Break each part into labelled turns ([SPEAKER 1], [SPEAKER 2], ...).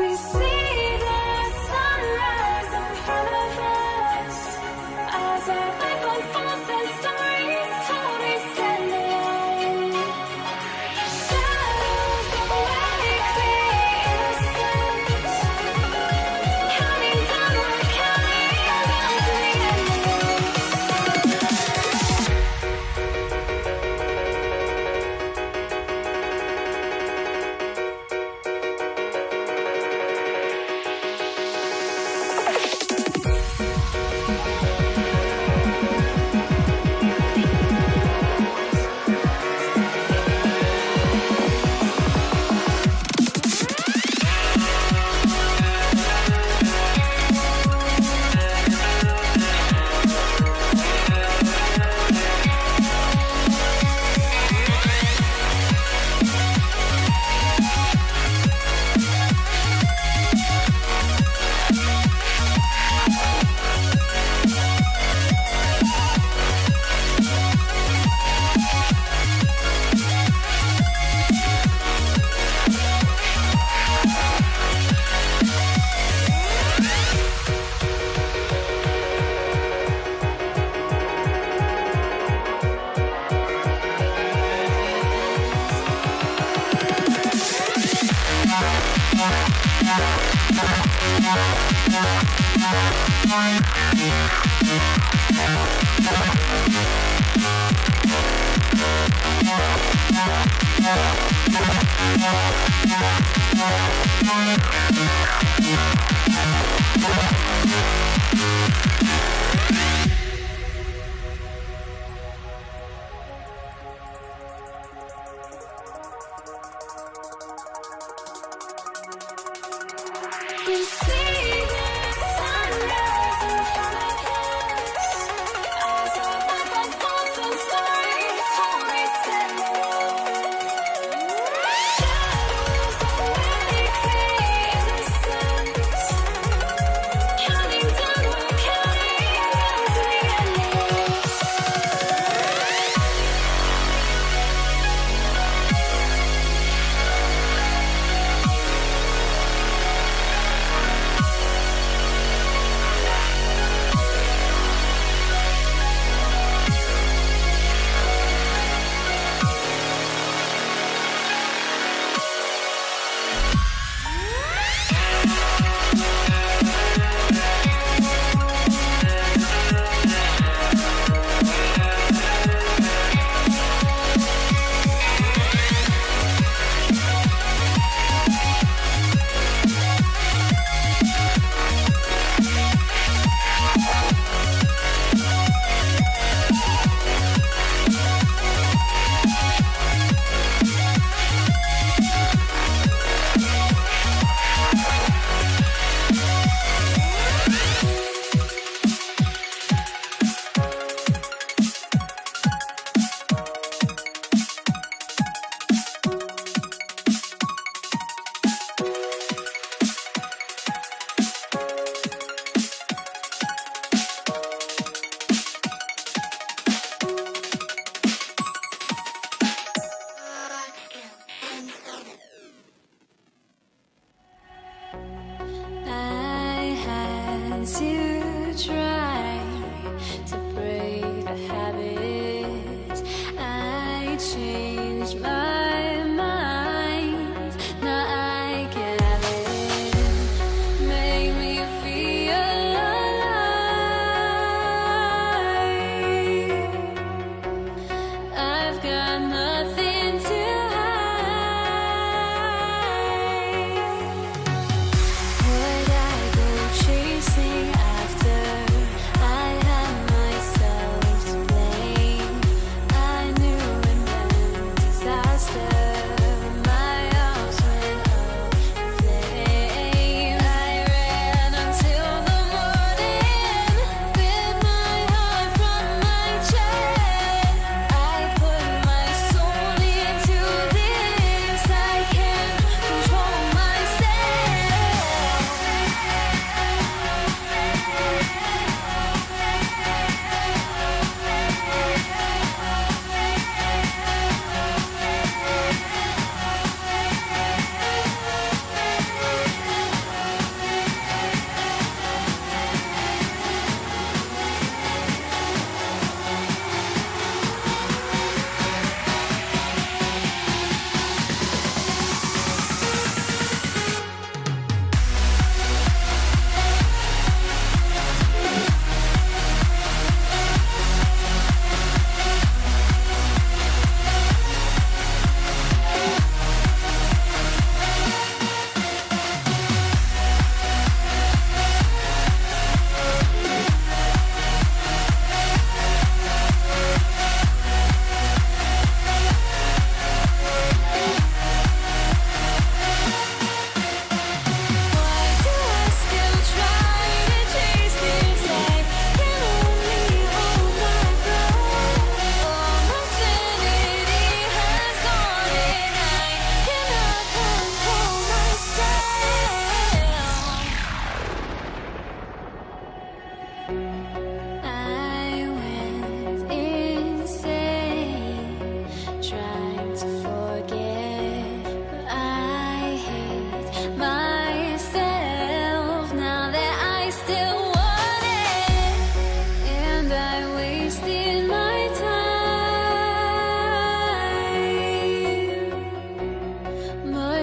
[SPEAKER 1] We see the sunrise in front of us as our life unfolds and stories told we stand alone. Shadows awake the innocence, counting down, we're counting down to the we see the sunrise in front of us as our life unfolds and stories told we stand alone. Shadows awake the innocence, counting down, we're counting down to the endless.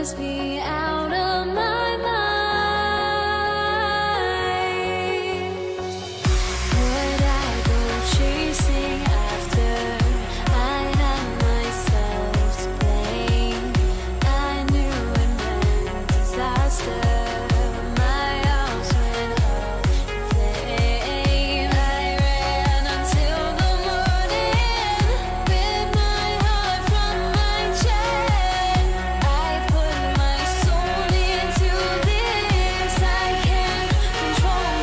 [SPEAKER 1] must be out of my mind. Would I go chasing after? I had myself to blame. I knew it meant disaster. My house went up in flames. I ran until the morning with my heart from my chest. I put my soul into this. I can't control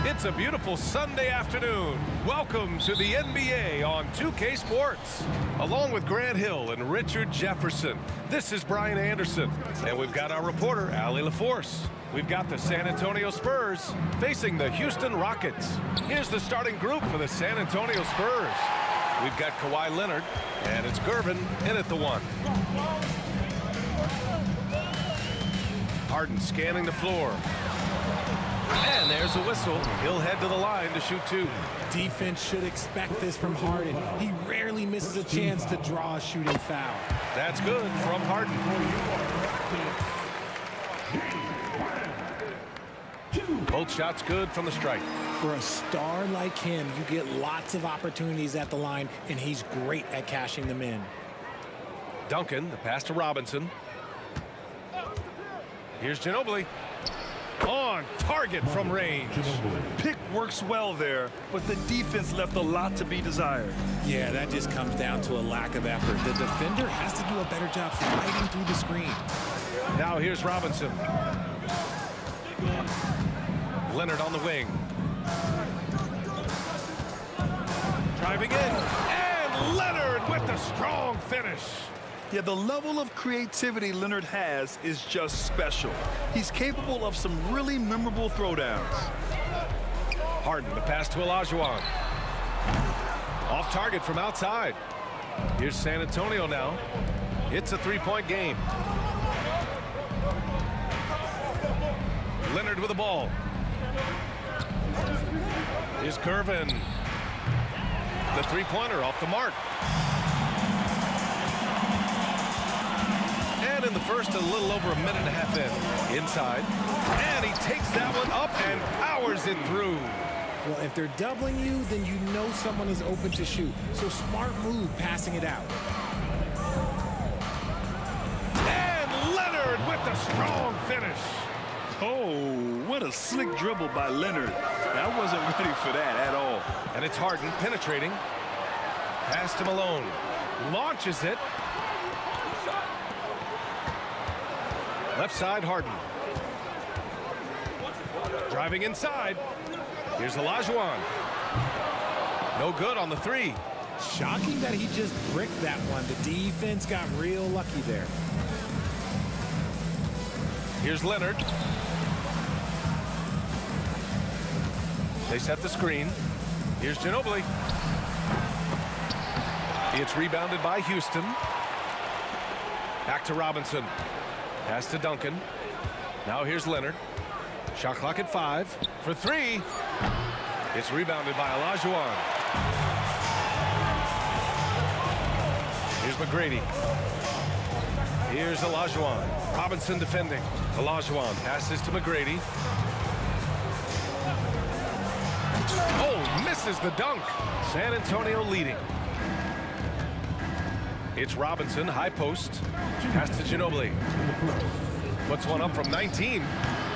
[SPEAKER 2] It's a beautiful Sunday afternoon. Welcome to the NBA on 2K Sports. Along with Grant Hill and Richard Jefferson, this is Brian Anderson. And we've got our reporter, Allie LaForce. We've got the San Antonio Spurs facing the Houston Rockets. Here's the starting group for the San Antonio Spurs. We've got Kawhi Leonard, and it's Gervin in at the 1. Harden scanning the floor. And there's a whistle. He'll head to the line to shoot 2.
[SPEAKER 3] Defense should expect this from Harden. He rarely misses a chance to draw a shooting foul.
[SPEAKER 2] That's good from Harden. Both shots good from the strike.
[SPEAKER 3] For a star like him, you get lots of opportunities at the line, and he's great at cashing them in.
[SPEAKER 2] Duncan, the pass to Robinson. Here's Ginobili. On target from range.
[SPEAKER 4] Pick works well there, but the defense left a lot to be desired.
[SPEAKER 3] Yeah, that just comes down to a lack of effort. The defender has to do a better job fighting through the screen.
[SPEAKER 2] Now here's Robinson. Leonard on the wing. Driving in. And Leonard with the strong finish.
[SPEAKER 4] Yeah, the level of creativity Leonard has is just special. He's capable of some really memorable throwdowns.
[SPEAKER 2] Harden, the pass to Olajuwon. Off target from outside. Here's San Antonio now. It's a 3-point game. Leonard with the ball. Here's Gervin. The 3-pointer off the mark. And in the first, a little over a minute and a half in. Inside. And he takes that one up and powers it through.
[SPEAKER 3] Well, if they're doubling you, then you know someone is open to shoot. So smart move passing it out.
[SPEAKER 2] And Leonard with the strong finish.
[SPEAKER 4] Oh, what a slick dribble by Leonard. I wasn't ready for that at all.
[SPEAKER 2] And it's Harden penetrating. Pass to Malone. Launches it. Left side, Harden. Driving inside. Here's Olajuwon. No good on the 3.
[SPEAKER 3] Shocking that he just bricked that one. The defense got real lucky there.
[SPEAKER 2] Here's Leonard. They set the screen. Here's Ginobili. It's rebounded by Houston. Back to Robinson. Pass to Duncan. Now here's Leonard. Shot clock at 5 for 3. It's rebounded by Olajuwon. Here's McGrady. Here's Olajuwon. Robinson defending. Olajuwon passes to McGrady. Oh, misses the dunk. San Antonio leading. It's Robinson, high post. Pass to Ginobili. Puts one up from 19.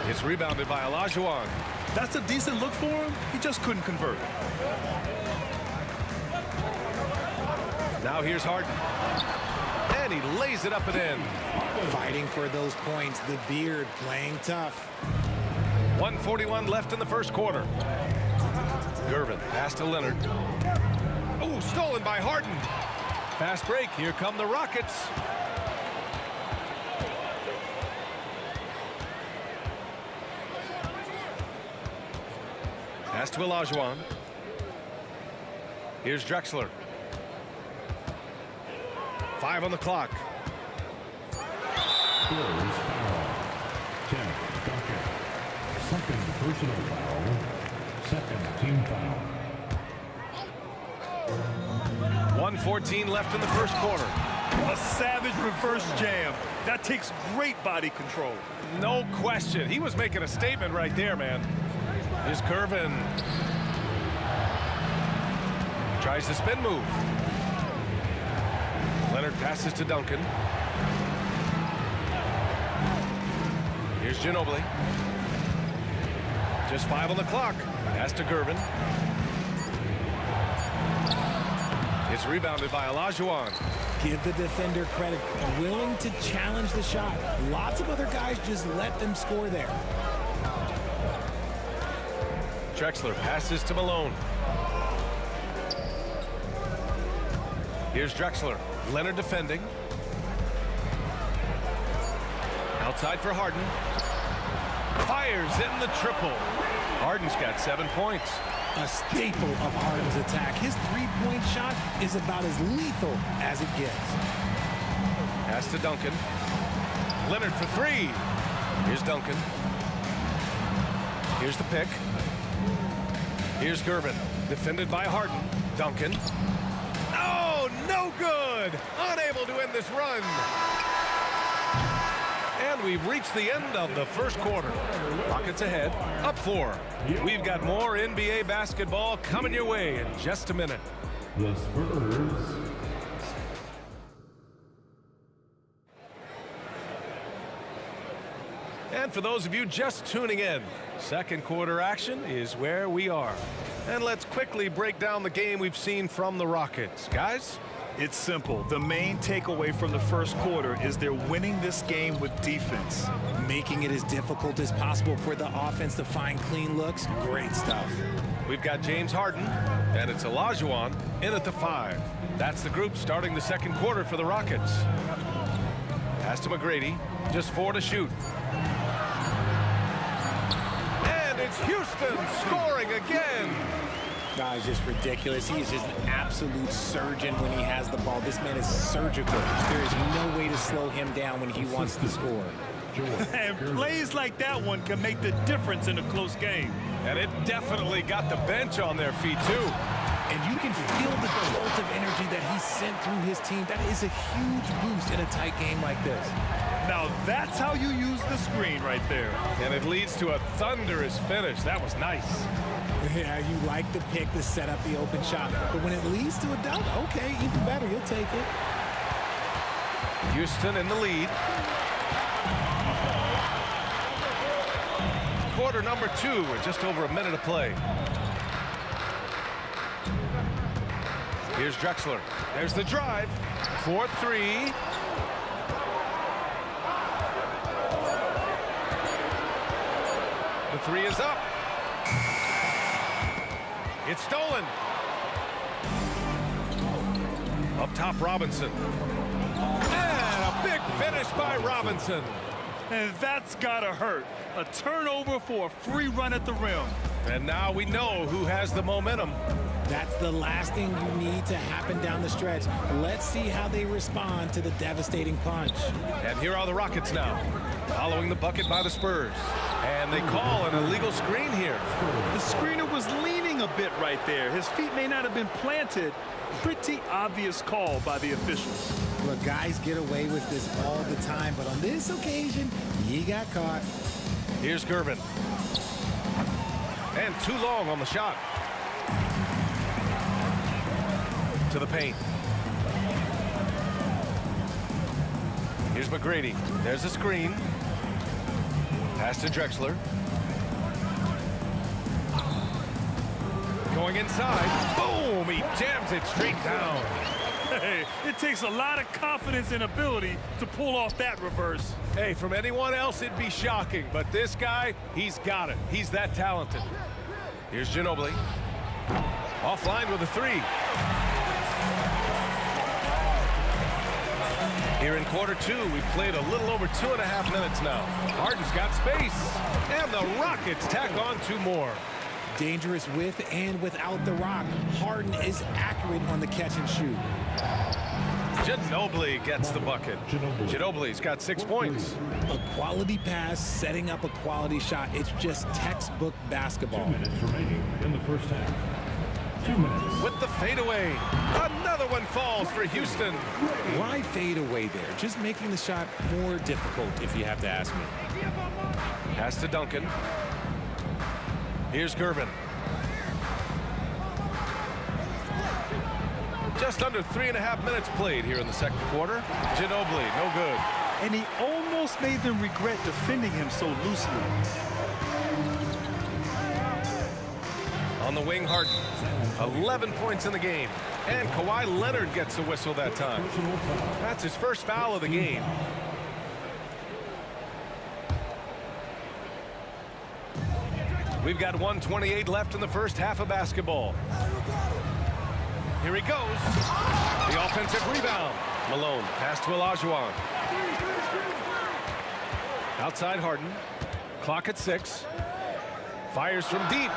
[SPEAKER 2] It's rebounded by Olajuwon.
[SPEAKER 4] That's a decent look for him. He just couldn't convert.
[SPEAKER 2] Now here's Harden. And he lays it up and in.
[SPEAKER 3] Fighting for those points. The beard playing tough.
[SPEAKER 2] 1:41 left in the first quarter. Gervin, pass to Leonard. Oh, stolen by Harden. Fast break. Here come the Rockets. Pass to Olajuwon. Here's Drexler. 5 on the clock.
[SPEAKER 5] Spurs foul. 10, Duncan. Second personal foul. Second team foul.
[SPEAKER 2] 1:14 left in the first quarter.
[SPEAKER 4] A savage reverse jam. That takes great body control.
[SPEAKER 2] No question. He was making a statement right there, man. Here's Gervin. Tries the spin move. Leonard passes to Duncan. Here's Ginobili. Just 5 on the clock. Pass to Gervin. It's rebounded by Olajuwon.
[SPEAKER 3] Give the defender credit. Willing to challenge the shot. Lots of other guys just let them score there.
[SPEAKER 2] Drexler passes to Malone. Here's Drexler. Leonard defending. Outside for Harden. Fires in the triple. Harden's got 7 points.
[SPEAKER 3] A staple of Harden's attack. His three-point shot is about as lethal as it gets.
[SPEAKER 2] Pass to Duncan. Leonard for 3. Here's Duncan. Here's the pick. Here's Gervin. Defended by Harden. Duncan. Oh, no good. Unable to end this run. And we've reached the end of the first quarter. Rockets ahead, up 4. We've got more NBA basketball coming your way in just a minute.
[SPEAKER 5] The Spurs.
[SPEAKER 2] And for those of you just tuning in, second quarter action is where we are. And let's quickly break down the game we've seen from the Rockets. Guys?
[SPEAKER 4] It's simple. The main takeaway from the first quarter is they're winning this game with defense.
[SPEAKER 3] Making it as difficult as possible for the offense to find clean looks. Great stuff.
[SPEAKER 2] We've got James Harden, and it's Olajuwon in at the 5. That's the group starting the second quarter for the Rockets. Pass to McGrady, just 4 to shoot. And it's Houston scoring again.
[SPEAKER 3] Guys, just ridiculous. He is just an absolute surgeon when he has the ball. This man is surgical. There is no way to slow him down when he wants to score.
[SPEAKER 4] And plays like that one can make the difference in a close game.
[SPEAKER 2] And it definitely got the bench on their feet, too.
[SPEAKER 3] And you can feel the jolt of energy that he sent through his team. That is a huge boost in a tight game like this.
[SPEAKER 4] Now that's how you use the screen right there.
[SPEAKER 2] And it leads to a thunderous finish. That was nice.
[SPEAKER 3] Yeah, you like the pick to set up the open shot. But when it leads to a dunk, okay, even better. You'll take it.
[SPEAKER 2] Houston in the lead. Quarter number 2 with just over a minute to play. Here's Drexler. There's the drive. 4-3. The 3 is up. It's stolen. Up top, Robinson. And a big finish by Robinson.
[SPEAKER 4] And that's gotta hurt. A turnover for a free run at the rim.
[SPEAKER 2] And now we know who has the momentum.
[SPEAKER 3] That's the last thing you need to happen down the stretch. Let's see how they respond to the devastating punch.
[SPEAKER 2] And here are the Rockets now, following the bucket by the Spurs. And they call an illegal screen here.
[SPEAKER 4] The screener was leaning a bit right there. His feet may not have been planted. Pretty obvious call by the officials.
[SPEAKER 3] Look, guys get away with this all the time, but on this occasion, he got caught.
[SPEAKER 2] Here's Gervin. And too long on the shot. To the paint. Here's McGrady. There's a screen. Pass to Drexler. Going inside. Boom! He jams it straight down.
[SPEAKER 4] Hey, it takes a lot of confidence and ability to pull off that reverse.
[SPEAKER 2] Hey, from anyone else, it'd be shocking. But this guy, he's got it. He's that talented. Here's Ginobili. Offline with a three. Here in quarter two, we've played a little over 2.5 minutes now. Harden's got space. And the Rockets tack on 2 more.
[SPEAKER 3] Dangerous with and without the rock. Harden is accurate on the catch and shoot.
[SPEAKER 2] Ginobili gets the bucket. Ginobili's got 6 points.
[SPEAKER 3] A quality pass, setting up a quality shot. It's just textbook
[SPEAKER 5] 2
[SPEAKER 3] basketball.
[SPEAKER 5] minutes remaining in the first half. 2 minutes.
[SPEAKER 2] With the fadeaway. Another one falls for Houston.
[SPEAKER 3] Why fade away there? Just making the shot more difficult, if you have to ask me.
[SPEAKER 2] Pass to Duncan. Here's Gervin. Just under 3.5 minutes played here in the second quarter. Ginobili, no good.
[SPEAKER 4] And he almost made them regret defending him so loosely.
[SPEAKER 2] On the wing, Harden. 11 points in the game. And Kawhi Leonard gets a whistle that time. That's his first foul of the game. We've got 1:28 left in the first half of basketball. Here he goes. The offensive rebound. Malone, pass to Olajuwon. Outside Harden. Clock at 6. Fires from deep.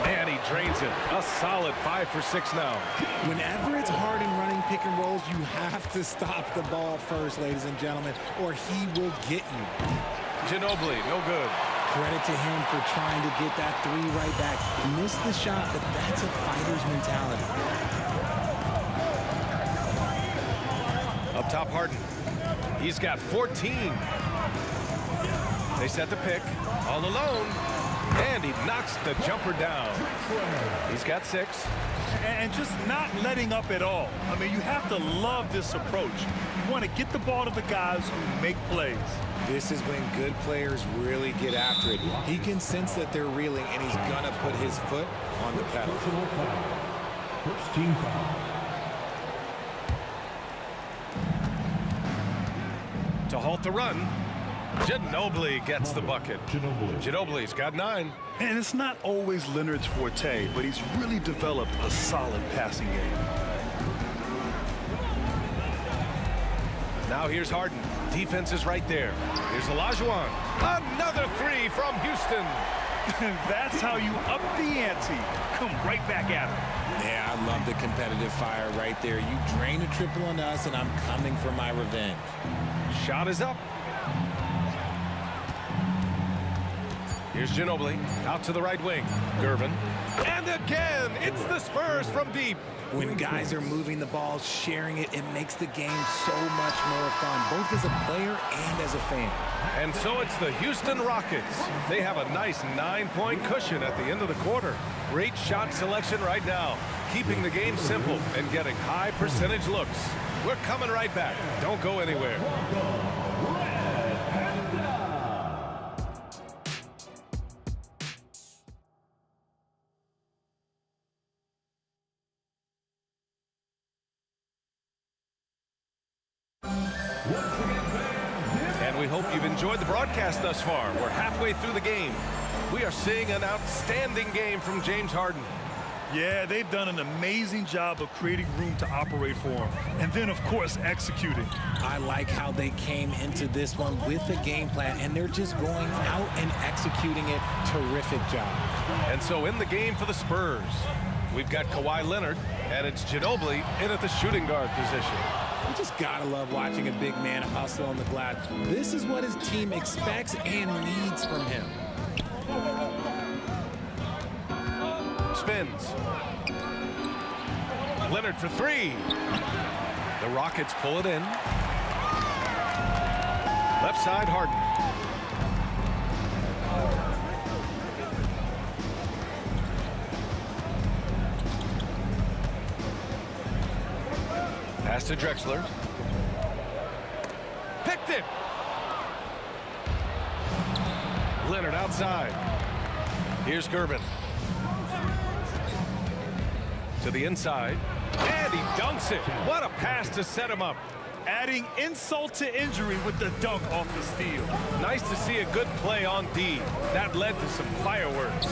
[SPEAKER 2] And he drains it. A solid 5 for 6 now.
[SPEAKER 3] Whenever it's Harden running pick and rolls, you have to stop the ball first, ladies and gentlemen, or he will get you.
[SPEAKER 2] Ginobili, no good.
[SPEAKER 3] Credit to him for trying to get that 3 right back. Missed the shot, but that's a fighter's mentality.
[SPEAKER 2] Up top, Harden. He's got 14. They set the pick. All alone. And he knocks the jumper down. He's got 6.
[SPEAKER 4] And just not letting up at all. I mean, you have to love this approach. You want to get the ball to the guys who make plays.
[SPEAKER 3] This is when good players really get after it. He can sense that they're reeling, and he's going to put his foot on the pedal.
[SPEAKER 5] Personal foul. First team foul.
[SPEAKER 2] To halt the run, Ginobili gets the bucket. Ginobili's got 9.
[SPEAKER 4] And it's not always Leonard's forte, but he's really developed a solid passing game.
[SPEAKER 2] Now here's Harden. Defense is right there. Here's Olajuwon. Another 3 from Houston.
[SPEAKER 4] And that's how you up the ante. Come right back at him.
[SPEAKER 3] Yeah, I love the competitive fire right there. You drain a triple on us, and I'm coming for my revenge.
[SPEAKER 2] Shot is up. Here's Ginobili. Out to the right wing. Gervin. And again, it's the Spurs from deep.
[SPEAKER 3] When guys are moving the ball, sharing it, it makes the game so much more fun, both as a player and as a fan.
[SPEAKER 2] And so it's the Houston Rockets. They have a nice 9-point cushion at the end of the quarter. Great shot selection right now, keeping the game simple and getting high percentage looks. We're coming right back. Don't go anywhere. And we hope you've enjoyed the broadcast thus far. We're halfway through the game. We are seeing an outstanding game from James Harden.
[SPEAKER 4] Yeah, they've done an amazing job of creating room to operate for him. And then, of course, executing.
[SPEAKER 3] I like how they came into this one with a game plan, and they're just going out and executing it. Terrific job.
[SPEAKER 2] And so in the game for the Spurs, we've got Kawhi Leonard, and it's Ginobili in at the shooting guard position.
[SPEAKER 3] You just gotta love watching a big man hustle on the glass. This is what his team expects and needs from him.
[SPEAKER 2] Spins. Leonard for three. The Rockets pull it in. Left side, Harden. Pass to Drexler. Picked it. Leonard outside. Here's Gervin. To the inside. And he dunks it. What a pass to set him up.
[SPEAKER 4] Adding insult to injury with the dunk off the steal.
[SPEAKER 2] Nice to see a good play on D. That led to some fireworks.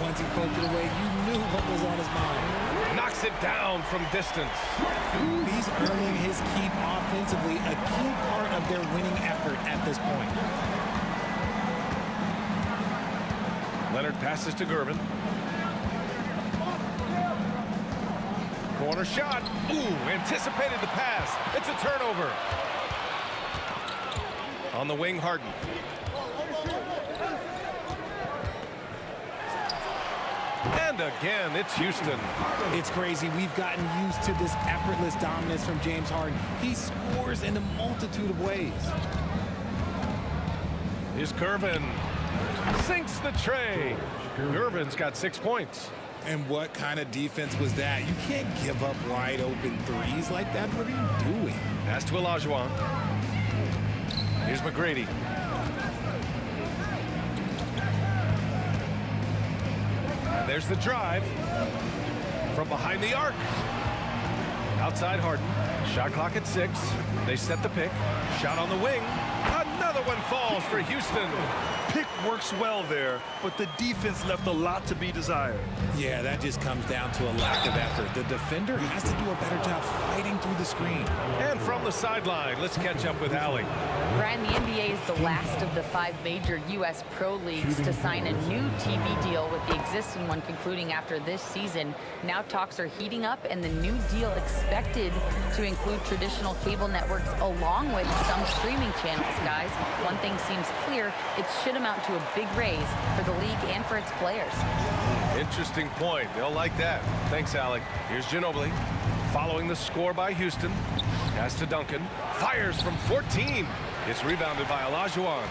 [SPEAKER 3] Once he poked it away, you knew what was on his mind.
[SPEAKER 2] Knocks it down from distance.
[SPEAKER 3] He's earning his keep offensively, a key part of their winning effort at this point.
[SPEAKER 2] Leonard passes to Gervin. Corner shot. Ooh, anticipated the pass. It's a turnover. On the wing, Harden. And again, it's Houston.
[SPEAKER 3] It's crazy. We've gotten used to this effortless dominance from James Harden. He scores in a multitude of ways.
[SPEAKER 2] Here's Gervin. Sinks the tray. Gervin's got 6 points.
[SPEAKER 3] And what kind of defense was that? You can't give up wide open threes like that. What are you doing?
[SPEAKER 2] Pass to Olajuwon. Here's McGrady. And there's the drive from behind the arc. Outside Harden. Shot clock at 6. They set the pick. Shot on the wing. Another one falls for Houston.
[SPEAKER 4] Pick works well there, but the defense left a lot to be desired.
[SPEAKER 3] Yeah, that just comes down to a lack of effort. The defender has to do a better job fighting through the screen.
[SPEAKER 2] And from the sideline, let's catch up with Allie.
[SPEAKER 6] Brian, the NBA is the last of the 5 major U.S. pro leagues to sign a new TV deal, with the existing one concluding after this season. Now talks are heating up, and the new deal expected to include traditional cable networks along with some streaming channels, guys. One thing seems clear, it should amount to a big raise for the league and for its players.
[SPEAKER 2] Interesting point. They'll like that. Thanks, Allie. Here's Ginobili. Following the score by Houston. Pass to Duncan. Fires from 14. It's rebounded by Olajuwon.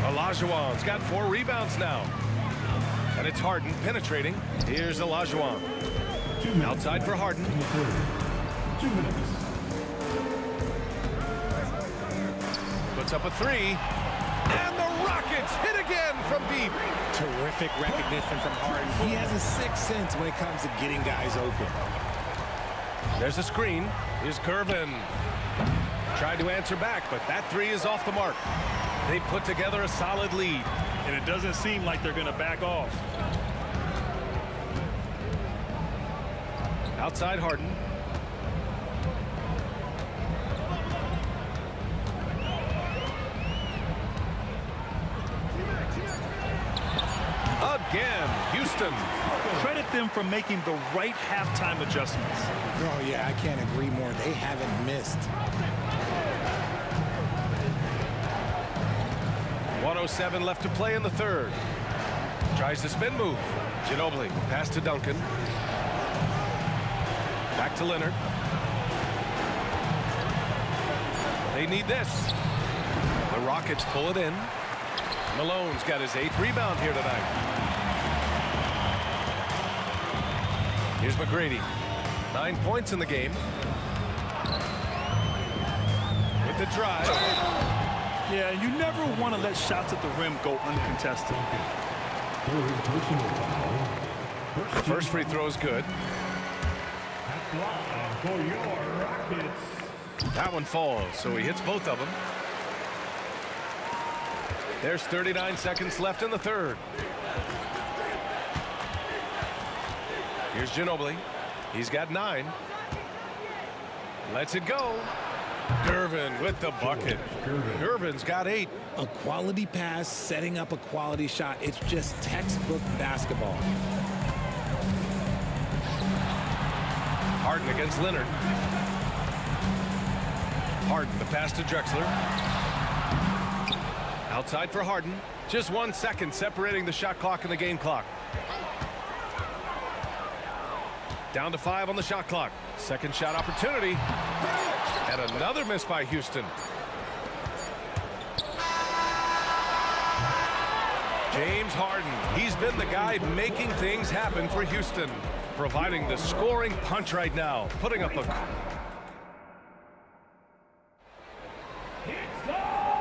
[SPEAKER 2] Olajuwon's got 4 rebounds now. And it's Harden penetrating. Here's Olajuwon. Outside for Harden.
[SPEAKER 5] 2 minutes.
[SPEAKER 2] Puts up a 3. And the Rockets hit again from deep.
[SPEAKER 3] Terrific recognition from Harden. He has a sixth sense when it comes to getting guys open.
[SPEAKER 2] There's a screen. Here's Gervin. Tried to answer back, but that 3 is off the mark. They put together a solid lead.
[SPEAKER 4] And it doesn't seem like they're going to back off.
[SPEAKER 2] Outside Harden. Again, Houston.
[SPEAKER 4] Credit them for making the right halftime adjustments.
[SPEAKER 3] Oh, yeah, I can't agree more. They haven't missed.
[SPEAKER 2] 1:07 left to play in the third. Tries the spin move. Ginobili. Pass to Duncan. Back to Leonard. They need this. The Rockets pull it in. Malone's got his 8th rebound here tonight. Here's McGrady. 9 points in the game. With the drive.
[SPEAKER 4] Yeah, you never want to let shots at the rim go uncontested.
[SPEAKER 2] The first free throw is good.
[SPEAKER 5] For your Rockets.
[SPEAKER 2] That one falls, so he hits both of them. There's 39 seconds left in the third. Here's Ginobili. He's got 9. Lets it go. Gervin with the bucket. Gervin's got 8.
[SPEAKER 3] A quality pass, setting up a quality shot. It's just textbook basketball.
[SPEAKER 2] Harden against Leonard. Harden, the pass to Drexler. Outside for Harden. Just 1 second separating the shot clock and the game clock. Down to 5 on the shot clock. Second shot opportunity. And another miss by Houston. James Harden. He's been the guy making things happen for Houston. Providing the scoring punch right now. Putting up a...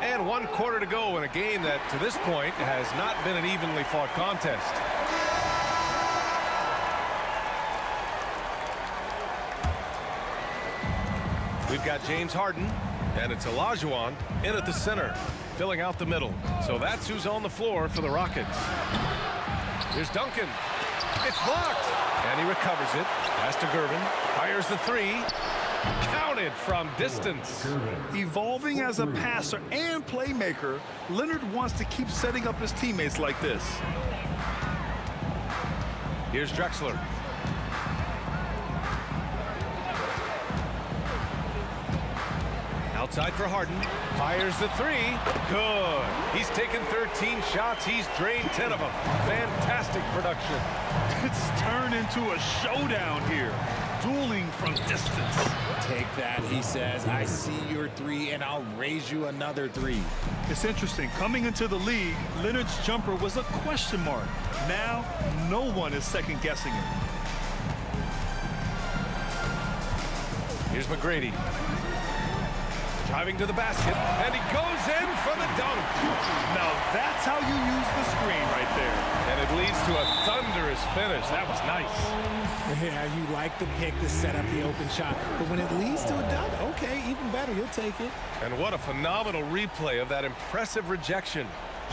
[SPEAKER 2] And 1 quarter to go in a game that, to this point, has not been an evenly fought contest. We've got James Harden, and it's Olajuwon in at the center, filling out the middle. So that's who's on the floor for the Rockets. Here's Duncan. It's blocked, and he recovers it. Pass to Gervin. Fires the 3. Counted from distance.
[SPEAKER 4] Evolving as a passer and playmaker, Leonard wants to keep setting up his teammates like this.
[SPEAKER 2] Here's Drexler. Outside for Harden. Fires the 3. Good. He's taken 13 shots. He's drained 10 of them. Fantastic production.
[SPEAKER 4] It's turned into a showdown here. Dueling from distance.
[SPEAKER 3] Take that, he says. I see your 3, and I'll raise you another 3.
[SPEAKER 4] It's interesting. Coming into the league, Leonard's jumper was a question mark. Now, no one is second-guessing it.
[SPEAKER 2] Here's McGrady. Driving to the basket, and he goes in for the dunk.
[SPEAKER 4] Now, that's how you use the screen right there.
[SPEAKER 2] And it leads to a thunderous finish. That was nice.
[SPEAKER 3] Yeah, you like the pick to set up the open shot, but when it leads to a dunk, okay, even better, you'll take it.
[SPEAKER 2] And what a phenomenal replay of that impressive rejection.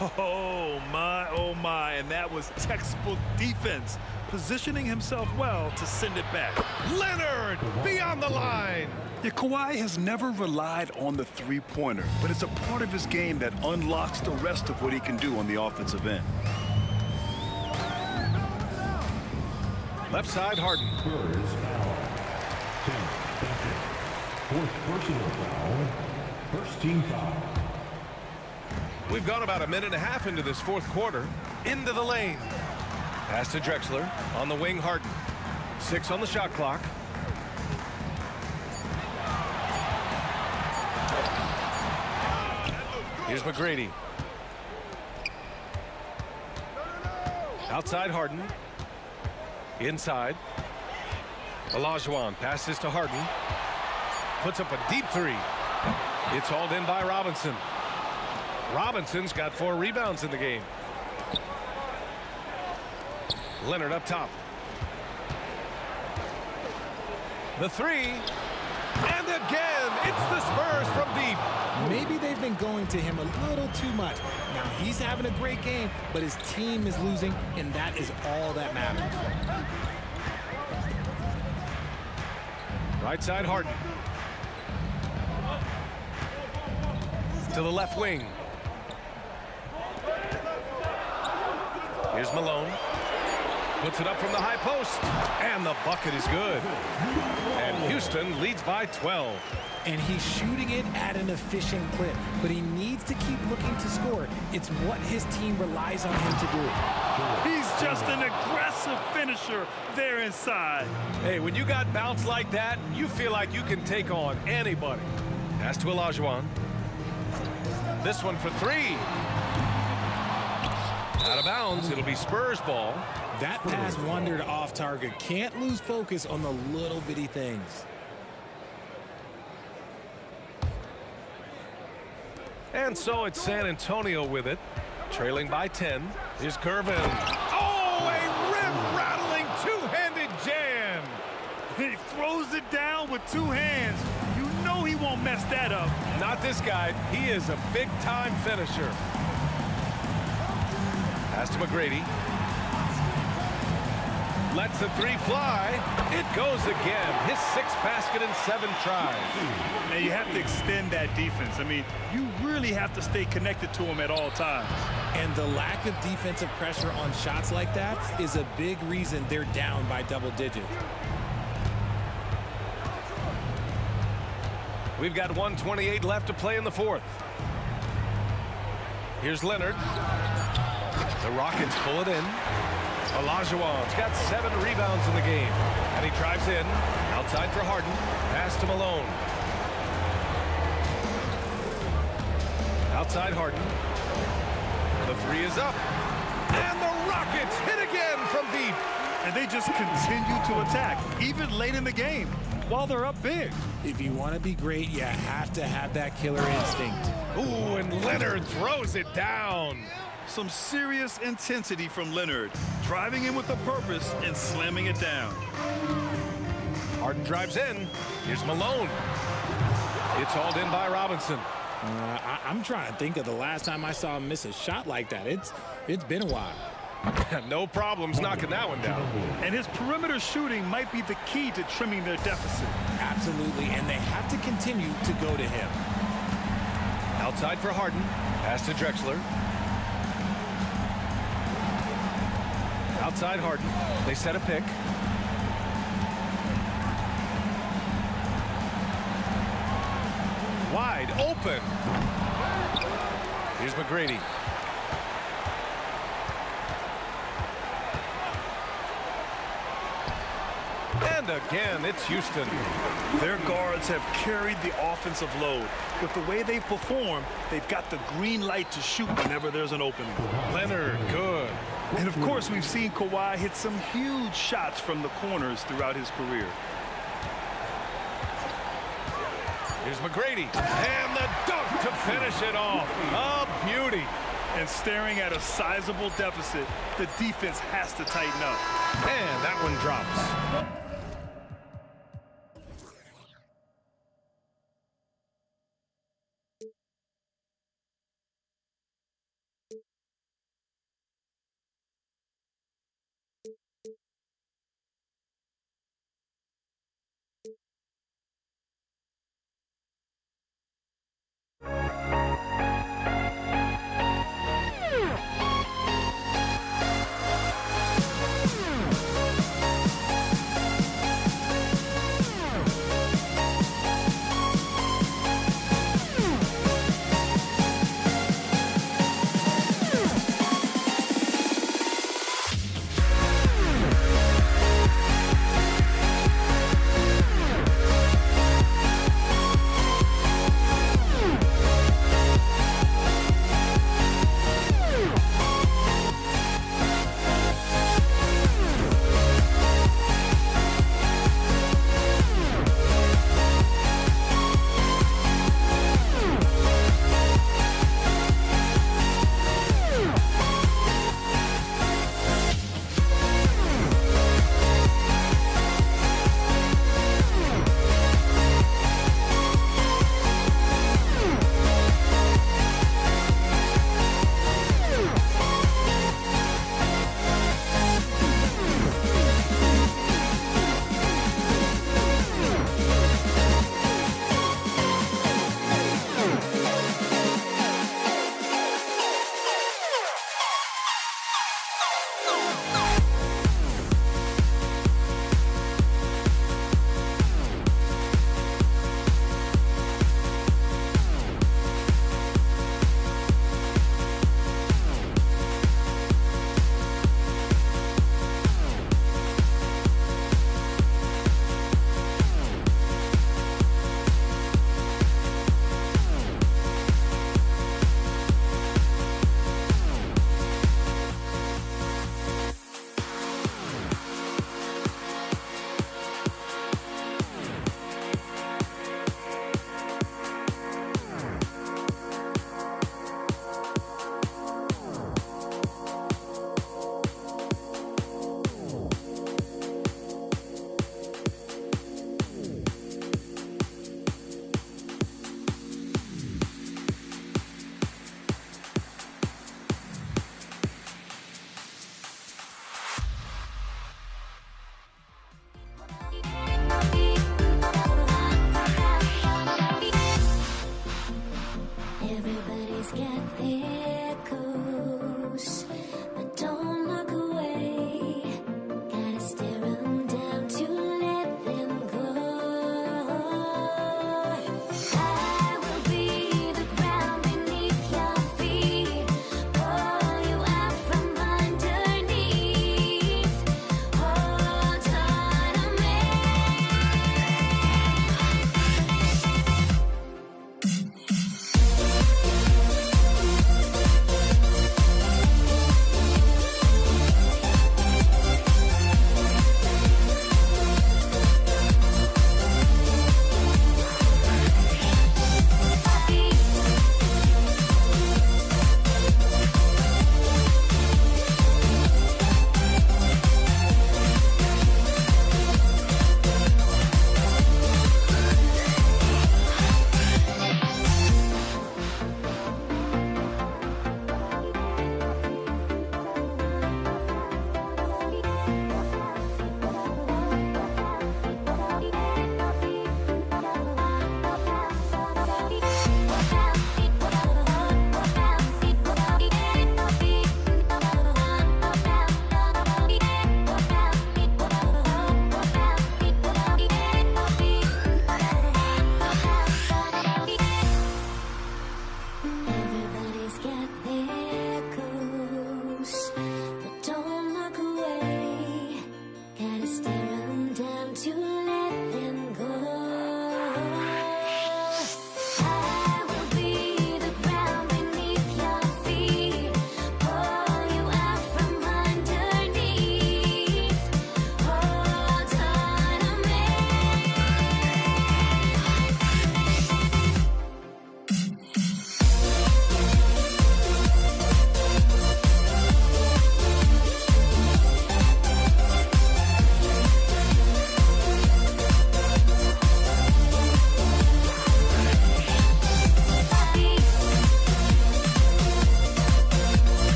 [SPEAKER 4] Oh my, and that was textbook defense, positioning himself well to send it back.
[SPEAKER 2] Leonard beyond the line.
[SPEAKER 4] Yeah, Kawhi has never relied on the three-pointer, but it's a part of his game that unlocks the rest of what he can do on the offensive end.
[SPEAKER 2] Left side, Harden.
[SPEAKER 5] Spurs foul. 10 seconds. 4th personal foul. First team foul.
[SPEAKER 2] We've gone about a minute and a half into this 4th quarter. Into the lane. Pass to Drexler. On the wing, Harden. 6 on the shot clock. Here's McGrady. Outside Harden. Inside. Olajuwon passes to Harden. Puts up a deep 3. It's hauled in by Robinson. Robinson's got 4 rebounds in the game. Leonard up top. The 3. And again, it's the Spurs from deep.
[SPEAKER 3] Maybe they've been going to him a little too much. Now, he's having a great game, but his team is losing, and that is all that matters.
[SPEAKER 2] Right side, Harden. To the left wing. Here's Malone. Puts it up from the high post. And the bucket is good. And Houston leads by 12.
[SPEAKER 3] And he's shooting it at an efficient clip, but he needs to keep looking to score. It's what his team relies on him to do.
[SPEAKER 4] He's just an aggressive finisher there inside.
[SPEAKER 2] Hey, when you got bounce like that, you feel like you can take on anybody. Pass to Olajuwon. This one for 3. Out of bounds. It'll be Spurs ball.
[SPEAKER 3] That pass wandered off target. Can't lose focus on the little bitty things.
[SPEAKER 2] And so it's San Antonio with it, trailing by 10. Here's Gervin. Oh, a rim-rattling two-handed jam.
[SPEAKER 4] He throws it down with 2 hands. You know he won't mess that up.
[SPEAKER 2] Not this guy. He is a big-time finisher. Pass to McGrady. Lets the three fly. It goes again. His 6th basket in 7 tries.
[SPEAKER 4] Now you have to extend that defense. I mean, you really have to stay connected to him at all times.
[SPEAKER 3] And the lack of defensive pressure on shots like that is a big reason they're down by double digits.
[SPEAKER 2] We've got 1:28 left to play in the 4th. Here's Leonard. The Rockets pull it in. Olajuwon's got 7 rebounds in the game. And he drives in. Outside for Harden. Pass to Malone. Outside Harden. The 3 is up. And the Rockets hit again from deep.
[SPEAKER 4] And they just continue to attack, even late in the game, while they're up big.
[SPEAKER 3] If you want to be great, you have to have that killer instinct.
[SPEAKER 2] Ooh, and Leonard throws it down.
[SPEAKER 4] Some serious intensity from Leonard, driving in with a purpose and slamming it down.
[SPEAKER 2] Harden drives in. Here's Malone. It's hauled in by Robinson.
[SPEAKER 3] I'm trying to think of the last time I saw him miss a shot like that. It's been a while.
[SPEAKER 2] No problems knocking that one down.
[SPEAKER 4] And his perimeter shooting might be the key to trimming their deficit.
[SPEAKER 3] Absolutely, and they have to continue to go to him.
[SPEAKER 2] Outside for Harden. Pass to Drexler. Outside Harden. They set a pick. Wide open. Here's McGrady. And again, it's Houston.
[SPEAKER 4] Their guards have carried the offensive load. With the way they perform, they've got the green light to shoot whenever there's an opening.
[SPEAKER 2] Leonard, good.
[SPEAKER 4] And of course, we've seen Kawhi hit some huge shots from the corners throughout his career.
[SPEAKER 2] Here's McGrady. And the dunk to finish it off. A beauty.
[SPEAKER 4] And staring at a sizable deficit, the defense has to tighten up.
[SPEAKER 2] And that one drops.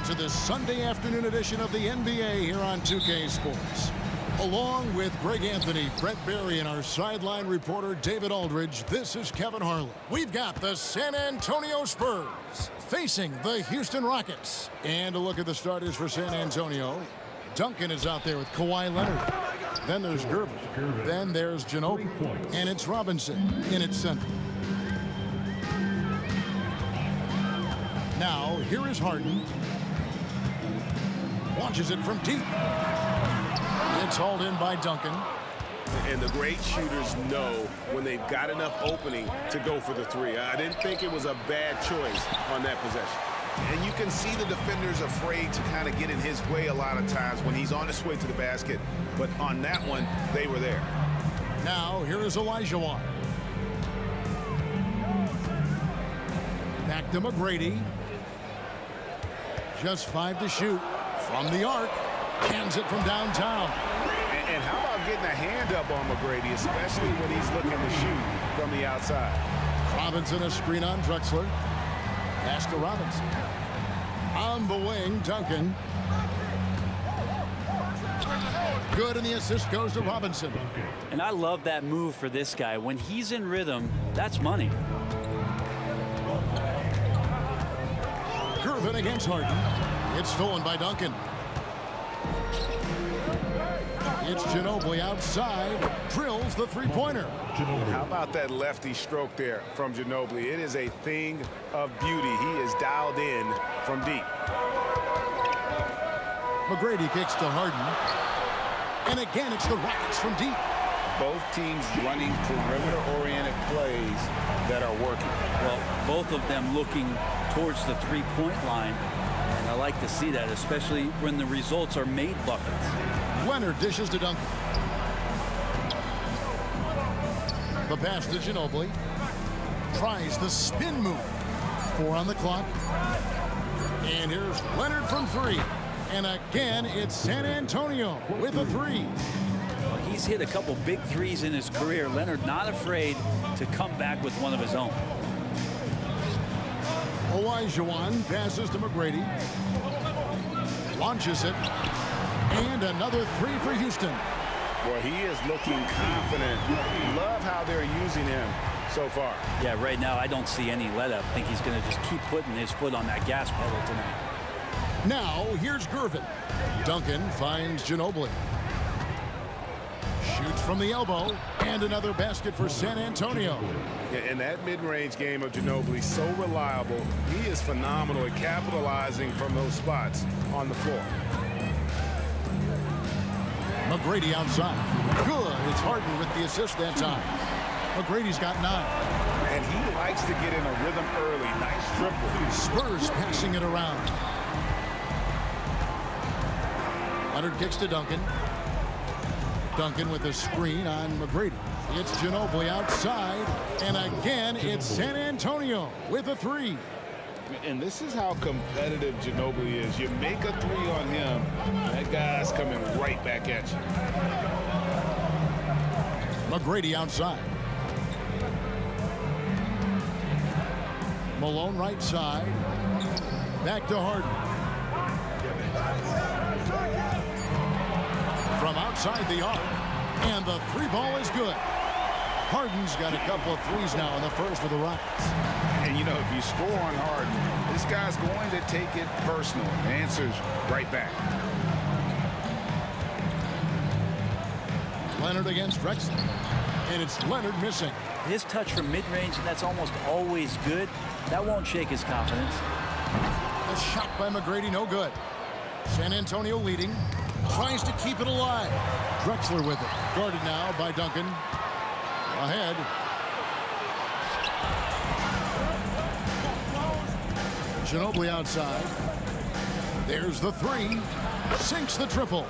[SPEAKER 7] To this Sunday afternoon edition of the NBA here on 2K Sports. Along with Greg Anthony, Brett Berry, and our sideline reporter David Aldridge, this is Kevin Harlan. We've got the San Antonio Spurs facing the Houston Rockets. And a look at the starters for San Antonio. Duncan is out there with Kawhi Leonard. Then there's Gervin. Then there's Ginobili. And it's Robinson in its center. Now, here is Harden. Launches it from deep. It's hauled in by Duncan.
[SPEAKER 8] And the great shooters know when they've got enough opening to go for the three. I didn't think it was a bad choice on that possession.
[SPEAKER 9] And you can see the defenders afraid to kind of get in his way a lot of times when he's on his way to the basket. But on that one, they were there.
[SPEAKER 7] Now, here is Olajuwon. Back to McGrady. Just 5 to shoot. From the arc, hands it from downtown.
[SPEAKER 8] And how about getting a hand up on McGrady, especially when he's looking to shoot from the outside.
[SPEAKER 7] Robinson a screen on Drexler. Pass to Robinson. On the wing, Duncan. Good, and the assist goes to Robinson.
[SPEAKER 10] And I love that move for this guy. When he's in rhythm, that's money.
[SPEAKER 7] Gervin against Harden. It's stolen by Duncan. It's Ginobili outside. Drills the three-pointer.
[SPEAKER 8] How about that lefty stroke there from Ginobili? It is a thing of beauty. He is dialed in from deep.
[SPEAKER 7] McGrady kicks to Harden. And again, it's the Rockets from deep.
[SPEAKER 9] Both teams running perimeter-oriented plays that are working.
[SPEAKER 10] Well, both of them looking towards the three-point line. And I like to see that, especially when the results are made buckets.
[SPEAKER 7] Leonard dishes to Duncan. The pass to Ginobili. Tries the spin move. 4 on the clock. And here's Leonard from 3. And again, it's San Antonio with a 3.
[SPEAKER 10] He's hit a couple big threes in his career. Leonard not afraid to come back with one of his own.
[SPEAKER 7] Olajuwon passes to McGrady. Launches it. And another 3 for Houston.
[SPEAKER 8] Well, he is looking confident. Love how they're using him so far.
[SPEAKER 10] Yeah, right now I don't see any let up. I think he's going to just keep putting his foot on that gas pedal tonight.
[SPEAKER 7] Now, here's Gervin. Duncan finds Ginobili. Shoots from the elbow. And another basket for San Antonio.
[SPEAKER 8] Yeah, and that mid-range game of Ginobili, so reliable. He is phenomenal at capitalizing from those spots on the floor.
[SPEAKER 7] McGrady outside. Good. It's Harden with the assist that time. McGrady's got 9.
[SPEAKER 8] And he likes to get in a rhythm early. Nice triple.
[SPEAKER 7] Spurs passing it around. Leonard kicks to Duncan. Duncan with a screen on McGrady. It's Ginobili outside. And again, it's San Antonio with a 3.
[SPEAKER 8] And this is how competitive Ginobili is. You make a three on him, that guy's coming right back at you.
[SPEAKER 7] McGrady outside. Malone right side. Back to Harden. From outside the arc. And the three ball is good. Harden's got a couple of threes now in the first for the Rockets.
[SPEAKER 9] And, you know, if you score on Harden, this guy's going to take it personal. The answer's right back.
[SPEAKER 7] Leonard against Drexler. And it's Leonard missing.
[SPEAKER 10] His touch from mid-range, and that's almost always good. That won't shake his confidence.
[SPEAKER 7] The shot by McGrady, no good. San Antonio leading. Tries to keep it alive. Drexler with it. Guarded now by Duncan. Ahead. Ginobili outside. There's the three. Sinks the triple.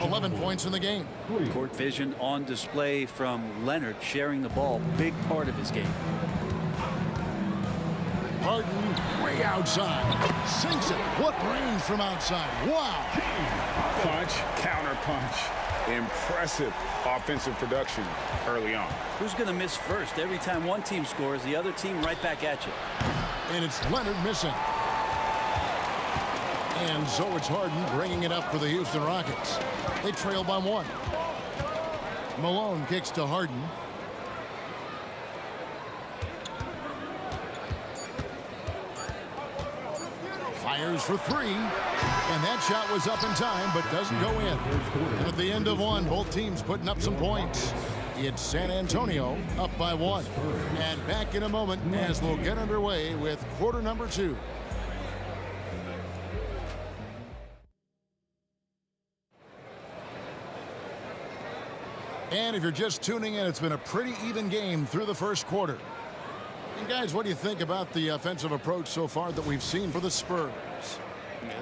[SPEAKER 7] 11 points in the game.
[SPEAKER 10] Court vision on display from Leonard, sharing the ball. Big part of his game.
[SPEAKER 7] Harden way outside. Sinks it. What range from outside. Wow.
[SPEAKER 9] Punch, counter punch. Impressive offensive production early on.
[SPEAKER 10] Who's going to miss first? Every time one team scores, the other team right back at you.
[SPEAKER 7] And it's Leonard missing. And so it's Harden bringing it up for the Houston Rockets. They trail by one. Malone kicks to Harden. Fires for three. And that shot was up in time, but doesn't go in. And at the end of one, both teams putting up some points. It's San Antonio up by one. And back in a moment as we'll get underway with quarter number 2. And if you're just tuning in, it's been a pretty even game through the first quarter. And guys, what do you think about the offensive approach so far that we've seen for the Spurs?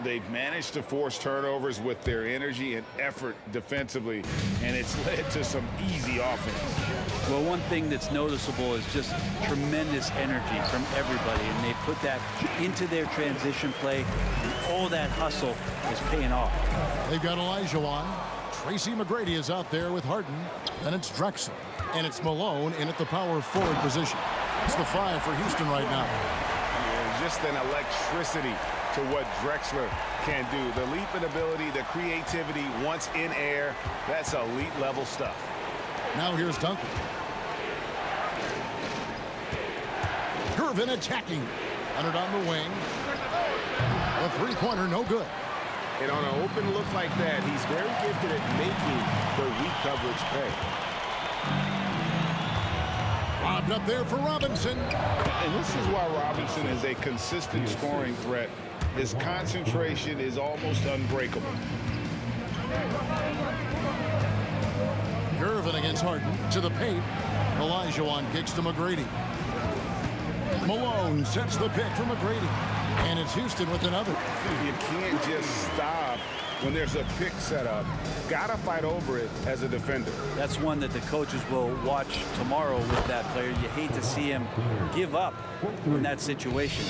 [SPEAKER 9] They've managed to force turnovers with their energy and effort defensively, and it's led to some easy offense.
[SPEAKER 10] Well, one thing that's noticeable is just tremendous energy from everybody, and they put that into their transition play, and all that hustle is paying off.
[SPEAKER 7] They've got Olajuwon. Tracy McGrady is out there with Harden. Then it's Drexler. And it's Malone in at the power forward position. It's the 5 for Houston right now.
[SPEAKER 9] Yeah, just an electricity to what Drexler can do. The leap in ability, the creativity once in air, that's elite level stuff.
[SPEAKER 7] Now here's Duncan. Irvin attacking. Leonard on the wing. A three-pointer, no good.
[SPEAKER 9] And on an open look like that, he's very gifted at making the weak coverage pay.
[SPEAKER 7] Lobbed up there for Robinson.
[SPEAKER 9] And this is why Robinson is a consistent scoring threat. His concentration is almost unbreakable.
[SPEAKER 7] Irvin against Harden to the paint. Olajuwon kicks to McGrady. Malone sets the pick for McGrady. And it's Houston with another.
[SPEAKER 9] You can't just stop when there's a pick set up. Gotta fight over it as a defender.
[SPEAKER 10] That's one that the coaches will watch tomorrow with that player. You hate to see him give up in that situation.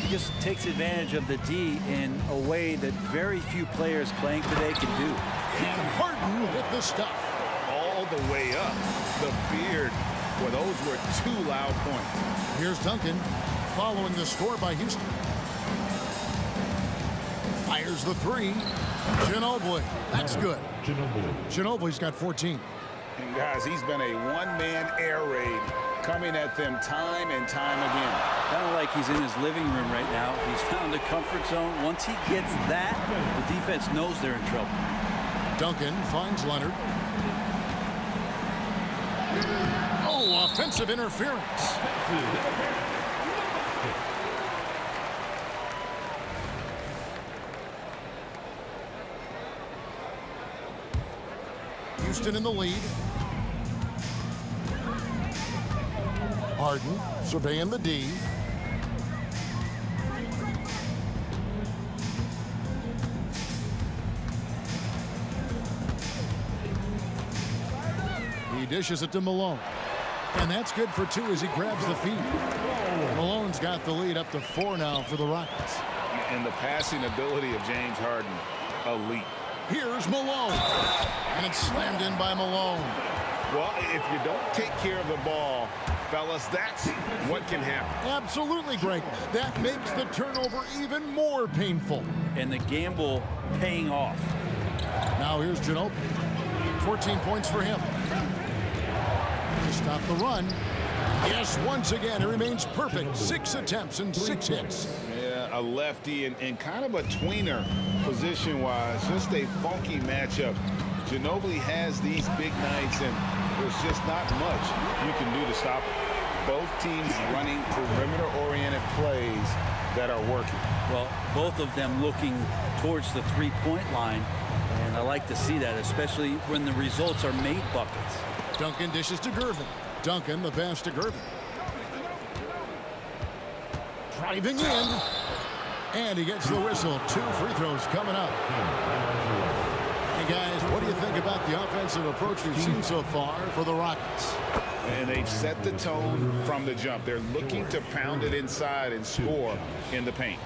[SPEAKER 10] He just takes advantage of the D in a way that very few players playing today can do.
[SPEAKER 7] And Harden with the stuff.
[SPEAKER 9] All the way up. The beard. Well, those were 2 loud points.
[SPEAKER 7] Here's Duncan following the score by Houston. Fires the three. Ginobili. That's good. Ginobili's got 14.
[SPEAKER 9] And guys, he's been a one-man air raid coming at them time and time again.
[SPEAKER 10] Kind of like he's in his living room right now. He's found a comfort zone. Once he gets that, the defense knows they're in trouble.
[SPEAKER 7] Duncan finds Leonard. Oh, offensive interference. Houston in the lead. Harden surveying the D. He dishes it to Malone. And that's good for 2 as he grabs the feed. Malone's Harden's got the lead up to 4 now for the Rockets.
[SPEAKER 9] And the passing ability of James Harden, elite.
[SPEAKER 7] Here's Malone. And it's slammed in by Malone.
[SPEAKER 9] Well, if you don't take care of the ball, fellas, that's what can happen.
[SPEAKER 7] Absolutely, Greg. That makes the turnover even more painful.
[SPEAKER 10] And the gamble paying off.
[SPEAKER 7] Now here's Ginobili. 14 points for him. To stop the run. Yes, once again, it remains perfect. 6 attempts and 6 hits.
[SPEAKER 9] Yeah, a lefty and kind of a tweener position-wise. Just a funky matchup. Ginobili has these big nights, and there's just not much you can do to stop it. Both teams running perimeter-oriented plays that are working.
[SPEAKER 10] Well, both of them looking towards the three-point line, and I like to see that, especially when the results are made buckets.
[SPEAKER 7] Duncan dishes to Gervin. Duncan, the pass to Gervin. Driving in. And he gets the whistle. 2 free throws coming up. Hey, guys, what do you think about the offensive approach we've seen so far for the Rockets?
[SPEAKER 9] And they've set the tone from the jump. They're looking to pound it inside and score in the paint.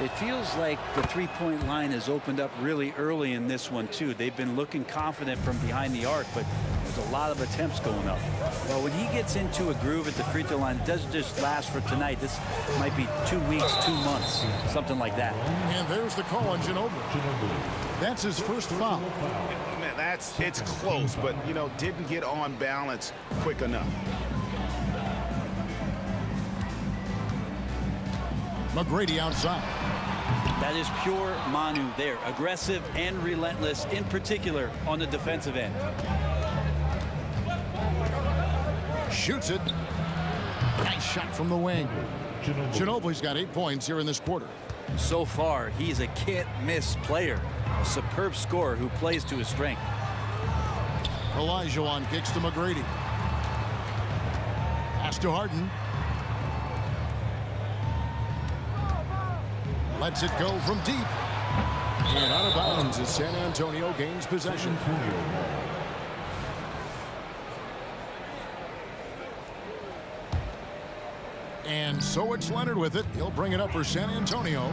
[SPEAKER 10] It feels like the three-point line has opened up really early in this one, too. They've been looking confident from behind the arc, but there's a lot of attempts going up. Well, when he gets into a groove at the free throw line, it doesn't just last for tonight. This might be 2 weeks, 2 months, something like that.
[SPEAKER 7] And there's the call on Ginobili. That's his first foul.
[SPEAKER 9] Man, it's close, but, you know, didn't get on balance quick enough.
[SPEAKER 7] McGrady outside.
[SPEAKER 10] That is pure Manu there. Aggressive and relentless, in particular on the defensive end.
[SPEAKER 7] Shoots it. Nice shot from the wing. Ginobili's got 8 points here in this quarter.
[SPEAKER 10] So far, he's a can't-miss player. A superb scorer who plays to his strength.
[SPEAKER 7] Olajuwon kicks to McGrady. Pass to Harden. Lets it go from deep. And out of bounds as San Antonio gains possession. And so it's Leonard with it. He'll bring it up for San Antonio.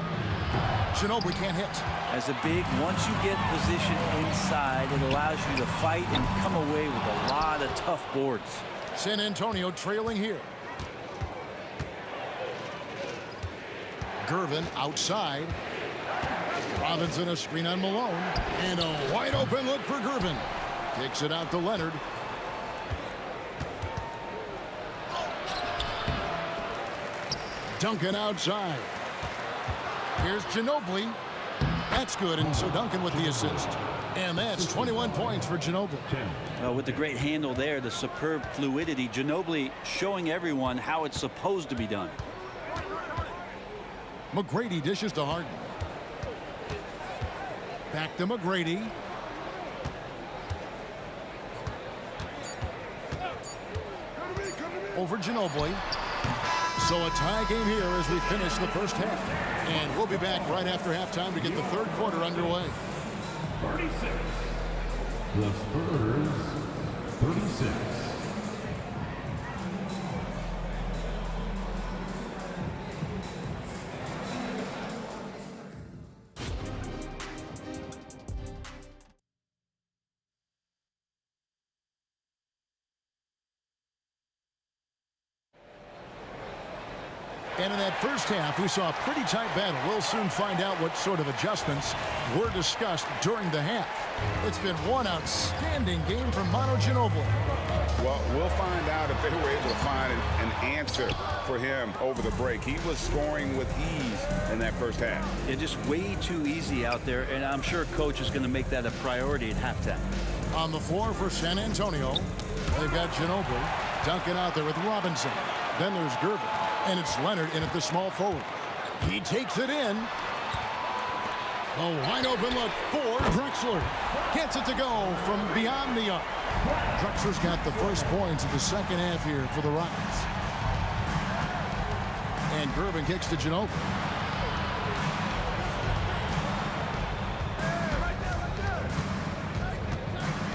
[SPEAKER 7] Ginobili can't hit.
[SPEAKER 10] As a big, once you get position inside, it allows you to fight and come away with a lot of tough boards.
[SPEAKER 7] San Antonio trailing here. Gervin outside. Robinson a screen on Malone. And a wide open look for Gervin. Kicks it out to Leonard. Duncan outside. Here's Ginobili. That's good, and so Duncan with the assist. And that's 21 points for Ginobili.
[SPEAKER 10] With the great handle there, the superb fluidity, Ginobili showing everyone how it's supposed to be done.
[SPEAKER 7] McGrady dishes to Harden. Back to McGrady. Over Ginobili. So a tie game here as we finish the first half. And we'll be back right after halftime to get the third quarter underway.
[SPEAKER 5] 36. The Spurs, 36.
[SPEAKER 7] And in that first half, we saw a pretty tight battle. We'll soon find out what sort of adjustments were discussed during the half. It's been one outstanding game from Manu Ginobili.
[SPEAKER 9] Well, we'll find out if they were able to find an answer for him over the break. He was scoring with ease in that first half.
[SPEAKER 10] It's just way too easy out there, and I'm sure coach is going to make that a priority at halftime.
[SPEAKER 7] On the floor for San Antonio, they've got Ginobili. Duncan out there with Robinson. Then there's Gervin. And it's Leonard in at the small forward. He takes it in. A wide open look for Drexler. Gets it to go from beyond the arc. Drexler's got the first points of the second half here for the Rockets. And Gervin kicks to Ginobili.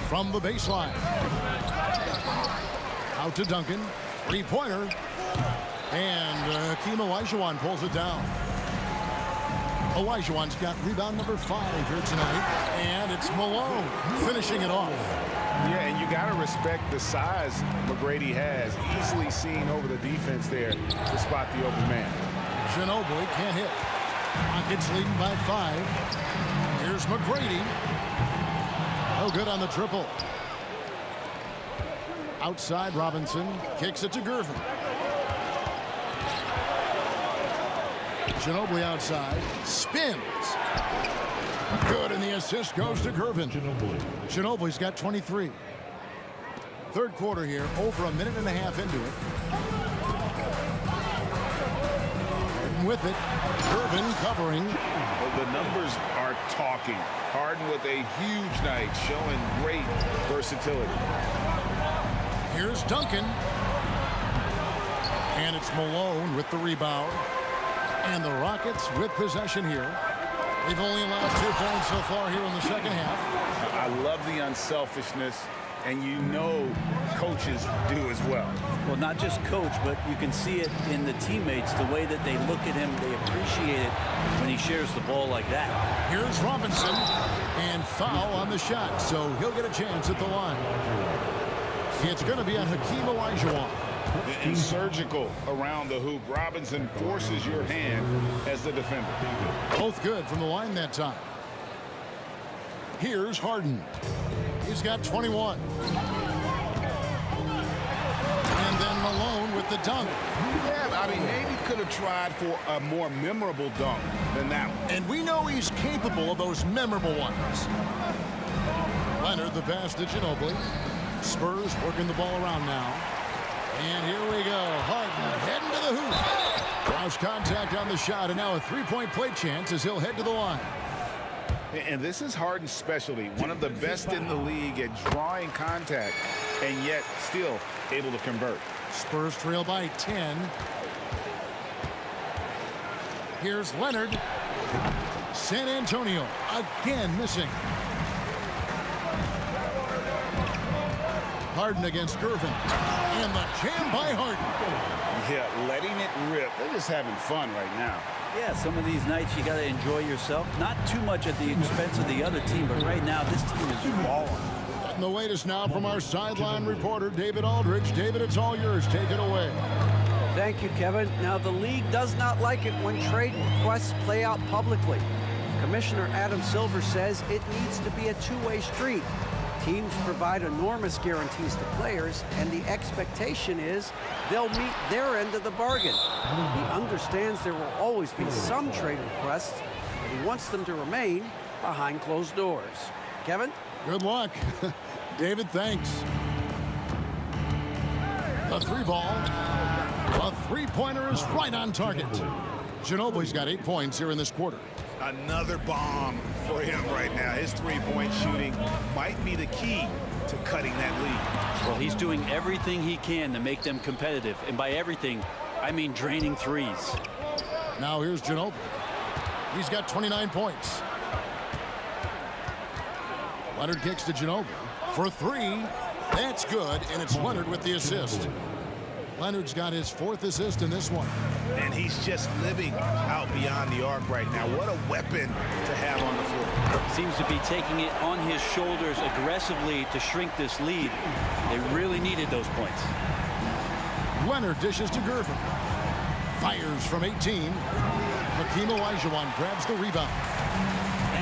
[SPEAKER 7] From the baseline. Out to Duncan. Three-pointer. And Hakeem Olajuwon pulls it down. Olajuwon's got rebound number 5 here tonight. And it's Malone finishing it off.
[SPEAKER 8] Yeah, and you got to respect the size McGrady has. Easily seen over the defense there to spot the open man.
[SPEAKER 7] Ginobili can't hit. Rockets leading by 5. Here's McGrady. No good on the triple. Outside, Robinson kicks it to Gervin. Ginobili outside. Spins. Good, and the assist goes to Gervin. Ginobili's got 23. Third quarter here, over a minute and a half into it. And with it, Gervin covering.
[SPEAKER 9] Well, the numbers are talking. Harden with a huge night, showing great versatility.
[SPEAKER 7] Here's Duncan. And it's Malone with the rebound. And the Rockets with possession here. They've only allowed 2 points so far here in the second half.
[SPEAKER 9] I love the unselfishness, and you know coaches do as well.
[SPEAKER 10] Well, not just coach, but you can see it in the teammates, the way that they look at him. They appreciate it when he shares the ball like that.
[SPEAKER 7] Here's Robinson, and foul on the shot, so he'll get a chance at the line. It's going to be on Hakeem Olajuwon.
[SPEAKER 9] And surgical around the hoop. Robinson forces your hand as the defender.
[SPEAKER 7] Both good from the line that time. Here's Harden. He's got 21. And then Malone with the dunk.
[SPEAKER 8] Yeah, I mean, maybe could have tried for a more memorable dunk than that one.
[SPEAKER 7] And we know he's capable of those memorable ones. Leonard, the pass to Ginobili. Spurs working the ball around now. And here we go. Harden heading to the hoop. Cross contact on the shot, and now a three-point play chance as he'll head to the line.
[SPEAKER 9] And this is Harden's specialty. One of the best in the league at drawing contact, and yet still able to convert.
[SPEAKER 7] Spurs trail by 10. Here's Leonard. San Antonio again missing. Harden against Gervin. And the jam by Harden.
[SPEAKER 9] Yeah, letting it rip. They're just having fun right now.
[SPEAKER 10] Yeah, some of these nights you got to enjoy yourself. Not too much at the expense of the other team, but right now this team is balling.
[SPEAKER 7] And the latest now from our sideline reporter, David Aldridge. David, it's all yours. Take it away.
[SPEAKER 11] Thank you, Kevin. Now, the league does not like it when trade requests play out publicly. Commissioner Adam Silver says it needs to be a two-way street. Teams provide enormous guarantees to players, and the expectation is they'll meet their end of the bargain. He understands there will always be some trade requests, but he wants them to remain behind closed doors. Kevin?
[SPEAKER 7] Good luck. David, thanks. The three ball. A three-pointer is right on target. Ginobili's got 8 points here in this quarter.
[SPEAKER 8] Another bomb for him right now. His three-point shooting might be the key to cutting that lead.
[SPEAKER 10] Well, he's doing everything he can to make them competitive. And by everything, I mean draining threes.
[SPEAKER 7] Now here's Ginobili. He's got 29 points. Leonard kicks to Ginobili for 3. That's good, and it's Leonard with the assist. Leonard's got his 4th assist in this one.
[SPEAKER 8] And he's just living out beyond the arc right now. What a weapon to have on the floor.
[SPEAKER 10] Seems to be taking it on his shoulders aggressively to shrink this lead. They really needed those points.
[SPEAKER 7] Leonard dishes to Gervin. Fires from 18. Hakeem Olajuwon grabs the rebound.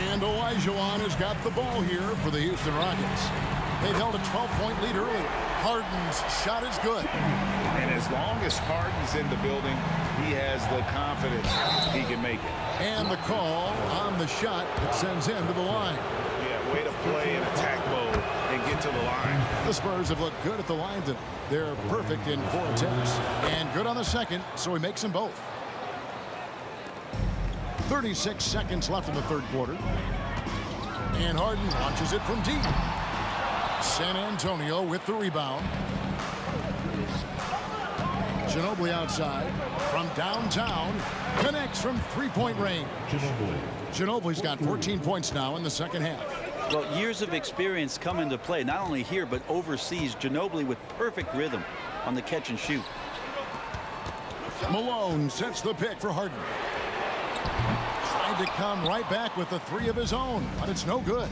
[SPEAKER 7] And Olajuwon has got the ball here for the Houston Rockets. They've held a 12-point lead earlier. Harden's shot is good.
[SPEAKER 9] And as long as Harden's in the building, he has the confidence he can make it.
[SPEAKER 7] And the call on the shot that sends him to the line.
[SPEAKER 8] Yeah, way to play in attack mode and get to the line.
[SPEAKER 7] The Spurs have looked good at the line tonight. They're perfect in 4 attempts. And good on the second, so he makes them both. 36 seconds left in the third quarter. And Harden launches it from deep. San Antonio with the rebound. Ginobili outside from downtown. Connects from 3-point range. Ginobili's got 14 points now in the second half.
[SPEAKER 10] Well, years of experience come into play, not only here, but overseas. Ginobili with perfect rhythm on the catch and shoot.
[SPEAKER 7] Malone sets the pick for Harden. Tried to come right back with the three of his own, but it's no good.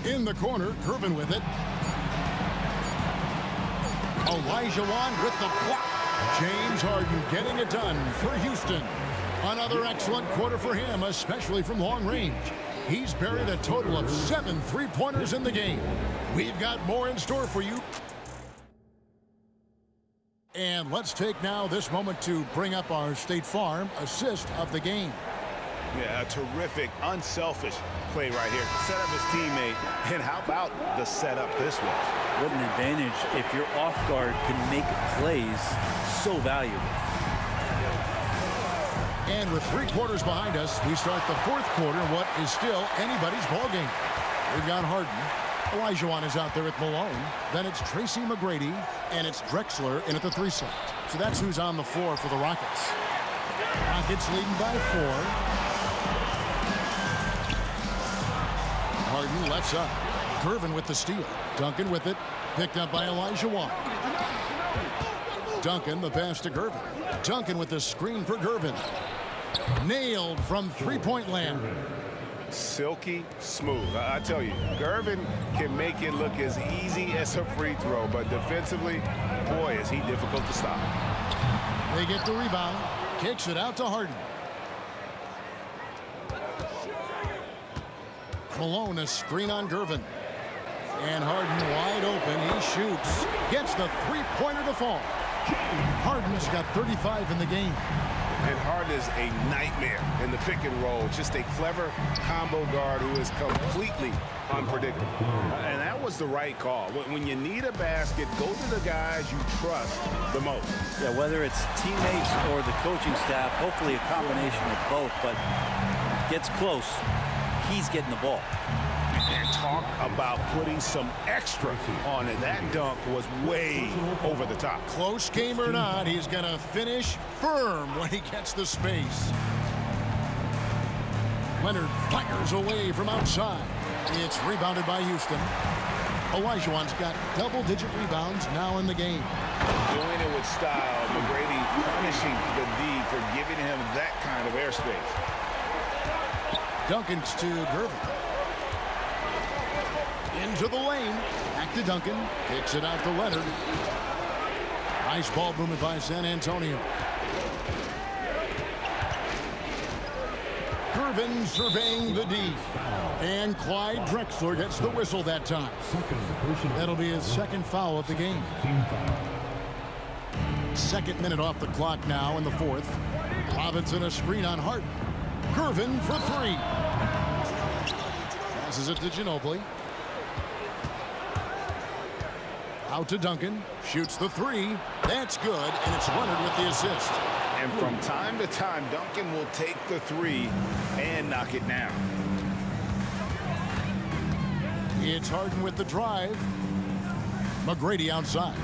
[SPEAKER 7] In the corner, Gervin with it. Olajuwon with the block. James Harden getting it done for Houston. Another excellent quarter for him, especially from long range. He's buried a total of 7 3-pointers in the game. We've got more in store for you. And let's take now this moment to bring up our State Farm assist of the game.
[SPEAKER 8] Yeah, a terrific, unselfish play right here. Set up his teammate, and how about the setup this was?
[SPEAKER 10] What an advantage if your off guard can make plays so valuable.
[SPEAKER 7] And with 3 quarters behind us, we start the 4th quarter, what is still anybody's ballgame. We've got Harden. Olajuwon is out there with Malone. Then it's Tracy McGrady, and it's Drexler in at the 3 slot. So that's who's on the floor for the Rockets. Rockets leading by 4. Harden left side. Gervin with the steal. Duncan with it. Picked up by Olajuwon. Duncan, the pass to Gervin. Duncan with the screen for Gervin. Nailed from 3-point land.
[SPEAKER 8] Silky smooth. I tell you, Gervin can make it look as easy as a free throw, but defensively, boy, is he difficult to stop.
[SPEAKER 7] They get the rebound. Kicks it out to Harden. Malone, a screen on Gervin. And Harden wide open. He shoots. Gets the 3-pointer to fall. Harden's got 35 in the game.
[SPEAKER 8] And Harden is a nightmare in the pick and roll. Just a clever combo guard who is completely unpredictable. And that was the right call. When you need a basket, go to the guys you trust the most.
[SPEAKER 10] Yeah, whether it's teammates or the coaching staff, hopefully a combination of both, but gets close, he's getting the ball.
[SPEAKER 8] And talk about putting some extra on it. That dunk was way over the top.
[SPEAKER 7] Close game or not, he's going to finish firm when he gets the space. Leonard fires away from outside. It's rebounded by Houston. Olajuwon's got double-digit rebounds now in the game.
[SPEAKER 8] Doing it with style. McGrady punishing the D for giving him that kind of airspace.
[SPEAKER 7] Duncan's to Gervin. Into the lane. Back to Duncan. Kicks it out to Leonard. Nice ball movement by San Antonio. Gervin surveying the D. And Clyde Drexler gets the whistle that time. That'll be his 2nd foul of the game. 2nd minute off the clock now in the 4th. Robinson a screen on Harden. Gervin for 3. Passes it to Ginobili. Out to Duncan. Shoots the 3. That's good, and it's Leonard with the assist.
[SPEAKER 8] And from time to time, Duncan will take the 3 and knock it down.
[SPEAKER 7] It's Harden with the drive. McGrady outside.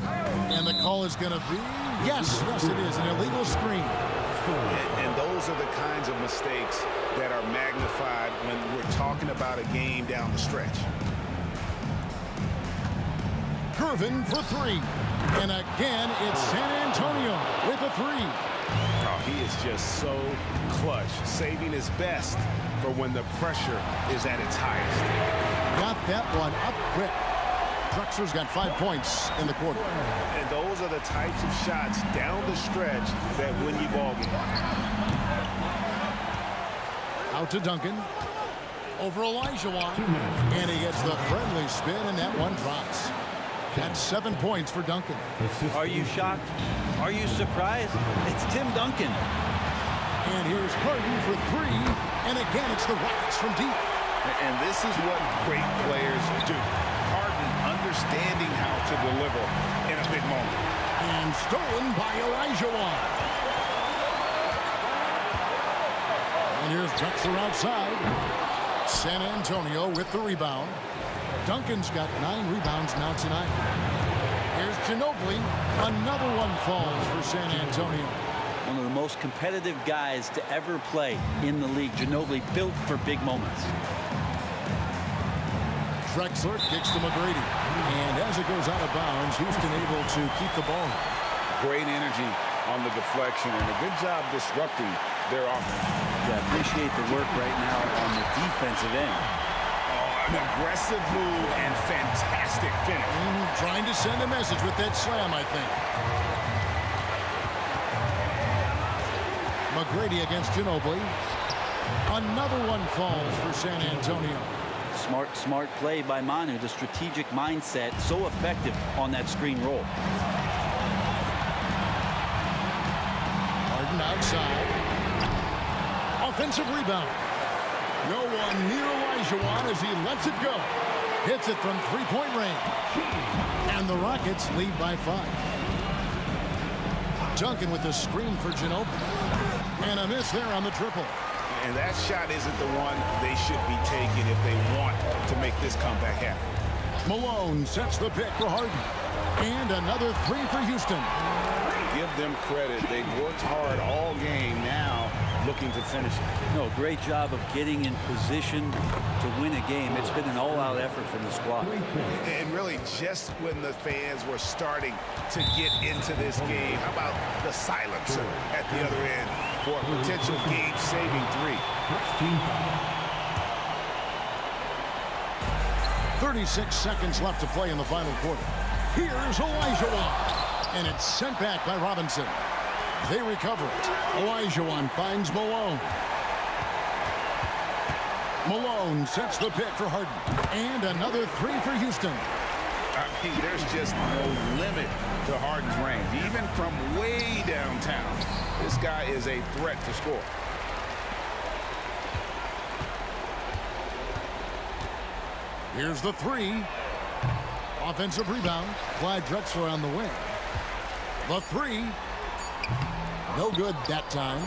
[SPEAKER 7] And the call is going to be, yes, it is, an illegal screen.
[SPEAKER 8] And those are the kinds of mistakes that are magnified when we're talking about a game down the stretch.
[SPEAKER 7] Gervin for 3. And again, it's San Antonio with a 3.
[SPEAKER 8] Oh, he is just so clutch, saving his best for when the pressure is at its highest.
[SPEAKER 7] Got that one up quick. Drexler's got 5 points in the quarter.
[SPEAKER 8] And those are the types of shots down the stretch that win you ball game.
[SPEAKER 7] Out to Duncan. Over Olajuwon. And he gets the friendly spin, and that one drops. That's 7 points for Duncan.
[SPEAKER 10] Are you shocked? Are you surprised? It's Tim Duncan.
[SPEAKER 7] And here's Harden for 3. And again, it's the Rockets from deep.
[SPEAKER 8] And this is what great players do. Harden understanding how to deliver in a big moment.
[SPEAKER 7] And stolen by Olajuwon. And here's Drexler outside. San Antonio with the rebound. Duncan's got 9 rebounds now tonight. Here's Ginobili. Another one falls for San Antonio.
[SPEAKER 10] One of the most competitive guys to ever play in the league. Ginobili built for big moments.
[SPEAKER 7] Drexler kicks to McGrady. And as it goes out of bounds, Houston able to keep the ball.
[SPEAKER 8] Great energy on the deflection and a good job disrupting their offense.
[SPEAKER 10] Yeah, appreciate the work right now on the defensive end.
[SPEAKER 8] An aggressive move and fantastic finish.
[SPEAKER 7] Trying to send a message with that slam, I think. McGrady against Ginobili. Another one falls for San Antonio.
[SPEAKER 10] Smart play by Manu. The strategic mindset, so effective on that screen roll.
[SPEAKER 7] Harden outside. Offensive rebound. No one near Olajuwon as he lets it go. Hits it from three-point range. And the Rockets lead by 5. Duncan with the screen for Ginobili. And a miss there on the triple.
[SPEAKER 8] And that shot isn't the one they should be taking if they want to make this comeback happen.
[SPEAKER 7] Malone sets the pick for Harden. And another 3 for Houston.
[SPEAKER 8] Give them credit. They've worked hard all game, now looking to finish it.
[SPEAKER 10] No, great job of getting in position to win a game. It's been an all-out effort from the squad.
[SPEAKER 8] And really, just when the fans were starting to get into this game, how about the silencer at the other end for a potential game-saving 3?
[SPEAKER 7] 36 seconds left to play in the final quarter. Here's Olajuwon. And it's sent back by Robinson. They recover it. Olajuwon finds Malone. Malone sets the pick for Harden. And another 3 for Houston.
[SPEAKER 8] I mean, there's just no limit to Harden's range. Even from way downtown, this guy is a threat to score.
[SPEAKER 7] Here's the 3. Offensive rebound. Clyde Drexler on the wing. The 3. No good that time.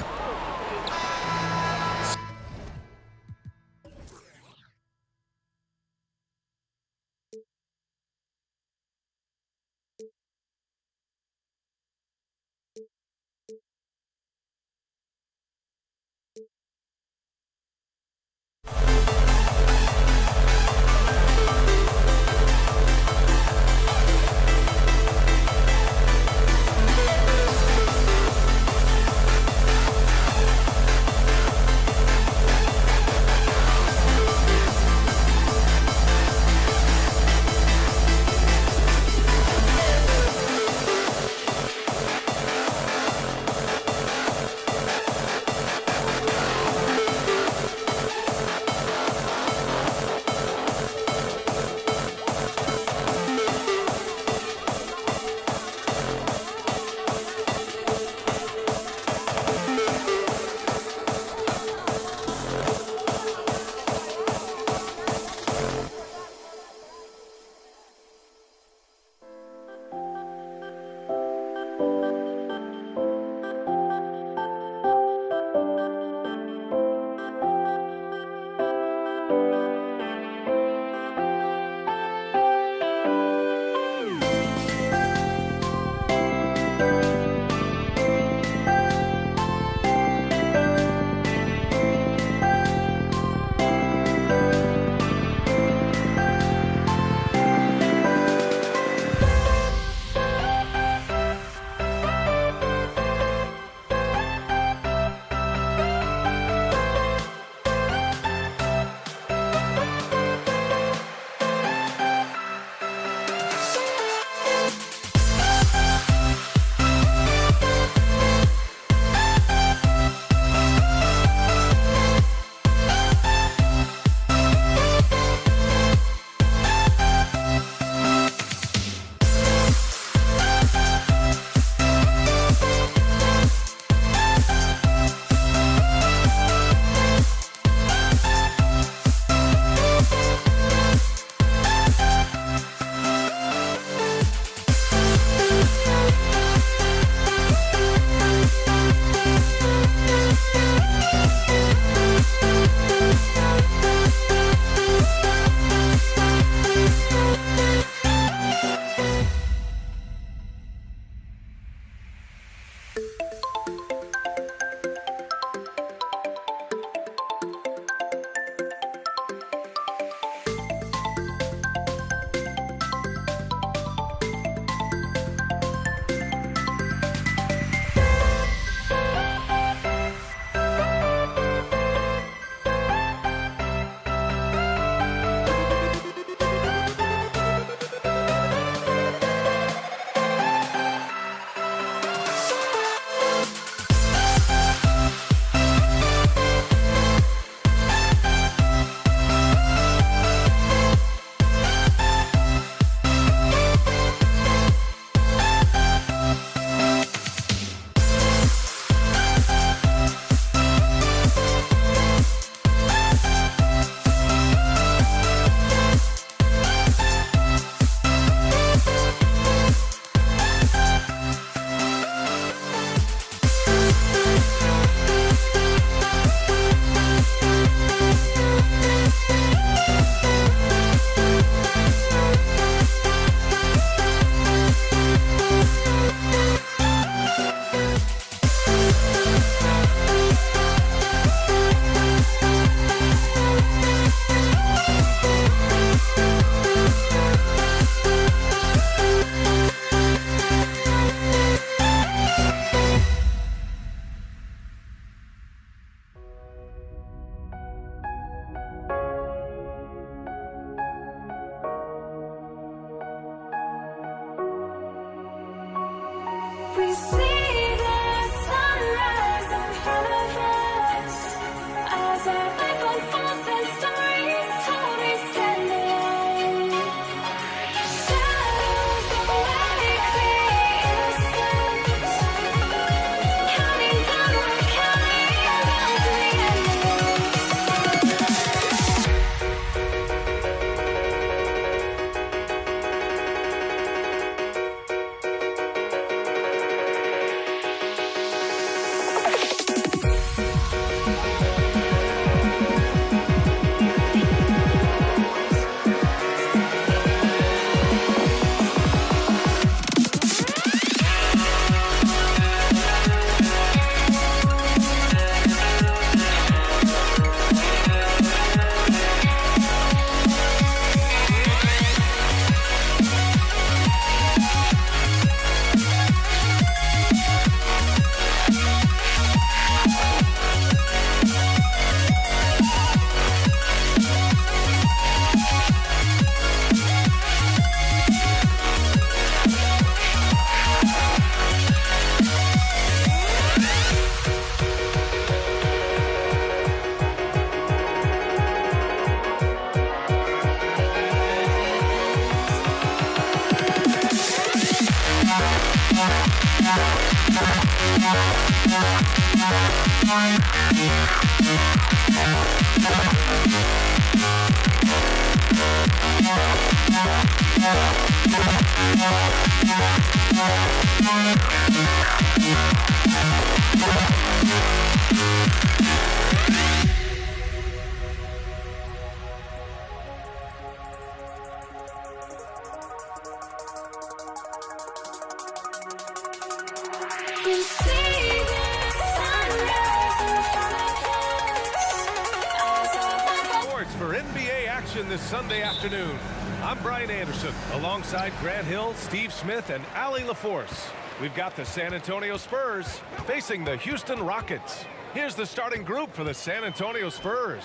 [SPEAKER 2] Sports for NBA action this Sunday afternoon. I'm Brian Anderson, alongside Grant Hill, Steve Smith, and Allie LaForce. We've got the San Antonio Spurs facing the Houston Rockets. Here's the starting group for the San Antonio Spurs.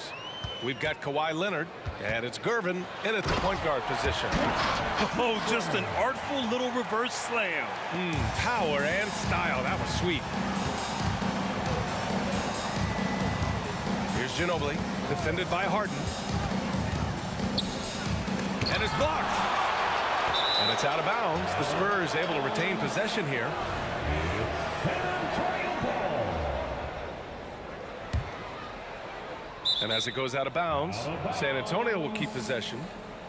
[SPEAKER 2] We've got Kawhi Leonard, and it's Gervin in at the point guard position.
[SPEAKER 4] Oh, just an artful little reverse slam.
[SPEAKER 2] Power and style. That was sweet. Here's Ginobili, defended by Harden. And it's blocked. And it's out of bounds. The Spurs able to retain possession here. And as it goes out of bounds, San Antonio will keep possession.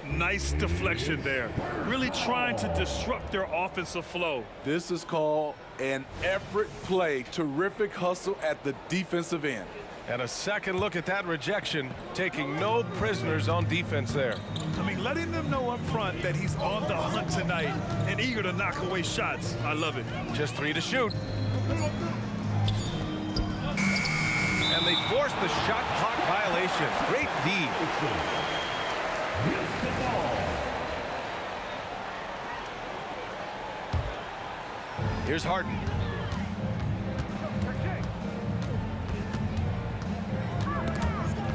[SPEAKER 4] Nice deflection there. Really trying to disrupt their offensive flow.
[SPEAKER 12] This is called an effort play. Terrific hustle at the defensive end.
[SPEAKER 2] And a second look at that rejection, taking no prisoners on defense there.
[SPEAKER 4] I mean, letting them know up front that he's on the hunt tonight and eager to knock away shots. I love it.
[SPEAKER 2] Just 3 to shoot. And they forced the shot clock violation. Great D. Here's Harden.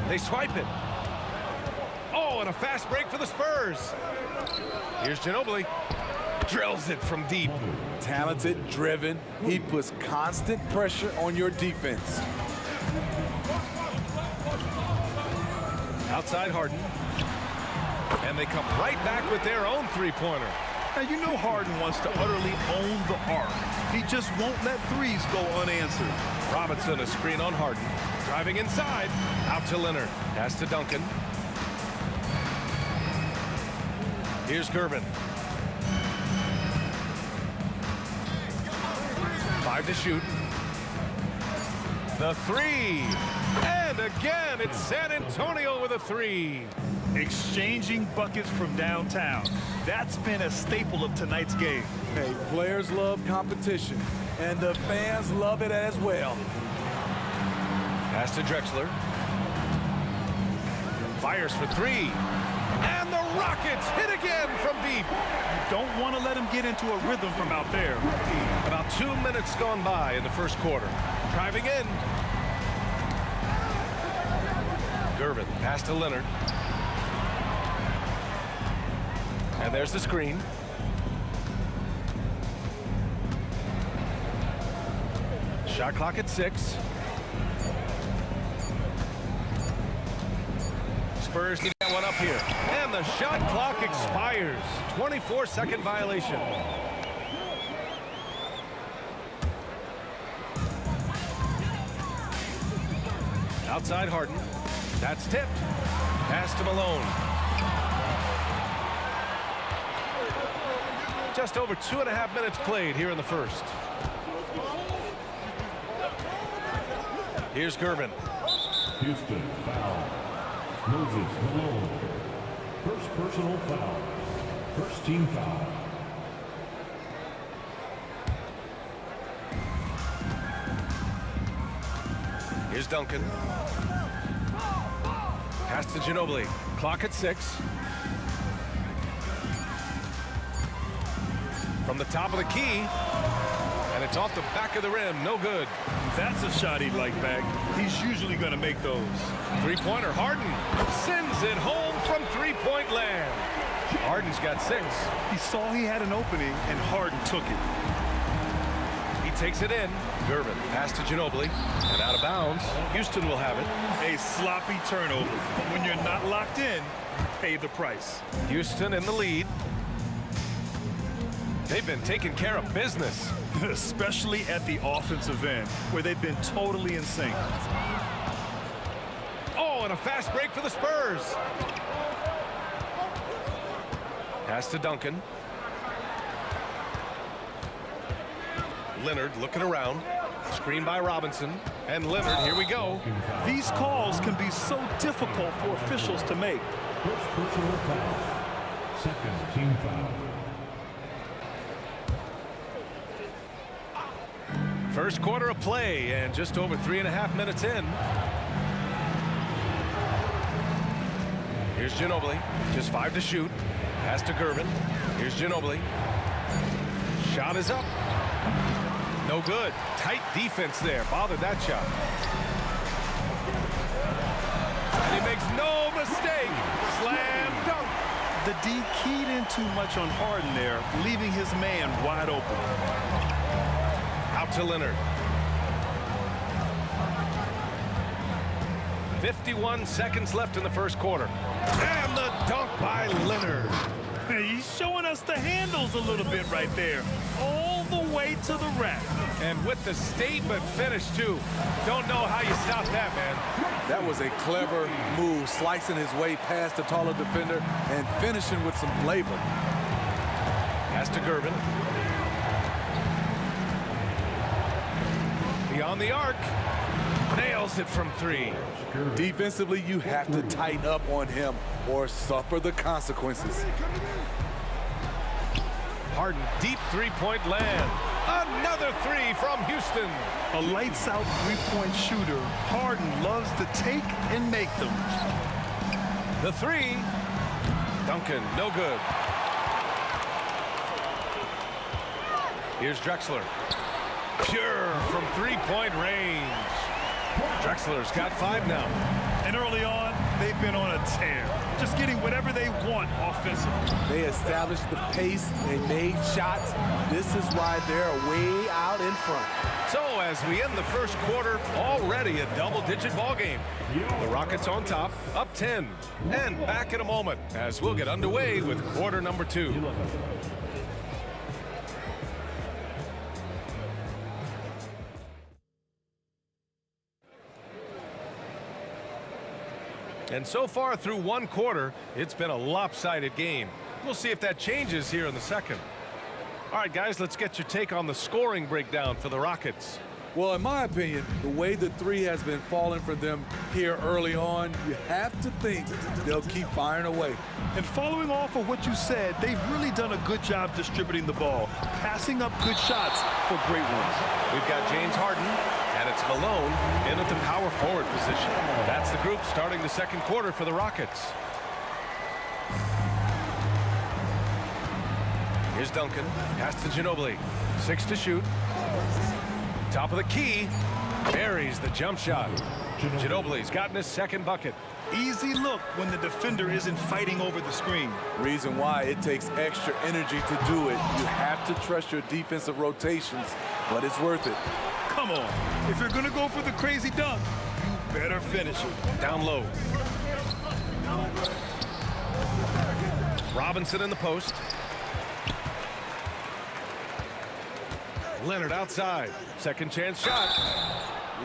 [SPEAKER 2] They swipe it. Oh, and a fast break for the Spurs. Here's Ginobili. Drills it from deep.
[SPEAKER 12] Talented, driven. He puts constant pressure on your defense.
[SPEAKER 2] Outside Harden. And they come right back with their own three-pointer.
[SPEAKER 4] Now, you know Harden wants to utterly own the arc. He just won't let threes go unanswered.
[SPEAKER 2] Robinson, a screen on Harden. Driving inside. Out to Leonard. Pass to Duncan. Here's Gervin. 5 to shoot. The three. And again, it's San Antonio with a three.
[SPEAKER 4] Exchanging buckets from downtown. That's been a staple of tonight's game.
[SPEAKER 12] Hey, players love competition, and the fans love it as well.
[SPEAKER 2] Pass to Drexler. Fires for three. And the Rockets hit again from deep.
[SPEAKER 4] You don't want to let him get into a rhythm from out there.
[SPEAKER 2] About 2 minutes gone by in the first quarter. Driving in. Gervin, pass to Leonard. And there's the screen. Shot clock at 6. Spurs need to get one up here. And the shot clock expires. 24-second violation. Outside Harden. That's tipped. Pass to Malone. Just over 2.5 minutes played here in the first. Here's Gervin.
[SPEAKER 5] Houston, foul. Moses Malone. First personal foul. First team foul.
[SPEAKER 2] Here's Duncan. Pass to Ginobili. Clock at 6. From the top of the key. And it's off the back of the rim. No good.
[SPEAKER 4] That's a shot he'd like back. He's usually going to make those.
[SPEAKER 2] Three-pointer. Harden sends it home from three-point land. Harden's got 6.
[SPEAKER 4] He saw he had an opening, and Harden took it.
[SPEAKER 2] He takes it in. Gervin, pass to Ginobili, and out of bounds. Houston will have it.
[SPEAKER 4] A sloppy turnover. When you're not locked in, pay the price.
[SPEAKER 2] Houston in the lead. They've been taking care of business.
[SPEAKER 4] Especially at the offensive end, where they've been totally in sync.
[SPEAKER 2] Oh, and a fast break for the Spurs. Pass to Duncan. Leonard looking around. Screen by Robinson. And Leonard, here we go.
[SPEAKER 4] These calls can be so difficult for officials to make.
[SPEAKER 5] First personal foul. Second team foul.
[SPEAKER 2] First quarter of play and just over 3.5 minutes in. Here's Ginobili, just 5 to shoot. Pass to Gervin. Here's Ginobili. Shot is up. No good. Tight defense there. Bothered that shot. And he makes no mistake. Slam dunk.
[SPEAKER 4] The D keyed in too much on Harden there, leaving his man wide open.
[SPEAKER 2] Out to Leonard. 51 seconds left in the first quarter. And the dunk by Leonard.
[SPEAKER 4] He's showing us the handles a little bit right there. All the way to the rack.
[SPEAKER 2] And with the statement finish, too. Don't know how you stop that, man.
[SPEAKER 12] That was a clever move, slicing his way past the taller defender and finishing with some flavor.
[SPEAKER 2] Pass to Gervin. Beyond the arc. Nails it from 3.
[SPEAKER 12] Defensively, you have to tighten up on him or suffer the consequences.
[SPEAKER 2] Harden, deep three-point land. Another 3 from Houston.
[SPEAKER 4] A lights-out three-point shooter, Harden loves to take and make them.
[SPEAKER 2] The 3. Duncan, no good. Here's Drexler. Pure from three-point range. Drexler's got 5 now.
[SPEAKER 4] And early on, they've been on a tear. Just getting whatever they want offensively.
[SPEAKER 12] They established the pace. They made shots. This is why they're way out in front.
[SPEAKER 2] So as we end the first quarter, already a double-digit ball game. The Rockets on top, up 10. And back in a moment as we'll get underway with quarter number 2. And so far through one quarter, it's been a lopsided game. We'll see if that changes here in the second. All right, guys, let's get your take on the scoring breakdown for the Rockets.
[SPEAKER 12] Well, in my opinion, the way the 3 has been falling for them here early on, you have to think they'll keep firing away.
[SPEAKER 4] And following off of what you said, they've really done a good job distributing the ball, passing up good shots for great ones.
[SPEAKER 2] We've got James Harden, and it's Malone in at the power forward position. That's the group starting the second quarter for the Rockets. Here's Duncan, pass to Ginobili, 6 to shoot. Top of the key, buries the jump shot. Ginobili's gotten his second bucket.
[SPEAKER 4] Easy look when the defender isn't fighting over the screen.
[SPEAKER 12] Reason why it takes extra energy to do it. You have to trust your defensive rotations, but it's worth it.
[SPEAKER 4] Come on, if you're gonna go for the crazy dunk, you better finish it.
[SPEAKER 2] Down low. Robinson in the post. Leonard outside. Second chance shot.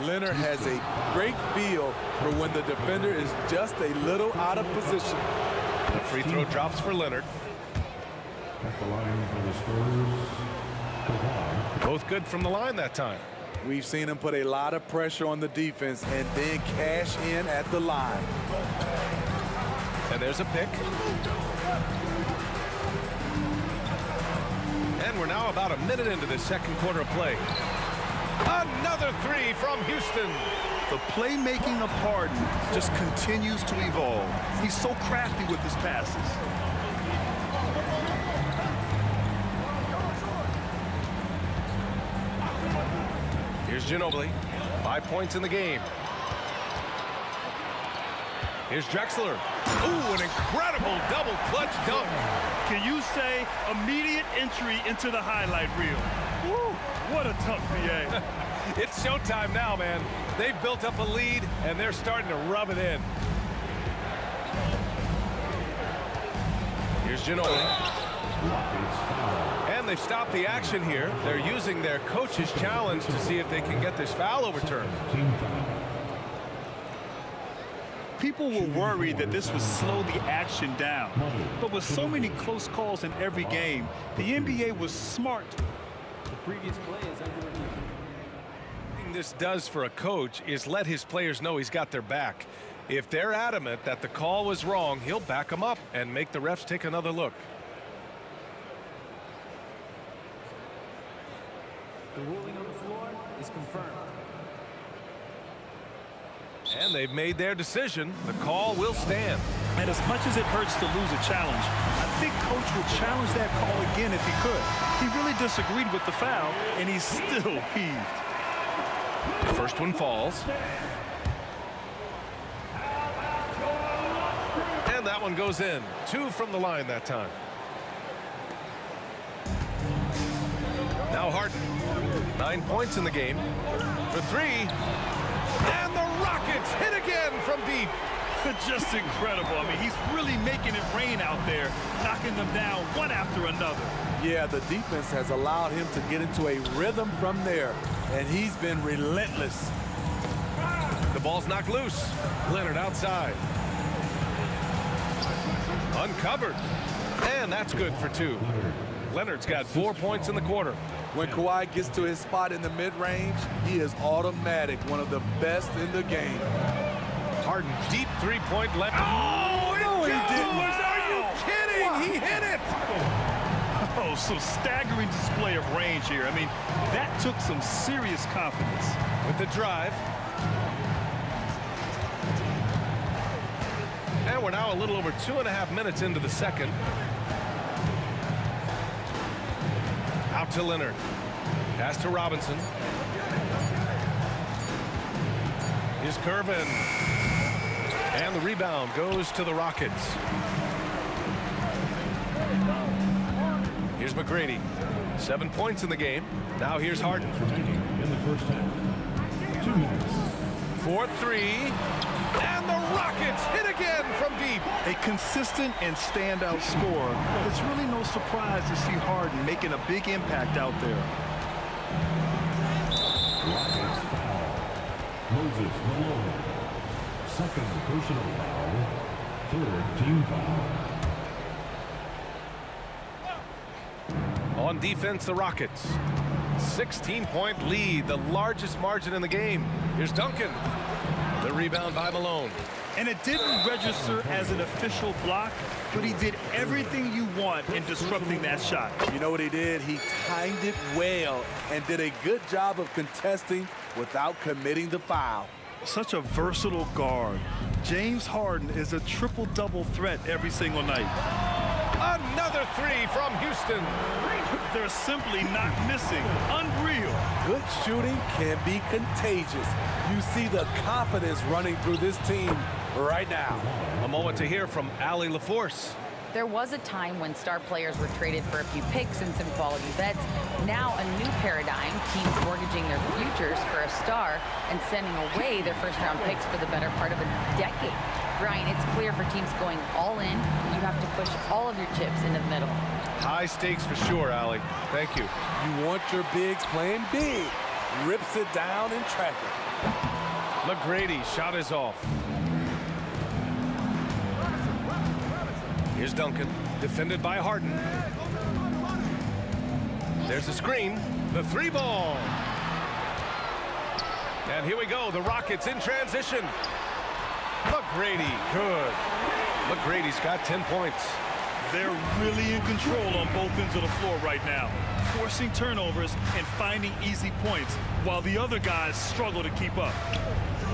[SPEAKER 12] Leonard has a great feel for when the defender is just a little out of position.
[SPEAKER 2] The free throw drops for Leonard.
[SPEAKER 5] At the line for the Spurs, Kawhi.
[SPEAKER 2] Both good from the line that time.
[SPEAKER 12] We've seen him put a lot of pressure on the defense and then cash in at the line.
[SPEAKER 2] And there's a pick. And we're now about a minute into the second quarter of play. Another 3 from Houston.
[SPEAKER 4] The playmaking of Harden just continues to evolve. He's so crafty with his passes.
[SPEAKER 2] Here's Ginobili. 5 points in the game. Here's Drexler. Ooh, an incredible double clutch dunk.
[SPEAKER 4] Can you say immediate entry into the highlight reel? Woo, what a dunk, BA.
[SPEAKER 2] It's showtime now, man. They've built up a lead, and they're starting to rub it in. Here's Ginobili. And And they've stopped the action here. They're using their coach's challenge to see if they can get this foul overturned.
[SPEAKER 5] Team foul.
[SPEAKER 4] People were worried that this would slow the action down. But with so many close calls in every game, the NBA was smart.
[SPEAKER 10] The previous play is under review.
[SPEAKER 2] Thing this does for a coach is let his players know he's got their back. If they're adamant that the call was wrong, he'll back them up and make the refs take another look.
[SPEAKER 10] The ruling on the floor is confirmed.
[SPEAKER 2] And they've made their decision. The call will stand.
[SPEAKER 4] And as much as it hurts to lose a challenge, I think Coach will challenge that call again if he could. He really disagreed with the foul, and he's still peeved.
[SPEAKER 2] The first one falls. And that one goes in. 2 from the line that time. Now Harden. 9 points in the game. For 3. And the Rockets hit again from deep.
[SPEAKER 4] Just incredible. I mean, he's really making it rain out there, knocking them down one after another.
[SPEAKER 12] Yeah, the defense has allowed him to get into a rhythm from there, and he's been relentless.
[SPEAKER 2] The ball's knocked loose. Leonard outside. Uncovered. And that's good for 2. Leonard's got 4 points in the quarter.
[SPEAKER 12] When Kawhi gets to his spot in the mid-range, he is automatic, one of the best in the game.
[SPEAKER 2] Harden, deep three-point left. Oh, no, he didn't. Are you kidding? Wow. He hit it.
[SPEAKER 4] Oh, some staggering display of range here. I mean, that took some serious confidence.
[SPEAKER 2] With the drive. And we're now a little over 2.5 minutes into the second. Out to Leonard. Pass to Robinson. Here's Curvin. And the rebound goes to the Rockets. Here's McGrady. 7 points in the game. Now here's Harden.
[SPEAKER 5] In the first half. 2 minutes.
[SPEAKER 2] 4-3. And the Rockets hit again from deep.
[SPEAKER 4] A consistent and standout scorer. It's really no surprise to see Harden making a big impact out there.
[SPEAKER 5] Rockets foul. Moses Malone. Second personal foul. 3rd team foul.
[SPEAKER 2] On defense, the Rockets. 16-point lead, the largest margin in the game. Here's Duncan. The rebound by Malone.
[SPEAKER 4] And it didn't register as an official block, but he did everything you want in disrupting that shot.
[SPEAKER 12] You know what he did? He timed it well and did a good job of contesting without committing the foul.
[SPEAKER 4] Such a versatile guard. James Harden is a triple-double threat every single night.
[SPEAKER 2] Another 3 from Houston.
[SPEAKER 4] They're simply not missing. Unreal.
[SPEAKER 12] Good shooting can be contagious. You see the confidence running through this team right now.
[SPEAKER 2] A moment to hear from Allie LaForce.
[SPEAKER 6] There was a time when star players were traded for a few picks and some quality vets. Now a new paradigm, teams mortgaging their futures for a star and sending away their first-round picks for the better part of a decade. Brian, it's clear for teams going all in, you have to push all of your chips into the middle.
[SPEAKER 2] High stakes for sure, Allie. Thank you.
[SPEAKER 12] You want your bigs playing big. Rips it down in traffic.
[SPEAKER 2] McGrady, shot is off. Here's Duncan, defended by Harden. There's a screen, the 3 ball. And here we go, the Rockets in transition. McGrady, good. McGrady's got 10 points.
[SPEAKER 4] They're really in control on both ends of the floor right now, forcing turnovers and finding easy points, while the other guys struggle to keep up.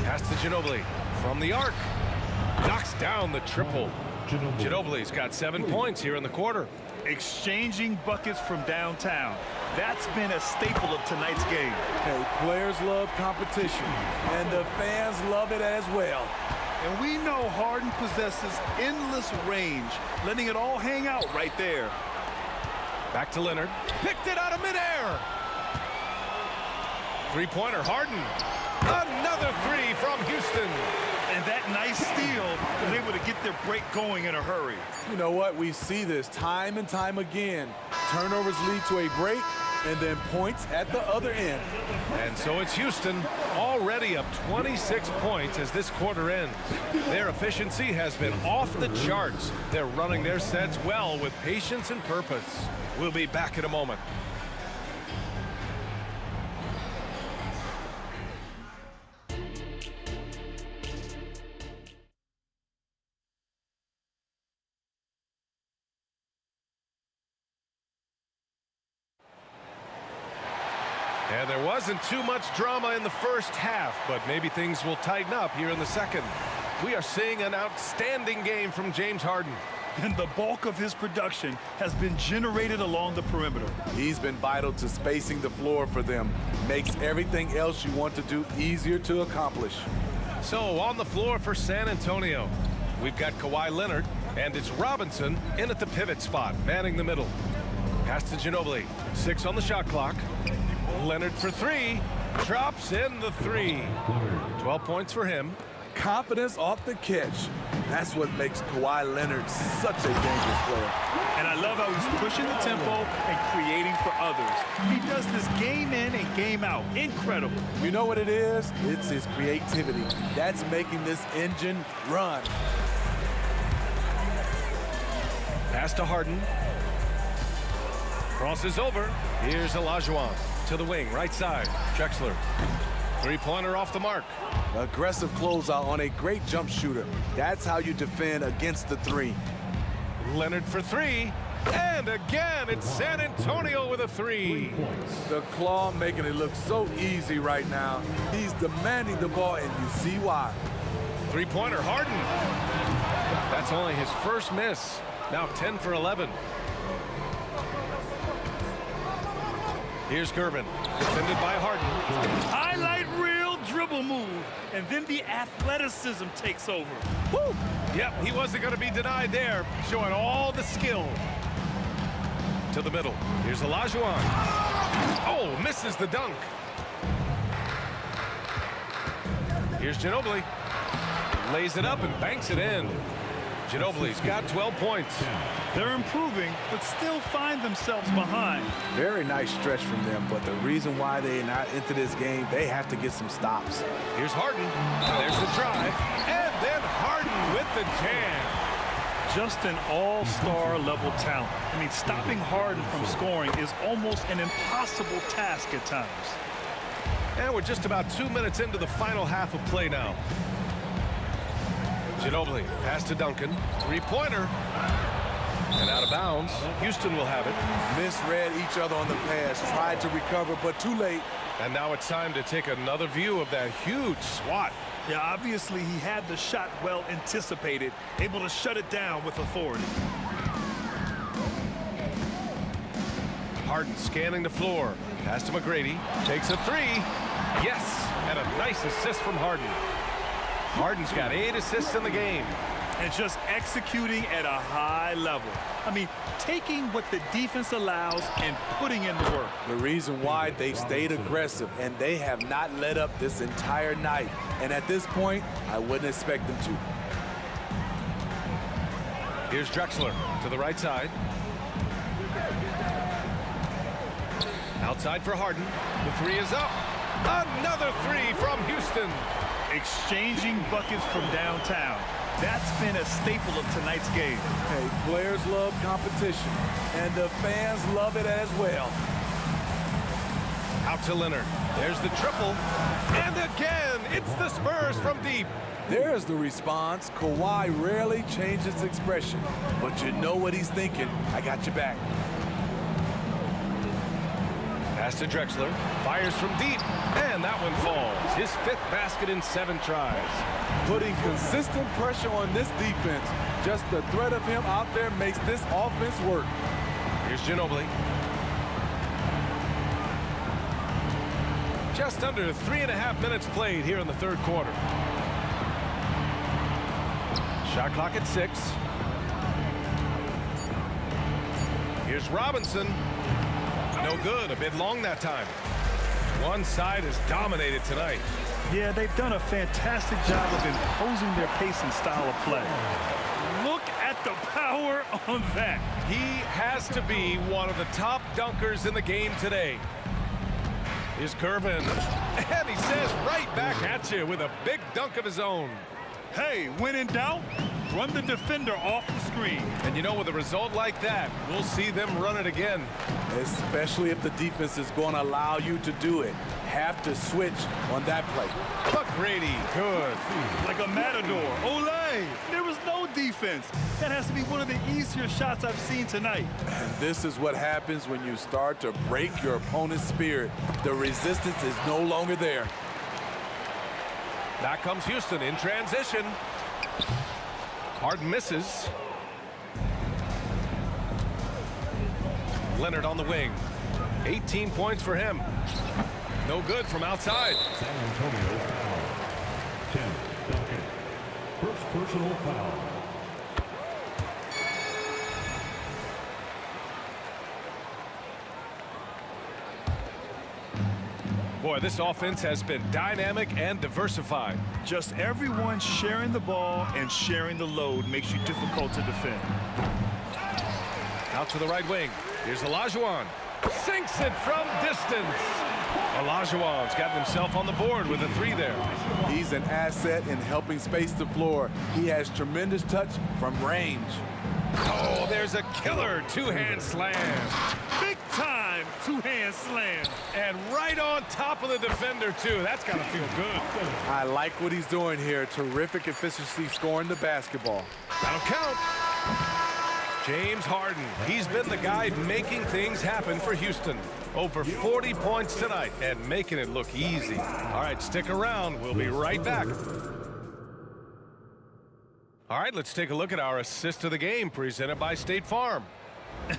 [SPEAKER 2] Pass to Ginobili from the arc. Knocks down the triple. Ginobili's got 7 points here in the quarter.
[SPEAKER 4] Exchanging buckets from downtown. That's been a staple of tonight's game.
[SPEAKER 12] Hey, players love competition, and the fans love it as well.
[SPEAKER 4] And we know Harden possesses endless range, letting it all hang out right there.
[SPEAKER 2] Back to Leonard. Picked it out of midair. Three-pointer, Harden. Another 3 from Houston.
[SPEAKER 4] And that that nice steal was able to get their break going in a hurry.
[SPEAKER 12] You know what? We see this time and time again. Turnovers lead to a break and then points at the other end.
[SPEAKER 2] And so it's Houston already up 26 points as this quarter ends. Their efficiency has been off the charts. They're running their sets well with patience and purpose. We'll be back in a moment. And there wasn't too much drama in the first half, but maybe things will tighten up here in the second. We are seeing an outstanding game from James Harden.
[SPEAKER 4] And the bulk of his production has been generated along the perimeter.
[SPEAKER 12] He's been vital to spacing the floor for them. Makes everything else you want to do easier to accomplish.
[SPEAKER 2] So on the floor for San Antonio, we've got Kawhi Leonard, and it's Robinson in at the pivot spot, manning the middle. Pass to Ginobili, 6 on the shot clock. Leonard for 3, drops in the 3. 12 points for him.
[SPEAKER 12] Confidence off the catch. That's what makes Kawhi Leonard such a dangerous player.
[SPEAKER 4] And I love how he's pushing the tempo and creating for others. He does this game in and game out. Incredible.
[SPEAKER 12] You know what it is? It's his creativity. That's making this engine run.
[SPEAKER 2] Pass to Harden. Crosses over. Here's Olajuwon to the wing, right side. Drexler. Three-pointer off the mark.
[SPEAKER 12] Aggressive closeout on a great jump shooter. That's how you defend against the 3.
[SPEAKER 2] Leonard for 3. And again, it's San Antonio with a 3.
[SPEAKER 12] The claw making it look so easy right now. He's demanding the ball, and you see why.
[SPEAKER 2] Three-pointer, Harden. That's only his first miss. Now 10 for 11. Here's Gervin, defended by Harden.
[SPEAKER 4] Highlight reel dribble move, and then the athleticism takes over.
[SPEAKER 2] Woo! Yep, he wasn't going to be denied there, showing all the skill. To the middle. Here's Olajuwon. Oh, misses the dunk. Here's Ginobili. Lays it up and banks it in. Ginobili's got 12 points.
[SPEAKER 4] They're improving, but still find themselves behind.
[SPEAKER 12] Very nice stretch from them, but the reason why they're not into this game, they have to get some stops.
[SPEAKER 2] Here's Harden. There's the drive. And then Harden with the jam.
[SPEAKER 4] Just an all-star level talent. I mean, stopping Harden from scoring is almost an impossible task at times.
[SPEAKER 2] And we're just about 2 minutes into the final half of play now. Ginobili, pass to Duncan. Three-pointer. And out of bounds. Houston will have it.
[SPEAKER 12] Misread each other on the pass. Tried to recover, but too late.
[SPEAKER 2] And now it's time to take another view of that huge swat.
[SPEAKER 4] Yeah, obviously he had the shot well anticipated, able to shut it down with authority.
[SPEAKER 2] Harden scanning the floor. Pass to McGrady. Takes a 3. Yes! And a nice assist from Harden. Harden's got 8 assists in the game.
[SPEAKER 4] And just executing at a high level. I mean, taking what the defense allows and putting in the work.
[SPEAKER 12] The reason why they've stayed aggressive, and they have not let up this entire night. And at this point, I wouldn't expect them to.
[SPEAKER 2] Here's Drexler to the right side. Outside for Harden. The 3 is up. Another 3 from Houston.
[SPEAKER 4] Exchanging buckets from downtown. That's been a staple of tonight's game.
[SPEAKER 12] Hey, players love competition, and the fans love it as well.
[SPEAKER 2] Out to Leonard. There's the triple. And again, it's the Spurs from deep.
[SPEAKER 12] There's the response. Kawhi rarely changes expression, but you know what he's thinking. I got your back.
[SPEAKER 2] Pass to Drexler. Fires from deep. And that one falls. His 5th basket in 7 tries.
[SPEAKER 12] Putting consistent pressure on this defense. Just the threat of him out there makes this offense work.
[SPEAKER 2] Here's Ginobili. Just under 3.5 minutes played here in the third quarter. Shot clock at 6. Here's Robinson. No good. A bit long that time. One side is dominated tonight.
[SPEAKER 4] Yeah, they've done a fantastic job of imposing their pace and style of play. Look at the power on that.
[SPEAKER 2] He has to be one of the top dunkers in the game today. Here's Gervin, and he says right back at you with a big dunk of his own.
[SPEAKER 4] Hey, when in doubt, run the defender off the screen.
[SPEAKER 2] And you know, with a result like that, we'll see them run it again.
[SPEAKER 12] Especially if the defense is going to allow you to do it. Have to switch on that play.
[SPEAKER 2] McGrady, good.
[SPEAKER 4] Like a matador. Olay! There was no defense. That has to be one of the easier shots I've seen tonight.
[SPEAKER 12] And this is what happens when you start to break your opponent's spirit. The resistance is no longer there.
[SPEAKER 2] Back comes Houston in transition. Harden misses. Leonard on the wing. 18 points for him. No good from outside.
[SPEAKER 5] San Antonio foul. 10, Duncan. First personal foul.
[SPEAKER 2] Boy, this offense has been dynamic and diversified.
[SPEAKER 4] Just everyone sharing the ball and sharing the load makes you difficult to defend.
[SPEAKER 2] Out to the right wing. Here's Olajuwon. Sinks it from distance. Olajuwon's gotten himself on the board with a three there.
[SPEAKER 12] He's an asset in helping space the floor. He has tremendous touch from range.
[SPEAKER 2] Oh, there's a killer two-hand slam.
[SPEAKER 4] Big time two-hand slam.
[SPEAKER 2] And right on top of the defender, too. That's got to feel good.
[SPEAKER 12] I like what he's doing here. Terrific efficiency scoring the basketball.
[SPEAKER 2] That'll count. James Harden, he's been the guy making things happen for Houston. Over 40 points tonight and making it look easy. All right, stick around. We'll be right back. All right, let's take a look at our assist of the game presented by State Farm.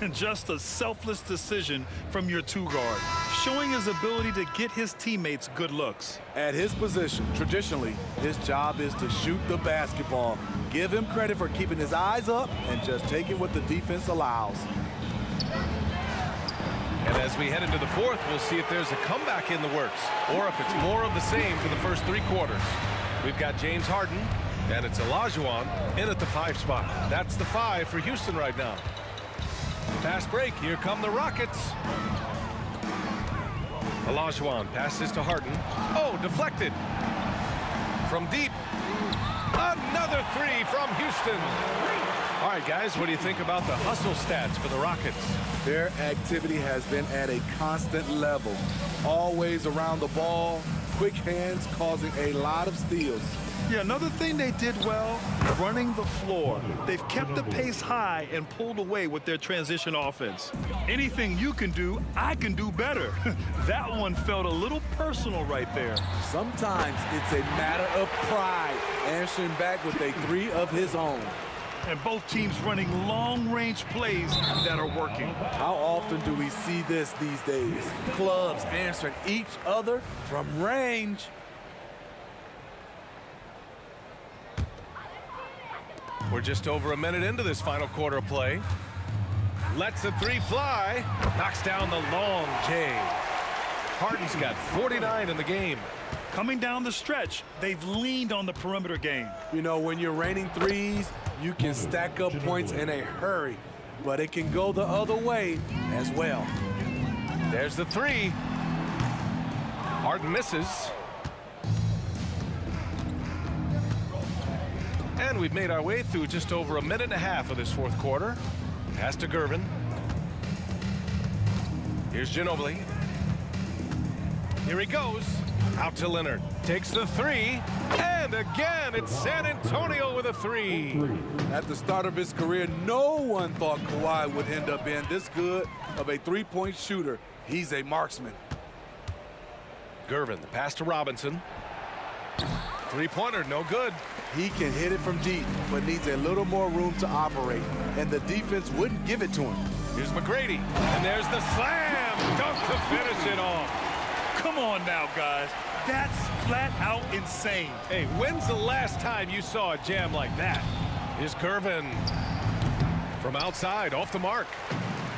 [SPEAKER 4] And just a selfless decision from your two-guard, showing his ability to get his teammates good looks.
[SPEAKER 12] At his position, traditionally, his job is to shoot the basketball. Give him credit for keeping his eyes up and just taking what the defense allows.
[SPEAKER 2] And as we head into the fourth, we'll see if there's a comeback in the works or if it's more of the same for the first three quarters. We've got James Harden, and it's Olajuwon in at the 5 spot. That's the 5 for Houston right now. Fast break. Here come the Rockets. Olajuwon passes to Harden. Oh, deflected. From deep. Another 3 from Houston. All right, guys, what do you think about the hustle stats for the Rockets?
[SPEAKER 12] Their activity has been at a constant level. Always around the ball. Quick hands causing a lot of steals.
[SPEAKER 4] Yeah, another thing they did well, running the floor. They've kept the pace high and pulled away with their transition offense. Anything you can do, I can do better. That one felt a little personal right there.
[SPEAKER 12] Sometimes it's a matter of pride, answering back with a 3 of his own.
[SPEAKER 4] And both teams running long-range plays that are working.
[SPEAKER 12] How often do we see this these days? Clubs answering each other from range.
[SPEAKER 2] We're just over a minute into this final quarter of play. Lets the 3 fly. Knocks down the long J. Harden's got 49 in the game.
[SPEAKER 4] Coming down the stretch, they've leaned on the perimeter game.
[SPEAKER 12] You know, when you're raining threes, you can stack up points in a hurry, but it can go the other way as well.
[SPEAKER 2] There's the 3. Harden misses. And we've made our way through just over a minute and a half of this fourth quarter. Pass to Gervin. Here's Ginobili. Here he goes. Out to Leonard. Takes the 3. And again, it's San Antonio with a 3.
[SPEAKER 12] At the start of his career, no one thought Kawhi would end up being this good of a three-point shooter. He's a marksman.
[SPEAKER 2] Gervin, the pass to Robinson. Three-pointer, no good.
[SPEAKER 12] He can hit it from deep, but needs a little more room to operate, and the defense wouldn't give it to him.
[SPEAKER 2] Here's McGrady, and there's the slam dunk to finish it off.
[SPEAKER 4] Come on now, guys. That's flat out insane.
[SPEAKER 2] Hey, when's the last time you saw a jam like that? Here's Gervin from outside, off the mark.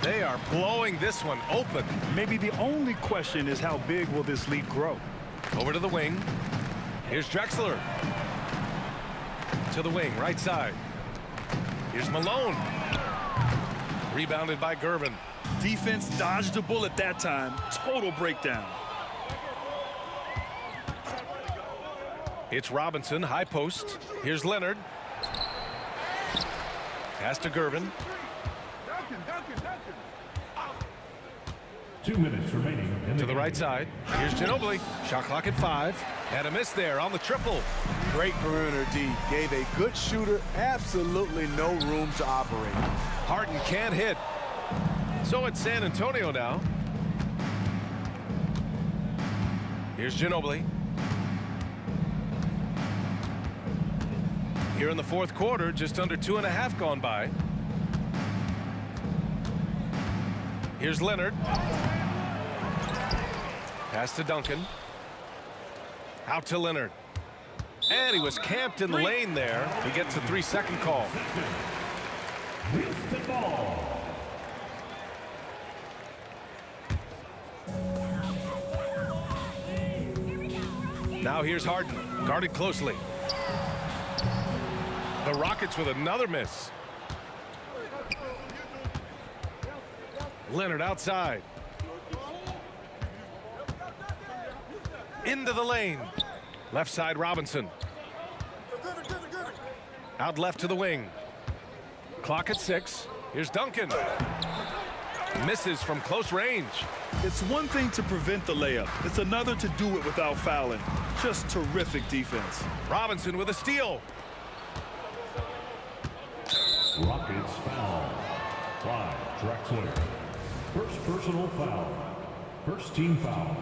[SPEAKER 2] They are blowing this one open.
[SPEAKER 4] Maybe the only question is how big will this lead grow?
[SPEAKER 2] Over to the wing. Here's Drexler. To the wing, right side. Here's Malone. Rebounded by Gervin.
[SPEAKER 4] Defense dodged a bullet that time. Total breakdown.
[SPEAKER 2] It's Robinson, high post. Here's Leonard. Pass to Gervin.
[SPEAKER 5] 2 minutes remaining in
[SPEAKER 2] To the right side. Here's Ginobili. Shot clock at 5. And a miss there on the triple.
[SPEAKER 12] Great perimeter D. Gave a good shooter absolutely no room to operate.
[SPEAKER 2] Harden can't hit. So it's San Antonio now. Here's Ginobili. Here in the fourth quarter, just under 2.5 gone by. Here's Leonard. Pass to Duncan. Out to Leonard. And he was camped in the lane there. He gets a 3-second call.
[SPEAKER 5] Houston ball.
[SPEAKER 2] Now here's Harden, guarded closely. The Rockets with another miss. Leonard outside. Into the lane. Left side Robinson. Out left to the wing. Clock at 6. Here's Duncan. Misses from close range.
[SPEAKER 4] It's one thing to prevent the layup. It's another to do it without fouling. Just terrific defense.
[SPEAKER 2] Robinson with a steal.
[SPEAKER 5] Rockets foul. 5, Drexler. First personal foul. First team foul.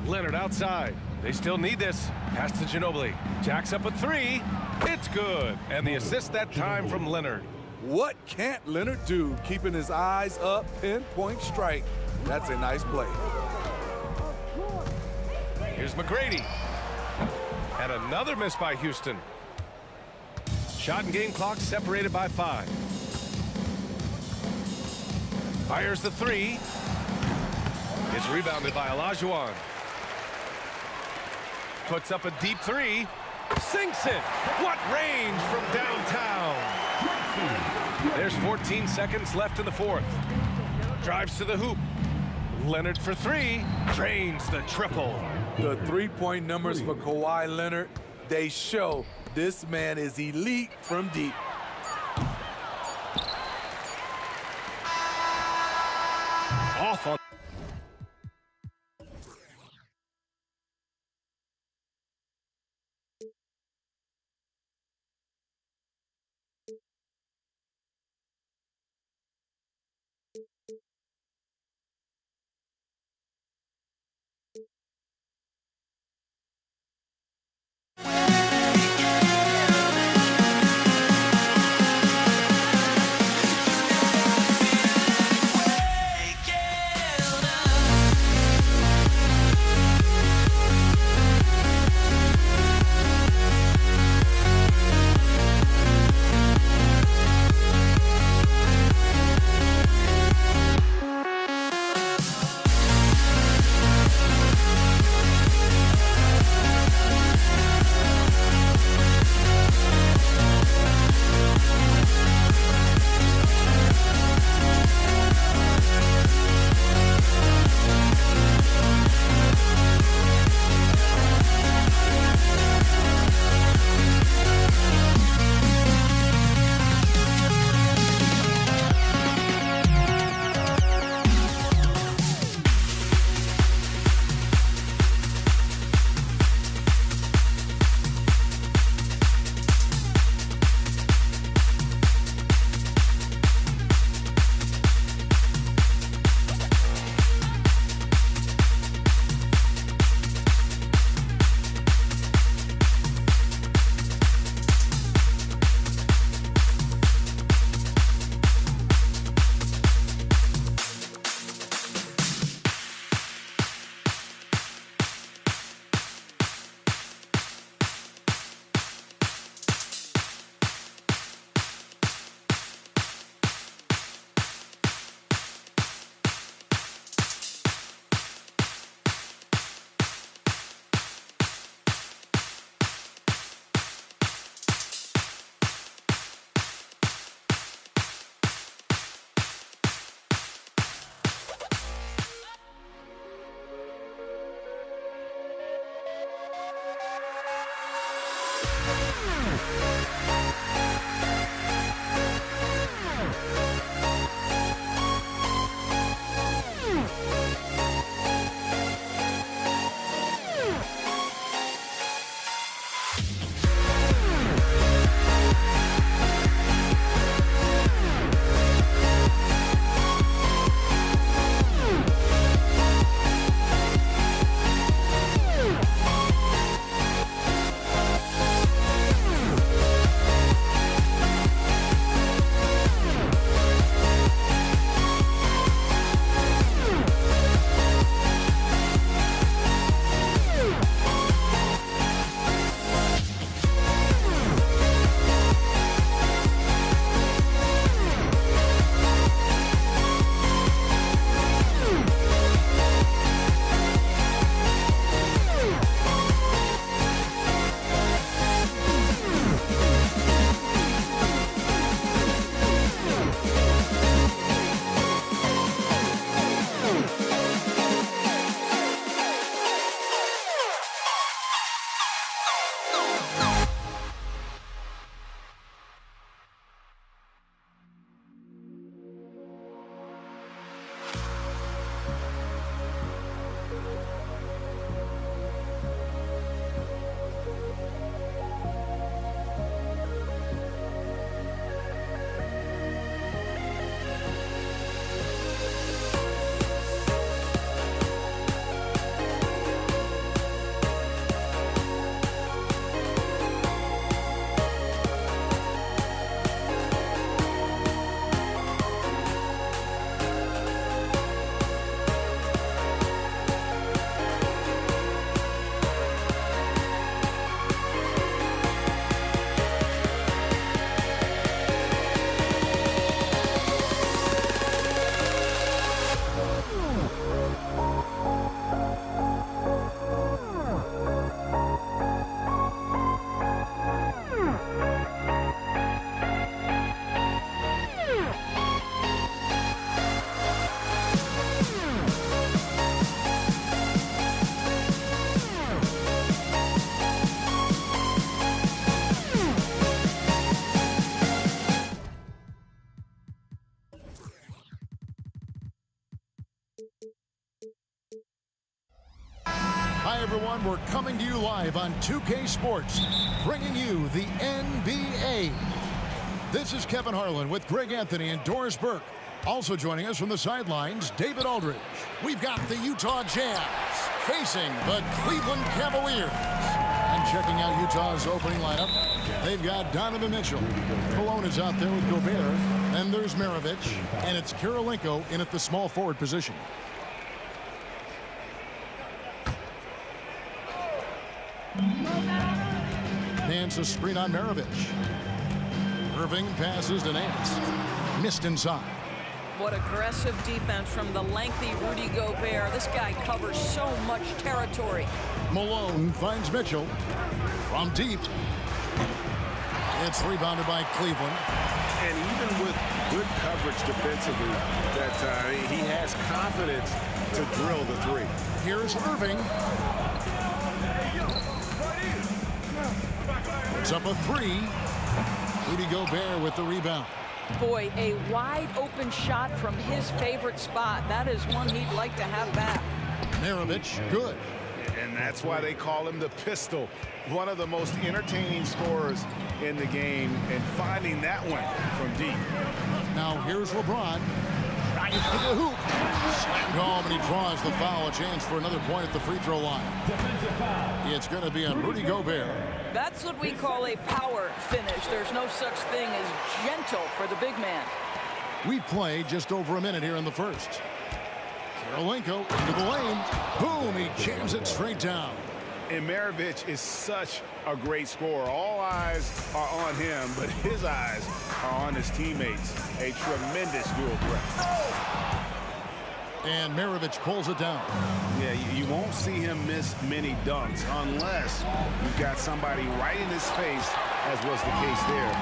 [SPEAKER 2] Leonard outside. They still need this. Pass to Ginobili. Jacks up a 3. It's good. And the assist that time from Leonard.
[SPEAKER 12] What can't Leonard do? Keeping his eyes up, pinpoint strike. That's a nice play.
[SPEAKER 2] Here's McGrady. And another miss by Houston. Shot and game clock separated by 5. Fires the 3. It's rebounded by Olajuwon. Puts up a deep 3. Sinks it. What range from downtown. There's 14 seconds left in the fourth. Drives to the hoop. Leonard for 3. Drains the triple.
[SPEAKER 12] The three-point numbers for Kawhi Leonard, they show this man is elite from deep.
[SPEAKER 2] Off on.
[SPEAKER 7] Hi, everyone. We're coming to you live on 2K Sports, bringing you the NBA. This is Kevin Harlan with Greg Anthony and Doris Burke. Also joining us from the sidelines, David Aldridge. We've got the Utah Jazz facing the Cleveland Cavaliers. And checking out Utah's opening lineup, they've got Donovan Mitchell. Malone is out there with Gobert. Then there's Maravich. And it's Kirilenko in at the small forward position. Nance a screen on Maravich. Irving passes to Nance. Missed inside.
[SPEAKER 13] What aggressive defense from the lengthy Rudy Gobert. This guy covers so much territory.
[SPEAKER 7] Malone finds Mitchell from deep. It's rebounded by Cleveland.
[SPEAKER 8] And even with good coverage defensively that time, he has confidence to drill the three.
[SPEAKER 7] Here's Irving. It's up a three. Rudy Gobert with the rebound.
[SPEAKER 13] Boy, a wide open shot from his favorite spot. That is one he'd like to have back.
[SPEAKER 7] Maravich, good.
[SPEAKER 8] And that's why they call him the pistol. One of the most entertaining scorers in the game, and finding that one from deep.
[SPEAKER 7] Now here's LeBron. Tries to the hoop. Slammed home, and he draws the foul. A chance for another point at the free throw line. It's going to be on Rudy Gobert.
[SPEAKER 13] That's what we call a power finish. There's no such thing as gentle for the big man.
[SPEAKER 7] We've played just over a minute here in the first. Kirilenko into the lane. Boom, he jams it straight down.
[SPEAKER 8] And Maravich is such a great scorer. All eyes are on him, but his eyes are on his teammates. A tremendous dual threat.
[SPEAKER 7] And Maravich pulls it down.
[SPEAKER 8] Yeah, you won't see him miss many dunks unless you've got somebody right in his face, as was the case there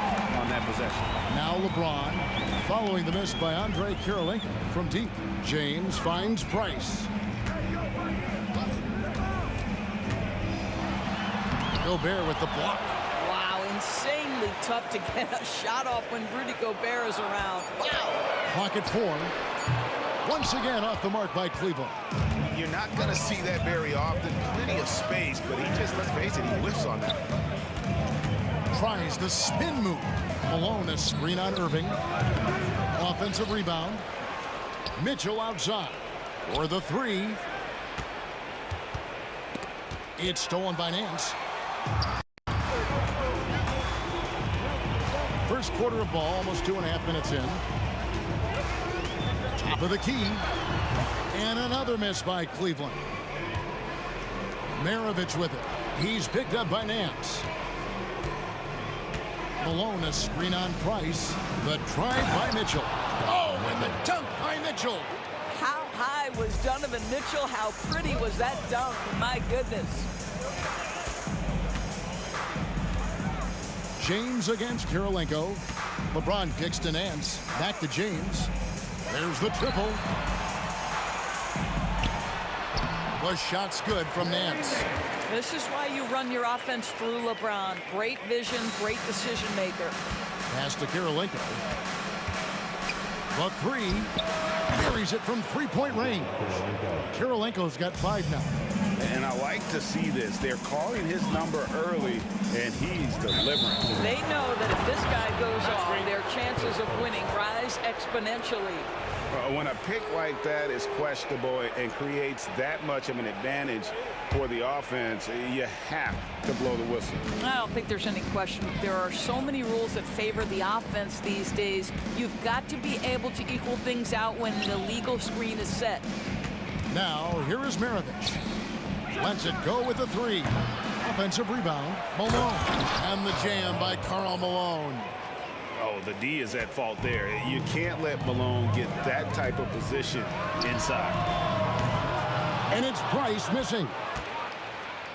[SPEAKER 8] on that possession.
[SPEAKER 7] Now LeBron following the miss by Andre Kirilenko from deep. James finds Price. Gobert with the block.
[SPEAKER 13] Wow, insanely tough to get a shot off when Rudy Gobert is around. Wow.
[SPEAKER 7] Clock at 4. Once again off the mark by Cleveland.
[SPEAKER 8] You're not going to see that very often. Plenty of space, but he just, let's face it, he whiffs on that.
[SPEAKER 7] Tries the spin move. Malone a screen on Irving. Offensive rebound. Mitchell outside for the three. It's stolen by Nance. First quarter of ball, almost 2.5 minutes in. Top of the key. And another miss by Cleveland. Maravich with it. He's picked up by Nance. Malone a screen on Price. The try by Mitchell. Oh, and the dunk by Mitchell.
[SPEAKER 13] How high was Donovan Mitchell? How pretty was that dunk? My goodness.
[SPEAKER 7] James against Kirilenko. LeBron kicks to Nance. Back to James. There's the triple. The shot's good from Nance.
[SPEAKER 13] This is why you run your offense through LeBron. Great vision, great decision maker.
[SPEAKER 7] Pass to Kirilenko. The three. Carries it from three-point range. Kirilenko's got 5 now.
[SPEAKER 8] And I like to see this. They're calling his number early, and he's delivering.
[SPEAKER 13] They know that if this guy goes off, their chances of winning rise exponentially.
[SPEAKER 8] When a pick like that is questionable and creates that much of an advantage for the offense, you have to blow the whistle.
[SPEAKER 13] I don't think there's any question. There are so many rules that favor the offense these days. You've got to be able to equal things out when the legal screen is set.
[SPEAKER 7] Now, here is Maravich. Lets it go with the three. Offensive rebound, Malone. And the jam by Karl Malone.
[SPEAKER 8] Oh, the D is at fault there. You can't let Malone get that type of position inside.
[SPEAKER 7] And it's Price missing.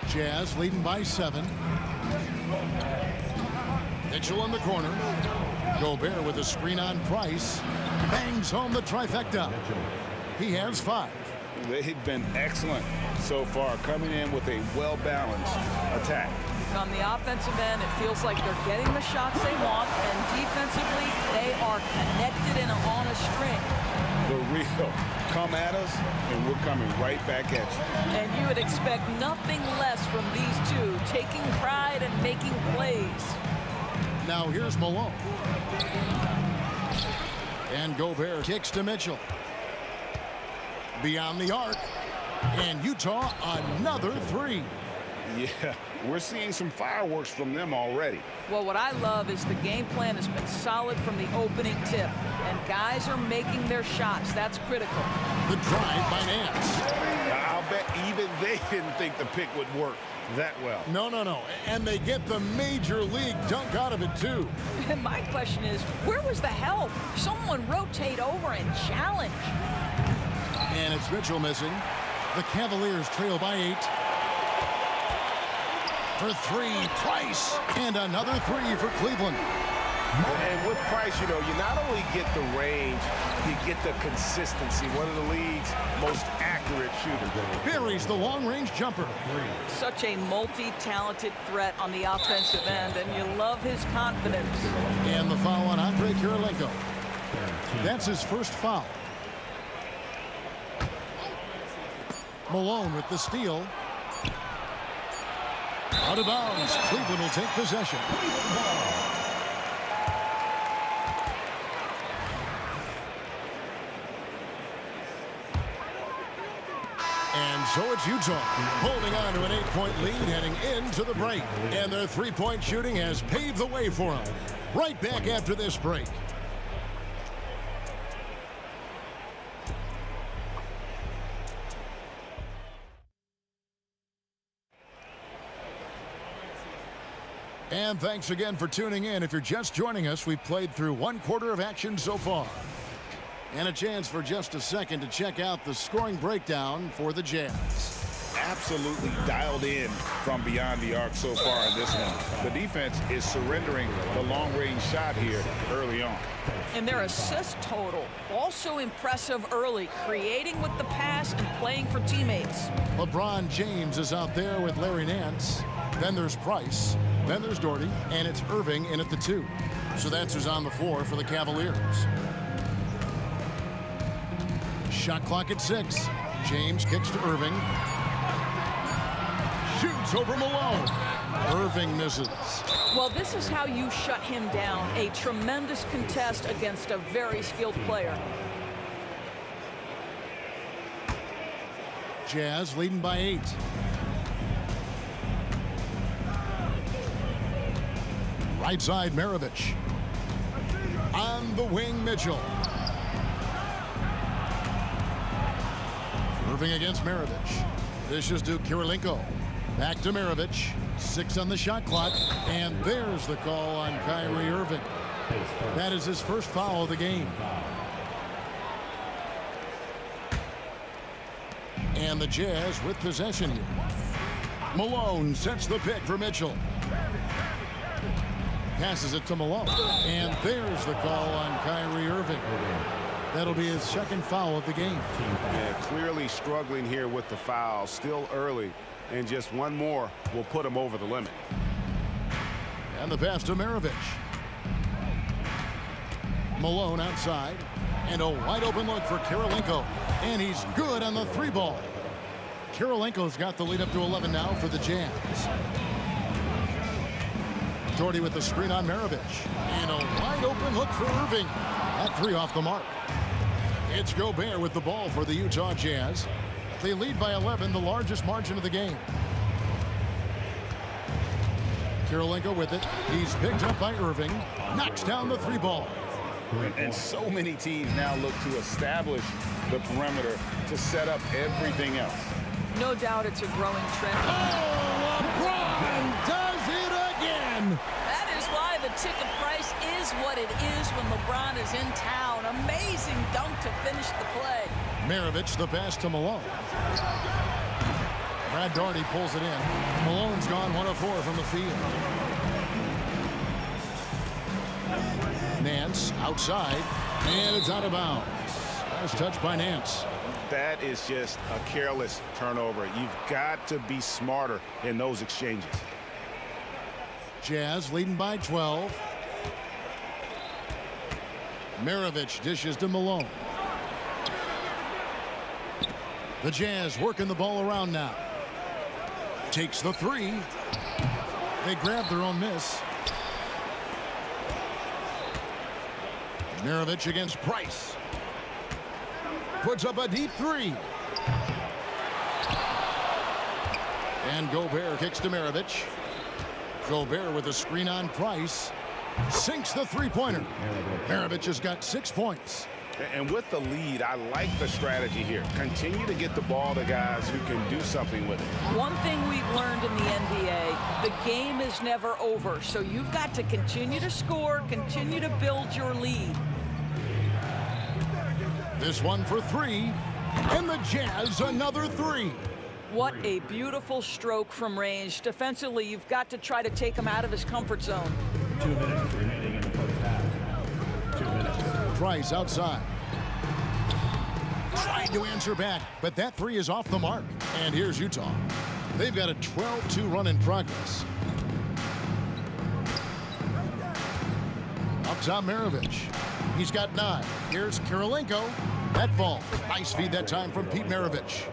[SPEAKER 7] Jazz leading by 7. Mitchell in the corner. Gobert with a screen on Price. Bangs home the trifecta. He has 5.
[SPEAKER 8] They've been excellent so far, coming in with a well-balanced attack.
[SPEAKER 13] On the offensive end, it feels like they're getting the shots they want, and defensively, they are connected and on a string.
[SPEAKER 8] The real come at us, and we're coming right back at you.
[SPEAKER 13] And you would expect nothing less from these two, taking pride and making plays.
[SPEAKER 7] Now here's Malone. And Gobert kicks to Mitchell. Beyond the arc. And Utah another 3.
[SPEAKER 8] Yeah, we're seeing some fireworks from them already.
[SPEAKER 13] Well, what I love is the game plan has been solid from the opening tip. And guys are making their shots. That's critical.
[SPEAKER 7] The drive by Nance.
[SPEAKER 8] I'll bet even they didn't think the pick would work that well.
[SPEAKER 7] No. And they get the major league dunk out of it, too.
[SPEAKER 13] And my question is, where was the help? Someone rotate over and challenge.
[SPEAKER 7] And it's Mitchell missing. The Cavaliers trail by 8. For 3, Price. And another 3 for Cleveland.
[SPEAKER 8] And with Price, you know, you not only get the range, you get the consistency. One of the league's most accurate shooters.
[SPEAKER 7] Buries the long-range jumper.
[SPEAKER 13] Such a multi-talented threat on the offensive end, and you love his confidence.
[SPEAKER 7] And the foul on Andre Kirilenko. That's his first foul. Malone with the steal. Out of bounds. Cleveland will take possession. And so it's Utah holding on to an 8-point lead heading into the break. And their 3-point shooting has paved the way for them. Right back after this break. And thanks again for tuning in. If you're just joining us, we've played through 1 quarter of action so far. And a chance for just a second to check out the scoring breakdown for the Jazz.
[SPEAKER 8] Absolutely dialed in from beyond the arc so far in this one. The defense is surrendering the long-range shot here early on.
[SPEAKER 13] And their assist total, also impressive early, creating with the pass and playing for teammates.
[SPEAKER 7] LeBron James is out there with Larry Nance. Then there's Price. Then there's Doherty. And it's Irving in at the 2. So that's who's on the floor for the Cavaliers. Shot clock at 6. James kicks to Irving. Shoots over Malone. Irving misses.
[SPEAKER 13] Well, this is how you shut him down. A tremendous contest against a very skilled player.
[SPEAKER 7] Jazz leading by 8. Right side, Maravich. On the wing, Mitchell. Irving against Maravich. Dishes to Kirilenko. Back to Maravich. 6 on the shot clock. And there's the call on Kyrie Irving. That is his first foul of the game. And the Jazz with possession here. Malone sets the pick for Mitchell. Passes it to Malone. And there's the call on Kyrie Irving. That'll be his second foul of the game.
[SPEAKER 8] Yeah, clearly struggling here with the foul. Still early. And just one more will put him over the limit.
[SPEAKER 7] And the pass to Maravich. Malone outside. And a wide open look for Kirilenko. And he's good on the 3 ball. Kirilenko's got the lead up to 11 now for the Jazz. Doherty with the screen on Maravich. And a wide open look for Irving. That 3 off the mark. It's Gobert with the ball for the Utah Jazz. They lead by 11, the largest margin of the game. Kirilenko with it. He's picked up by Irving. Knocks down the 3 ball.
[SPEAKER 8] And so many teams now look to establish the perimeter to set up everything else.
[SPEAKER 13] No doubt it's a growing trend.
[SPEAKER 7] Oh, LeBron does it again.
[SPEAKER 13] That is why the ticket price is what it is when LeBron is in town. Amazing dunk to finish the play.
[SPEAKER 7] Maravich, the pass to Malone. Brad Daugherty pulls it in. Malone's gone 1 of 4 from the field. Nance outside, and it's out of bounds. Last touch by Nance.
[SPEAKER 8] That is just a careless turnover. You've got to be smarter in those exchanges.
[SPEAKER 7] Jazz leading by 12. Maravich dishes to Malone. The Jazz working the ball around now. Takes the 3. They grab their own miss. Maravich against Price. Puts up a deep 3. And Gobert kicks to Maravich. Gobert with a screen on Price. Sinks the three-pointer. Maravich has got 6 points.
[SPEAKER 8] And with the lead, I like the strategy here. Continue to get the ball to guys who can do something with it.
[SPEAKER 13] One thing we've learned in the NBA, the game is never over. So you've got to continue to score, continue to build your lead.
[SPEAKER 7] This one for 3. And the Jazz another 3.
[SPEAKER 13] What a beautiful stroke from range. Defensively, you've got to try to take him out of his comfort zone.
[SPEAKER 5] 2 minutes remaining in the first half. 2 minutes.
[SPEAKER 7] Price outside. Trying to answer back, but that 3 is off the mark. And here's Utah. They've got a 12-2 run in progress. Up top, Maravich. He's got 9. Here's Kirilenko. That ball. Nice feed that time from Pete Maravich.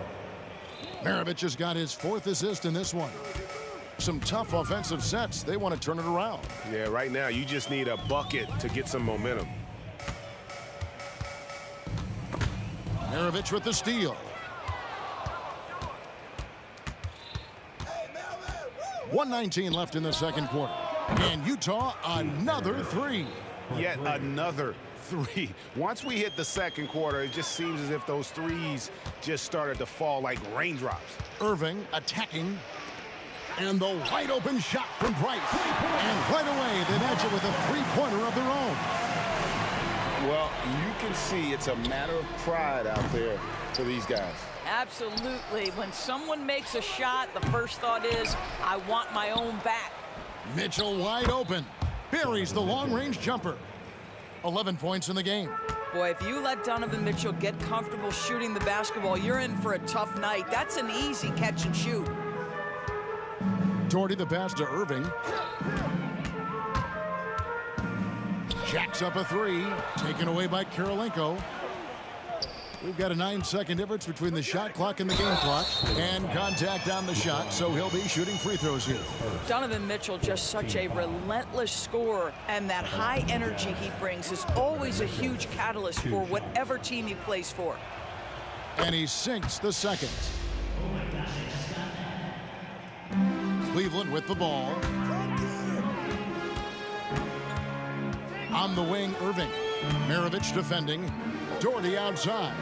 [SPEAKER 7] Maravich has got his 4th assist in this one. Some tough offensive sets. They want to turn it around.
[SPEAKER 8] Yeah, right now you just need a bucket to get some momentum.
[SPEAKER 7] Maravich with the steal. 1:19 left in the second quarter. And Utah, another 3.
[SPEAKER 8] Yet another 3. Once we hit the second quarter, it just seems as if those threes just started to fall like raindrops.
[SPEAKER 7] Irving attacking. And the wide open shot from Price. And right away, they match it with a 3-pointer of their own.
[SPEAKER 8] Well, you can see it's a matter of pride out there for these guys.
[SPEAKER 13] Absolutely. When someone makes a shot, the first thought is, I want my own back.
[SPEAKER 7] Mitchell wide open. Buries the long-range jumper. 11 points in the game.
[SPEAKER 13] Boy, if you let Donovan Mitchell get comfortable shooting the basketball, you're in for a tough night. That's an easy catch and shoot.
[SPEAKER 7] Daugherty the pass to Irving. Jacks up a 3. Taken away by Kirilenko. We've got a 9-second difference between the shot clock and the game clock. And contact on the shot, so he'll be shooting free throws here.
[SPEAKER 13] Donovan Mitchell, just such a relentless scorer, and that high energy he brings is always a huge catalyst for whatever team he plays for.
[SPEAKER 7] And he sinks the second. Cleveland with the ball. On the wing, Irving. Maravich defending. Daugherty outside.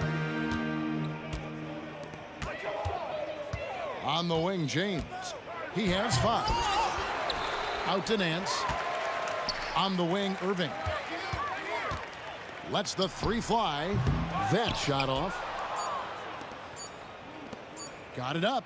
[SPEAKER 7] On the wing, James. He has 5. Out to Nance. On the wing, Irving. Lets the 3 fly. That shot off. Got it up.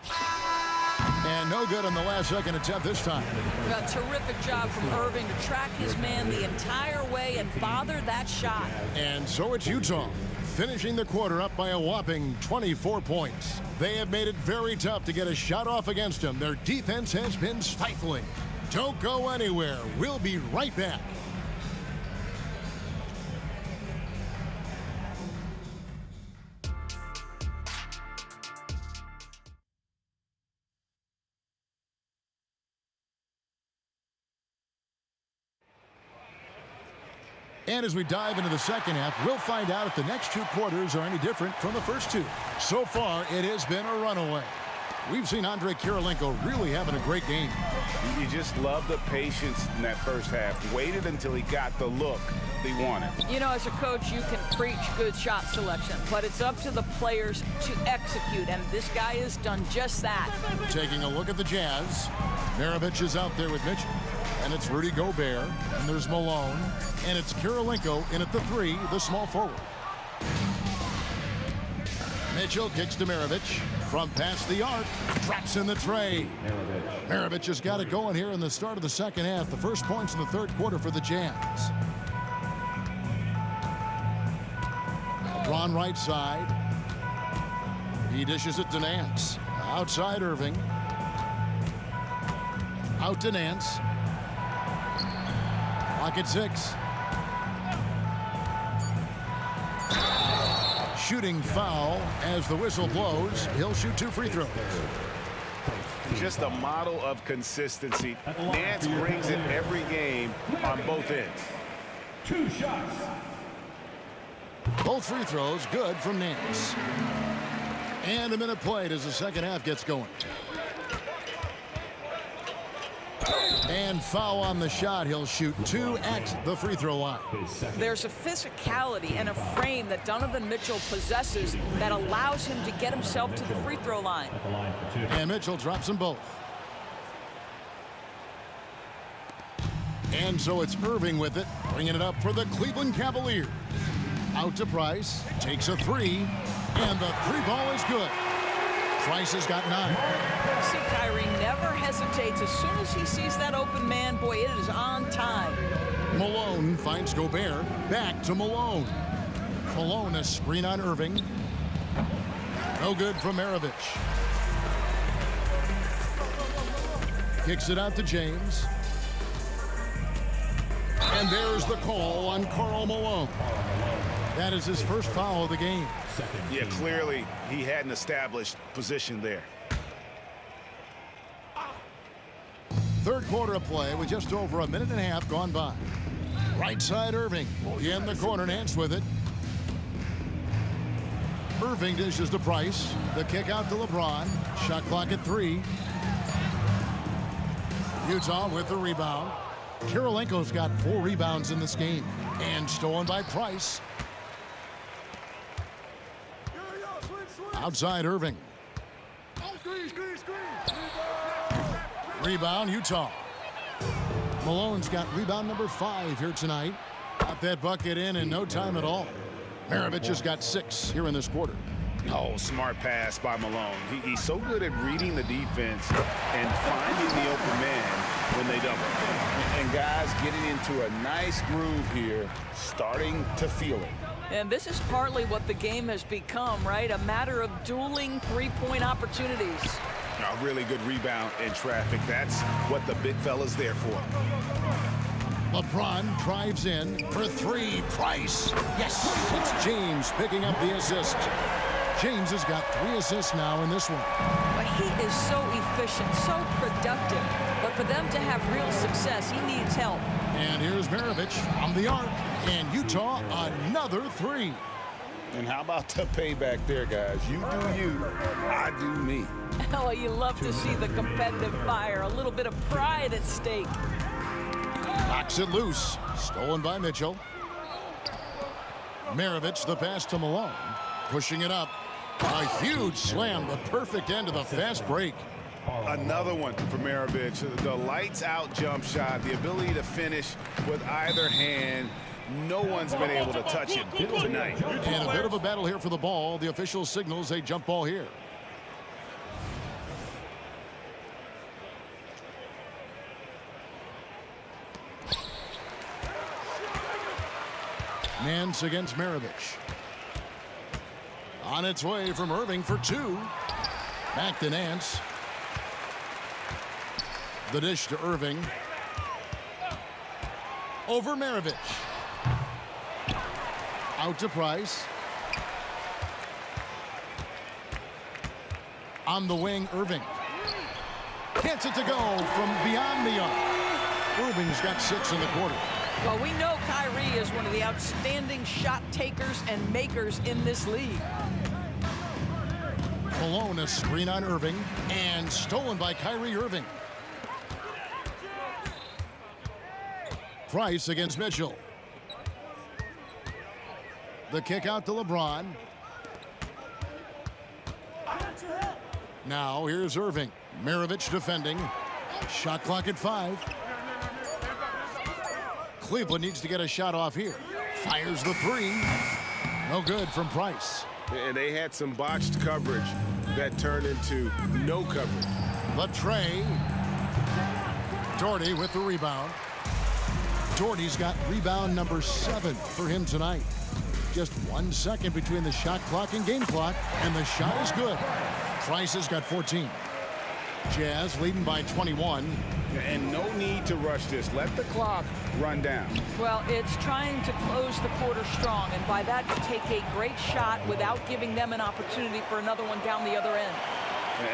[SPEAKER 7] And no good on the last second attempt this time.
[SPEAKER 13] A terrific job from Irving to track his man the entire way and bother that shot.
[SPEAKER 7] And so it's Utah, finishing the quarter up by a whopping 24 points. They have made it very tough to get a shot off against them. Their defense has been stifling. Don't go anywhere. We'll be right back. And as we dive into the second half, we'll find out if the next 2 quarters are any different from the first 2. So far, it has been a runaway. We've seen Andrei Kirilenko really having a great game.
[SPEAKER 8] You just love the patience in that first half. Waited until he got the look they wanted.
[SPEAKER 13] You know, as a coach, you can preach good shot selection, but it's up to the players to execute, and this guy has done just that.
[SPEAKER 7] Taking a look at the Jazz. Maravich is out there with Mitchell. And it's Rudy Gobert. And there's Malone. And it's Kirilenko in at the 3, the small forward. Mitchell kicks to Maravich. From past the arc, traps in the tray. Maravich has got it going here in the start of the second half. The first points in the third quarter for the Jazz. LeBron right side. He dishes it to Nance. Outside Irving. Out to Nance. Clock at 6. Shooting foul as the whistle blows. He'll shoot 2 free throws.
[SPEAKER 8] Just a model of consistency. Nance brings it every game on both ends.
[SPEAKER 5] 2 shots.
[SPEAKER 7] Both free throws good from Nance. And a minute played as the second half gets going. And foul on the shot. He'll shoot 2 at the free throw line.
[SPEAKER 13] There's a physicality and a frame that Donovan Mitchell possesses that allows him to get himself to the free throw line.
[SPEAKER 7] And Mitchell drops them both. And so it's Irving with it, bringing it up for the Cleveland Cavaliers. Out to Price, takes a 3, and the 3 ball is good. Price has got 9.
[SPEAKER 13] See, Kyrie never hesitates. As soon as he sees that open man, boy, it is on time.
[SPEAKER 7] Malone finds Gobert. Back to Malone. Malone, a screen on Irving. No good from Maravich. Kicks it out to James. And there's the call on Karl Malone. That is his first foul of the game.
[SPEAKER 8] Yeah, clearly he hadn't established position there.
[SPEAKER 7] Third quarter of play with just over a minute and a half gone by. Right side Irving. In the corner, Nance with it. Irving dishes to Price. The kick out to LeBron. Shot clock at 3. Utah with the rebound. Kirilenko's got 4 rebounds in this game. And stolen by Price. Outside Irving. Rebound Utah. Malone's got rebound number 5 here tonight. Got that bucket in no time at all. Maravich has got 6 here in this quarter.
[SPEAKER 8] Oh, smart pass by Malone. He's so good at reading the defense and finding the open man when they double. And guys getting into a nice groove here, starting to feel it.
[SPEAKER 13] And this is partly what the game has become, right? A matter of dueling three-point opportunities.
[SPEAKER 8] A really good rebound in traffic. That's what the big fella's there for.
[SPEAKER 7] LeBron drives in for 3. Price. Yes, it's James picking up the assist. James has got 3 assists now in this one.
[SPEAKER 13] But he is so efficient, so productive. But for them to have real success, he needs help.
[SPEAKER 7] And here's Maravich from the arc. And Utah, another 3.
[SPEAKER 8] And how about the payback there, guys? You do you, I do me.
[SPEAKER 13] Oh, you love to see the competitive fire. A little bit of pride at stake.
[SPEAKER 7] Knocks it loose. Stolen by Mitchell. Maravich, the pass to Malone. Pushing it up. A huge slam, the perfect end of the fast break.
[SPEAKER 8] Another one for Maravich. The lights out jump shot, the ability to finish with either hand. No one's been able to touch it tonight.
[SPEAKER 7] And a bit of a battle here for the ball. The official signals a jump ball here. Nance against Maravich. On its way from Irving for 2. Back to Nance. The dish to Irving. Over Maravich. Out to Price. On the wing, Irving. Gets it to go from beyond the arc. Irving's got 6 in the quarter.
[SPEAKER 13] Well, we know Kyrie is one of the outstanding shot takers and makers in this league.
[SPEAKER 7] Malone, a screen on Irving, and stolen by Kyrie Irving. Price against Mitchell. The kick out to LeBron. Now here's Irving. Maravich defending. Shot clock at 5. Cleveland needs to get a shot off here. Fires the 3. No good from Price.
[SPEAKER 8] And they had some botched coverage that turned into no coverage.
[SPEAKER 7] Latrey. Doherty with the rebound. Doherty's got rebound number 7 for him tonight. Just 1 second between the shot clock and game clock, and the shot is good. Price has got 14. Jazz leading by 21.
[SPEAKER 8] And no need to rush this. Let the clock run down.
[SPEAKER 13] Well, it's trying to close the quarter strong, and by that, take a great shot without giving them an opportunity for another one down the other end.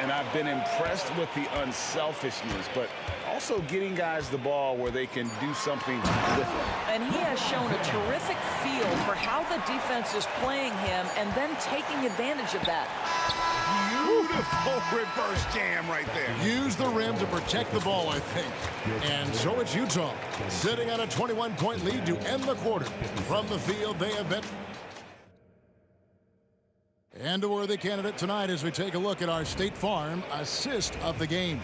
[SPEAKER 8] And I've been impressed with the unselfishness, but also getting guys the ball where they can do something with it.
[SPEAKER 13] And he has shown a terrific feel for how the defense is playing him and then taking advantage of that.
[SPEAKER 8] Beautiful reverse jam right there.
[SPEAKER 7] Use the rim to protect the ball, I think. And so it's Utah sitting on a 21-point lead to end the quarter. From the field, they have been. And a worthy candidate tonight as we take a look at our State Farm assist of the game.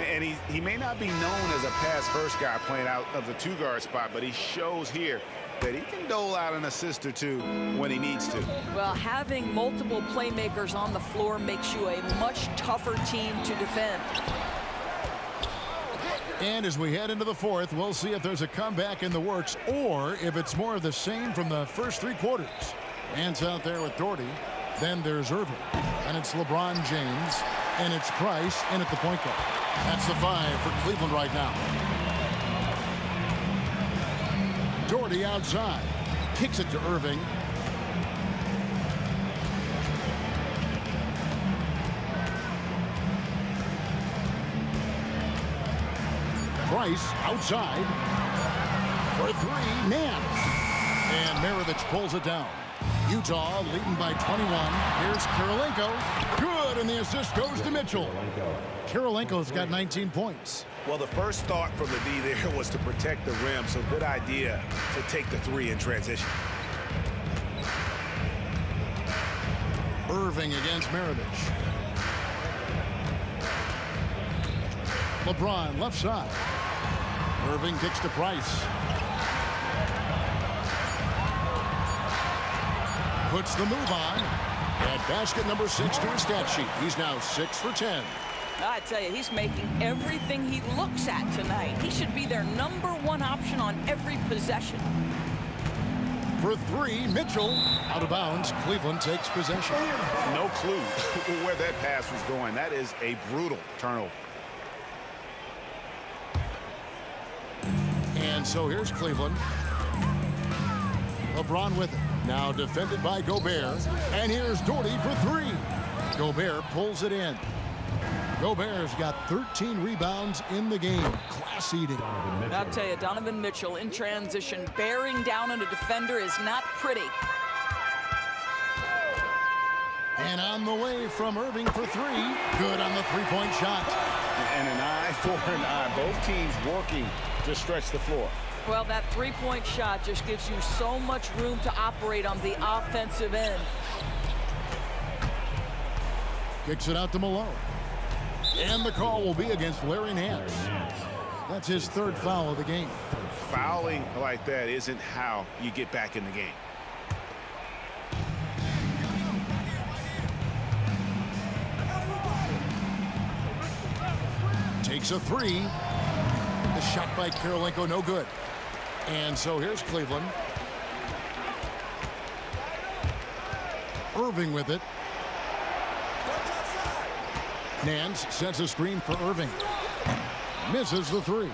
[SPEAKER 8] And he may not be known as a pass-first guy playing out of the 2-guard spot, but he shows here that he can dole out an assist or two when he needs to.
[SPEAKER 13] Well, having multiple playmakers on the floor makes you a much tougher team to defend.
[SPEAKER 7] And as we head into the fourth, we'll see if there's a comeback in the works or if it's more of the same from the first 3 quarters. Hands out there with Doherty. Then there's Irving. And it's LeBron James. And it's Price in at the point guard. That's the 5 for Cleveland right now. Doherty outside. Kicks it to Irving. Price outside. For 3, Nance. And Maravich pulls it down. Utah leading by 21. Here's Kirilenko. Good, and the assist goes to Mitchell. Kirilenko's got 19 points.
[SPEAKER 8] Well, the first thought from the D there was to protect the rim, so good idea to take the 3 in transition.
[SPEAKER 7] Irving against Maravich. LeBron left side. Irving kicks to Price. Puts the move on. At basket number 6 to his stat sheet. He's now 6 for 10.
[SPEAKER 13] I tell you, he's making everything he looks at tonight. He should be their #1 option on every possession.
[SPEAKER 7] For 3, Mitchell. Out of bounds. Cleveland takes possession.
[SPEAKER 8] No clue where that pass was going. That is a brutal turnover.
[SPEAKER 7] And so here's Cleveland. LeBron with it. Now defended by Gobert. And here's Doherty for 3. Gobert pulls it in. Gobert's got 13 rebounds in the game. Class eating.
[SPEAKER 13] I'll tell you, Donovan Mitchell in transition, bearing down on a defender is not pretty.
[SPEAKER 7] And on the way from Irving for 3. Good on the 3-point shot.
[SPEAKER 8] And an eye for an eye. Both teams working to stretch the floor.
[SPEAKER 13] Well, that 3-point shot just gives you so much room to operate on the offensive end.
[SPEAKER 7] Kicks it out to Malone. And the call will be against Larry Nance. That's his 3rd foul of the game.
[SPEAKER 8] Fouling like that isn't how you get back in the game.
[SPEAKER 7] Takes a 3. The shot by Kirilenko, no good. And so here's Cleveland. Irving with it. Nance sets a screen for Irving. Misses the 3.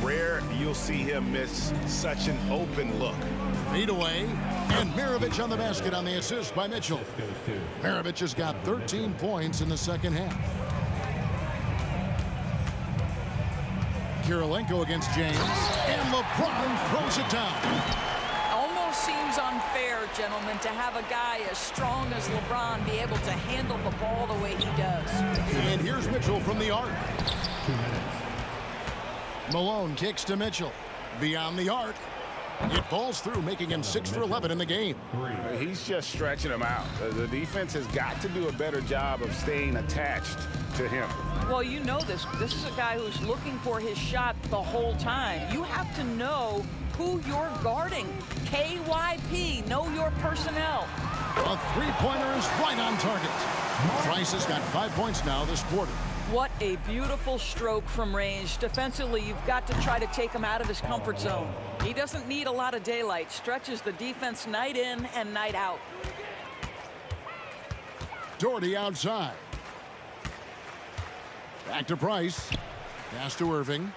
[SPEAKER 8] Rare you'll see him miss such an open look.
[SPEAKER 7] Fade away. And Maravich on the basket on the assist by Mitchell. Maravich has got 13 points in the second half. Kirilenko against James. And LeBron throws it down.
[SPEAKER 13] Almost seems unfair, gentlemen, to have a guy as strong as LeBron be able to handle the ball the way he does.
[SPEAKER 7] And here's Mitchell from the arc. Malone kicks to Mitchell. Beyond the arc. It falls through, making him 6 for 11 in the game.
[SPEAKER 8] He's just stretching him out. The defense has got to do a better job of staying attached to him.
[SPEAKER 13] Well, you know this. This is a guy who's looking for his shot the whole time. You have to know who you're guarding. KYP, know your personnel.
[SPEAKER 7] A three-pointer is right on target. Price has got 5 points now this quarter.
[SPEAKER 13] What a beautiful stroke from range. Defensively, you've got to try to take him out of his comfort zone. He doesn't need a lot of daylight. Stretches the defense night in and night out.
[SPEAKER 7] Doherty outside. Back to Price. Pass to Irving.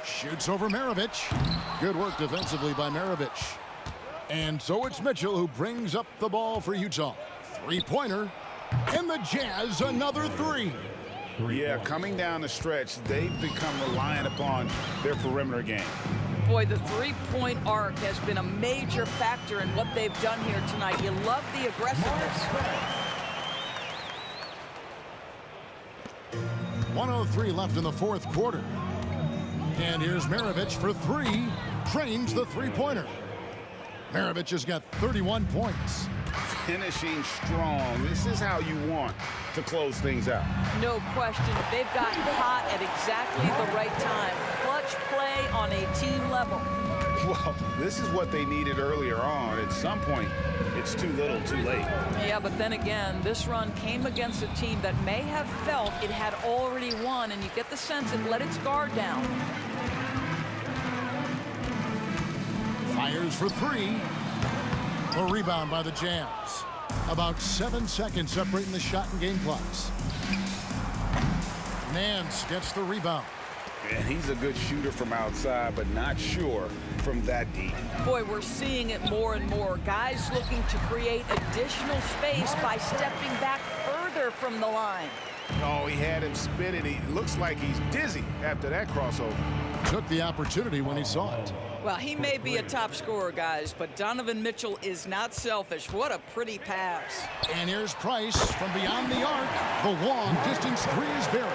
[SPEAKER 7] Shoots over Maravich. Good work defensively by Maravich. And so it's Mitchell who brings up the ball for Utah. Three-pointer. And the Jazz another three.
[SPEAKER 8] Yeah, coming down the stretch, they've become reliant upon their perimeter game.
[SPEAKER 13] Boy, the three-point arc has been a major factor in what they've done here tonight. You love the aggressiveness.
[SPEAKER 7] 1:03 left in the fourth quarter. And here's Maravich for three. Trains the three-pointer. Maravich has got 31 points.
[SPEAKER 8] Finishing strong. This is how you want to close things out.
[SPEAKER 13] No question. They've gotten hot at exactly the right time. Clutch play on a team level.
[SPEAKER 8] Well, this is what they needed earlier on. At some point, it's too little, too late.
[SPEAKER 13] Yeah, but then again, this run came against a team that may have felt it had already won, and you get the sense it let its guard down.
[SPEAKER 7] Fires for three. A rebound by the Jazz. About 7 seconds separating the shot and game clocks. Nance gets the rebound.
[SPEAKER 8] And he's a good shooter from outside, but not sure from that deep.
[SPEAKER 13] Boy, we're seeing it more and more. Guys looking to create additional space by stepping back further from the line.
[SPEAKER 8] Oh, he had him spinning. He looks like he's dizzy after that crossover.
[SPEAKER 7] Took the opportunity when he saw it.
[SPEAKER 13] Well, he may be a top scorer, guys, but Donovan Mitchell is not selfish. What a pretty pass.
[SPEAKER 7] And here's Price from beyond the arc. The long distance three is buried.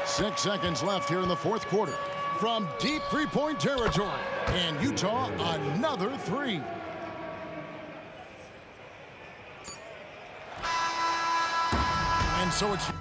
[SPEAKER 7] 6 seconds left here in the fourth quarter. From deep three-point territory. And Utah another three. And so it's...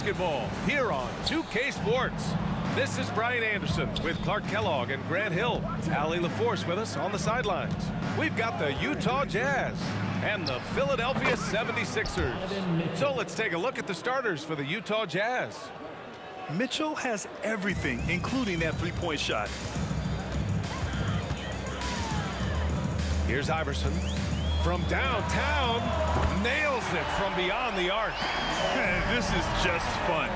[SPEAKER 2] basketball here on 2K Sports. This is Brian Anderson with Clark Kellogg and Grant Hill. Allie LaForce with us on the sidelines. We've got the Utah Jazz and the Philadelphia 76ers. So let's take a look at the starters for the Utah Jazz.
[SPEAKER 4] Mitchell has everything, including that three-point shot.
[SPEAKER 2] Here's Iverson from downtown, nails it from beyond the arc.
[SPEAKER 4] Man, this is just fun.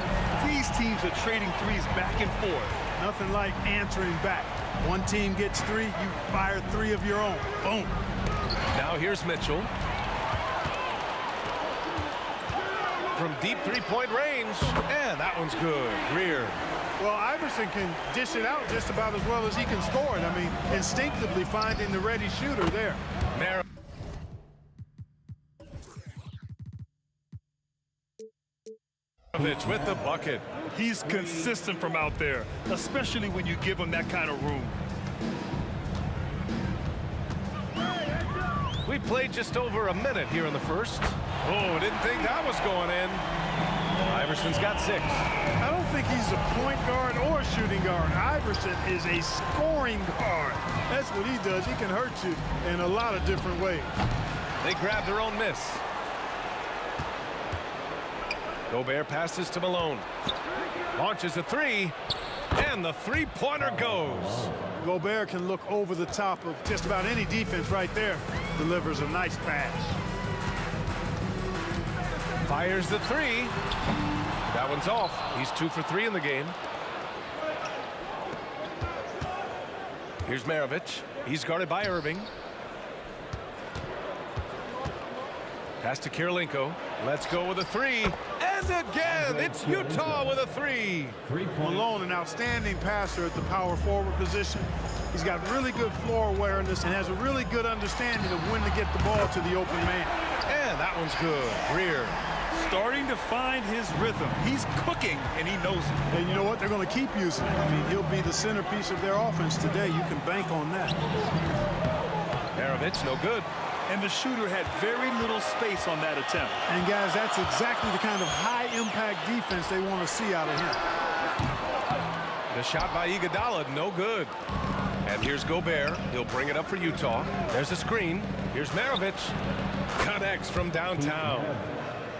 [SPEAKER 4] These teams are trading threes back and forth.
[SPEAKER 14] Nothing like answering back. One team gets three, you fire three of your own. Boom.
[SPEAKER 2] Now here's Mitchell. From deep three-point range, and that one's good. Greer.
[SPEAKER 14] Well, Iverson can dish it out just about as well as he can score it. I mean, instinctively finding the ready shooter there.
[SPEAKER 2] Maravich with the bucket.
[SPEAKER 4] He's consistent from out there, especially when you give him that kind of room.
[SPEAKER 2] We played just over a minute here in the first. Oh, didn't think that was going in. Iverson's got 6.
[SPEAKER 14] I don't think he's a point guard or a shooting guard. Iverson is a scoring guard. That's what he does. He can hurt you in a lot of different ways.
[SPEAKER 2] They grab their own miss. Gobert passes to Malone. Launches a 3, and the three-pointer goes.
[SPEAKER 14] Gobert can look over the top of just about any defense right there. Delivers a nice pass.
[SPEAKER 2] Fires the 3. That one's off. He's 2 for 3 in the game. Here's Maravich. He's guarded by Irving. Pass to Kirilenko. Let's go with a 3. And again, it's Utah with a 3.
[SPEAKER 14] Malone, an outstanding passer at the power forward position. He's got really good floor awareness and has a really good understanding of when to get the ball to the open man.
[SPEAKER 2] And that one's good. Greer.
[SPEAKER 4] Starting to find his rhythm. He's cooking, and he knows it.
[SPEAKER 14] And you know what? They're going to keep using him. I mean, he'll be the centerpiece of their offense today. You can bank on that.
[SPEAKER 2] Maravich, no good.
[SPEAKER 4] And the shooter had very little space on that attempt.
[SPEAKER 14] And guys, that's exactly the kind of high-impact defense they want to see out of him.
[SPEAKER 2] The shot by Iguodala, no good. And here's Gobert. He'll bring it up for Utah. There's a screen. Here's Maravich. Connects from downtown.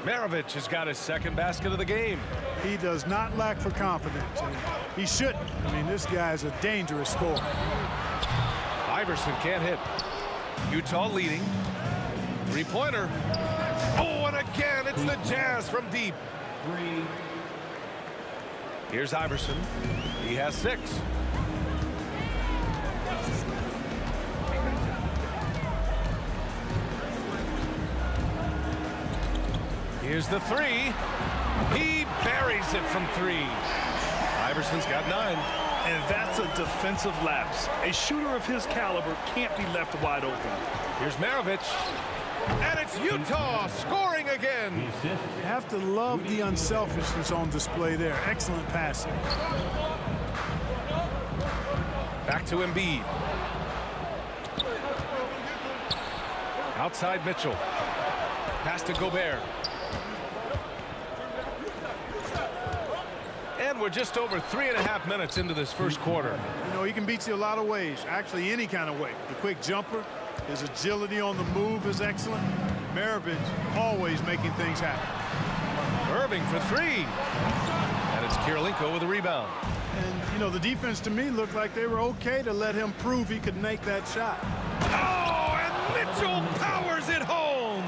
[SPEAKER 2] Maravich has got his second basket of the game.
[SPEAKER 14] He does not lack for confidence. And he shouldn't. I mean, this guy's a dangerous scorer.
[SPEAKER 2] Iverson can't hit. Utah leading. Three-pointer. Oh, and again, it's the Jazz from deep. Here's Iverson. He has 6. Here's the 3. He buries it from 3. Iverson's got 9.
[SPEAKER 4] And that's a defensive lapse. A shooter of his caliber can't be left wide open.
[SPEAKER 2] Here's Maravich. And it's Utah scoring again.
[SPEAKER 14] You have to love the unselfishness on display there. Excellent passing.
[SPEAKER 2] Back to Embiid. Outside Mitchell. Pass to Gobert. And we're just over 3.5 minutes into this first quarter.
[SPEAKER 14] You know, he can beat you a lot of ways. Actually, any kind of way. The quick jumper, his agility on the move is excellent. Maravich always making things happen.
[SPEAKER 2] Irving for 3. And it's Kirilenko with a rebound.
[SPEAKER 14] And, you know, the defense to me looked like they were okay to let him prove he could make that shot.
[SPEAKER 2] Oh, and Mitchell powers it home.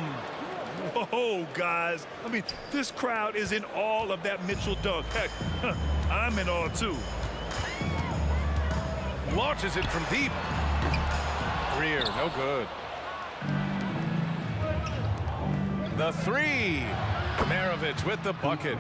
[SPEAKER 4] Oh, guys. I mean, this crowd is in awe of that Mitchell dunk. Heck, I'm in awe, too.
[SPEAKER 2] Launches it from deep. Greer, no good. The 3. Maravich with the bucket.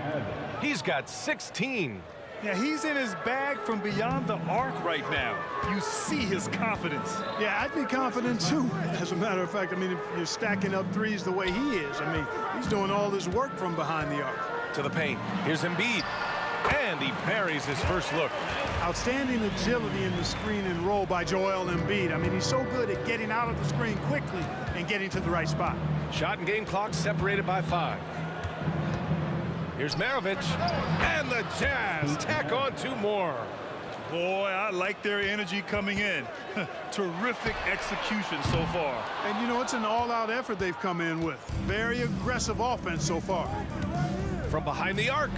[SPEAKER 2] He's got 16.
[SPEAKER 4] Yeah, he's in his bag from beyond the arc right now. You see his confidence.
[SPEAKER 14] Yeah, I'd be confident too. As a matter of fact, I mean, if you're stacking up threes the way he is, I mean, he's doing all this work from behind the arc.
[SPEAKER 2] To the paint. Here's Embiid. And he buries his first look.
[SPEAKER 14] Outstanding agility in the screen and roll by Joel Embiid. I mean, he's so good at getting out of the screen quickly and getting to the right spot.
[SPEAKER 2] Shot and game clock separated by 5. Here's Maravich. And the Jazz tack on 2 more.
[SPEAKER 4] Boy, I like their energy coming in. Terrific execution so far.
[SPEAKER 14] And, you know, it's an all-out effort they've come in with. Very aggressive offense so far.
[SPEAKER 2] From behind the arc.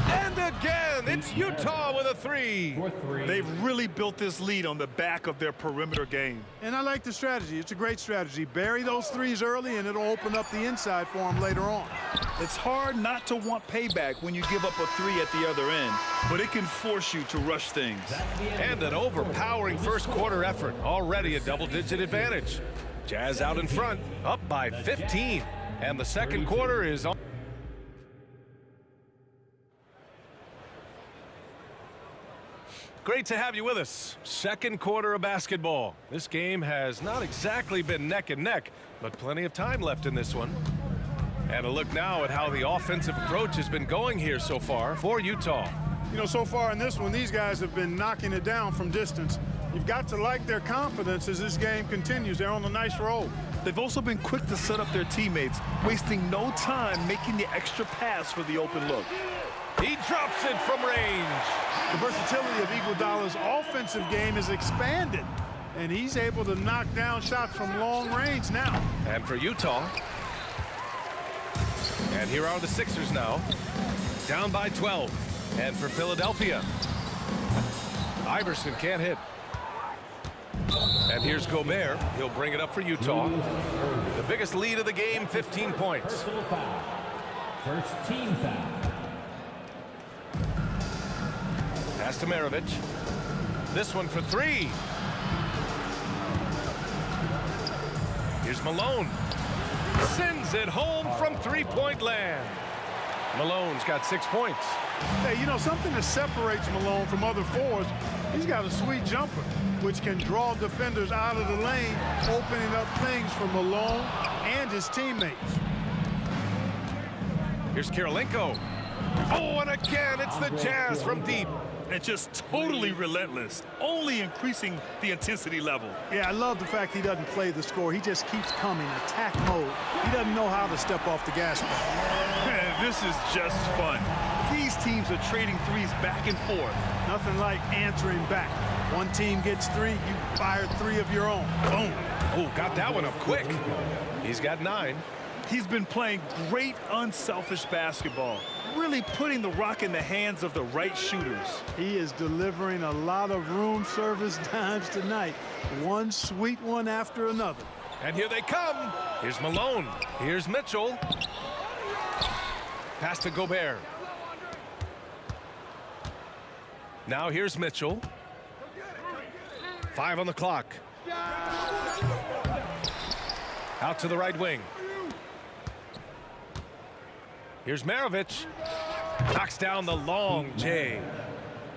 [SPEAKER 2] And again, it's Utah with a 3.
[SPEAKER 4] They've really built this lead on the back of their perimeter game.
[SPEAKER 14] And I like the strategy. It's a great strategy. Bury those threes early, and it'll open up the inside for them later on.
[SPEAKER 4] It's hard not to want payback when you give up a 3 at the other end, but it can force you to rush things.
[SPEAKER 2] And an overpowering first quarter effort. Already a double-digit advantage. Jazz out in front, up by 15. And the second quarter is on. Great to have you with us. Second quarter of basketball. This game has not exactly been neck and neck, but plenty of time left in this one. And a look now at how the offensive approach has been going here so far for Utah.
[SPEAKER 14] You know, so far in this one, these guys have been knocking it down from distance. You've got to like their confidence as this game continues. They're on a nice roll.
[SPEAKER 4] They've also been quick to set up their teammates, wasting no time making the extra pass for the open look.
[SPEAKER 2] He drops it from range.
[SPEAKER 14] The versatility of Iguodala's offensive game is expanded, and he's able to knock down shots from long range now.
[SPEAKER 2] And for Utah. And here are the Sixers now. Down by 12. And for Philadelphia. Iverson can't hit. And here's Gobert. He'll bring it up for Utah. The biggest lead of the game, 15 points.
[SPEAKER 5] First team foul.
[SPEAKER 2] Pass to Maravich. This one for 3. Here's Malone. Sends it home from three-point land. Malone's got 6 points.
[SPEAKER 14] Hey, you know, something that separates Malone from other forwards, he's got a sweet jumper, which can draw defenders out of the lane, opening up things for Malone and his teammates.
[SPEAKER 2] Here's Kirilenko. Oh, and again, it's the Jazz from deep.
[SPEAKER 4] And just totally relentless, only increasing the intensity level.
[SPEAKER 14] Yeah, I love the fact he doesn't play the score. He just keeps coming, attack mode. He doesn't know how to step off the gas pedal.
[SPEAKER 4] This is just fun. These teams are trading threes back and forth.
[SPEAKER 14] Nothing like answering back. One team gets 3, you fire 3 of your own. Boom.
[SPEAKER 2] Oh, got that one up quick. He's got 9.
[SPEAKER 4] He's been playing great unselfish basketball, really putting the rock in the hands of the right shooters.
[SPEAKER 14] He is delivering a lot of room service dimes tonight. One sweet one after another.
[SPEAKER 2] And here they come. Here's Malone. Here's Mitchell. Pass to Gobert. Now here's Mitchell. 5 on the clock. Out to the right wing. Here's Maravich. Knocks down the long J.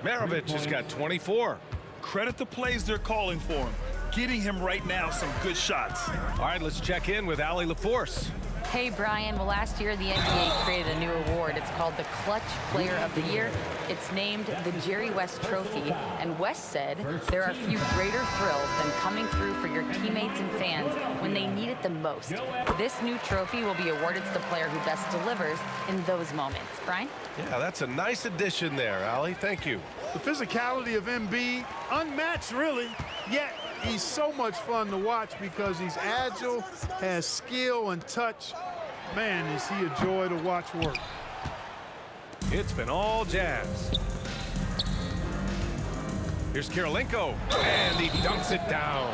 [SPEAKER 2] Maravich has got 24.
[SPEAKER 4] Credit the plays they're calling for him. Getting him right now some good shots.
[SPEAKER 2] All right, let's check in with Allie LaForce.
[SPEAKER 6] Hey, Brian. Well, last year the NBA created a new award. It's called the Clutch Player of the Year. It's named the Jerry West Trophy. And West said there are few greater thrills than coming through for your teammates and fans when they need it the most. This new trophy will be awarded to the player who best delivers in those moments. Brian?
[SPEAKER 2] Yeah, that's a nice addition there, Allie. Thank you.
[SPEAKER 14] The physicality of Embiid, unmatched really, yet he's so much fun to watch because he's agile, has skill and touch. Man, is he a joy to watch work.
[SPEAKER 2] It's been all Jazz. Here's Kirilenko, and he dunks it down.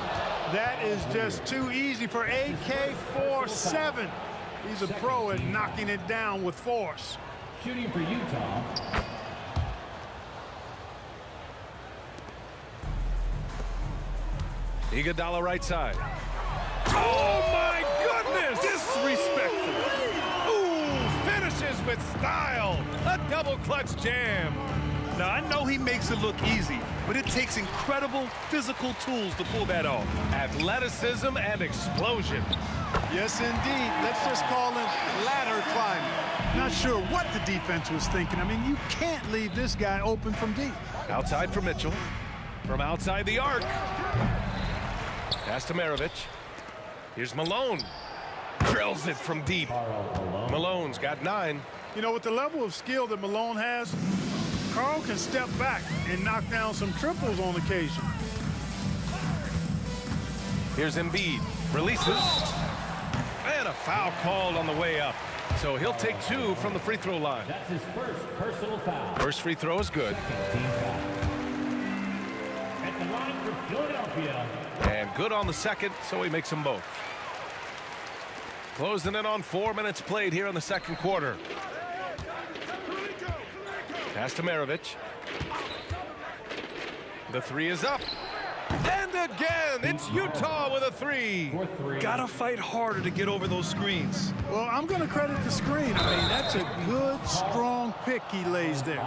[SPEAKER 14] That is just too easy for AK-47. He's a pro at knocking it down with force.
[SPEAKER 5] Shooting for Utah.
[SPEAKER 2] Iguodala right side. Oh, my goodness!
[SPEAKER 4] Disrespectful.
[SPEAKER 2] Ooh, finishes with style. A double clutch jam.
[SPEAKER 4] Now, I know he makes it look easy, but it takes incredible physical tools to pull that off.
[SPEAKER 2] Athleticism and explosion.
[SPEAKER 14] Yes, indeed. Let's just call him ladder climbing. Not sure what the defense was thinking. I mean, you can't leave this guy open from deep.
[SPEAKER 2] Outside for Mitchell. From outside the arc. Pass to Maravich. Here's Malone. Drills it from deep. Malone's got 9.
[SPEAKER 14] You know, with the level of skill that Malone has, Karl can step back and knock down some triples on occasion.
[SPEAKER 2] Here's Embiid. Releases. And a foul called on the way up. So he'll take 2 from the free throw line.
[SPEAKER 5] That's his first personal foul.
[SPEAKER 2] First free throw is good.
[SPEAKER 5] Team foul. At the line for Philadelphia.
[SPEAKER 2] And good on the second, so he makes them both. Closing in on 4 minutes played here in the second quarter. Pass to Maravich. The 3 is up. And again, it's Utah with a 3.
[SPEAKER 4] Gotta fight harder to get over those screens.
[SPEAKER 14] Well, I'm going to credit the screen. I mean, that's a good, strong pick he lays there.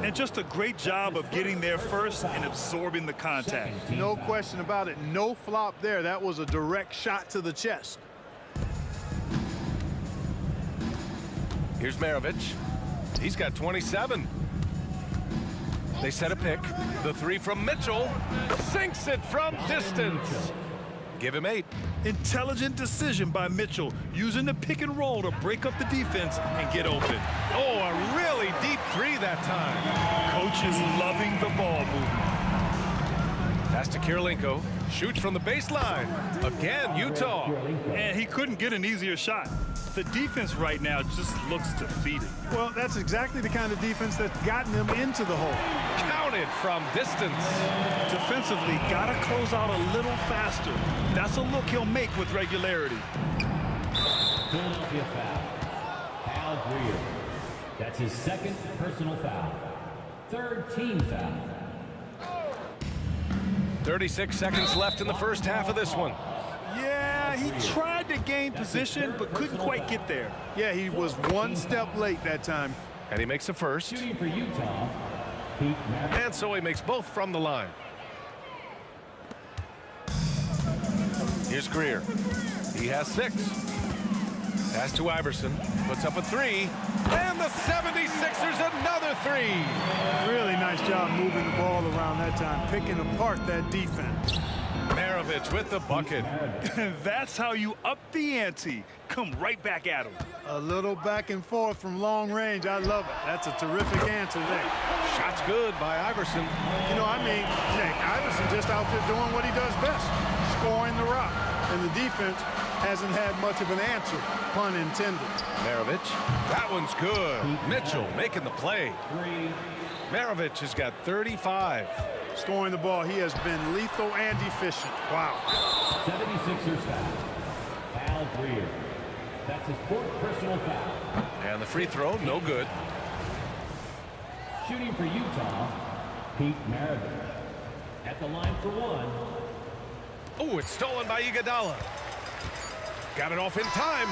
[SPEAKER 4] And just a great job of getting there first and absorbing the contact.
[SPEAKER 14] No question about it. No flop there. That was a direct shot to the chest.
[SPEAKER 2] Here's Maravich. He's got 27. They set a pick. The 3 from Mitchell. Sinks it from distance. Give him 8.
[SPEAKER 4] Intelligent decision by Mitchell, using the pick and roll to break up the defense and get open.
[SPEAKER 2] Oh, a really deep 3 that time.
[SPEAKER 4] Coach is loving the ball movement.
[SPEAKER 2] Pass to Kirilenko. Shoots from the baseline. Again, Utah.
[SPEAKER 4] And he couldn't get an easier shot. The defense right now just looks defeated.
[SPEAKER 14] Well, that's exactly the kind of defense that's gotten them into the hole.
[SPEAKER 2] Counted from distance.
[SPEAKER 4] Defensively, gotta close out a little faster. That's a look he'll make with regularity.
[SPEAKER 5] Philadelphia foul. Al Greer. That's his second personal foul. Third team foul.
[SPEAKER 2] 36 seconds left in the first half of this one.
[SPEAKER 4] Yeah, he tried to gain position, but couldn't quite get there.
[SPEAKER 14] Yeah, he was one step late that time.
[SPEAKER 2] And he makes a first.
[SPEAKER 5] Shooting for Utah.
[SPEAKER 2] And so he makes both from the line. Here's Greer. He has 6. Pass to Iverson. Puts up a 3. And the 76ers another 3.
[SPEAKER 14] Really nice job moving the ball around that time, picking apart that defense.
[SPEAKER 2] Maravich with the bucket.
[SPEAKER 4] That's how you up the ante. Come right back at him.
[SPEAKER 14] A little back and forth from long range. I love it. That's a terrific answer there.
[SPEAKER 2] Shot's good by Iverson.
[SPEAKER 14] You know, I mean, Iverson just out there doing what he does best, scoring the rock. And the defense hasn't had much of an answer, pun intended.
[SPEAKER 2] Maravich. That one's good. Mitchell making the play. Maravich has got 35.
[SPEAKER 14] Scoring the ball, he has been lethal and efficient. Wow.
[SPEAKER 5] 76ers foul. Al Greer. That's his 4th personal foul.
[SPEAKER 2] And the free throw, no good.
[SPEAKER 5] Shooting for Utah, Pete Maravich. At the line for 1.
[SPEAKER 2] Oh, it's stolen by Iguodala. Got it off in time.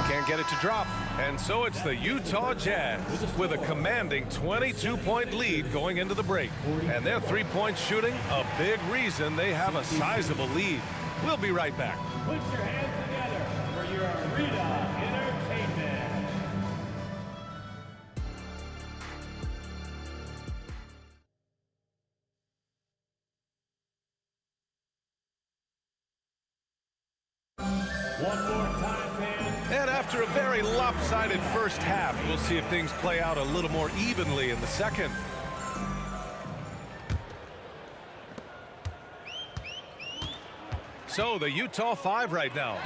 [SPEAKER 2] Can't get it to drop. And so it's the Utah Jazz with a commanding 22-point lead going into the break. And their 3-point shooting, a big reason they have a sizable lead. We'll be right back.
[SPEAKER 5] Put your hands together for your arena entertainment. One more time, man.
[SPEAKER 2] And after a very lopsided first half, we'll see if things play out a little more evenly in the second. So the Utah 5 right now.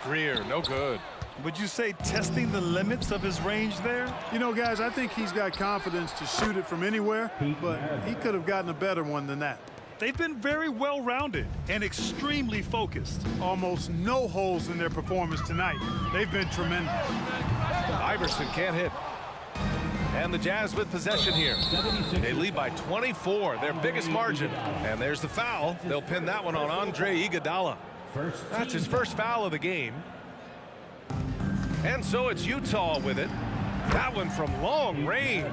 [SPEAKER 2] Greer, no good.
[SPEAKER 4] Would you say testing the limits of his range there?
[SPEAKER 14] You know, guys, I think he's got confidence to shoot it from anywhere, but he could have gotten a better one than that.
[SPEAKER 4] They've been very well-rounded and extremely focused.
[SPEAKER 14] Almost no holes in their performance tonight. They've been tremendous.
[SPEAKER 2] Iverson can't hit. And the Jazz with possession here. They lead by 24, their biggest margin. And there's the foul. They'll pin that one on Andre Iguodala. That's his first foul of the game. And so it's Utah with it. That one from long range.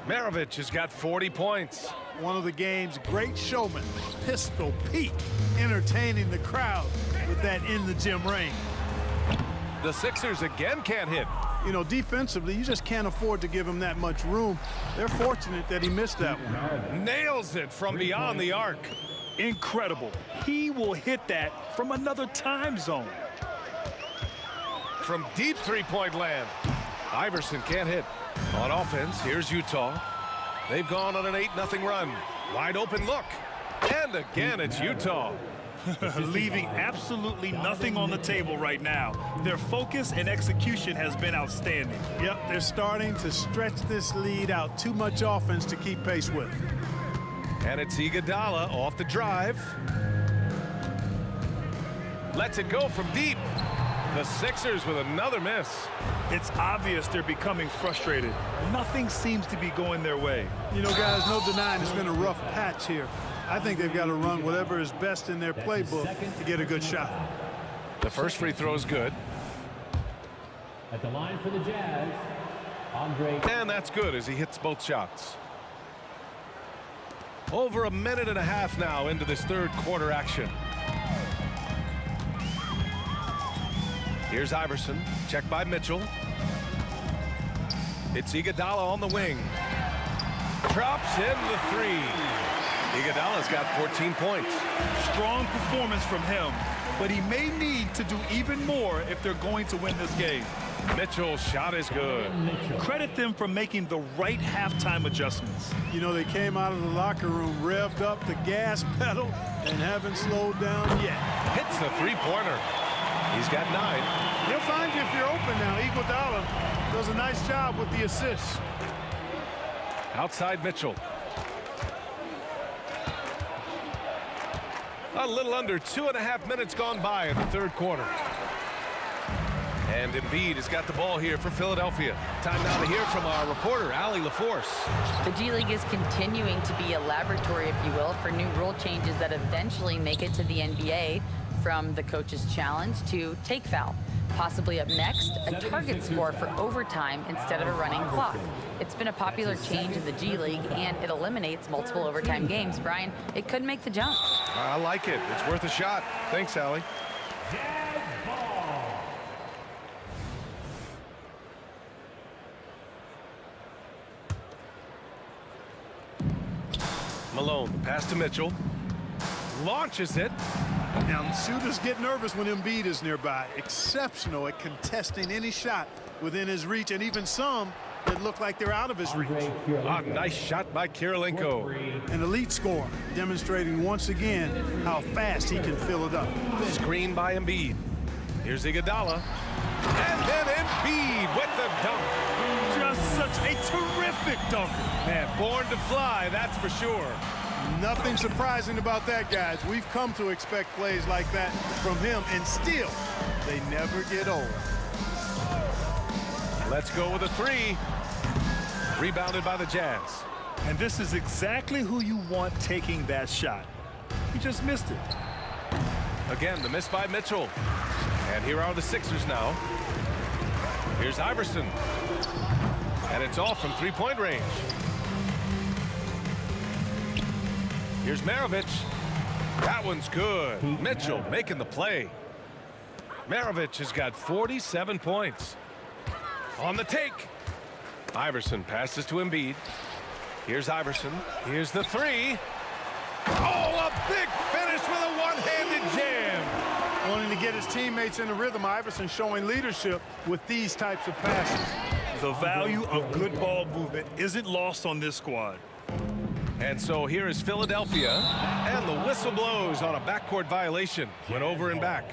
[SPEAKER 2] Maravich has got 40 points.
[SPEAKER 14] One of the game's great showmen, Pistol Pete, entertaining the crowd with that in-the-gym range.
[SPEAKER 2] The Sixers again can't hit.
[SPEAKER 14] You know, defensively, you just can't afford to give him that much room. They're fortunate that he missed that one.
[SPEAKER 2] Nails it from beyond the arc.
[SPEAKER 4] Incredible. He will hit that from another time zone.
[SPEAKER 2] from deep three-point land. Iverson can't hit. On offense, here's Utah. They've gone on an 8-0 run. Wide open look. And again, it's Utah.
[SPEAKER 4] Leaving absolutely nothing on the table right now. Their focus and execution has been outstanding.
[SPEAKER 14] Yep, they're starting to stretch this lead out. Too much offense to keep pace with.
[SPEAKER 2] And it's Iguodala off the drive. Lets it go from deep. The Sixers with another miss.
[SPEAKER 4] It's obvious they're becoming frustrated. Nothing seems to be going their way.
[SPEAKER 14] You know, guys, no denying it's been a rough patch here. I think they've got to run whatever is best in their playbook to get a good shot.
[SPEAKER 2] The first free throw is good.
[SPEAKER 5] At the line for the Jazz, Andre.
[SPEAKER 2] And that's good as he hits both shots. Over a minute and a half now into this third quarter action. Here's Iverson, checked by Mitchell. It's Iguodala on the wing. Drops in the three. Iguodala's got 14 points.
[SPEAKER 4] Strong performance from him, but he may need to do even more if they're going to win this game.
[SPEAKER 2] Mitchell's shot is good.
[SPEAKER 4] Credit them for making the right halftime adjustments.
[SPEAKER 14] You know, they came out of the locker room, revved up the gas pedal, and haven't slowed down yet.
[SPEAKER 2] Hits the three-pointer. He's got 9.
[SPEAKER 14] He'll find you if you're open now. Iguodala does a nice job with the assists.
[SPEAKER 2] Outside Mitchell. A little under 2.5 minutes gone by in the third quarter. And Embiid has got the ball here for Philadelphia. Time now to hear from our reporter, Allie LaForce.
[SPEAKER 6] The G-League is continuing to be a laboratory, if you will, for new rule changes that eventually make it to the NBA, from the coach's challenge to take foul. Possibly up next, a target score for overtime instead of a running clock. It's been a popular change in the G-League, and it eliminates multiple overtime games. Brian, it could make the jump.
[SPEAKER 2] I like it. It's worth a shot. Thanks, Allie. Malone, pass to Mitchell. Launches it.
[SPEAKER 14] Now, shooters get nervous when Embiid is nearby. Exceptional at contesting any shot within his reach, and even some that look like they're out of his reach.
[SPEAKER 2] Nice shot by Kirilenko.
[SPEAKER 14] An elite scorer, demonstrating once again how fast he can fill it up.
[SPEAKER 2] Screen by Embiid. Here's Iguodala. And then Embiid with the dunk.
[SPEAKER 4] Just such a terrific dunker.
[SPEAKER 2] Man, born to fly, that's for sure.
[SPEAKER 14] Nothing surprising about that, guys. We've come to expect plays like that from him, and still, they never get old.
[SPEAKER 2] Let's go with a three. Rebounded by the Jazz.
[SPEAKER 4] And this is exactly who you want taking that shot. He just missed it.
[SPEAKER 2] Again, the miss by Mitchell. And here are the Sixers now. Here's Iverson. And it's off from three-point range. Here's Maravich. That one's good. Mitchell making the play. Maravich has got 47 points. On the take. Iverson passes to Embiid. Here's Iverson. Here's the three. Oh, a big finish with a one-handed jam.
[SPEAKER 14] Wanting to get his teammates in the rhythm, Iverson showing leadership with these types of passes.
[SPEAKER 4] The value of good ball movement isn't lost on this squad.
[SPEAKER 2] And so here is Philadelphia, and the whistle blows on a backcourt violation. Went over and back.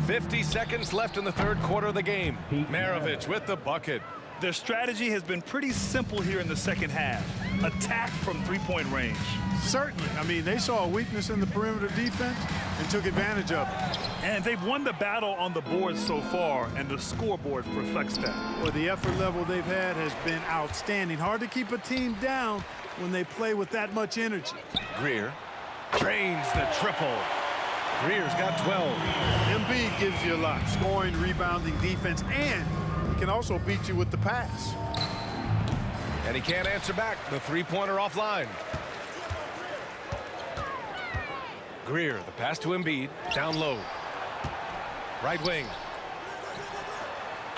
[SPEAKER 2] .50 seconds left in the third quarter of the game. Maravich with the bucket.
[SPEAKER 4] Their strategy has been pretty simple here in the second half. Attack from three-point range.
[SPEAKER 14] Certainly. I mean, they saw a weakness in the perimeter defense and took advantage of it.
[SPEAKER 4] And they've won the battle on the board so far, and the scoreboard reflects that.
[SPEAKER 14] Well, the effort level they've had has been outstanding. Hard to keep a team down when they play with that much energy.
[SPEAKER 2] Greer drains the triple. Greer's got 12.
[SPEAKER 14] Embiid gives you a lot. Scoring, rebounding, defense, and he can also beat you with the pass.
[SPEAKER 2] And he can't answer back. The three-pointer offline. Greer, the pass to Embiid, down low. Right wing.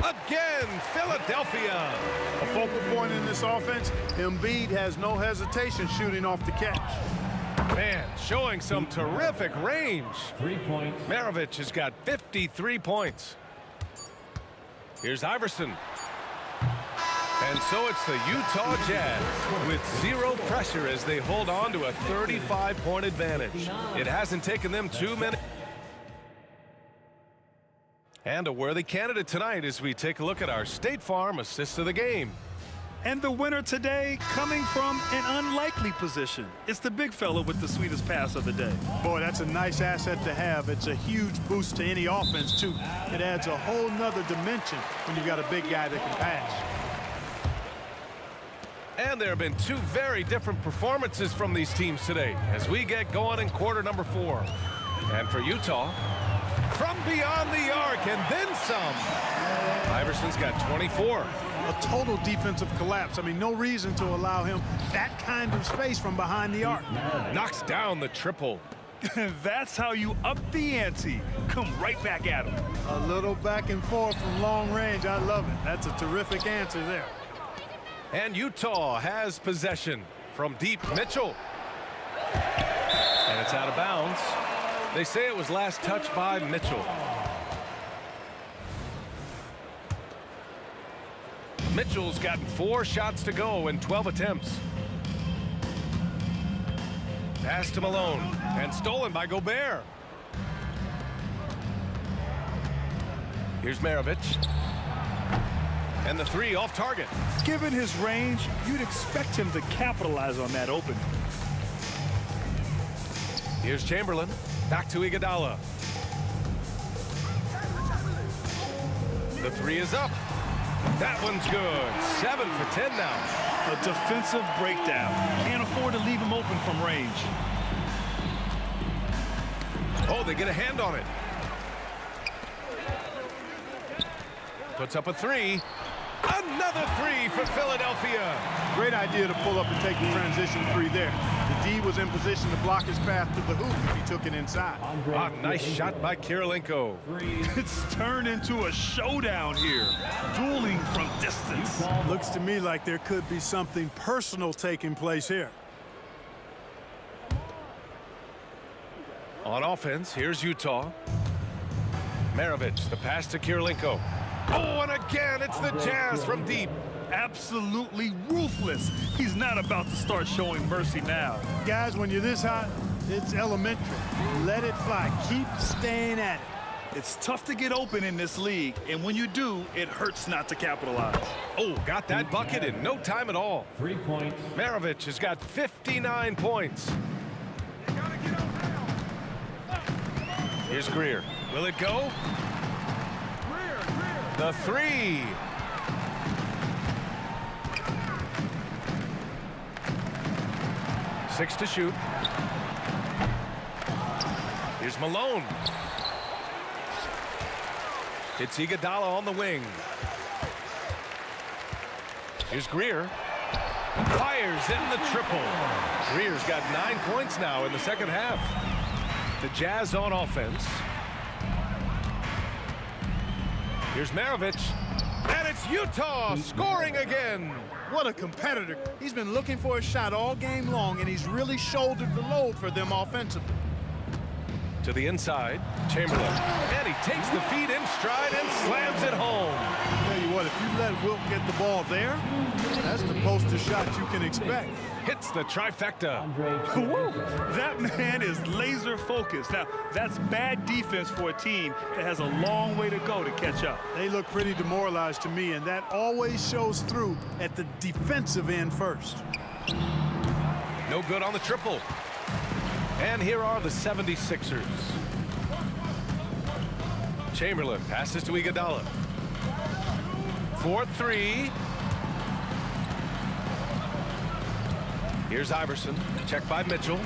[SPEAKER 2] Again, Philadelphia.
[SPEAKER 14] A focal point in this offense, Embiid has no hesitation shooting off the catch.
[SPEAKER 2] Man, showing some terrific range.
[SPEAKER 5] 3 points.
[SPEAKER 2] Maravich has got 53 points. Here's Iverson. And so it's the Utah Jazz with zero pressure as they hold on to a 35-point advantage. It hasn't taken them 2 minutes. And a worthy candidate tonight as we take a look at our State Farm assist of the game.
[SPEAKER 4] And the winner today coming from an unlikely position. It's the big fella with the sweetest pass of the day.
[SPEAKER 14] Boy, that's a nice asset to have. It's a huge boost to any offense, too. It adds a whole nother dimension when you've got a big guy that can pass.
[SPEAKER 2] And there have been 2 very different performances from these teams today as we get going in quarter number 4. And for Utah, from beyond the arc and then some. Iverson's got 24.
[SPEAKER 14] A total defensive collapse. I mean, no reason to allow him that kind of space from behind the arc.
[SPEAKER 2] Knocks down the triple.
[SPEAKER 4] That's how you up the ante. Come right back at him.
[SPEAKER 14] A little back and forth from long range. I love it. That's a terrific answer there.
[SPEAKER 2] And Utah has possession from deep. Mitchell. And it's out of bounds. They say it was last touched by Mitchell. Mitchell's gotten 4 shots to go in 12 attempts. Pass to Malone and stolen by Gobert. Here's Maravich. And the 3 off target.
[SPEAKER 4] Given his range, you'd expect him to capitalize on that opening.
[SPEAKER 2] Here's Chamberlain. Back to Iguodala. The 3 is up. That one's good. 7 for 10 now.
[SPEAKER 4] A defensive breakdown. Can't afford to leave him open from range.
[SPEAKER 2] Oh, they get a hand on it. Puts up a 3. Another 3 for Philadelphia.
[SPEAKER 14] Great idea to pull up and take the transition 3 there. The D was in position to block his path to the hoop if he took it inside.
[SPEAKER 2] Nice shot by Kirilenko.
[SPEAKER 4] It's turned into a showdown here. Dueling from distance.
[SPEAKER 14] Looks to me like there could be something personal taking place here.
[SPEAKER 2] On offense, here's Utah. Maravich, the pass to Kirilenko. Oh, and again, it's the Jazz from deep.
[SPEAKER 4] Absolutely ruthless. He's not about to start showing mercy now.
[SPEAKER 14] Guys, when you're this hot, it's elementary. Let it fly. Keep staying at it.
[SPEAKER 4] It's tough to get open in this league, and when you do, it hurts not to capitalize.
[SPEAKER 2] Oh, got that bucket in no time at all.
[SPEAKER 5] 3 points.
[SPEAKER 2] Maravich has got 59 points. Here's Greer. Will it go? The 3. Six to shoot. Here's Malone. It's Iguodala on the wing. Here's Greer. Fires in the triple. Greer's got 9 points now in the second half. The Jazz on offense. Here's Maravich. And it's Utah scoring again.
[SPEAKER 14] What a competitor. He's been looking for a shot all game long, and he's really shouldered the load for them offensively.
[SPEAKER 2] To the inside, Chamberlain. And he takes the feed in stride and slams it home.
[SPEAKER 14] I'll tell you what, if you let Wilt get the ball there, that's the poster shot you can expect.
[SPEAKER 2] Hits the trifecta.
[SPEAKER 4] Woo! That man is laser focused. Now, that's bad defense for a team that has a long way to go to catch up.
[SPEAKER 14] They look pretty demoralized to me, and that always shows through at the defensive end first.
[SPEAKER 2] No good on the triple. And here are the 76ers. Chamberlain passes to Iguodala. 4-3. Here's Iverson. Checked by Mitchell.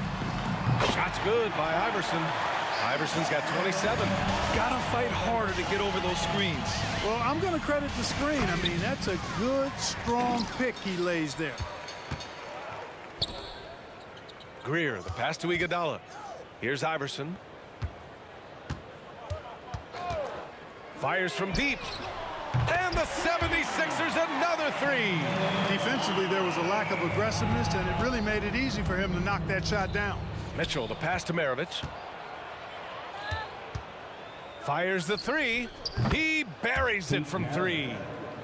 [SPEAKER 2] Shot's good by Iverson. Iverson's got 27.
[SPEAKER 4] Gotta fight harder to get over those screens.
[SPEAKER 14] Well, I'm going to credit the screen. I mean, that's a good, strong pick he lays there.
[SPEAKER 2] Greer, the pass to Iguodala. Here's Iverson. Fires from deep. And the 76ers another three.
[SPEAKER 14] Defensively, there was a lack of aggressiveness, and it really made it easy for him to knock that shot down.
[SPEAKER 2] Mitchell, the pass to Maravich. Fires the three. He buries it from three.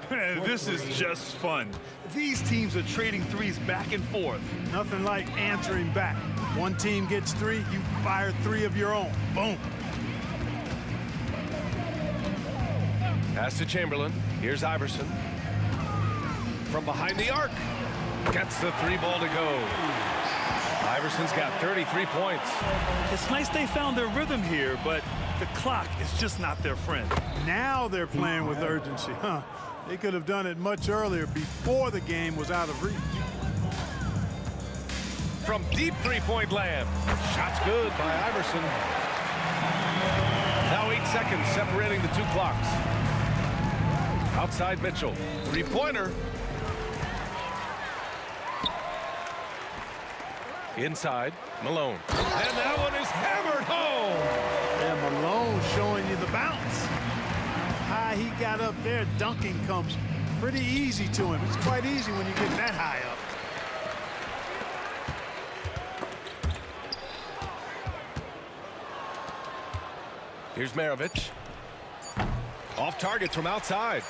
[SPEAKER 4] This is just fun. These teams are trading threes back and forth.
[SPEAKER 14] Nothing like answering back. One team gets three, you fire three of your own. Boom.
[SPEAKER 2] Pass to Chamberlain. Here's Iverson. From behind the arc. Gets the three ball to go. Iverson's got 33 points.
[SPEAKER 4] It's nice they found their rhythm here, but the clock is just not their friend.
[SPEAKER 14] Now they're playing with urgency, huh? They could have done it much earlier before the game was out of reach.
[SPEAKER 2] From deep three-point land. Shot's good by Iverson. Now 8 seconds separating the two clocks. Outside Mitchell. Three-pointer. Inside, Malone. And that one is hammered home.
[SPEAKER 14] Yeah, Malone showing you the bounce. High he got up there, dunking comes pretty easy to him. It's quite easy when you get that high up.
[SPEAKER 2] Here's Maravich. Off target from outside.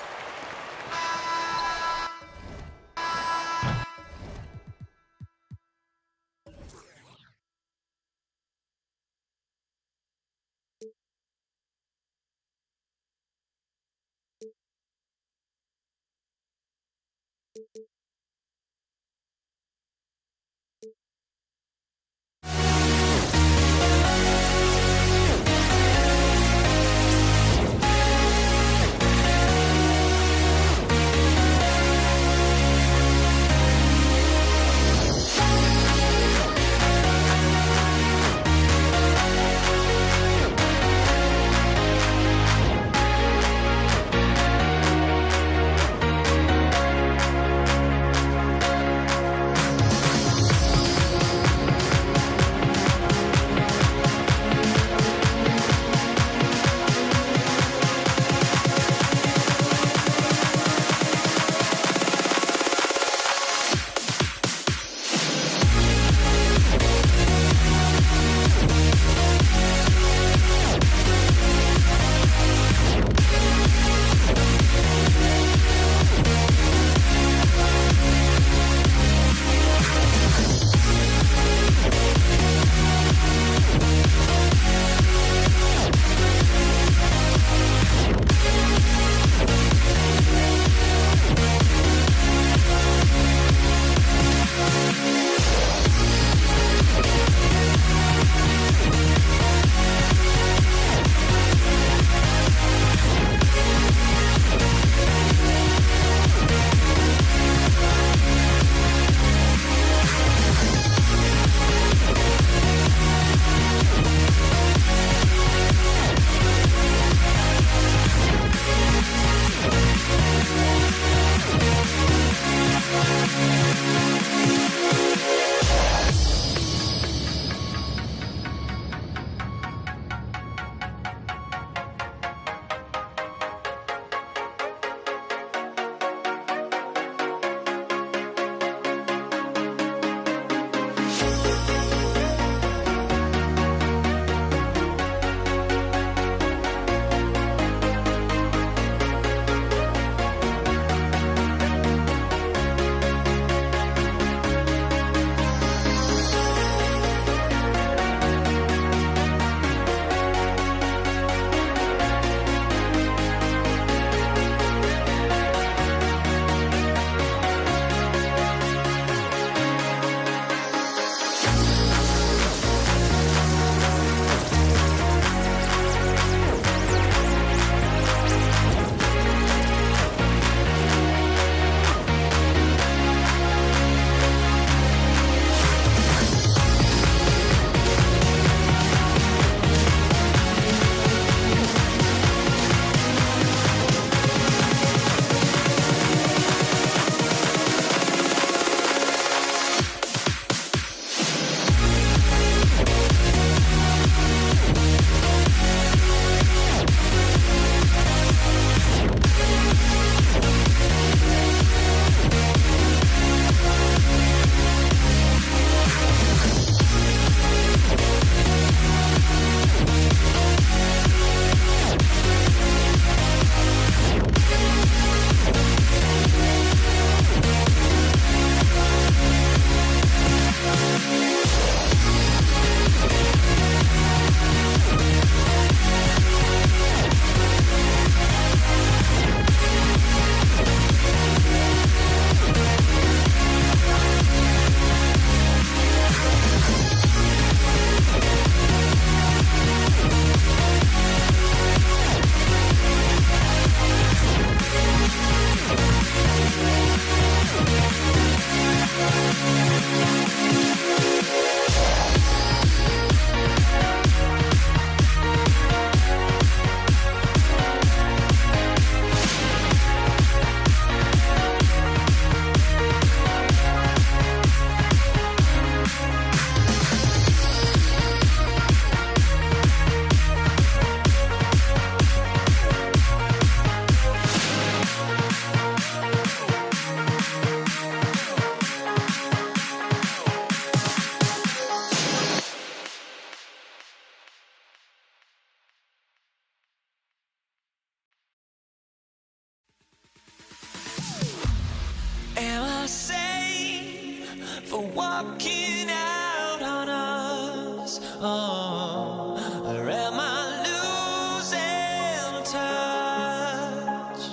[SPEAKER 1] for walking out on us? Or am I losing touch?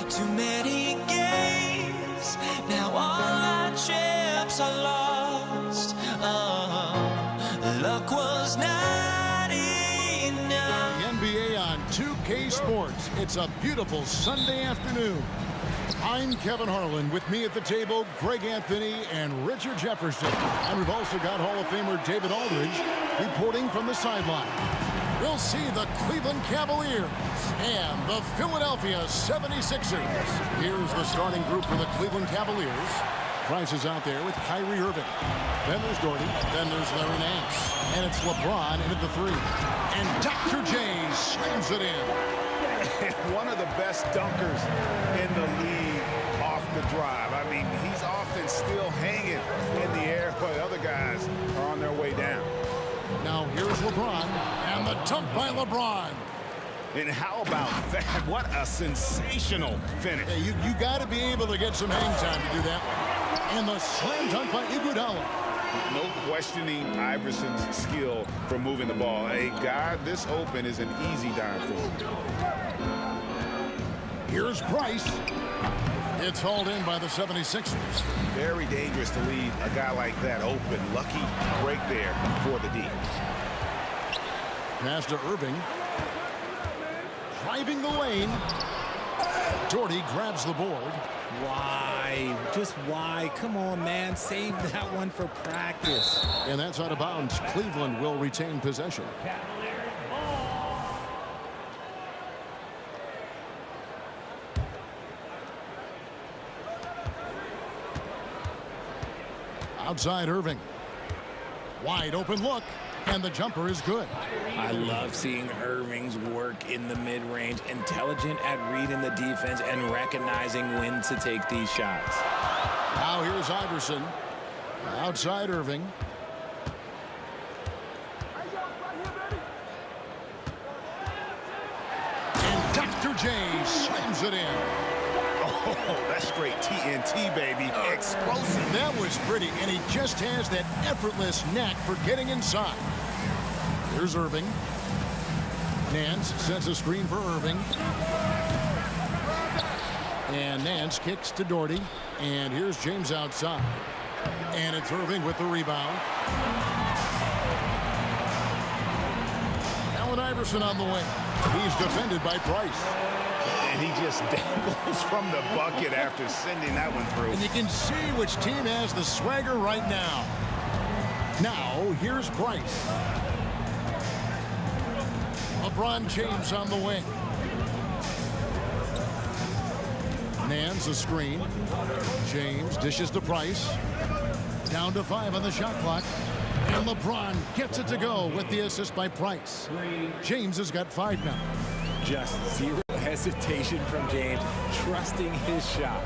[SPEAKER 1] Too many games, now all our chips are lost. Luck was not enough.
[SPEAKER 7] The NBA on 2K Sports. It's a beautiful Sunday afternoon. I'm Kevin Harlan. With me at the table, Greg Anthony and Richard Jefferson. And we've also got Hall of Famer David Aldridge reporting from the sideline. We'll see the Cleveland Cavaliers and the Philadelphia 76ers. Here's the starting group for the Cleveland Cavaliers. Price is out there with Kyrie Irving. Then there's Doherty. Then there's Larry Nance. And it's LeBron into the three. And Dr. J slams it in.
[SPEAKER 8] One of the best dunkers in the league off the drive. I mean, he's often still hanging in the air while other guys are on their way down.
[SPEAKER 7] Now here's LeBron, and the dunk by LeBron.
[SPEAKER 8] And how about that? What a sensational finish.
[SPEAKER 7] Hey, you got to be able to get some hang time to do that one. And the slam dunk by Iguodala.
[SPEAKER 8] No questioning Iverson's skill for moving the ball. A guy this open is an easy dime for him.
[SPEAKER 7] Here's Price. It's hauled in by the 76ers.
[SPEAKER 8] Very dangerous to leave a guy like that open. Lucky break there for the D.
[SPEAKER 7] Pass to Irving. Driving the lane. Doherty grabs the board.
[SPEAKER 3] Why? Just why? Come on, man. Save that one for practice.
[SPEAKER 7] And that's out of bounds. Cleveland will retain possession. Outside Irving. Wide open look. And the jumper is good.
[SPEAKER 3] I love seeing Irving's work in the mid-range, intelligent at reading the defense and recognizing when to take these shots.
[SPEAKER 7] Now here's Iverson. Outside Irving. And Dr. J slams it in.
[SPEAKER 8] Oh, that's straight TNT, baby. Explosive.
[SPEAKER 7] That was pretty, and he just has that effortless knack for getting inside. Here's Irving. Nance sets a screen for Irving. And Nance kicks to Doherty. And here's James outside. And it's Irving with the rebound. Allen Iverson on the wing. He's defended by Price.
[SPEAKER 8] And he just dangles from the bucket after sending that one through.
[SPEAKER 7] And you can see which team has the swagger right now. Now, here's Price. LeBron James on the wing. Nance a screen. James dishes to Price. Down to 5 on the shot clock. And LeBron gets it to go with the assist by Price. James has got 5 now.
[SPEAKER 3] Just zero hesitation from James, trusting his shot.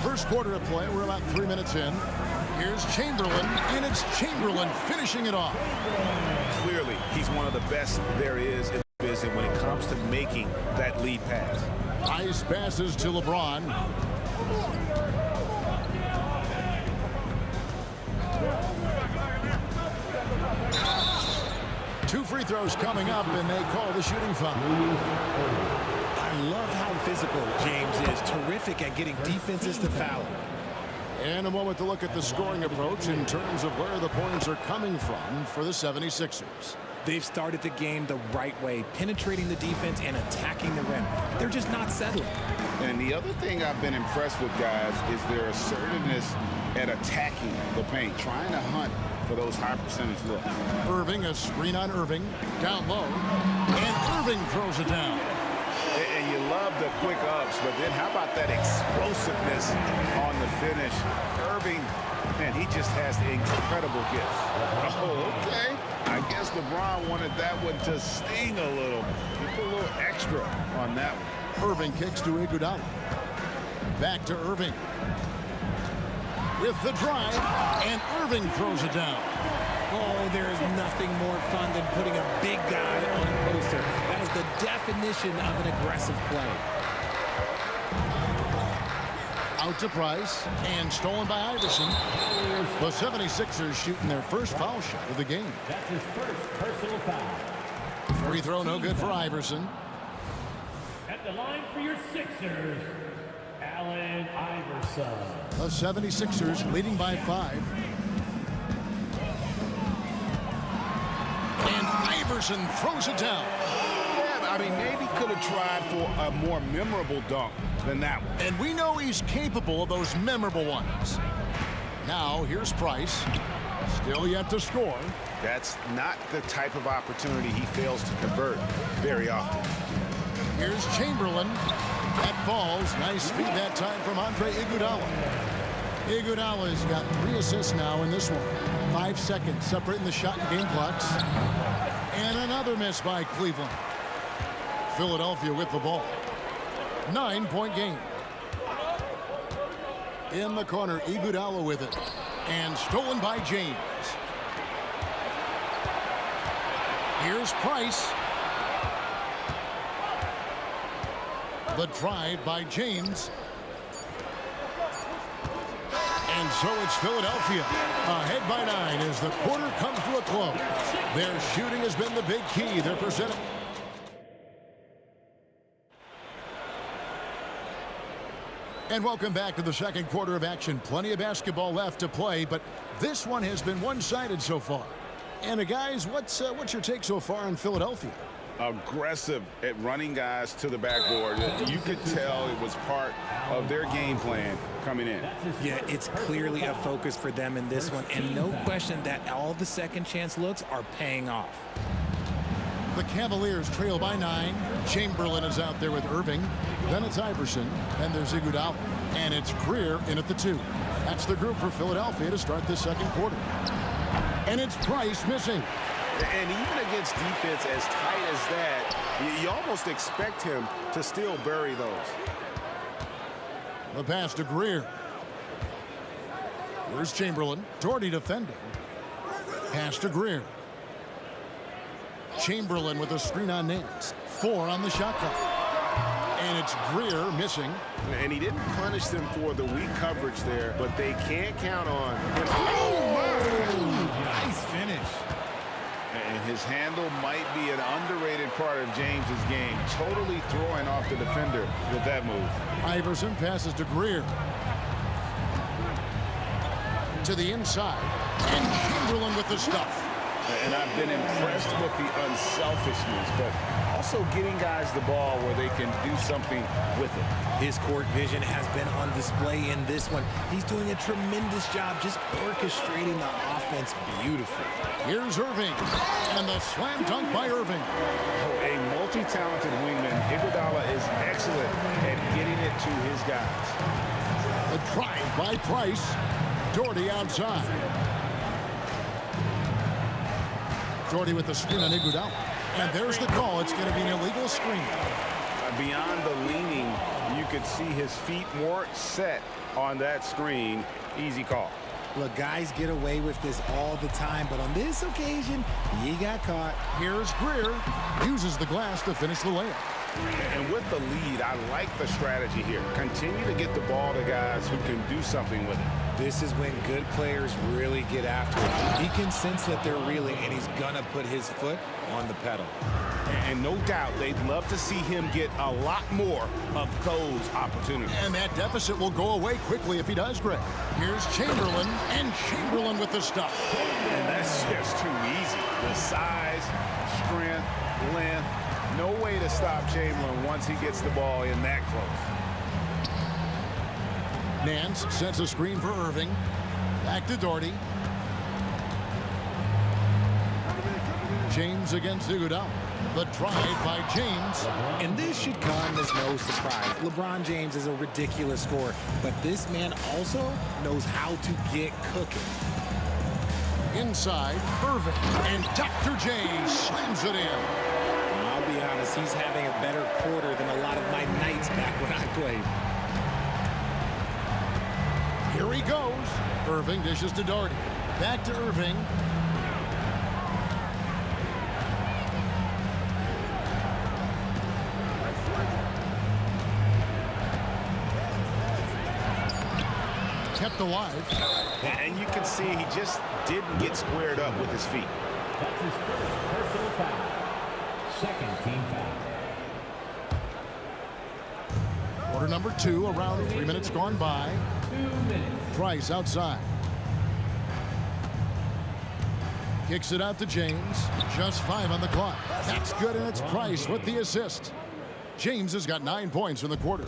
[SPEAKER 7] First quarter of play, we're about 3 minutes in. Here's Chamberlain, and it's Chamberlain finishing it off.
[SPEAKER 8] Clearly, he's one of the best there is in the business when it comes to making that lead pass.
[SPEAKER 7] Nice passes to LeBron. Two free throws coming up, and they call the shooting foul.
[SPEAKER 3] I love how physical James is. Terrific at getting defenses to foul.
[SPEAKER 7] And a moment to look at the scoring approach in terms of where the points are coming from for the 76ers.
[SPEAKER 3] They've started the game the right way, penetrating the defense and attacking the rim. They're just not settling.
[SPEAKER 8] And the other thing I've been impressed with, guys, is their assertiveness at attacking the paint, trying to hunt for those high percentage looks.
[SPEAKER 7] Irving, a screen on Irving, down low, and Irving throws it down.
[SPEAKER 8] And you love the quick ups, but then how about that explosiveness on the finish? Irving, man, he just has incredible gifts. Oh, okay. I guess LeBron wanted that one to sting a little. He put a little extra on that one.
[SPEAKER 7] Irving kicks to Iguodala. Back to Irving. With the drive, and Irving throws it down.
[SPEAKER 3] Oh, there is nothing more fun than putting a big guy on a poster. That is the definition of an aggressive play.
[SPEAKER 7] Out to Price, and stolen by Iverson. The 76ers shooting their first foul shot of the game.
[SPEAKER 5] That's his first personal foul.
[SPEAKER 7] Free throw no good for Iverson.
[SPEAKER 5] At the line for your Sixers, Allen Iverson.
[SPEAKER 7] The 76ers leading by 5. And Iverson throws it down.
[SPEAKER 8] Yeah, I mean, maybe could have tried for a more memorable dunk than that one.
[SPEAKER 7] And we know he's capable of those memorable ones. Now, here's Price. Still yet to score.
[SPEAKER 8] That's not the type of opportunity he fails to convert very often.
[SPEAKER 7] Here's Chamberlain. That falls. Nice feed that time from Andre Iguodala. Iguodala's got 3 assists now in this one. 5 seconds separating the shot and game clocks. And another miss by Cleveland. Philadelphia with the ball. 9-point game. In the corner, Iguodala with it. And stolen by James. Here's Price. The drive by James. And so it's Philadelphia ahead by 9 as the quarter comes to a close. Their shooting has been the big key. They're presented. And welcome back to the second quarter of action. Plenty of basketball left to play, but this one has been one-sided so far. And guys, what's your take so far on Philadelphia?
[SPEAKER 8] Aggressive at running guys to the backboard. You could tell it was part of their game plan coming in.
[SPEAKER 3] Yeah, it's clearly a focus for them in this one, and no question that all the second chance looks are paying off.
[SPEAKER 7] The Cavaliers trail by 9. Chamberlain is out there with Irving. Then it's Iverson, and there's Iguodala. And it's Greer in at the 2. That's the group for Philadelphia to start this second quarter. And it's Price missing.
[SPEAKER 8] And even against defense as tight as that, you almost expect him to still bury those.
[SPEAKER 7] The pass to Greer. Here's Chamberlain. Doherty defending. Pass to Greer. Chamberlain with a screen on Nance. 4 on the shot clock. And it's Greer missing.
[SPEAKER 8] And he didn't punish them for the weak coverage there, but they can't count on him.
[SPEAKER 3] Nice finish.
[SPEAKER 8] And his handle might be an underrated part of James's game. Totally throwing off the defender with that move.
[SPEAKER 7] Iverson passes to Greer. To the inside. And Chamberlain with the stuff.
[SPEAKER 8] And I've been impressed with the unselfishness, but also getting guys the ball where they can do something with it.
[SPEAKER 3] His court vision has been on display in this one. He's doing a tremendous job just orchestrating the offense beautifully.
[SPEAKER 7] Here's Irving. And the slam dunk by Irving.
[SPEAKER 8] A multi-talented wingman, Iguodala is excellent at getting it to his guys.
[SPEAKER 7] A drive by Price. Doherty outside. Doherty with the screen on Iguodala. And there's the call. It's going to be an illegal screen.
[SPEAKER 8] Beyond the leaning, you could see his feet weren't set on that screen. Easy call.
[SPEAKER 3] Look, guys get away with this all the time, but on this occasion, he got caught.
[SPEAKER 7] Here's Greer. Uses the glass to finish the layup.
[SPEAKER 8] And with the lead, I like the strategy here. Continue to get the ball to guys who can do something with it.
[SPEAKER 3] This is when good players really get after it. He can sense that they're reeling, and he's gonna put his foot on the pedal.
[SPEAKER 8] And no doubt, they'd love to see him get a lot more of those opportunities.
[SPEAKER 7] And that deficit will go away quickly if he does, Greg. Here's Chamberlain, and Chamberlain with the stuff.
[SPEAKER 8] And that's just too easy. The size, strength, length, no way to stop Chamberlain once he gets the ball in that close.
[SPEAKER 7] Nance sets a screen for Irving. Back to Doherty. James against Iguodala. The drive by James.
[SPEAKER 3] And this should come as no surprise. LeBron James is a ridiculous scorer, but this man also knows how to get cooking.
[SPEAKER 7] Inside, Irving. And Dr. J slams it in.
[SPEAKER 3] I'll be honest, he's having a better quarter than a lot of my nights back when I played.
[SPEAKER 7] Here he goes. Irving dishes to Doherty. Back to Irving. kept alive.
[SPEAKER 8] And you can see he just didn't get squared up with his feet.
[SPEAKER 5] That's his first personal foul. Second team foul.
[SPEAKER 7] Quarter number 2, around 3 minutes gone by.
[SPEAKER 5] 2 minutes.
[SPEAKER 7] Price outside. Kicks it out to James. Just 5 on the clock. That's good, and it's Price with the assist. James has got 9 points in the quarter.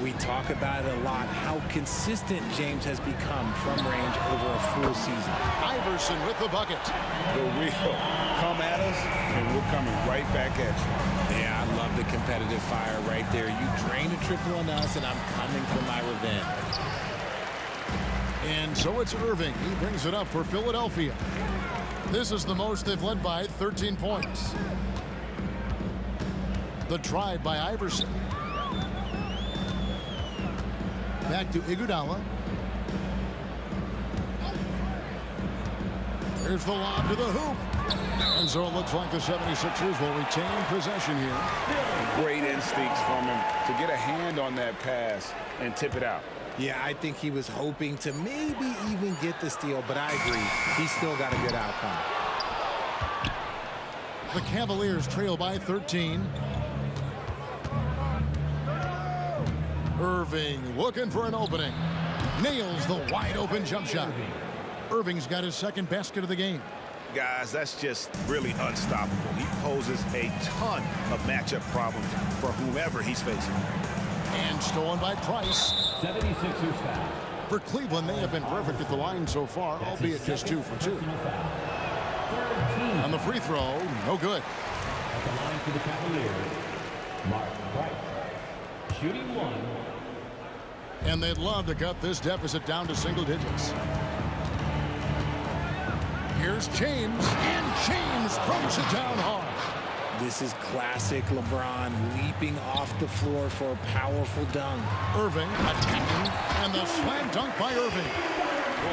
[SPEAKER 3] We talk about it a lot, how consistent James has become from range over a full season.
[SPEAKER 7] Iverson with the bucket.
[SPEAKER 8] The wheel come at us, and we're coming right back at you.
[SPEAKER 3] Yeah, I love the competitive fire right there. You drain a triple on us, and I'm coming for my revenge.
[SPEAKER 7] And so it's Irving. He brings it up for Philadelphia. This is the most they've led by, 13 points. The drive by Iverson. Back to Iguodala. Here's the lob to the hoop. And so it looks like the 76ers will retain possession here.
[SPEAKER 8] Great instincts from him to get a hand on that pass and tip it out.
[SPEAKER 3] Yeah, I think he was hoping to maybe even get the steal, but I agree. He still got a good outcome.
[SPEAKER 7] The Cavaliers trail by 13. Irving looking for an opening. Nails the wide open jump shot. Irving's got his second basket of the game.
[SPEAKER 8] Guys, that's just really unstoppable. He poses a ton of matchup problems for whomever he's facing.
[SPEAKER 7] And stolen by Price.
[SPEAKER 5] 76ers foul.
[SPEAKER 7] For Cleveland, they have been perfect at the line so far, albeit just 2 for 2. On the free throw, no good.
[SPEAKER 5] At the line for the Cavaliers, Mark Price. Shooting 1.
[SPEAKER 7] And they'd love to cut this deficit down to single digits. Here's James, and James throws it down hard.
[SPEAKER 3] This is classic LeBron leaping off the floor for a powerful dunk.
[SPEAKER 7] Irving attacking, and the slam dunk by Irving.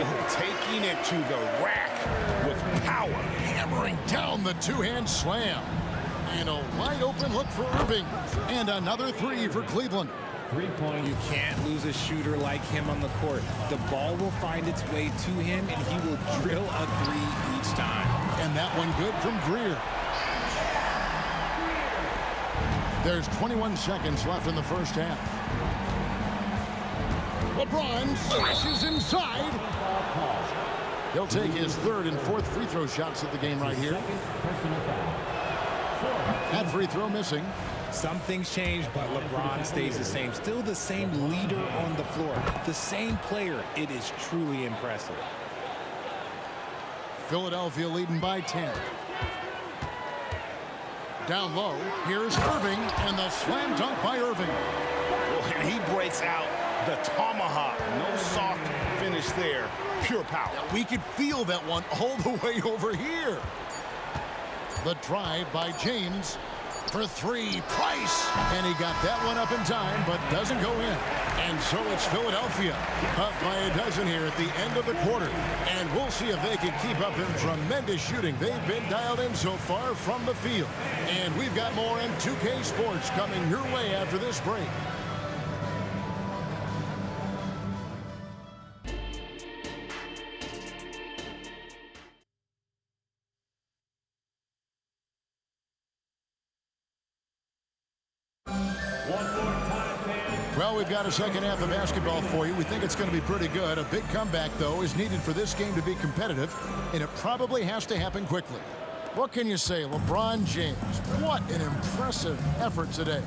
[SPEAKER 8] Oh, taking it to the rack with power.
[SPEAKER 7] Hammering down the two-hand slam. And a wide open look for Irving. And another 3 for Cleveland.
[SPEAKER 5] 3 points.
[SPEAKER 3] You can't lose a shooter like him on the court. The ball will find its way to him, and he will drill a 3 each time.
[SPEAKER 7] And that one good from Greer. There's 21 seconds left in the first half. LeBron slashes inside. He'll take his 3rd and 4th free throw shots at the game right here. That free throw missing.
[SPEAKER 3] Some things change, but LeBron stays the same. Still the same leader on the floor. The same player. It is truly impressive.
[SPEAKER 7] Philadelphia leading by 10. Down low, here's Irving, and the slam dunk by Irving.
[SPEAKER 8] Well, and he breaks out the tomahawk. No soft finish there. Pure power.
[SPEAKER 7] We could feel that one all the way over here. The drive by James for 3, Price. And he got that one up in time, but doesn't go in. And so it's Philadelphia up by a dozen here at the end of the quarter. And we'll see if they can keep up their tremendous shooting. They've been dialed in so far from the field. And we've got more in 2K Sports coming your way after this break. Well, we've got a second half of basketball for you. We think it's going to be pretty good. A big comeback, though, is needed for this game to be competitive, and it probably has to happen quickly. What can you say? LeBron James, what an impressive effort today.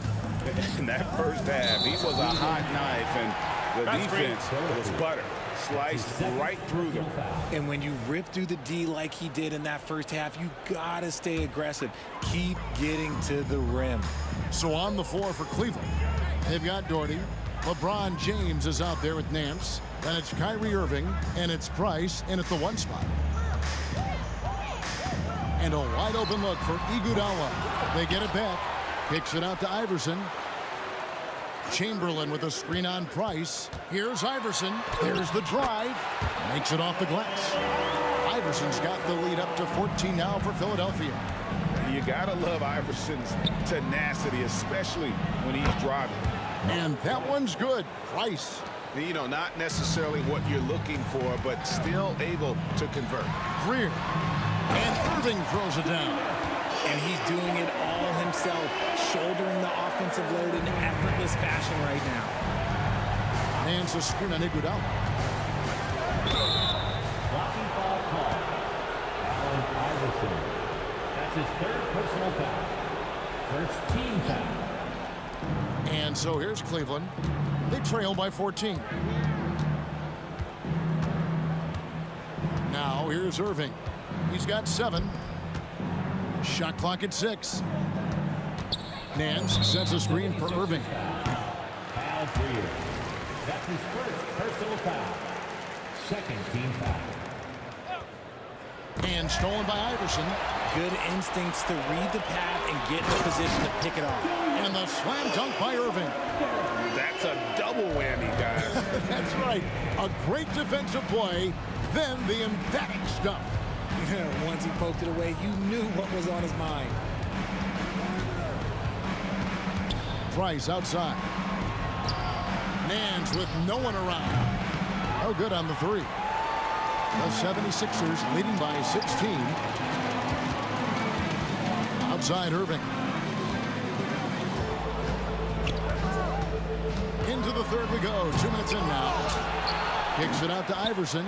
[SPEAKER 8] In that first half, he was a hot knife, and the defense was butter. Sliced right through them.
[SPEAKER 3] And when you rip through the D like he did in that first half, you gotta stay aggressive. Keep getting to the rim.
[SPEAKER 7] So on the floor for Cleveland, they've got Doherty. LeBron James is out there with Nance. Then it's Kyrie Irving, and it's Price in at the 1 spot. And a wide open look for Iguodala. They get it back. Kicks it out to Iverson. Chamberlain with a screen on Price. Here's Iverson. There's the drive. Makes it off the glass. Iverson's got the lead up to 14 now for Philadelphia.
[SPEAKER 8] You gotta love Iverson's tenacity, especially when he's driving.
[SPEAKER 7] And that one's good. Price
[SPEAKER 8] You know, not necessarily what you're looking for, but still able to convert.
[SPEAKER 7] Greer. And Irving throws it down.
[SPEAKER 3] And he's doing it all himself, shouldering the offensive load in effortless fashion right now.
[SPEAKER 7] Hands a screen on Iguodala.
[SPEAKER 5] Blocking foul call. Allen Iverson. That's his third personal foul. First team foul.
[SPEAKER 7] And so here's Cleveland. They trail by 14. Now here's Irving. He's got 7. Shot clock at 6. Nance sets a screen for Irving.
[SPEAKER 5] Al Greer. That's his first personal foul. Second team foul.
[SPEAKER 7] And stolen by Iverson.
[SPEAKER 3] Good instincts to read the path and get in a position to pick it off.
[SPEAKER 7] And the slam dunk by Irving.
[SPEAKER 8] That's a double whammy, guys.
[SPEAKER 7] That's right. A great defensive play, then the emphatic stuff.
[SPEAKER 3] Once he poked it away, you knew what was on his mind.
[SPEAKER 7] Price outside. Nance with no one around. Oh, good on the 3. The 76ers leading by 16. Outside Irving. Into the third we go. 2 minutes in now. Kicks it out to Iverson.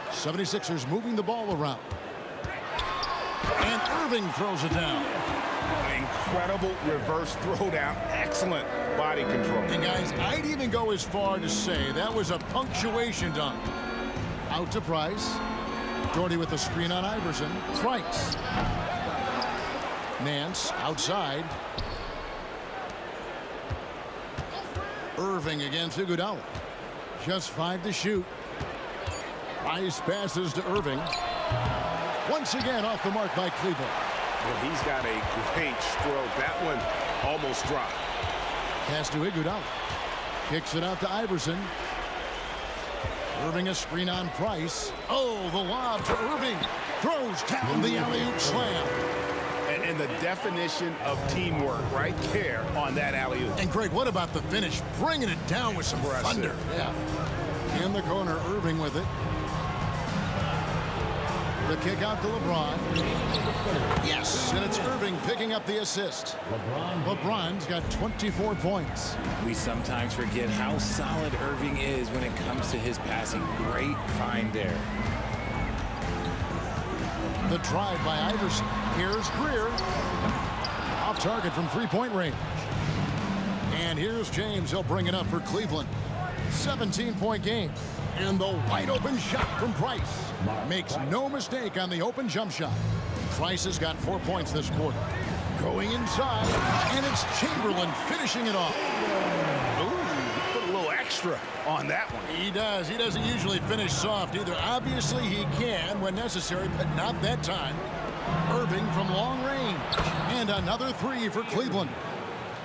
[SPEAKER 7] 76ers moving the ball around. And Irving throws it down.
[SPEAKER 8] Incredible reverse throwdown. Excellent body control.
[SPEAKER 7] And guys, I'd even go as far to say that was a punctuation dunk. Out to Price. Doherty with the screen on Iverson. Price. Nance outside. Irving against Iguodala. Just 5 to shoot. Price passes to Irving. Once again off the mark by Cleveland.
[SPEAKER 8] Well, he's got a great stroke. That one almost dropped.
[SPEAKER 7] Pass to Iguodala. Kicks it out to Iverson. Irving a screen on Price. Oh, the lob to Irving. Throws down the alley-oop slam.
[SPEAKER 8] And the definition of teamwork right there on that alley-oop.
[SPEAKER 7] And Greg, what about the finish? Bringing it down with some thunder. Yeah. In the corner, Irving with it. The kick out to LeBron. Yes, and it's Irving picking up the assist. LeBron's got 24 points.
[SPEAKER 3] We sometimes forget how solid Irving is when it comes to his passing. Great find there.
[SPEAKER 7] The drive by Iverson. Here's Greer. Off target from three-point range. And here's James. He'll bring it up for Cleveland. 17-point game. And the wide open shot from Price. Makes no mistake on the open jump shot. Price has got 4 points this quarter. Going inside, and it's Chamberlain finishing it off.
[SPEAKER 8] Ooh, put a little extra on that one.
[SPEAKER 7] He does. He doesn't usually finish soft either. Obviously, he can when necessary, but not that time. Irving from long range. And another 3 for Cleveland.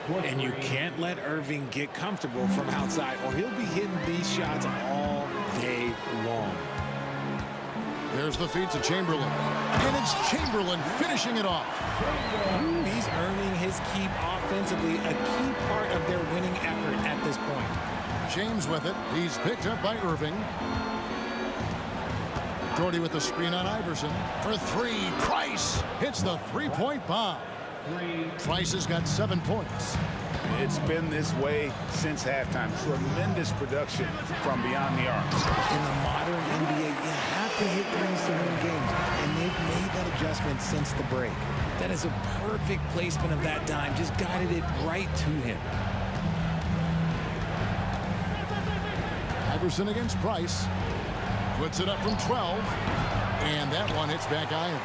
[SPEAKER 3] And you can't let Irving get comfortable from outside, or he'll be hitting these shots all day long.
[SPEAKER 7] There's the feed to Chamberlain. And it's Chamberlain finishing it off.
[SPEAKER 3] He's earning his keep offensively, a key part of their winning effort at this point.
[SPEAKER 7] James with it. He's picked up by Irving. Doherty with the screen on Iverson. For 3, Price hits the three-point bomb. Price has got 7 points.
[SPEAKER 8] It's been this way since halftime. Tremendous production from beyond the arc.
[SPEAKER 3] In the modern NBA, you have to hit threes to win games, and they've made that adjustment since the break. That is a perfect placement of that dime. Just guided it right to him.
[SPEAKER 7] Iverson against Price. Puts it up from 12. And that one hits back iron.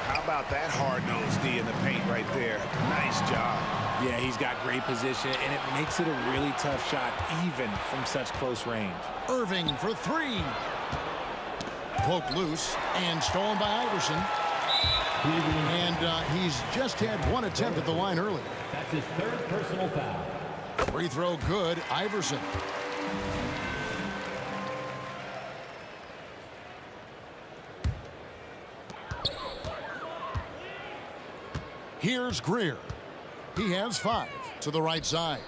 [SPEAKER 8] How about that hard-nosed D in the paint right there? Nice job.
[SPEAKER 3] Yeah, he's got great position, and it makes it a really tough shot, even from such close range.
[SPEAKER 7] Irving for 3. Poked loose and stolen by Iverson. And he's just had 1 attempt at the line early.
[SPEAKER 5] That's his 3rd personal foul.
[SPEAKER 7] Free throw good, Iverson. Here's Greer. He has 5 to the right side.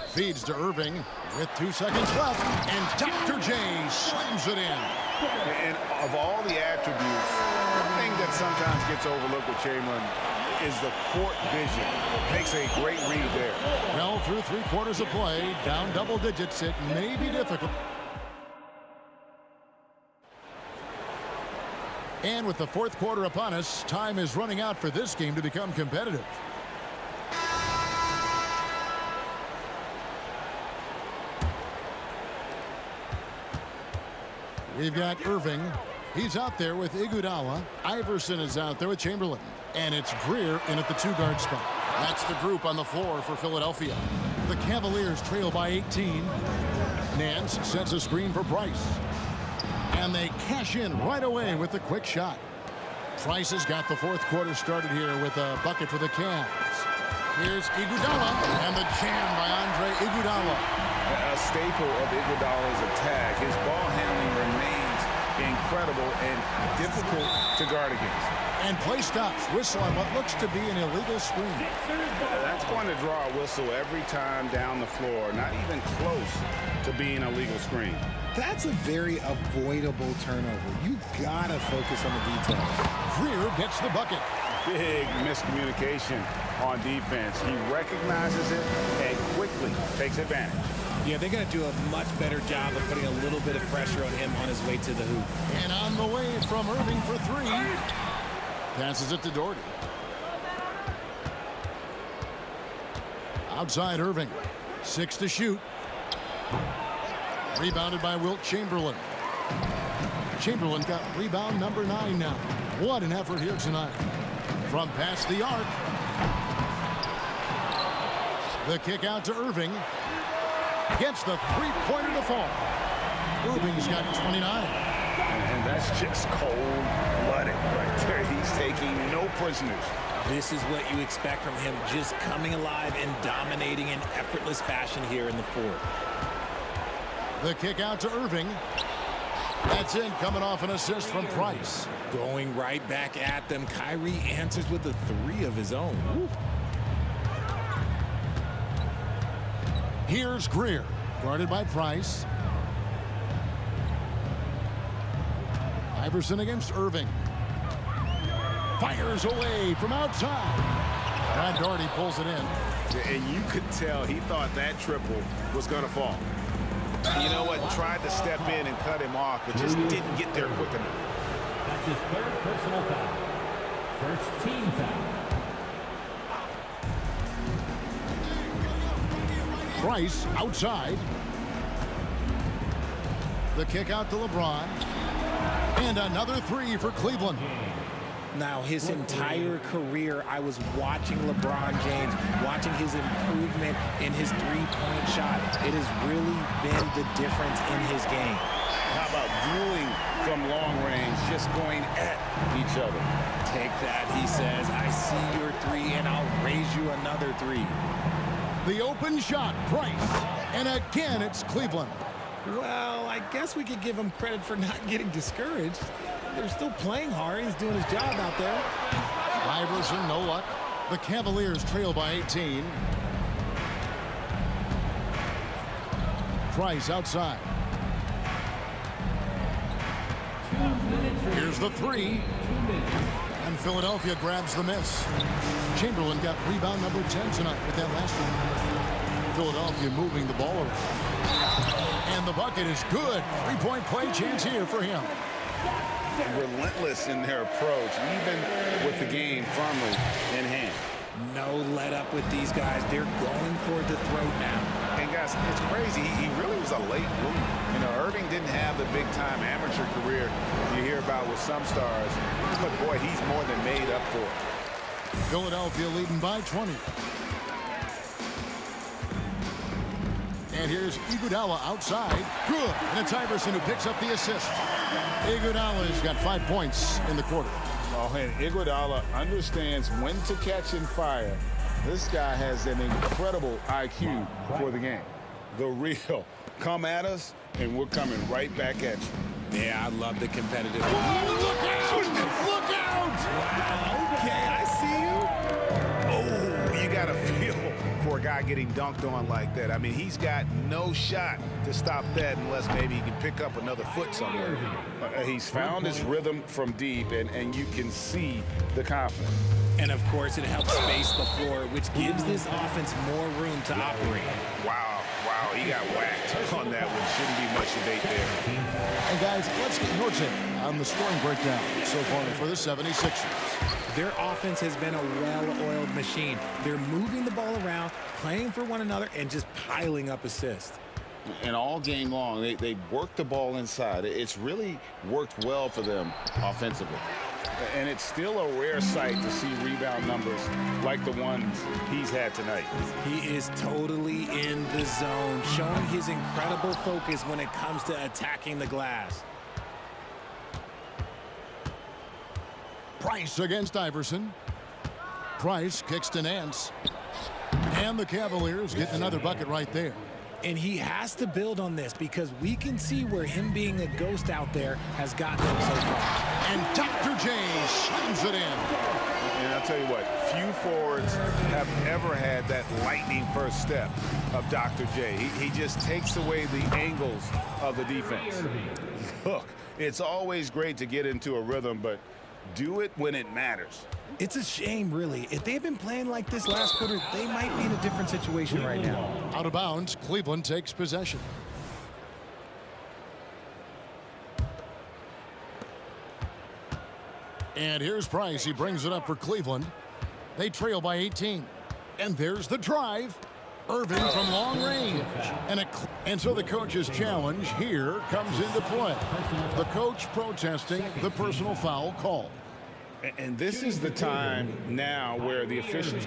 [SPEAKER 7] Feeds to Irving With 2 seconds left, and Dr. J slams it in.
[SPEAKER 8] And of all the attributes, one thing that sometimes gets overlooked with Chamberlain is the court vision. Makes a great read there.
[SPEAKER 7] Well, through 3 quarters of play, down double digits, it may be difficult. And with the 4th quarter upon us, time is running out for this game to become competitive. We've got Irving. He's out there with Iguodala. Iverson is out there with Chamberlain. And it's Greer in at the 2-guard spot. That's the group on the floor for Philadelphia. The Cavaliers trail by 18. Nance sets a screen for Price. And they cash in right away with the quick shot. Price has got the 4th quarter started here with a bucket for the Cavs. Here's Iguodala, and the jam by Andre Iguodala.
[SPEAKER 8] A staple of Iguodala's attack. His ball handling remains incredible and difficult to guard against.
[SPEAKER 7] And play stops. Whistle on what looks to be an illegal screen.
[SPEAKER 8] That's going to draw a whistle every time down the floor. Not even close to being a legal screen.
[SPEAKER 3] That's a very avoidable turnover. You gotta focus on the details.
[SPEAKER 7] Greer gets the bucket.
[SPEAKER 8] Big miscommunication on defense. He recognizes it and quickly takes advantage.
[SPEAKER 3] Yeah, they got to do a much better job of putting a little bit of pressure on him on his way to the hoop.
[SPEAKER 7] And on the way from Irving for 3. Passes it to Doherty. Outside Irving. 6 to shoot. Rebounded by Wilt Chamberlain. Chamberlain got rebound number 9 now. What an effort here tonight. From past the arc. The kick out to Irving. Gets the 3-pointer to fall. Irving's got 29.
[SPEAKER 8] And that's just cold-blooded right there. He's taking no prisoners.
[SPEAKER 3] This is what you expect from him, just coming alive and dominating in effortless fashion here in the 4th.
[SPEAKER 7] The kick out to Irving. That's in, coming off an assist from Price.
[SPEAKER 3] Going right back at them. Kyrie answers with a 3 of his own. Woo.
[SPEAKER 7] Here's Greer, guarded by Price. Iverson against Irving. Fires away from outside. And Doherty pulls it in.
[SPEAKER 8] And you could tell he thought that triple was going to fall. You know what? Tried to step in and cut him off, but just didn't get there quick enough.
[SPEAKER 5] That's his 3rd personal foul. First team foul.
[SPEAKER 7] Price outside. The kick out to LeBron. And another 3 for Cleveland.
[SPEAKER 3] Now, his entire career, I was watching LeBron James, watching his improvement in his 3-point shot. It has really been the difference in his game.
[SPEAKER 8] How about dueling from long range, just going at each other?
[SPEAKER 3] Take that, he says. I see your 3, and I'll raise you another 3.
[SPEAKER 7] The open shot, Price. And again, it's Cleveland.
[SPEAKER 3] Well, I guess we could give him credit for not getting discouraged. They're still playing hard. He's doing his job out there.
[SPEAKER 7] Iverson, no luck. The Cavaliers trail by 18. Price outside. Here's the 3. And Philadelphia grabs the miss. Chamberlain got rebound number 10 tonight with that last one. Philadelphia moving the ball around. And the bucket is good. 3-point play chance here for him.
[SPEAKER 8] Relentless in their approach, even with the game firmly in hand.
[SPEAKER 3] No let up with these guys. They're going for the throat now.
[SPEAKER 8] And guys, it's crazy. He really was a late bloomer. You know, Irving didn't have the big-time amateur career you hear about with some stars. But boy, he's more than made up for it.
[SPEAKER 7] Philadelphia leading by 20. And here's Iguodala outside. Good. And it's Iverson who picks up the assist. Iguodala's got 5 points in the quarter.
[SPEAKER 9] Oh, and Iguodala understands when to catch and fire. This guy has an incredible IQ for the game.
[SPEAKER 8] The real. Come at us, and we're coming right back at you.
[SPEAKER 3] Yeah, I love the competitive.
[SPEAKER 7] Whoa, look out! Look out!
[SPEAKER 3] Wow, okay, I see you.
[SPEAKER 8] Oh, you got to feel for a guy getting dunked on like that. I mean, he's got no shot to stop that unless maybe he can pick up another foot somewhere. He's found his rhythm from deep, and you can see the confidence.
[SPEAKER 3] And, of course, it helps space the floor, which gives this offense more room to operate.
[SPEAKER 8] Wow, he got whacked on that one. Shouldn't be much debate there.
[SPEAKER 7] And, guys, let's get your take on the scoring breakdown so far for the 76ers.
[SPEAKER 3] Their offense has been a well-oiled machine. They're moving the ball around, playing for one another, and just piling up assists.
[SPEAKER 8] And all game long, they worked the ball inside. It's really worked well for them offensively. And it's still a rare sight to see rebound numbers like the ones he's had tonight.
[SPEAKER 3] He is totally in the zone, showing his incredible focus when it comes to attacking the glass.
[SPEAKER 7] Price against Iverson. Price kicks to Nance. And the Cavaliers get another bucket right there.
[SPEAKER 3] And he has to build on this because we can see where him being a ghost out there has gotten him so far.
[SPEAKER 7] And Dr. J slams it in.
[SPEAKER 8] And I'll tell you what, few forwards have ever had that lightning first step of Dr. J. He just takes away the angles of the defense. Look, it's always great to get into a rhythm, but do it when it matters.
[SPEAKER 3] It's a shame, really. If they had been playing like this last quarter, they might be in a different situation right now.
[SPEAKER 7] Out of bounds, Cleveland takes possession. And here's Price. He brings it up for Cleveland. They trail by 18. And there's the drive. Irving from long range. And so the coach's challenge here comes into play. The coach protesting the personal foul call.
[SPEAKER 8] And this is the time now where the officials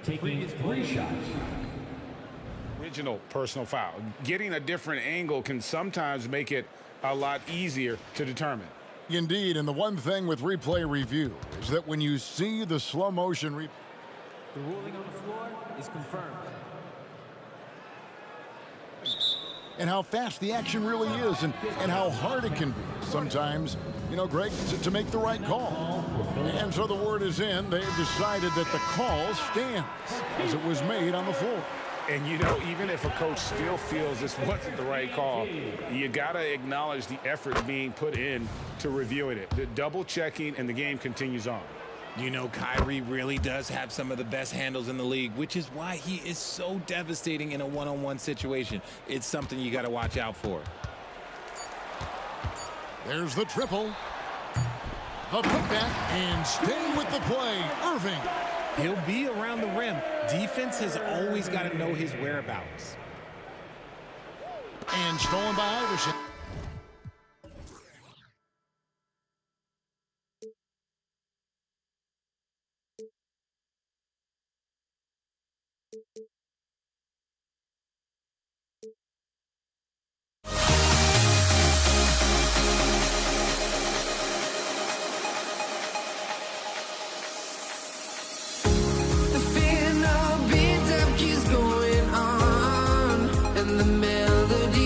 [SPEAKER 5] taking 3 shots.
[SPEAKER 8] Original personal foul. Getting a different angle can sometimes make it a lot easier to determine.
[SPEAKER 7] Indeed, and the one thing with replay review is that when you see the slow motion
[SPEAKER 15] the ruling on the floor is confirmed.
[SPEAKER 7] And how fast the action really is and how hard it can be sometimes, you know, Greg, to make the right call. And so the word is in. They've decided that the call stands as it was made on the floor.
[SPEAKER 8] And, you know, even if a coach still feels this wasn't the right call, you got to acknowledge the effort being put in to reviewing it. The double checking, and the game continues on.
[SPEAKER 3] You know, Kyrie really does have some of the best handles in the league, which is why he is so devastating in a one-on-one situation. It's something you got to watch out for.
[SPEAKER 7] There's the triple. The putback, and staying with the play, Irving.
[SPEAKER 3] He'll be around the rim. Defense has always got to know his whereabouts.
[SPEAKER 7] And stolen by Iverson.
[SPEAKER 1] Melody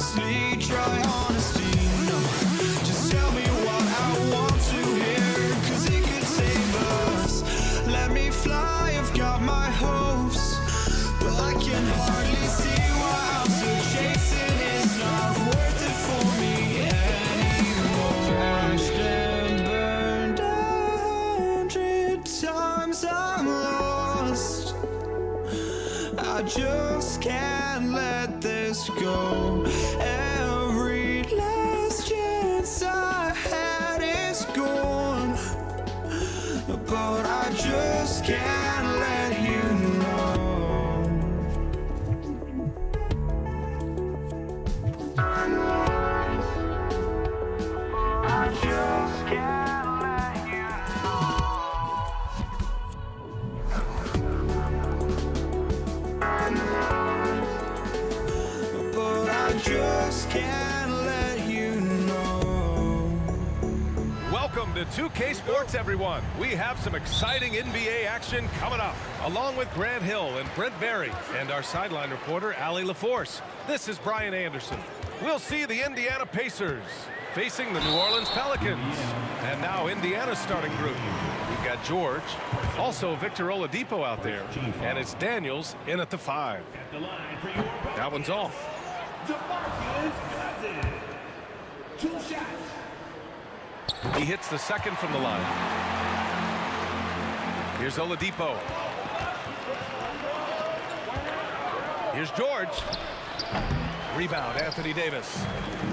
[SPEAKER 1] honestly, try honesty. No, just tell me what I want to hear, 'cause it could save us. Let me fly, I've got my hopes, but I can hardly see why I'm still chasing. It's not worth it for me anymore. Crashed and burned 100 times, I'm lost. I just can't let this go. Every last chance I had is gone, but I just can't let you know. I just can't let you know. But I just can't let you know.
[SPEAKER 2] Welcome to 2K Sports, everyone. We have some exciting NBA action coming up, along with Grant Hill and Brent Barry and our sideline reporter, Allie LaForce. This is Brian Anderson. We'll see the Indiana Pacers facing the New Orleans Pelicans. And now Indiana's starting group. We've got George, also Victor Oladipo out there, and it's Daniels in at the 5. That one's off. He hits the second from the line. Here's Oladipo. Here's George. Rebound, Anthony Davis.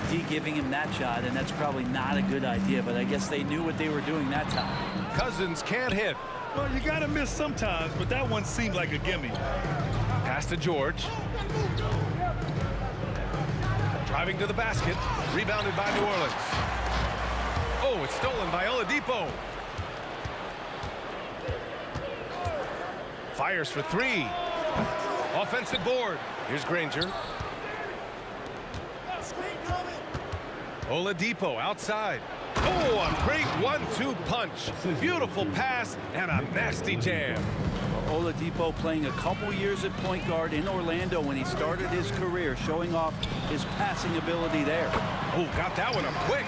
[SPEAKER 10] D giving him that shot, and that's probably not a good idea, but I guess they knew what they were doing that time.
[SPEAKER 2] Cousins can't hit.
[SPEAKER 4] Well, you got to miss sometimes, but that one seemed like a gimme.
[SPEAKER 2] Pass to George. Driving to the basket. Rebounded by New Orleans. Oh, it's stolen by Oladipo. Fires for 3. Offensive board. Here's Granger. Oladipo outside. Oh, a great 1-2 punch. Beautiful pass and a nasty jam.
[SPEAKER 10] Oladipo playing a couple years at point guard in Orlando when he started his career, showing off his passing ability there.
[SPEAKER 2] Oh, got that one up quick.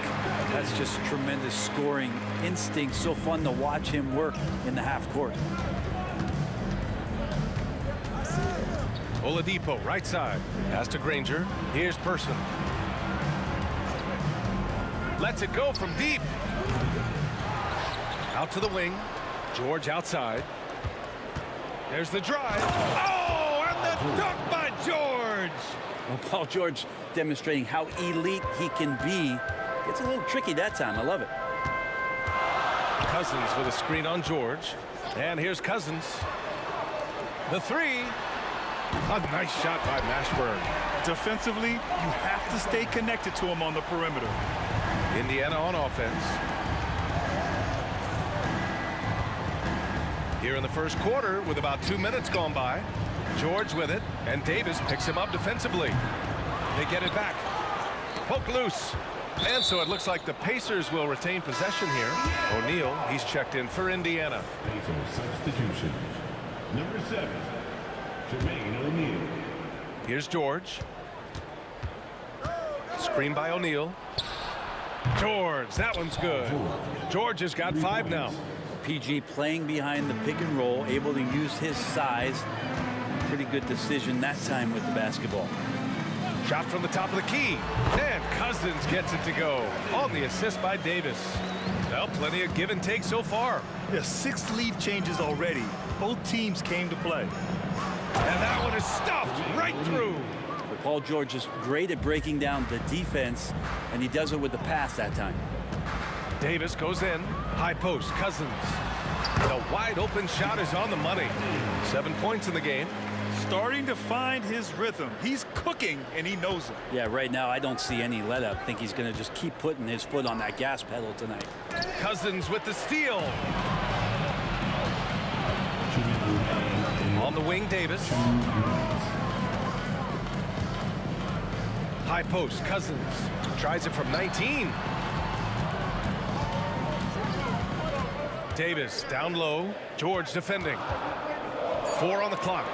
[SPEAKER 10] That's just tremendous scoring instinct. So fun to watch him work in the half court.
[SPEAKER 2] Oladipo, right side. Pass to Granger. Here's Person. Lets it go from deep. Out to the wing. George outside. There's the drive. Oh, and the dunk by George.
[SPEAKER 10] Well, Paul George demonstrating how elite he can be. It's a little tricky that time. I love it.
[SPEAKER 2] Cousins with a screen on George. And here's Cousins. The 3. A nice shot by Mashburn.
[SPEAKER 4] Defensively, you have to stay connected to him on the perimeter.
[SPEAKER 2] Indiana on offense. Here in the first quarter with about 2 minutes gone by. George with it, and Davis picks him up defensively. They get it back. Poke loose. And so it looks like the Pacers will retain possession here. O'Neal, he's checked in for Indiana.
[SPEAKER 5] Pacers substitution. Number 7, Jermaine O'Neal.
[SPEAKER 2] Here's George. Screen by O'Neal. George, that one's good. George has got 5 now.
[SPEAKER 10] PG playing behind the pick and roll, able to use his size. Pretty good decision that time with the basketball.
[SPEAKER 2] Shot from the top of the key. And Cousins gets it to go. On the assist by Davis. Well, plenty of give and take so far.
[SPEAKER 4] Yeah, 6 lead changes already. Both teams came to play.
[SPEAKER 2] And that one is stuffed right through.
[SPEAKER 10] But Paul George is great at breaking down the defense, and he does it with the pass that time.
[SPEAKER 2] Davis goes in. High post. Cousins. The wide open shot is on the money. 7 points in the game.
[SPEAKER 4] Starting to find his rhythm. He's cooking, and he knows it.
[SPEAKER 10] Yeah, right now I don't see any let up. I think he's going to just keep putting his foot on that gas pedal tonight.
[SPEAKER 2] Cousins with the steal. On the wing, Davis. High post. Cousins tries it from 19. Davis down low. George defending. 4 on the clock.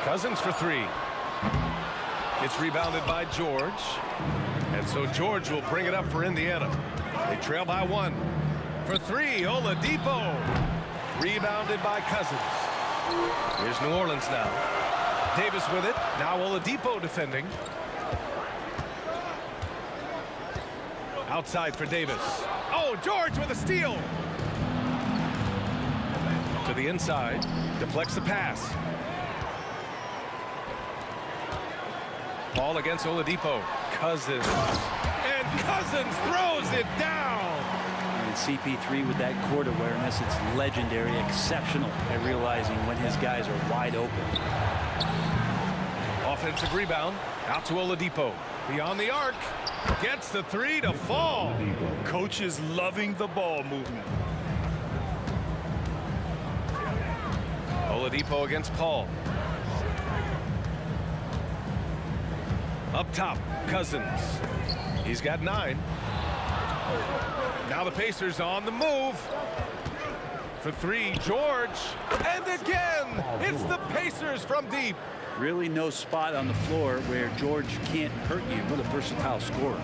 [SPEAKER 2] Cousins for 3. It's rebounded by George. And so George will bring it up for Indiana. They trail by 1. For 3, Oladipo. Rebounded by Cousins. Here's New Orleans now. Davis with it. Now Oladipo defending. Outside for Davis. Oh, George with a steal. To the inside. Deflects the pass. Ball against Oladipo. Cousins. And Cousins throws it down.
[SPEAKER 10] And CP3 with that court awareness, it's legendary, exceptional at realizing when his guys are wide open.
[SPEAKER 2] Offensive rebound. Out to Oladipo. Beyond the arc. Gets the 3 to fall.
[SPEAKER 4] Coach is loving the ball movement.
[SPEAKER 2] Oladipo against Paul. Up top, Cousins. He's got 9. Now the Pacers on the move. For 3, George. And again, it's the Pacers from deep.
[SPEAKER 10] Really no spot on the floor where George can't hurt you. What a versatile scorer.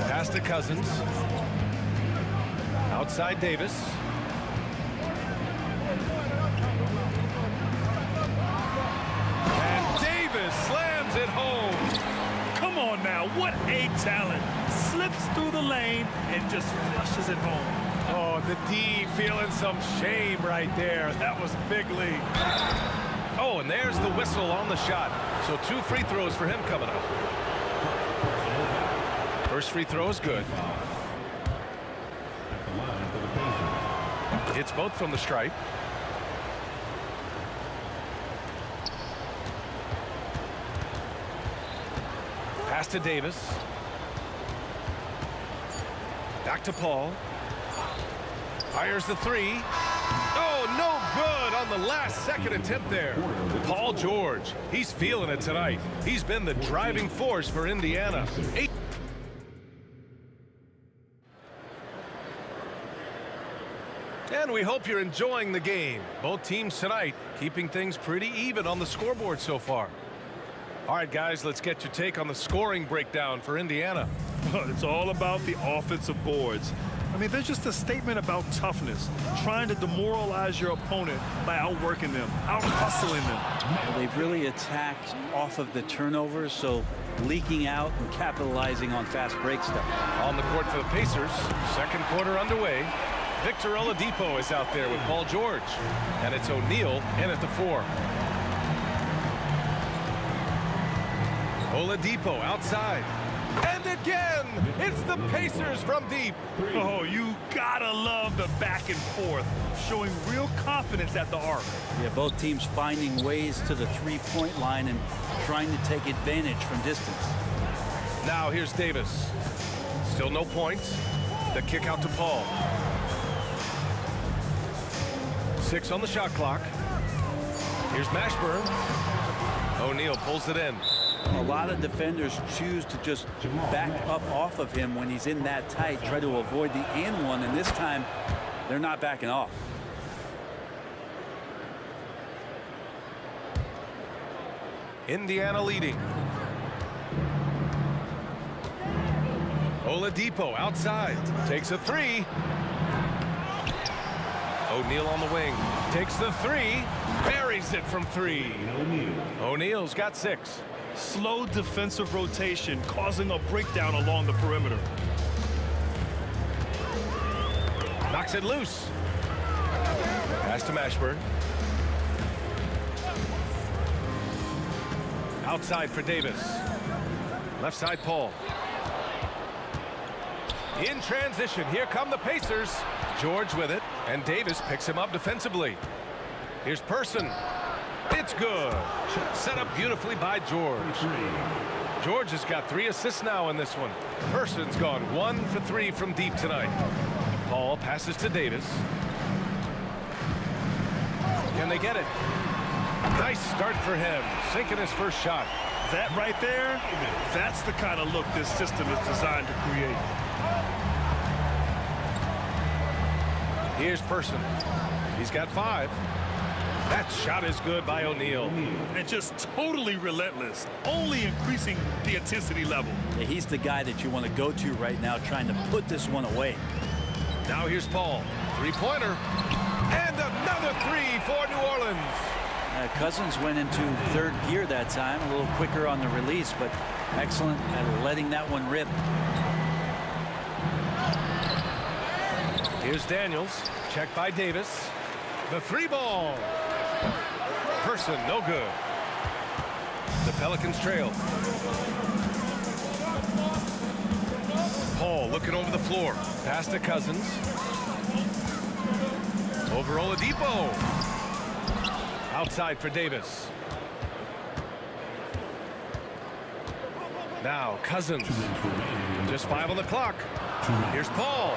[SPEAKER 2] Pass to Cousins. Outside Davis. And Davis slams it home.
[SPEAKER 4] Come on now, what a talent. Slips through the lane and just flushes it home.
[SPEAKER 2] Oh, the D feeling some shame right there. That was big league. Oh, and there's the whistle on the shot. So 2 free throws for him coming up. First free throw is good. Hits both from the stripe. Pass to Davis. Back to Paul. Fires the 3. Oh, no good on the last second attempt there. Paul George, he's feeling it tonight. He's been the driving force for Indiana. And we hope you're enjoying the game. Both teams tonight keeping things pretty even on the scoreboard so far. All right, guys, let's get your take on the scoring breakdown for Indiana.
[SPEAKER 4] It's all about the offensive boards. I mean, they're just a statement about toughness, trying to demoralize your opponent by outworking them, out-hustling them.
[SPEAKER 10] Well, they've really attacked off of the turnovers, so leaking out and capitalizing on fast break stuff.
[SPEAKER 2] On the court for the Pacers, second quarter underway. Victor Oladipo is out there with Paul George, and it's O'Neal in at the 4. Oladipo outside. And again, it's the Pacers from deep.
[SPEAKER 4] Oh, you gotta love the back and forth, showing real confidence at the arc.
[SPEAKER 10] Yeah, both teams finding ways to the three-point line and trying to take advantage from distance.
[SPEAKER 2] Now here's Davis. Still no points. The kick out to Paul. 6 on the shot clock. Here's Mashburn. O'Neal pulls it in.
[SPEAKER 10] A lot of defenders choose to just back up off of him when he's in that tight, try to avoid the and one, and this time they're not backing off.
[SPEAKER 2] Indiana leading. Oladipo outside, takes a 3. O'Neal on the wing, takes the 3, buries it from 3. O'Neal's got 6.
[SPEAKER 4] Slow defensive rotation causing a breakdown along the perimeter.
[SPEAKER 2] Knocks it loose. Pass to Mashburn. Outside for Davis. Left side Paul. In transition, here come the Pacers. George with it, and Davis picks him up defensively. Here's Person. It's good. Set up beautifully by George. George has got 3 assists now in this one. Person's gone 1 for 3 from deep tonight. Paul passes to Davis. Can they get it? Nice start for him, sinking his first shot.
[SPEAKER 4] That right there, that's the kind of look this system is designed to create.
[SPEAKER 2] Here's Person. He's got 5. That shot is good by O'Neal.
[SPEAKER 4] And just totally relentless, only increasing the intensity level.
[SPEAKER 10] Yeah, he's the guy that you want to go to right now, trying to put this one away.
[SPEAKER 2] Now here's Paul. Three-pointer. And another three for New Orleans.
[SPEAKER 10] Cousins went into third gear that time, a little quicker on the release, but excellent at letting that one rip.
[SPEAKER 2] Here's Daniels. Checked by Davis. The three ball. Person, no good. The Pelicans trail. Paul looking over the floor. Pass to Cousins. Over Oladipo. Outside for Davis. Now Cousins. Just 5 on the clock. Here's Paul.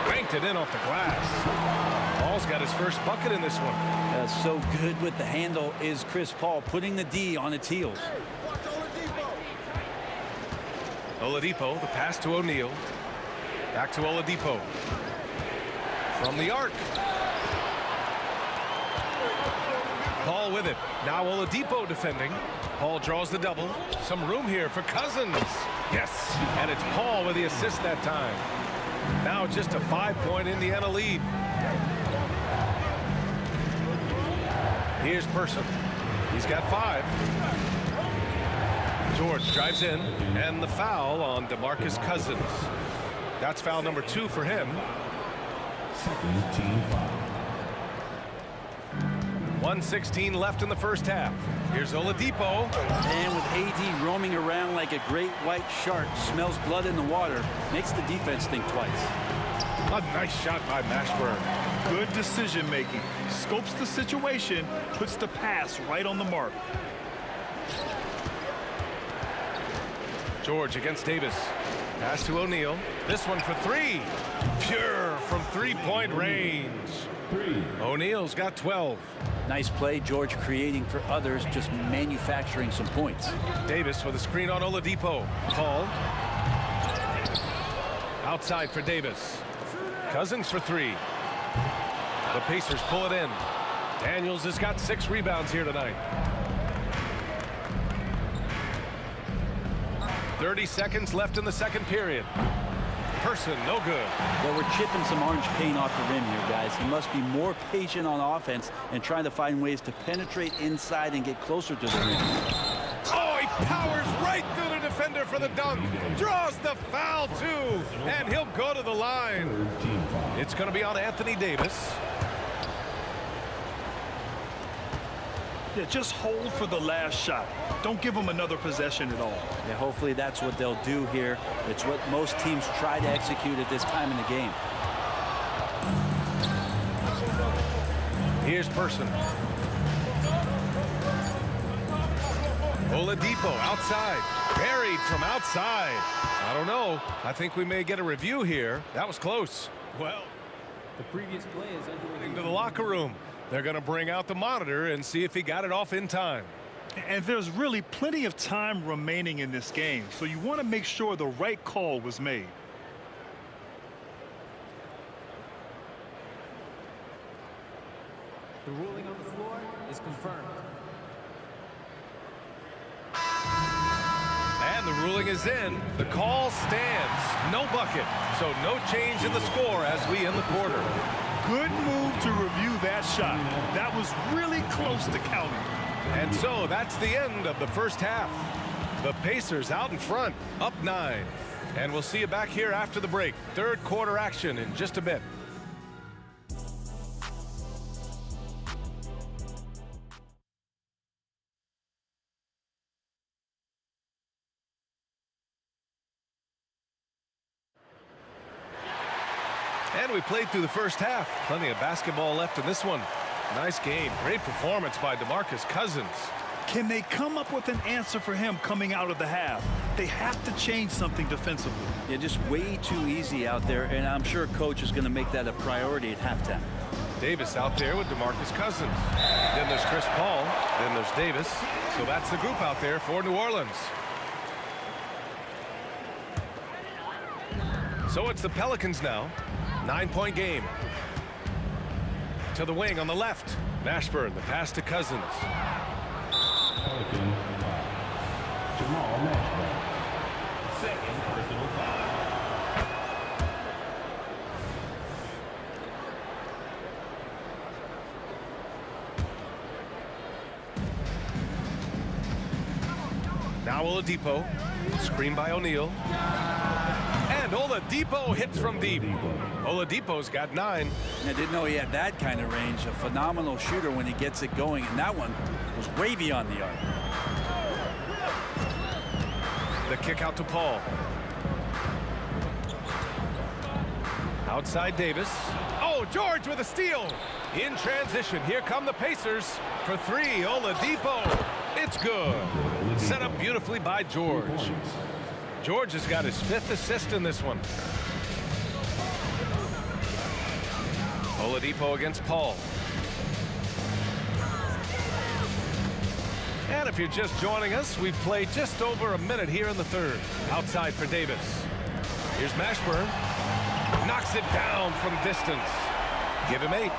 [SPEAKER 2] Banked it in off the glass. Paul's got his first bucket in this one.
[SPEAKER 10] So good with the handle is Chris Paul, putting the D on its heels.
[SPEAKER 2] Oladipo, the pass to O'Neal. Back to Oladipo. From the arc. Paul with it. Now Oladipo defending. Paul draws the double. Some room here for Cousins. Yes, and it's Paul with the assist that time. Now just a 5-point Indiana lead. Here's Person. He's got 5. George drives in, and the foul on DeMarcus Cousins. That's foul number 2 for him.
[SPEAKER 5] Second team foul.
[SPEAKER 2] 1:16 left in the first half. Here's Oladipo.
[SPEAKER 10] And with AD roaming around like a great white shark, smells blood in the water, makes the defense think twice.
[SPEAKER 2] A nice shot by Mashburn.
[SPEAKER 4] Good decision making. Scopes the situation, puts the pass right on the mark.
[SPEAKER 2] George against Davis. Pass to O'Neal. This one for 3. Pure from 3-point range. O'Neal's got 12.
[SPEAKER 10] Nice play, George creating for others, just manufacturing some points.
[SPEAKER 2] Davis with a screen on Oladipo. Paul. Outside for Davis. Cousins for 3. The Pacers pull it in. Daniels has got 6 rebounds here tonight. 30 seconds left in the second period. Person, no good.
[SPEAKER 10] Well, we're chipping some orange paint off the rim here, guys. He must be more patient on offense and trying to find ways to penetrate inside and get closer to the rim.
[SPEAKER 2] Oh, he powers right through the defender for the dunk. Draws the foul, too. And he'll go to the line. It's going to be on Anthony Davis.
[SPEAKER 4] Yeah, just hold for the last shot. Don't give them another possession at all.
[SPEAKER 10] Yeah, hopefully that's what they'll do here. It's what most teams try to execute at this time in the game.
[SPEAKER 2] Here's Person. Oladipo outside. Buried from outside. I don't know. I think we may get a review here. That was close. Well,
[SPEAKER 15] the previous play is
[SPEAKER 2] into the locker room. They're going to bring out the monitor and see if he got it off in time.
[SPEAKER 4] And there's really plenty of time remaining in this game, so you want to make sure the right call was made.
[SPEAKER 15] The ruling on the floor is confirmed.
[SPEAKER 2] And the ruling is in. The call stands. No bucket. So no change in the score as we end the quarter.
[SPEAKER 4] Good move to review that shot. That was really close to counting.
[SPEAKER 2] And so that's the end of the first half. The Pacers out in front, up 9. And we'll see you back here after the break. Third quarter action in just a bit. And we played through the first half. Plenty of basketball left in this one. Nice game. Great performance by DeMarcus Cousins.
[SPEAKER 4] Can they come up with an answer for him coming out of the half? They have to change something defensively.
[SPEAKER 10] Yeah, just way too easy out there, and I'm sure coach is going to make that a priority at halftime.
[SPEAKER 2] Davis out there with DeMarcus Cousins. Then there's Chris Paul. Then there's Davis. So that's the group out there for New Orleans. So it's the Pelicans now. 9-point game. To the wing on the left. Mashburn, the pass to Cousins.
[SPEAKER 5] Pelicans foul. Jamal Mashburn. Second personal foul.
[SPEAKER 2] Now Oladipo, screen by O'Neal. And Oladipo hits from deep. Oladipo's got 9.
[SPEAKER 10] I didn't know he had that kind of range. A phenomenal shooter when he gets it going, and that one was way beyond the arc.
[SPEAKER 2] The kick out to Paul. Outside Davis. Oh, George with a steal. In transition, here come the Pacers. For 3, Oladipo. It's good. Set up beautifully by George. George has got his 5th assist in this one. Oladipo against Paul. And if you're just joining us, we've played just over a minute here in the 3rd. Outside for Davis. Here's Mashburn. Knocks it down from distance. Give him 8.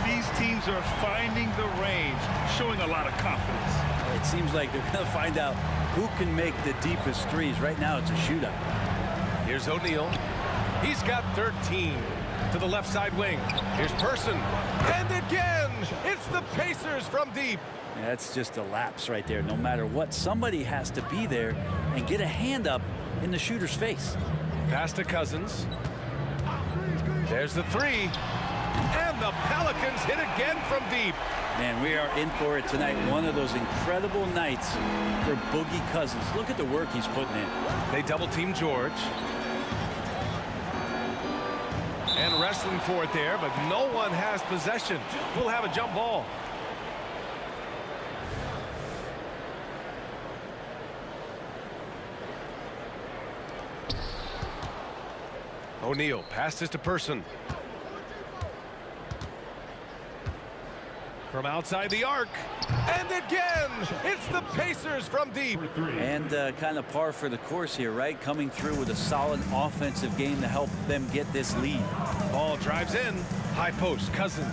[SPEAKER 4] These teams are finding the range, showing a lot of confidence.
[SPEAKER 10] It seems like they're going to find out who can make the deepest threes. Right now, it's a shootout.
[SPEAKER 2] Here's O'Neal. He's got 13 to the left side wing. Here's Person. And again, it's the Pacers from deep.
[SPEAKER 10] Yeah, that's just a lapse right there. No matter what, somebody has to be there and get a hand up in the shooter's face.
[SPEAKER 2] Pass to Cousins. There's the 3. And the Pelicans hit again from deep.
[SPEAKER 10] Man, we are in for it tonight. One of those incredible nights for Boogie Cousins. Look at the work he's putting in.
[SPEAKER 2] They double team George. And wrestling for it there, but no one has possession. We'll have a jump ball. O'Neal passes to Person. From outside the arc. And again, it's the Pacers from deep.
[SPEAKER 10] And kind of par for the course here, right? Coming through with a solid offensive game to help them get this lead.
[SPEAKER 2] Ball drives in. High post, Cousins.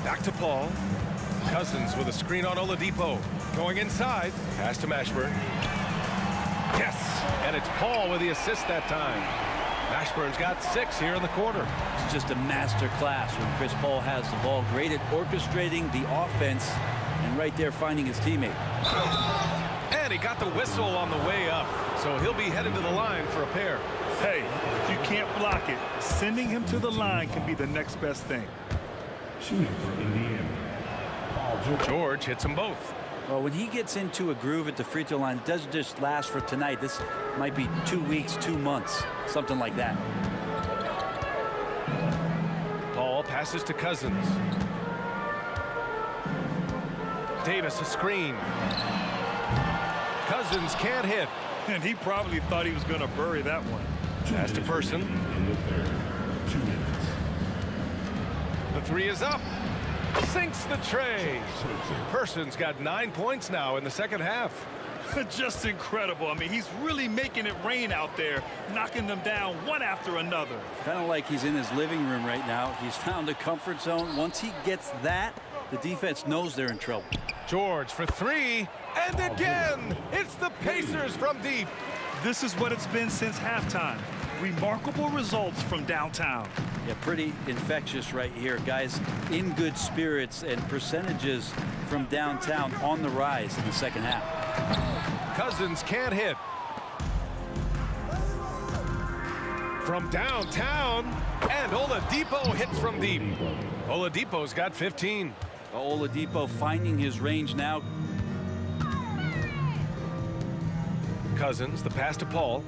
[SPEAKER 2] Back to Paul. Cousins with a screen on Oladipo. Going inside. Pass to Mashburn. Yes! And it's Paul with the assist that time. Mashburn's got 6 here in the quarter.
[SPEAKER 10] It's just a master class when Chris Paul has the ball. Great at orchestrating the offense and right there finding his teammate.
[SPEAKER 2] And he got the whistle on the way up. So he'll be headed to the line for a pair.
[SPEAKER 4] Hey, if you can't block it, sending him to the line can be the next best thing.
[SPEAKER 5] Shooting for Indiana. Paul George.
[SPEAKER 2] George hits them both.
[SPEAKER 10] Well, when he gets into a groove at the free throw line, it doesn't just last for tonight. This might be 2 weeks, 2 months, something like that.
[SPEAKER 2] Paul passes to Cousins. Davis a screen. Cousins can't hit.
[SPEAKER 4] And he probably thought he was going to bury that one.
[SPEAKER 2] Pass to Person.
[SPEAKER 5] In the 3rd. 2 minutes.
[SPEAKER 2] The 3 is up. Sinks the tray. Person's got 9 points now in the second half.
[SPEAKER 4] Just incredible. I mean, he's really making it rain out there, knocking them down one after another.
[SPEAKER 10] Kind of like he's in his living room right now. He's found a comfort zone. Once he gets that, the defense knows they're in trouble.
[SPEAKER 2] George for 3. And again, it's the Pacers from deep.
[SPEAKER 4] This is what it's been since halftime. Remarkable results from downtown.
[SPEAKER 10] Yeah, pretty infectious right here, guys. In good spirits and percentages from downtown on the rise in the second half.
[SPEAKER 2] Cousins can't hit. From downtown, and Oladipo hits from deep. Oladipo's got 15.
[SPEAKER 10] Oladipo finding his range now.
[SPEAKER 2] Cousins, the pass to Paul.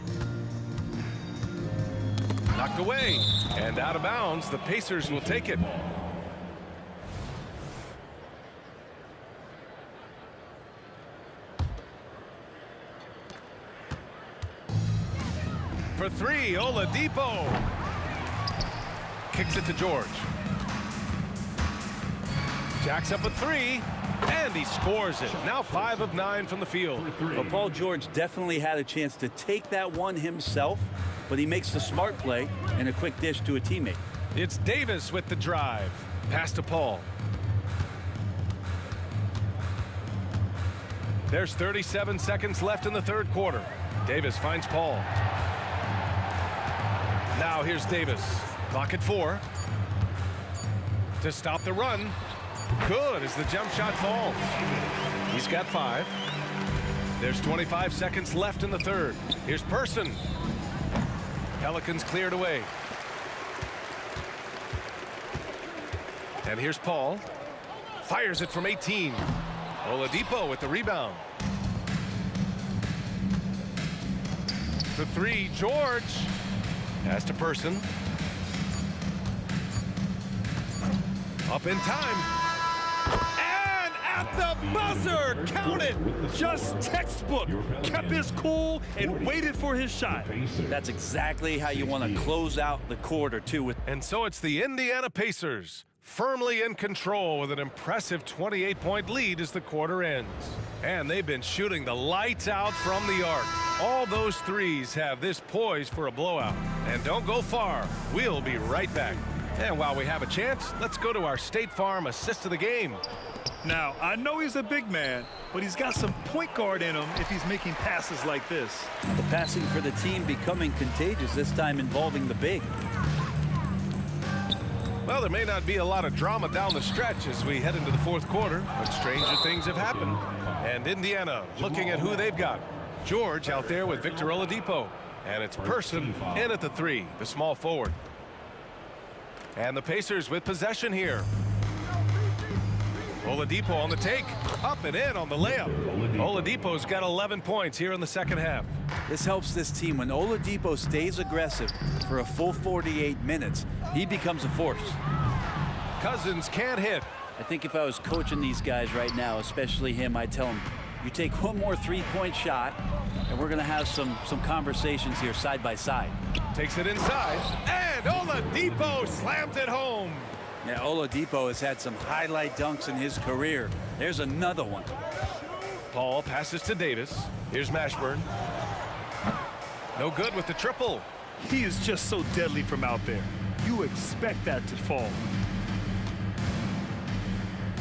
[SPEAKER 2] Knocked away and out of bounds. The Pacers will take it. For 3, Oladipo kicks it to George. Jacks up a 3 and he scores it. Now 5 of 9 from the field.
[SPEAKER 10] Well, Paul George definitely had a chance to take that one himself, but he makes the smart play and a quick dish to a teammate.
[SPEAKER 2] It's Davis with the drive. Pass to Paul. There's 37 seconds left in the third quarter. Davis finds Paul. Now here's Davis. Clock at 4. To stop the run. Good as the jump shot falls. He's got 5. There's 25 seconds left in the third. Here's Person. Pelicans cleared away. And here's Paul. Fires it from 18. Oladipo with the rebound. For 3, George. Pass to Person. Up in time.
[SPEAKER 4] And at the buzzer, count it. Just textbook. Kept his cool and waited for his shot.
[SPEAKER 10] That's exactly how you want to close out the quarter, too.
[SPEAKER 2] And so it's the Indiana Pacers, firmly in control with an impressive 28-point lead as the quarter ends. And they've been shooting the lights out from the arc. All those threes have this poised for a blowout. And don't go far. We'll be right back. And while we have a chance, let's go to our State Farm assist of the game.
[SPEAKER 4] Now, I know he's a big man, but he's got some point guard in him if he's making passes like this.
[SPEAKER 10] The passing for the team becoming contagious, this time involving the big.
[SPEAKER 2] Well, there may not be a lot of drama down the stretch as we head into the fourth quarter, but stranger things have happened. And Indiana looking at who they've got. George out there with Victor Oladipo. And it's Person in at the 3, the small forward. And the Pacers with possession here. Oladipo on the take. Up and in on the layup. Oladipo's got 11 points here in the second half.
[SPEAKER 10] This helps this team. When Oladipo stays aggressive for a full 48 minutes, he becomes a force.
[SPEAKER 2] Cousins can't hit.
[SPEAKER 10] I think if I was coaching these guys right now, especially him, I'd tell him, you take one more three-point shot, and we're going to have some conversations here side by side.
[SPEAKER 2] Takes it inside, and Oladipo slams it home.
[SPEAKER 10] Yeah, Oladipo has had some highlight dunks in his career. There's another one.
[SPEAKER 2] Paul passes to Davis. Here's Mashburn. No good with the triple.
[SPEAKER 4] He is just so deadly from out there. You expect that to fall.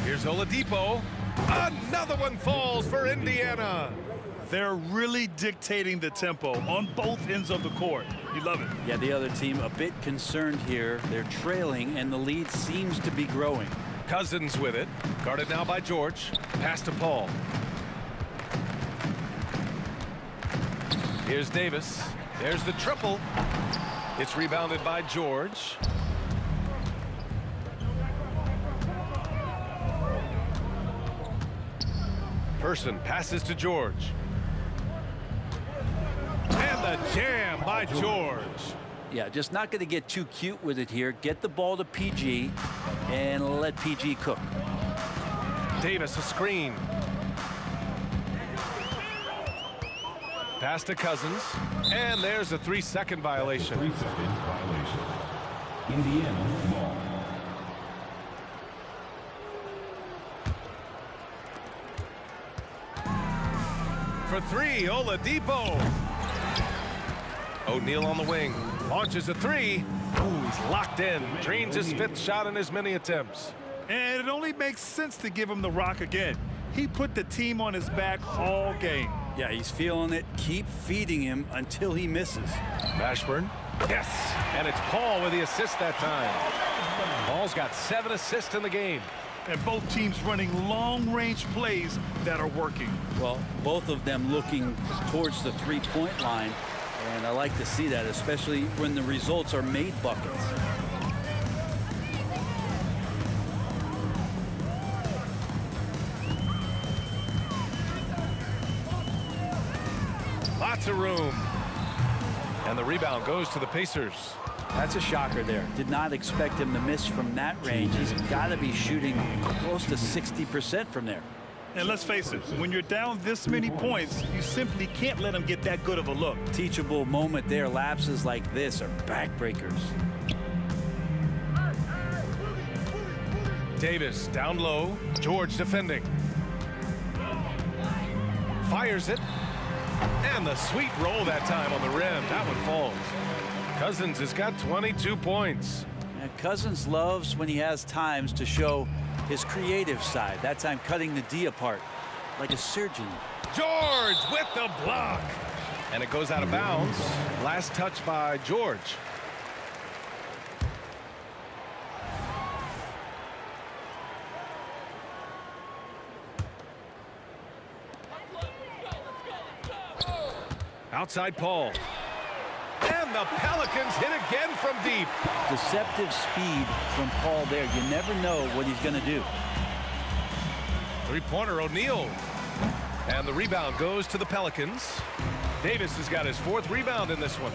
[SPEAKER 2] Here's Oladipo. Another one falls for Indiana.
[SPEAKER 4] They're really dictating the tempo on both ends of the court. You love it.
[SPEAKER 10] Yeah, the other team a bit concerned here. They're trailing, and the lead seems to be growing.
[SPEAKER 2] Cousins with it. Guarded now by George. Pass to Paul. Here's Davis. There's the triple. It's rebounded by George. Person passes to George. And the jam by George.
[SPEAKER 10] Yeah, just not going to get too cute with it here. Get the ball to PG and let PG cook.
[SPEAKER 2] Davis a screen. Pass to Cousins. And there's a 3-second violation.
[SPEAKER 5] 3 seconds violation. Indiana ball.
[SPEAKER 2] For 3, Oladipo. O'Neal on the wing. Launches a 3. Ooh, he's locked in. Drains his 5th shot in as many attempts.
[SPEAKER 4] And it only makes sense to give him the rock again. He put the team on his back all game.
[SPEAKER 10] Yeah, he's feeling it. Keep feeding him until he misses.
[SPEAKER 2] Mashburn. Yes. And it's Paul with the assist that time. Paul's got 7 assists in the game.
[SPEAKER 4] And both teams running long-range plays that are working.
[SPEAKER 10] Well, both of them looking towards the three-point line. And I like to see that, especially when the results are made buckets.
[SPEAKER 2] Lots of room. And the rebound goes to the Pacers.
[SPEAKER 10] That's a shocker there. Did not expect him to miss from that range. He's got to be shooting close to 60% from there.
[SPEAKER 4] And let's face it, when you're down this many points, you simply can't let him get that good of a look.
[SPEAKER 10] Teachable moment there. Lapses like this are backbreakers.
[SPEAKER 2] Davis down low. George defending. Fires it. And the sweet roll that time on the rim. That one falls. Cousins has got 22 points.
[SPEAKER 10] And Cousins loves when he has times to show his creative side. That time cutting the D apart like a surgeon.
[SPEAKER 2] George with the block. And it goes out of bounds. Last touch by George. Outside Paul. And the Pelicans hit again from deep.
[SPEAKER 10] Deceptive speed from Paul there. You never know what he's going to do.
[SPEAKER 2] Three-pointer O'Neal. And the rebound goes to the Pelicans. Davis has got his 4th rebound in this one.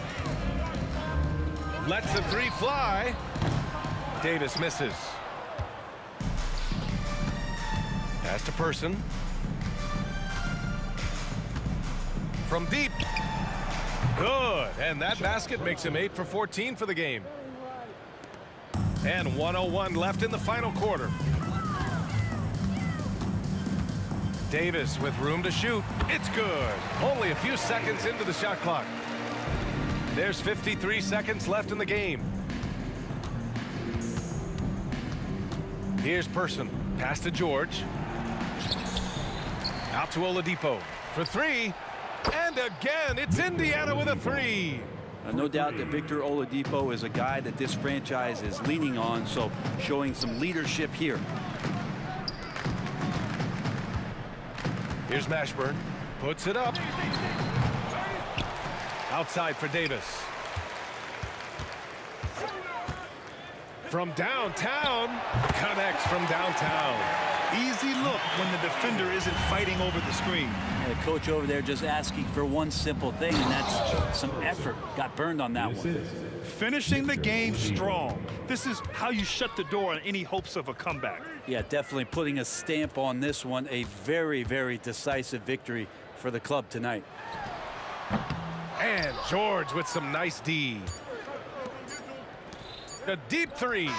[SPEAKER 2] Lets the three fly. Davis misses. Pass to Person. From deep. Good. And that basket makes him 8 for 14 for the game. And 1:01 left in the final quarter. Davis with room to shoot. It's good. Only a few seconds into the shot clock. There's 53 seconds left in the game. Here's Person. Pass to George. Out to Oladipo for 3. And again, it's Indiana with a 3.
[SPEAKER 10] No doubt that Victor Oladipo is a guy that this franchise is leaning on, so showing some leadership here.
[SPEAKER 2] Here's Mashburn. Puts it up. Outside for Davis. From downtown. Connects from downtown.
[SPEAKER 4] Easy look when the defender isn't fighting over the screen.
[SPEAKER 10] And the coach over there just asking for one simple thing, and that's some effort. Got burned on that one.
[SPEAKER 4] Finishing the game strong. This is how you shut the door on any hopes of a comeback.
[SPEAKER 10] Yeah, definitely putting a stamp on this one. A very, very decisive victory for the club tonight.
[SPEAKER 2] And George with some nice D. A deep 3.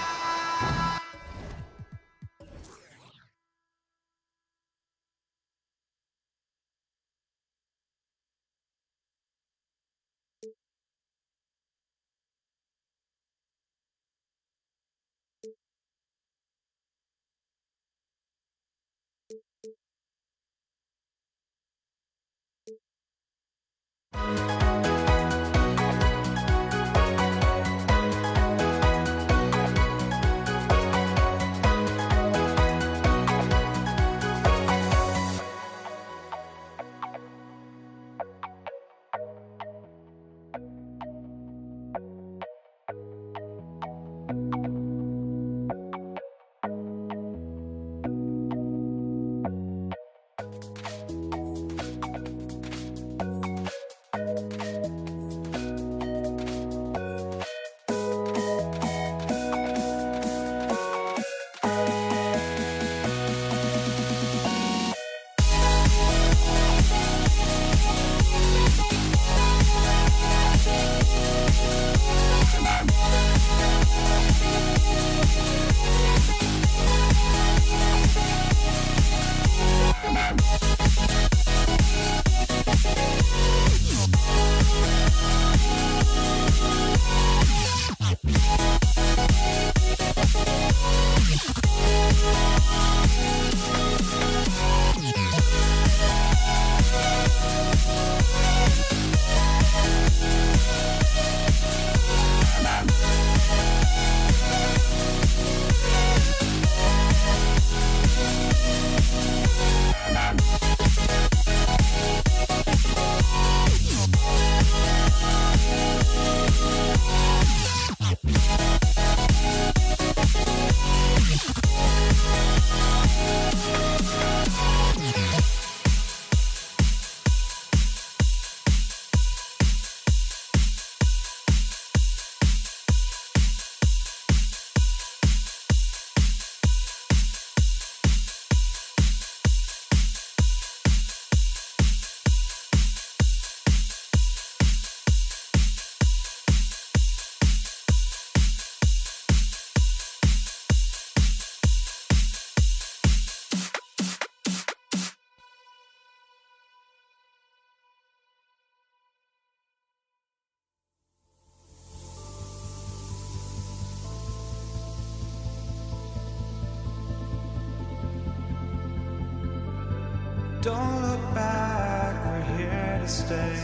[SPEAKER 16] Don't look back, we're here to stay.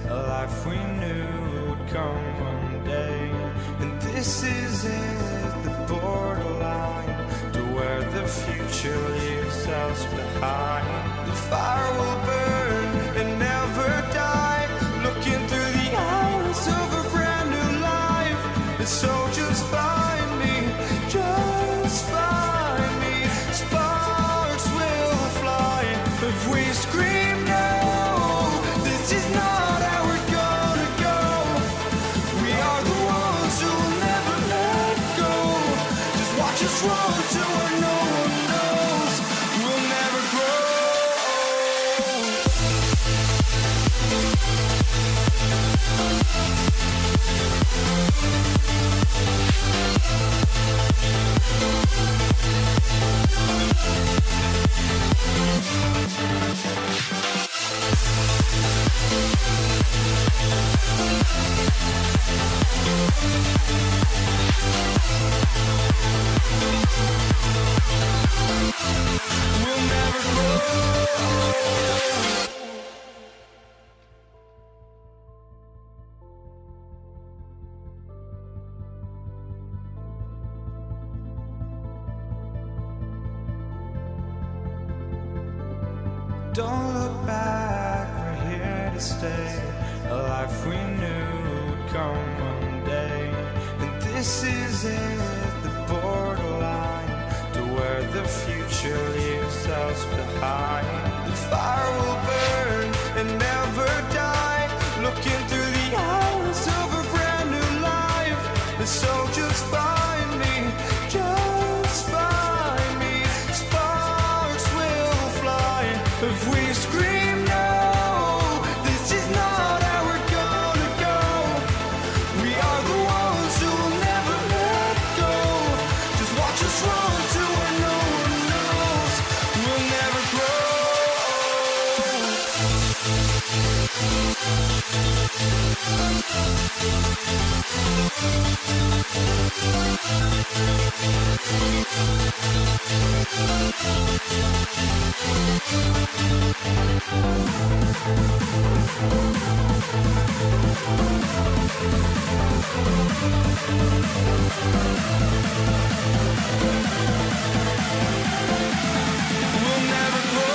[SPEAKER 16] A life we knew would come one day. And this is it, the borderline to where the future leaves us behind. The fire will burn and never die, looking through the eyes of a brand new life. And so just find me, just find me. Sparks will fly if we scream no. This is not how we're gonna go. We are the ones who will never let go. Just watch us run to where no one knows. We'll never grow. We'll never grow. Don't look back, we're here to stay. A life we knew would come one day. And this is it, the borderline to where the future leaves us behind. The fire will burn and never die, looking through the eyes of a brand new life. And so just find me, just find me. Sparks will fly if we scream no. This is not how we're gonna go. We are the ones who will never let go. Just watch us run to where no one knows. We'll never grow. We'll never grow.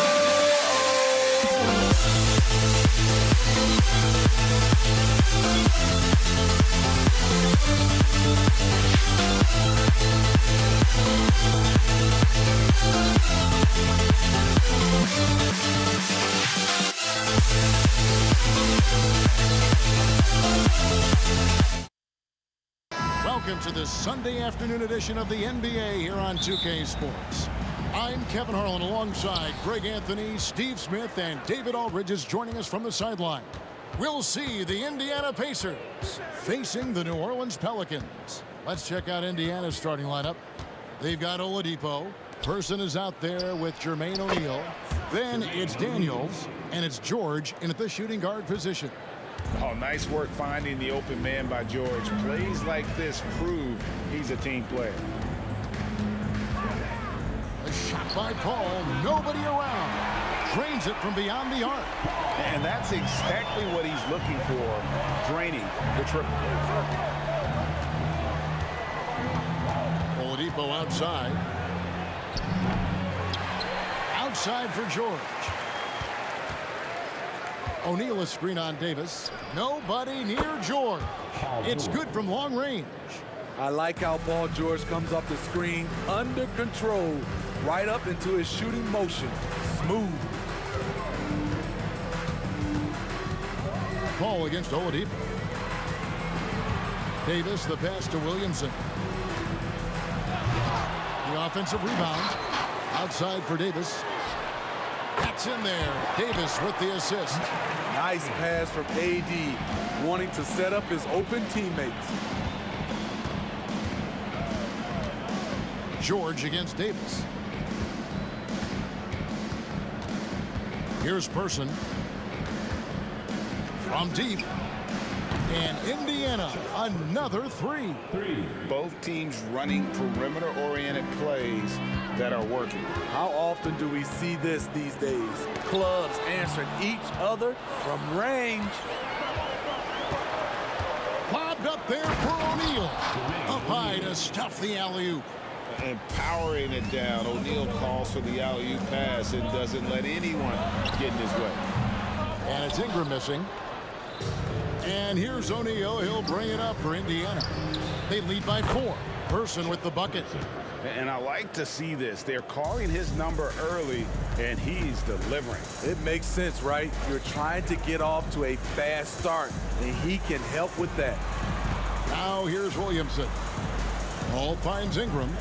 [SPEAKER 7] Welcome to this Sunday afternoon edition of the NBA here on 2K Sports. I'm Kevin Harlan alongside Greg Anthony, Steve Smith, and David Aldridge is joining us from the sideline. We'll see the Indiana Pacers facing the New Orleans Pelicans. Let's check out Indiana's starting lineup. They've got Oladipo. Person is out there with Jermaine O'Neal. Then it's Daniels, and it's George in at the shooting guard position.
[SPEAKER 8] Oh, nice work finding the open man by George. Plays like this prove he's a team player.
[SPEAKER 7] A shot by Paul, nobody around. Drains it from beyond the arc.
[SPEAKER 8] And that's exactly what he's looking for, draining the triple.
[SPEAKER 7] Oladipo outside. Outside for George. O'Neal a screen on Davis. Nobody near George. It's good from long range.
[SPEAKER 12] I like how Paul George comes off the screen under control, right up into his shooting motion. Smooth.
[SPEAKER 7] Paul against Oladipo. Davis, the pass to Williamson. The offensive rebound. Outside for Davis. That's in there. Davis with the assist.
[SPEAKER 12] Nice pass from AD, wanting to set up his open teammates.
[SPEAKER 7] George against Davis. Here's Person. From deep. And Indiana, another three.
[SPEAKER 8] Both teams running perimeter-oriented plays that are working.
[SPEAKER 12] How often do we see this these days? Clubs answering each other from range.
[SPEAKER 7] Lobbed up there for O'Neal. Up high to stuff the alley-oop.
[SPEAKER 8] And powering it down. O'Neal calls for the alley-oop pass and doesn't let anyone get in his way.
[SPEAKER 7] And it's Ingram missing. And here's O'Neal. He'll bring it up for Indiana. They lead by 4. Person with the bucket.
[SPEAKER 8] And I like to see this. They're calling his number early, and he's delivering.
[SPEAKER 12] It makes sense, right? You're trying to get off to a fast start, and he can help with that.
[SPEAKER 7] Now here's Williamson. Ball finds Ingram.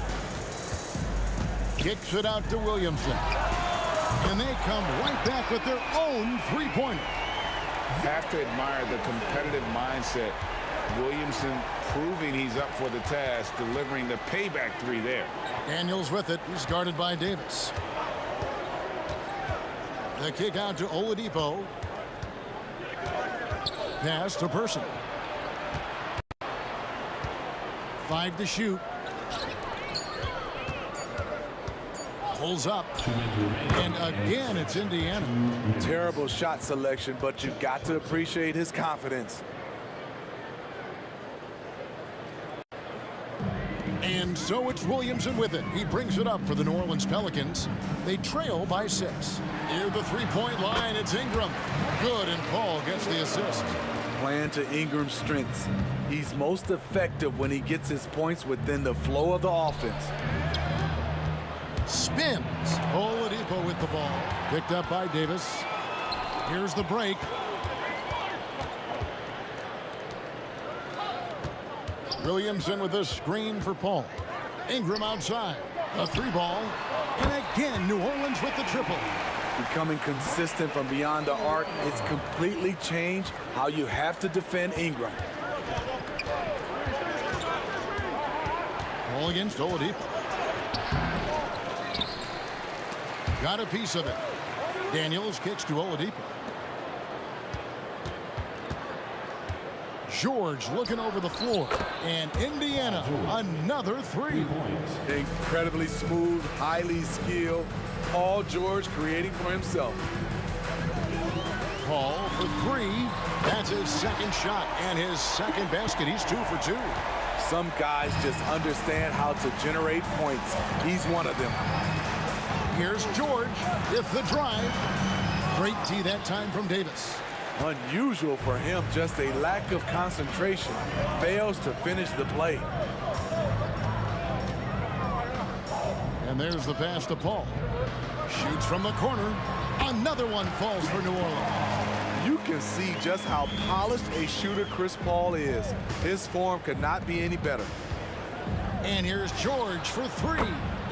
[SPEAKER 7] Kicks it out to Williamson. And they come right back with their own three-pointer.
[SPEAKER 8] Have to admire the competitive mindset. Williamson proving he's up for the task, delivering the payback three there.
[SPEAKER 7] Daniels with it. He's guarded by Davis. The kick out to Oladipo. Pass to Person. 5 to shoot. Pulls up. And again, it's Indiana.
[SPEAKER 12] Terrible shot selection, but you've got to appreciate his confidence.
[SPEAKER 7] And so it's Williamson with it. He brings it up for the New Orleans Pelicans. They trail by 6. Near the three-point line, it's Ingram. Good, and Paul gets the assist.
[SPEAKER 12] Playing to Ingram's strengths. He's most effective when he gets his points within the flow of the offense.
[SPEAKER 7] Spins. Oladipo with the ball. Picked up by Davis. Here's the break. Williamson with a screen for Paul. Ingram outside. A 3-ball. And again, New Orleans with the triple.
[SPEAKER 12] Becoming consistent from beyond the arc, it's completely changed how you have to defend Ingram.
[SPEAKER 7] Ball against Oladipo. Got a piece of it. Daniels kicks to Oladipo. George looking over the floor. And Indiana, another 3.
[SPEAKER 12] Incredibly smooth, highly skilled. Paul George creating for himself.
[SPEAKER 7] Paul for 3. That's his second shot and his second basket. He's 2 for 2.
[SPEAKER 12] Some guys just understand how to generate points. He's one of them.
[SPEAKER 7] Here's George with the drive. Great D that time from Davis.
[SPEAKER 12] Unusual for him, just a lack of concentration. Fails to finish the play.
[SPEAKER 7] And there's the pass to Paul. Shoots from the corner. Another one falls for New Orleans.
[SPEAKER 12] You can see just how polished a shooter Chris Paul is. His form could not be any better.
[SPEAKER 7] And here's George for 3.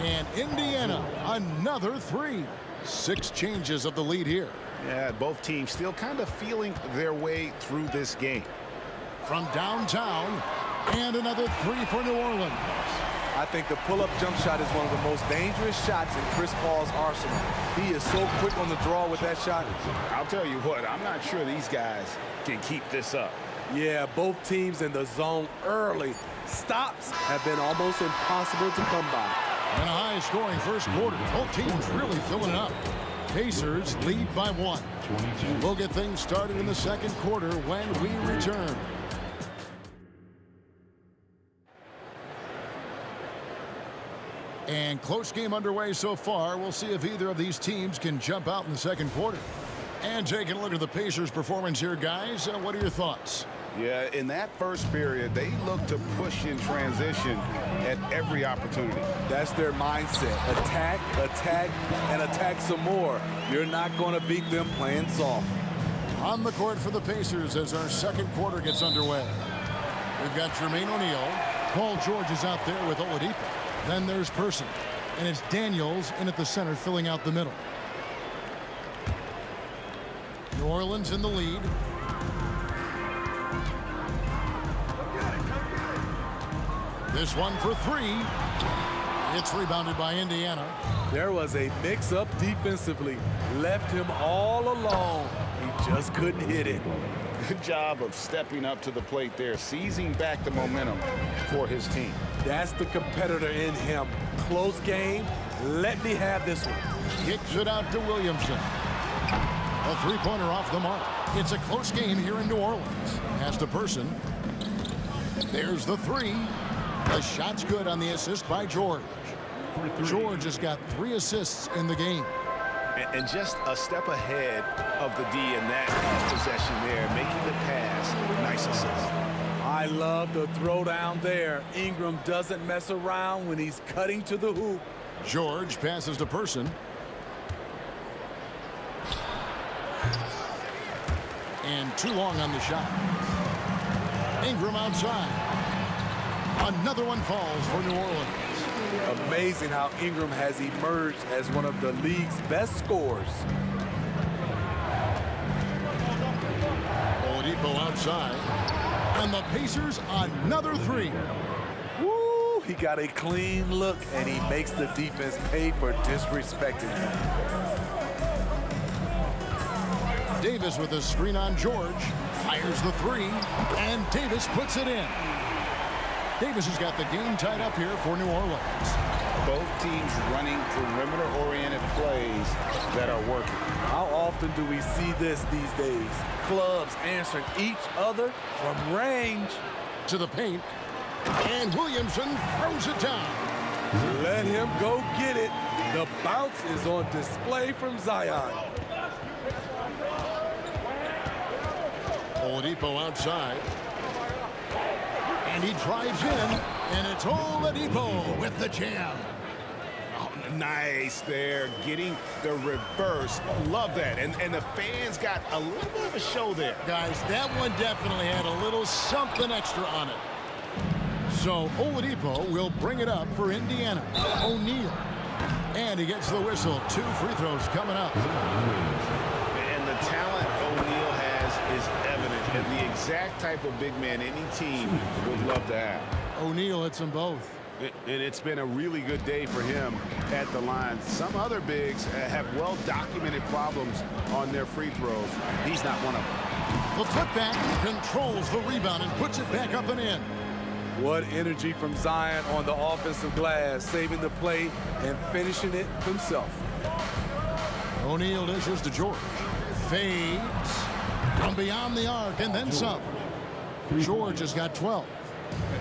[SPEAKER 7] And Indiana, another 3. 6 changes of the lead here.
[SPEAKER 8] Yeah, both teams still kind of feeling their way through this game.
[SPEAKER 7] From downtown, and another 3 for New Orleans.
[SPEAKER 12] I think the pull-up jump shot is one of the most dangerous shots in Chris Paul's arsenal. He is so quick on the draw with that shot.
[SPEAKER 8] I'll tell you what, I'm not sure these guys can keep this up.
[SPEAKER 12] Yeah, both teams in the zone early. Stops have been almost impossible to come by.
[SPEAKER 7] And a high-scoring first quarter. Both teams really filling it up. Pacers lead by 1. We'll get things started in the second quarter when we return. And close game underway so far. We'll see if either of these teams can jump out in the second quarter. And taking a look at the Pacers' performance here, guys. What are your thoughts?
[SPEAKER 8] Yeah, in that first period, they looked to push in transition at every opportunity.
[SPEAKER 12] That's their mindset. Attack, attack, and attack some more. You're not going to beat them playing soft.
[SPEAKER 7] On the court for the Pacers as our second quarter gets underway. We've got Jermaine O'Neal. Paul George is out there with Oladipo. Then there's Person. And it's Daniels in at the center filling out the middle. New Orleans in the lead. This one for 3. It's rebounded by Indiana.
[SPEAKER 12] There was a mix-up defensively. Left him all alone. He just couldn't hit it.
[SPEAKER 8] Good job of stepping up to the plate there, seizing back the momentum for his team.
[SPEAKER 12] That's the competitor in him. Close game. Let me have this one.
[SPEAKER 7] Kicks it out to Williamson. A three-pointer off the mark. It's a close game here in New Orleans. Pass to Person. There's the three. The shot's good on the assist by George. George has got 3 assists in the game.
[SPEAKER 8] And just a step ahead of the D in that possession there, making the pass. Nice assist.
[SPEAKER 12] I love the throwdown there. Ingram doesn't mess around when he's cutting to the hoop.
[SPEAKER 7] George passes to Person. And too long on the shot. Ingram outside. Another one falls for New Orleans.
[SPEAKER 12] Amazing how Ingram has emerged as one of the league's best scorers.
[SPEAKER 7] Oladipo outside. And the Pacers another 3.
[SPEAKER 12] Woo! He got a clean look, and he makes the defense pay for disrespecting him.
[SPEAKER 7] Davis with a screen on George. Fires the 3. And Davis puts it in. Davis has got the game tied up here for New Orleans.
[SPEAKER 8] Both teams running perimeter-oriented plays that are working.
[SPEAKER 12] How often do we see this these days? Clubs answering each other from range.
[SPEAKER 7] To the paint. And Williamson throws it down.
[SPEAKER 12] Let him go get it. The bounce is on display from Zion.
[SPEAKER 7] Oladipo outside. And he drives in, and it's Oladipo with the jam.
[SPEAKER 8] Oh, nice there, getting the reverse. Love that. And the fans got a little bit of a show there.
[SPEAKER 7] Guys, that one definitely had a little something extra on it. So Oladipo will bring it up for Indiana. O'Neal. And he gets the whistle. 2 free throws coming up.
[SPEAKER 8] And the talent O'Neal has is evident. And the exact type of big man any team would love to have.
[SPEAKER 7] O'Neal hits them both.
[SPEAKER 8] And it's been a really good day for him at the line. Some other bigs have well-documented problems on their free throws. He's not one of them.
[SPEAKER 7] The putback controls the rebound and puts it back up and in.
[SPEAKER 12] What energy from Zion on the offensive glass, saving the play and finishing it himself.
[SPEAKER 7] O'Neal dishes to George. Fades from beyond the arc and then some. George has got 12.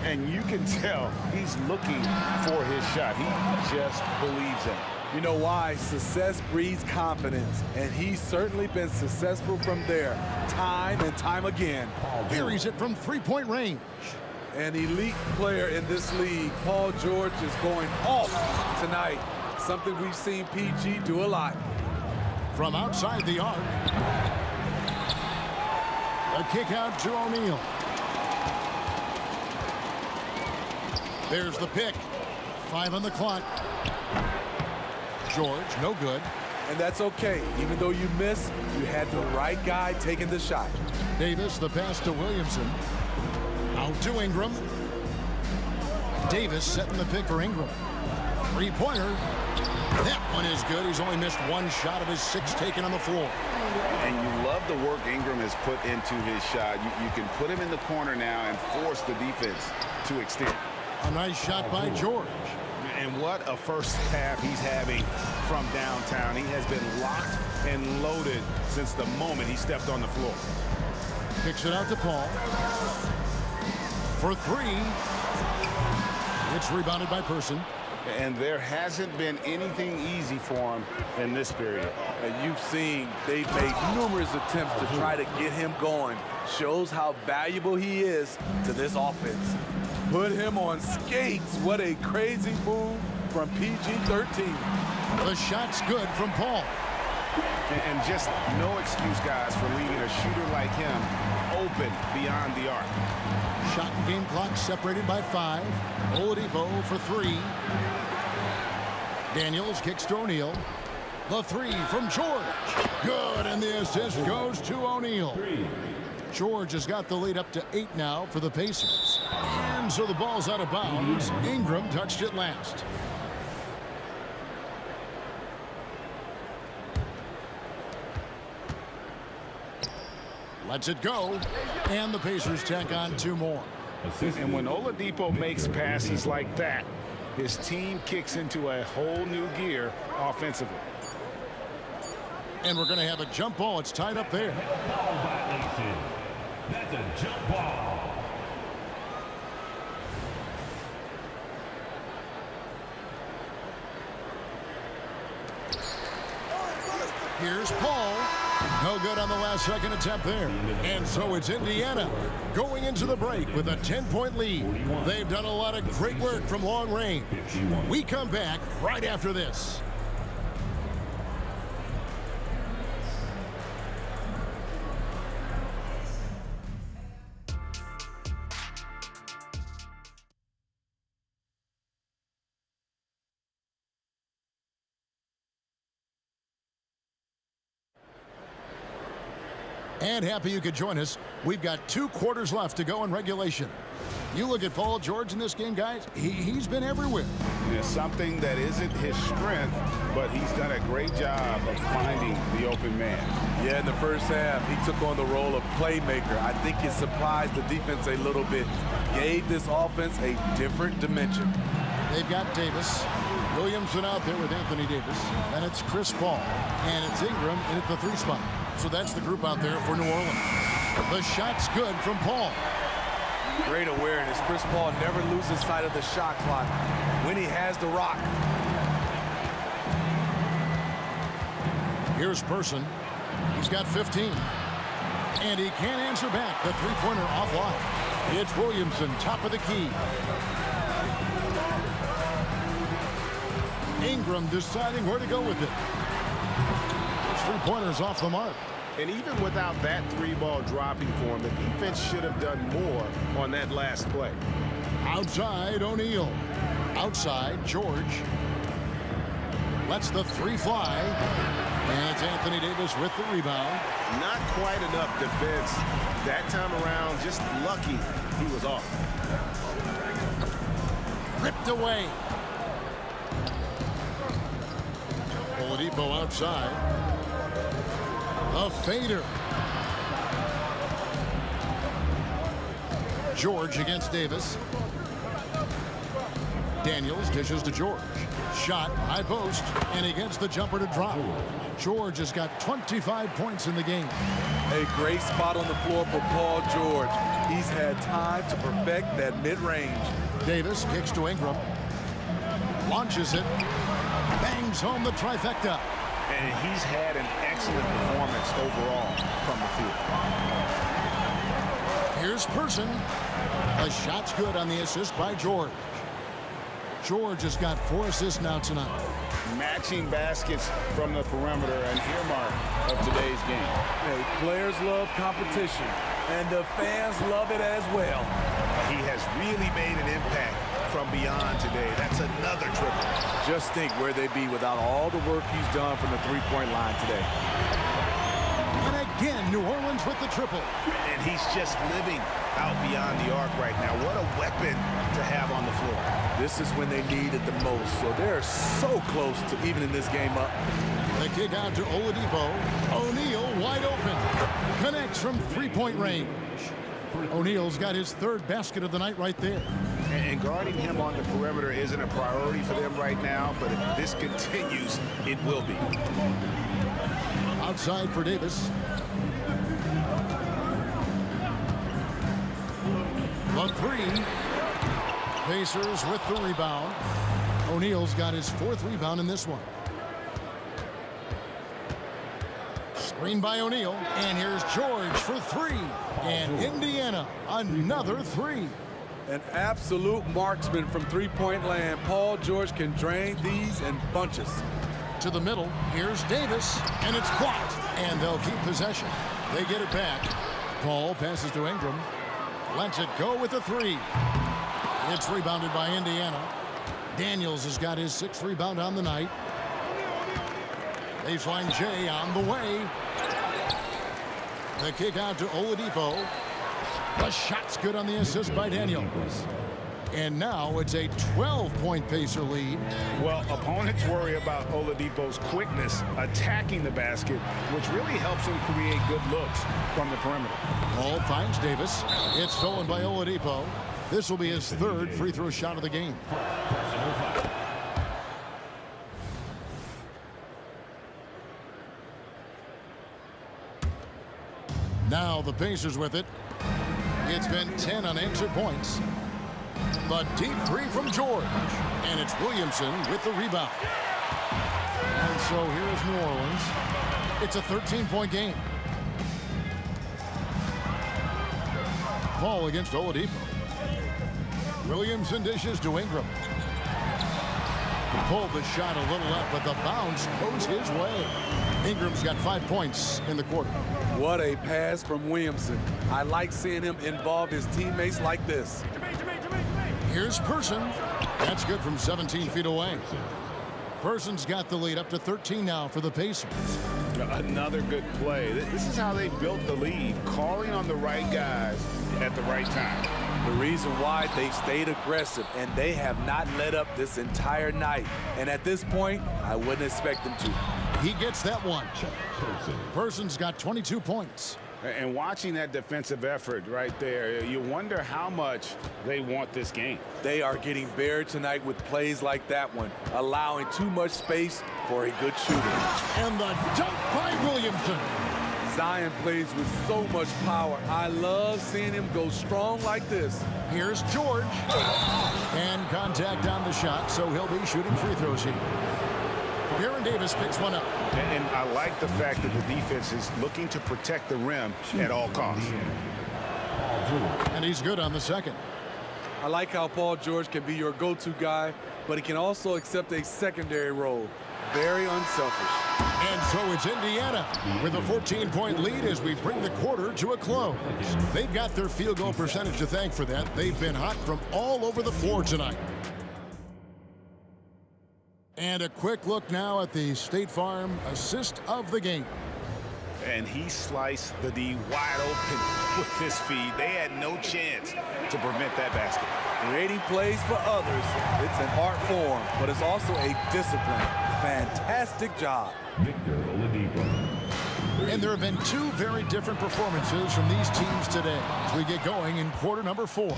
[SPEAKER 8] And you can tell he's looking for his shot. He just believes in it.
[SPEAKER 12] You know why? Success breeds confidence, and he's certainly been successful from there, time and time again.
[SPEAKER 7] Carries it from three-point range.
[SPEAKER 12] An elite player in this league, Paul George, is going off tonight. Something we've seen PG do a lot.
[SPEAKER 7] From outside the arc. A kick out to O'Neal. There's the pick. 5 on the clock. George, no good.
[SPEAKER 12] And that's okay. Even though you missed, you had the right guy taking the shot.
[SPEAKER 7] Davis, the pass to Williamson. Out to Ingram. Davis setting the pick for Ingram. Three-pointer. That one is good. He's only missed 1 shot of his 6 taken on the floor.
[SPEAKER 8] And you love the work Ingram has put into his shot. You can put him in the corner now and force the defense to extend.
[SPEAKER 7] A nice shot by George.
[SPEAKER 8] And what a first half he's having from downtown. He has been locked and loaded since the moment he stepped on the floor.
[SPEAKER 7] Kicks it out to Paul. For 3. It's rebounded by Person.
[SPEAKER 8] And there hasn't been anything easy for him in this period.
[SPEAKER 12] And you've seen they've made numerous attempts to try to get him going. Shows how valuable he is to this offense. Put him on skates. What a crazy move from PG-13.
[SPEAKER 7] The shot's good from Paul.
[SPEAKER 8] And just no excuse, guys, for leaving a shooter like him open beyond the arc.
[SPEAKER 7] Shot and game clock separated by 5. Oladipo for 3. Daniels kicks to O'Neal. The 3 from George. Good, and the assist goes to O'Neal. George has got the lead up to 8 now for the Pacers. And so the ball's out of bounds. Ingram touched it last. Lets it go. And the Pacers tack on 2 more.
[SPEAKER 8] And when Oladipo makes passes like that, his team kicks into a whole new gear offensively.
[SPEAKER 7] And we're going to have a jump ball. It's tied up there.
[SPEAKER 5] Ball violation. That's a jump ball.
[SPEAKER 7] Here's Paul. No good on the last second attempt there. And so it's Indiana going into the break with a 10-point lead. They've done a lot of great work from long range. We come back right after this. And happy you could join us. We've got 2 quarters left to go in regulation. You look at Paul George in this game, guys. He's been everywhere.
[SPEAKER 8] It's something that isn't his strength, but he's done a great job of finding the open man.
[SPEAKER 12] Yeah, in the first half, he took on the role of playmaker. I think it surprised the defense a little bit. Gave this offense a different dimension.
[SPEAKER 7] They've got Davis. Williamson out there with Anthony Davis. And it's Chris Paul. And it's Ingram in at the 3 spot. So that's the group out there for New Orleans. The shot's good from Paul.
[SPEAKER 12] Great awareness. Chris Paul never loses sight of the shot clock when he has the rock.
[SPEAKER 7] Here's Person. He's got 15. And he can't answer back. The 3-pointer offline. It's Williamson, top of the key. Ingram deciding where to go with it. It's 3-pointers off the mark.
[SPEAKER 8] And even without that 3-ball dropping for him, the defense should have done more on that last play.
[SPEAKER 7] Outside, O'Neal. Outside, George. Lets the 3 fly. And it's Anthony Davis with the rebound.
[SPEAKER 8] Not quite enough defense that time around. Just lucky he was off.
[SPEAKER 7] Ripped away. Oladipo outside. A fader. George against Davis. Daniels dishes to George. Shot, high post, and he gets the jumper to drop. George has got 25 points in the game.
[SPEAKER 12] A great spot on the floor for Paul George. He's had time to perfect that mid-range.
[SPEAKER 7] Davis kicks to Ingram. Launches it. Bangs home the trifecta.
[SPEAKER 8] And he's had an excellent performance overall from the field.
[SPEAKER 7] Here's Person. The shot's good on the assist by George. George has got 4 assists now tonight.
[SPEAKER 8] Matching baskets from the perimeter, an earmark of today's game.
[SPEAKER 12] Hey, players love competition, and the fans love it as well.
[SPEAKER 8] He has really made an impact from beyond today. That's another triple.
[SPEAKER 12] Just think where they'd be without all the work he's done from the 3-point line today.
[SPEAKER 7] And again, New Orleans with the triple.
[SPEAKER 8] And he's just living out beyond the arc right now. What a weapon to have on the floor.
[SPEAKER 12] This is when they need it the most. So they're so close to evening this game up.
[SPEAKER 7] The kick out to Oladipo. O'Neal wide open. Connects from 3-point range. O'Neal's got his 3rd basket of the night right there.
[SPEAKER 8] And guarding him on the perimeter isn't a priority for them right now, but if this continues, it will be.
[SPEAKER 7] Outside for Davis. The 3. Pacers with the rebound. O'Neal's got his 4th rebound in this one. Screen by O'Neal. And here's George for 3. And Indiana, another 3.
[SPEAKER 12] An absolute marksman from 3-point land. Paul George can drain these in bunches.
[SPEAKER 7] To the middle, here's Davis, and it's blocked. And they'll keep possession. They get it back. Paul passes to Ingram. Lets it go with a 3. It's rebounded by Indiana. Daniels has got his 6th rebound on the night. Baseline J on the way. The kick out to Oladipo. The shot's good on the assist by Daniels. And now it's a 12-point Pacer lead.
[SPEAKER 8] Well, opponents worry about Oladipo's quickness attacking the basket, which really helps him create good looks from the perimeter.
[SPEAKER 7] Ball finds Davis. It's stolen by Oladipo. This will be his third free throw shot of the game. Now the Pacers with it. It's been 10 unanswered points. The deep three from George. And it's Williamson with the rebound. And so here's New Orleans. It's a 13-point game. Ball against Oladipo. Williamson dishes to Ingram. He pulled the shot a little up, but the bounce goes his way. Ingram's got 5 points in the quarter.
[SPEAKER 12] What a pass from Williamson. I like seeing him involve his teammates like this.
[SPEAKER 7] Here's Person. That's good from 17 feet away. Person's got the lead up to 13 now for the Pacers.
[SPEAKER 8] Another good play. This is how they built the lead, calling on the right guys at the right time.
[SPEAKER 12] The reason why they stayed aggressive, and they have not let up this entire night. And at this point, I wouldn't expect them to.
[SPEAKER 7] He gets that one. Person's got 22 points.
[SPEAKER 8] And watching that defensive effort right there, you wonder how much they want this game.
[SPEAKER 12] They are getting buried tonight with plays like that one, allowing too much space for a good shooter.
[SPEAKER 7] And the dunk by Williamson.
[SPEAKER 12] Zion plays with so much power. I love seeing him go strong like this.
[SPEAKER 7] Here's George. And contact on the shot, so he'll be shooting free throws here. Baron Davis picks one up.
[SPEAKER 8] And I like the fact that the defense is looking to protect the rim at all costs.
[SPEAKER 7] And he's good on the second.
[SPEAKER 12] I like how Paul George can be your go-to guy, but he can also accept a secondary role. Very unselfish.
[SPEAKER 7] And so it's Indiana with a 14-point lead as we bring the quarter to a close. They've got their field goal percentage to thank for that. They've been hot from all over the floor tonight. And a quick look now at the State Farm assist of the game.
[SPEAKER 8] And he sliced the D wide open with his feed. They had no chance to prevent that basket.
[SPEAKER 12] Creating plays for others, it's an art form, but it's also a discipline. Fantastic job.
[SPEAKER 7] And there have been two very different performances from these teams today as we get going in quarter number 4.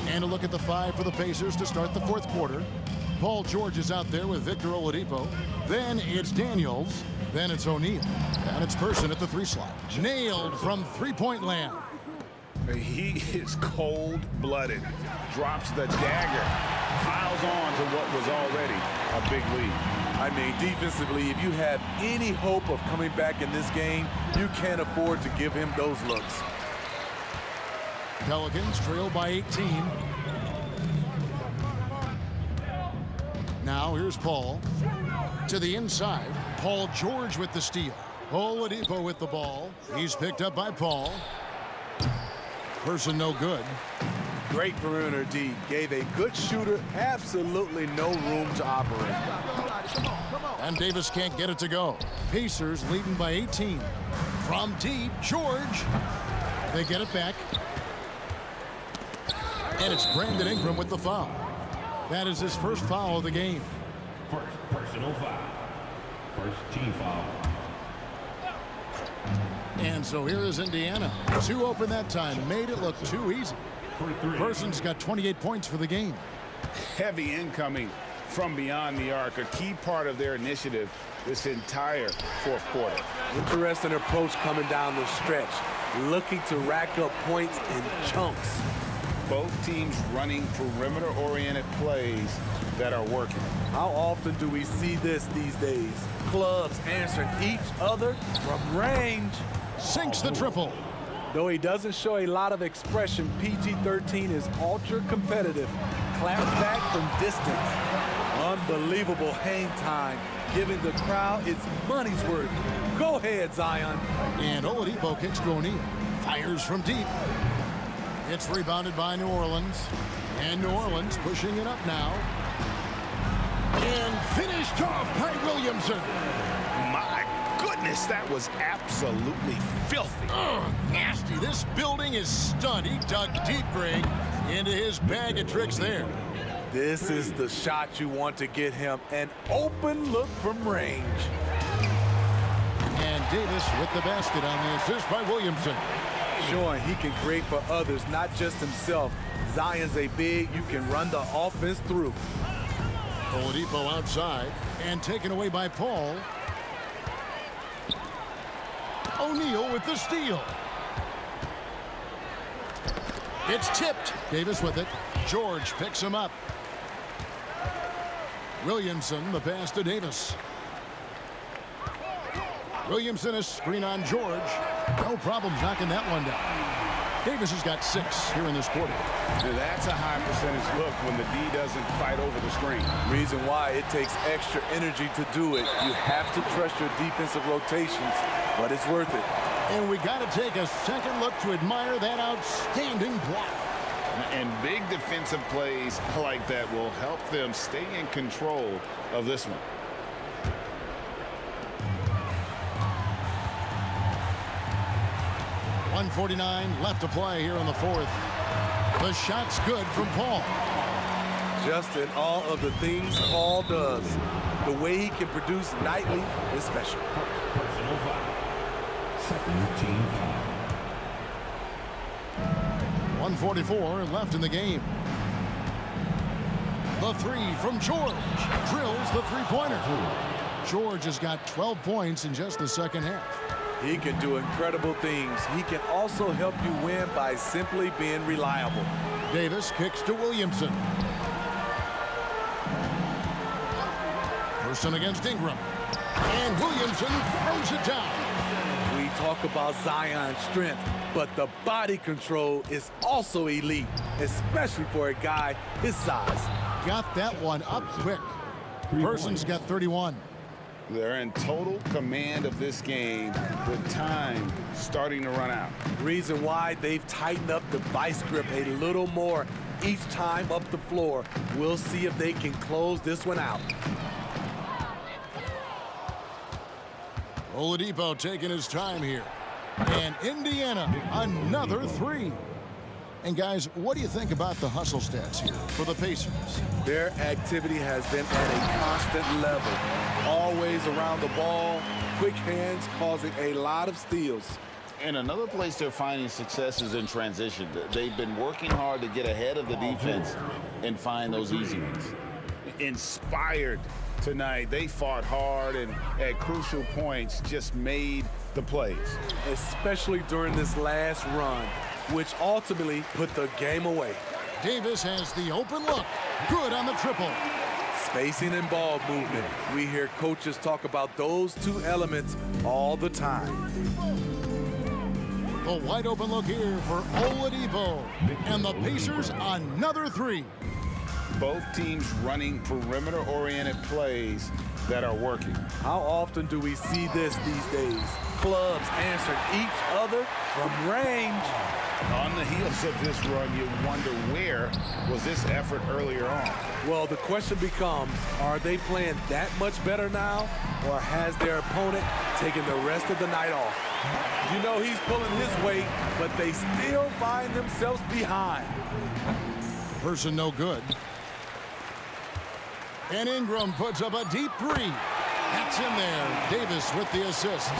[SPEAKER 7] And a look at the 5 for the Pacers to start the fourth quarter. Paul George is out there with Victor Oladipo. Then it's Daniels. Then it's O'Neal. And it's Person at the 3 slot. Nailed from three-point land.
[SPEAKER 8] He is cold-blooded. Drops the dagger. Piles on to what was already a big lead.
[SPEAKER 12] I mean, defensively, if you have any hope of coming back in this game, you can't afford to give him those looks.
[SPEAKER 7] Pelicans trail by 18. Now here's Paul to the inside. Paul George with the steal. Oladipo with the ball. He's picked up by Paul. Person no good.
[SPEAKER 12] Great perimeter D. Gave a good shooter absolutely no room to operate.
[SPEAKER 7] And Davis can't get it to go. Pacers leading by 18. From deep, George. They get it back. And it's Brandon Ingram with the foul. That is his first foul of the game.
[SPEAKER 5] First personal foul. First team foul.
[SPEAKER 7] And so here is Indiana. 2 open that time. Made it look too easy. Person's got 28 points for the game.
[SPEAKER 8] Heavy incoming from beyond the arc. A key part of their initiative this entire fourth quarter.
[SPEAKER 12] Interesting approach coming down the stretch. Looking to rack up points in chunks.
[SPEAKER 8] Both teams running perimeter-oriented plays that are working.
[SPEAKER 12] How often do we see this these days? Clubs answering each other from range.
[SPEAKER 7] Sinks the triple.
[SPEAKER 12] Though he doesn't show a lot of expression, PG-13 is ultra-competitive. Claps back from distance. Unbelievable hang time, giving the crowd its money's worth. Go ahead, Zion.
[SPEAKER 7] And Oladipo kicks to O'Neal. Fires from deep. It's rebounded by New Orleans. And New Orleans pushing it up now. And finished off by Williamson.
[SPEAKER 8] My goodness. goodness, that was absolutely filthy.
[SPEAKER 7] Nasty. This building is stunned. He dug deep, Greg, into his bag of tricks there.
[SPEAKER 12] This is the shot you want to get him. An open look from range.
[SPEAKER 7] And Davis with the basket on the assist by Williamson.
[SPEAKER 12] Showing he can create for others, not just himself. Zion's a big you can run the offense through.
[SPEAKER 7] Oladipo outside and taken away by Paul. O'Neal with the steal. It's tipped. Davis with it. George picks him up. Williamson the pass to Davis. Williamson a screen on George. No problems knocking that one down. Davis has got 6 here in this quarter.
[SPEAKER 8] Now that's a high percentage look when the D doesn't fight over the screen.
[SPEAKER 12] Reason why it takes extra energy to do it. You have to trust your defensive rotations, but it's worth it.
[SPEAKER 7] And we got to take a second look to admire that outstanding block.
[SPEAKER 8] And big defensive plays like that will help them stay in control of this one.
[SPEAKER 7] .149 left to play here in the fourth. The shot's good from Paul.
[SPEAKER 12] Just in all of the things Paul does, the way he can produce nightly is special.
[SPEAKER 5] Personal foul. Second team foul.
[SPEAKER 7] 1:44 left in the game. The three from George. Drills the three-pointer. George has got 12 points in just the second half.
[SPEAKER 12] He can do incredible things. He can also help you win by simply being reliable.
[SPEAKER 7] Davis kicks to Williamson. Person against Ingram. And Williamson throws it down.
[SPEAKER 12] We talk about Zion's strength, but the body control is also elite, especially for a guy his size.
[SPEAKER 7] Got that one up quick. Person's got 31.
[SPEAKER 8] They're in total command of this game with time starting to run out.
[SPEAKER 12] Reason why they've tightened up the vice grip a little more each time up the floor. We'll see if they can close this one out.
[SPEAKER 7] Oladipo taking his time here. And Indiana, another three. And guys, what do you think about the hustle stats here for the Pacers?
[SPEAKER 12] Their activity has been at a constant level. Always around the ball, quick hands causing a lot of steals.
[SPEAKER 8] And another place they're finding success is in transition. They've been working hard to get ahead of the defense and find those easy ones. Inspired tonight. They fought hard and at crucial points just made the plays.
[SPEAKER 12] Especially during this last run, which ultimately put the game away.
[SPEAKER 7] Davis has the open look. Good on the triple.
[SPEAKER 12] Spacing and ball movement. We hear coaches talk about those two elements all the time.
[SPEAKER 7] The wide open look here for Oladipo. And the Pacers another three.
[SPEAKER 8] Both teams running perimeter-oriented plays that are working.
[SPEAKER 12] How often do we see this these days? Clubs answering each other from range.
[SPEAKER 8] On the heels of this run, you wonder where was this effort earlier on?
[SPEAKER 12] Well, the question becomes, are they playing that much better now, or has their opponent taken the rest of the night off? You know he's pulling his weight, but they still find themselves behind.
[SPEAKER 7] Person no good. And Ingram puts up a deep three. That's in there. Davis with the assist.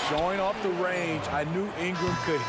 [SPEAKER 12] Showing off the range, I knew Ingram could.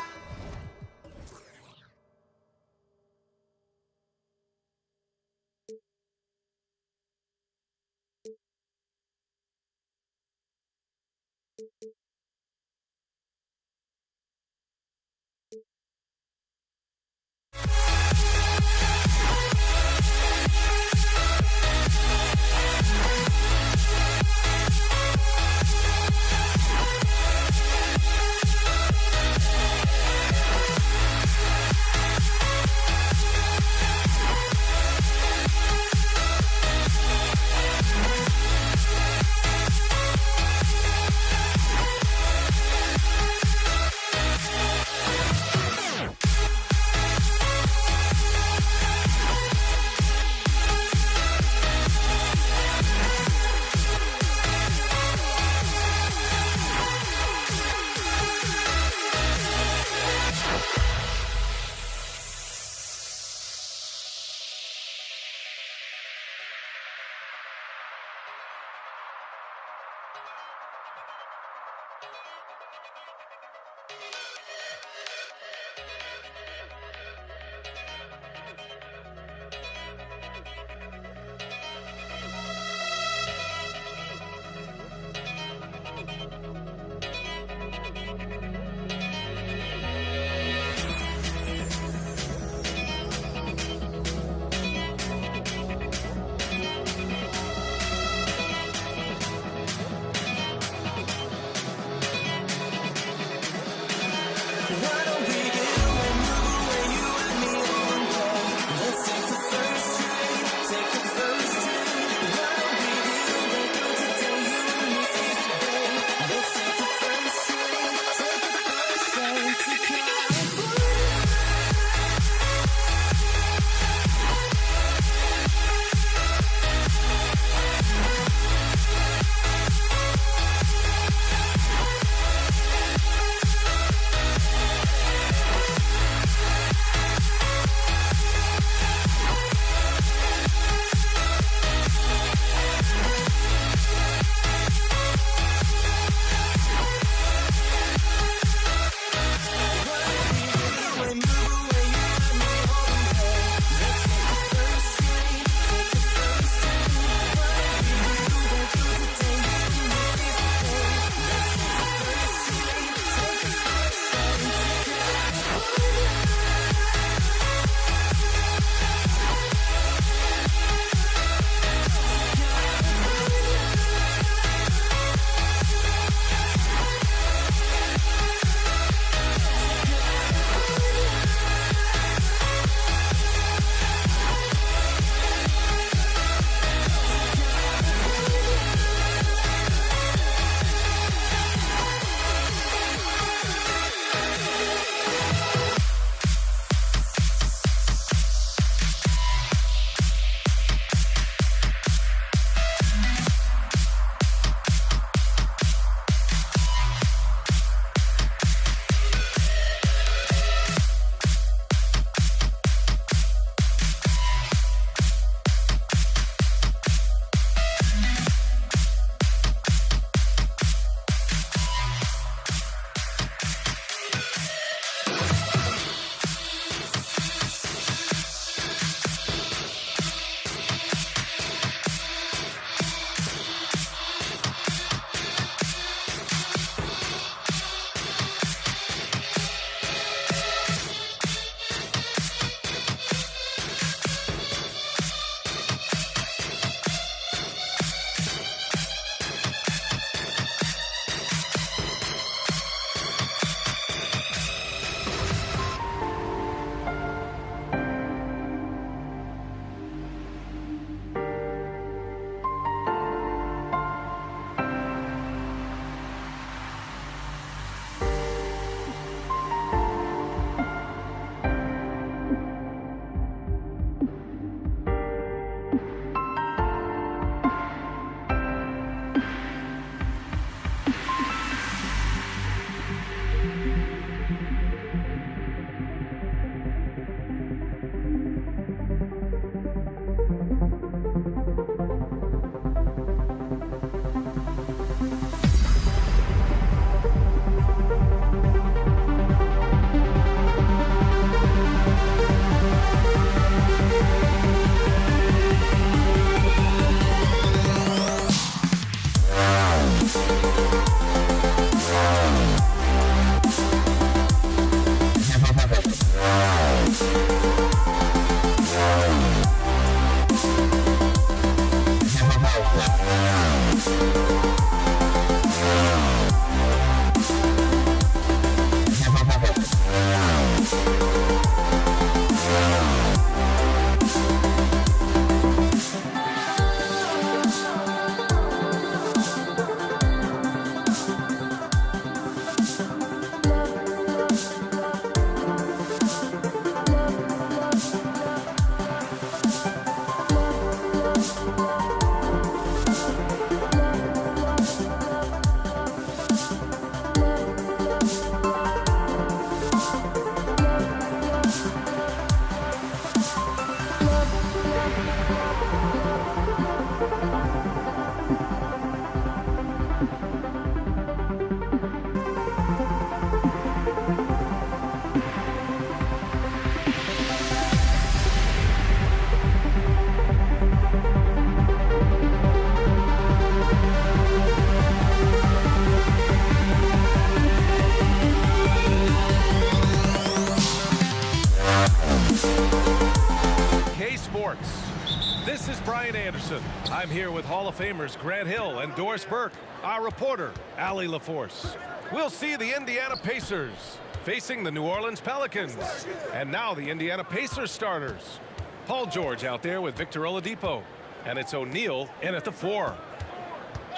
[SPEAKER 2] This is Brian Anderson. I'm here with Hall of Famers Grant Hill and Doris Burke, our reporter, Allie LaForce. We'll see the Indiana Pacers facing the New Orleans Pelicans. And now the Indiana Pacers starters. Paul George out there with Victor Oladipo. And it's O'Neal in at the 4.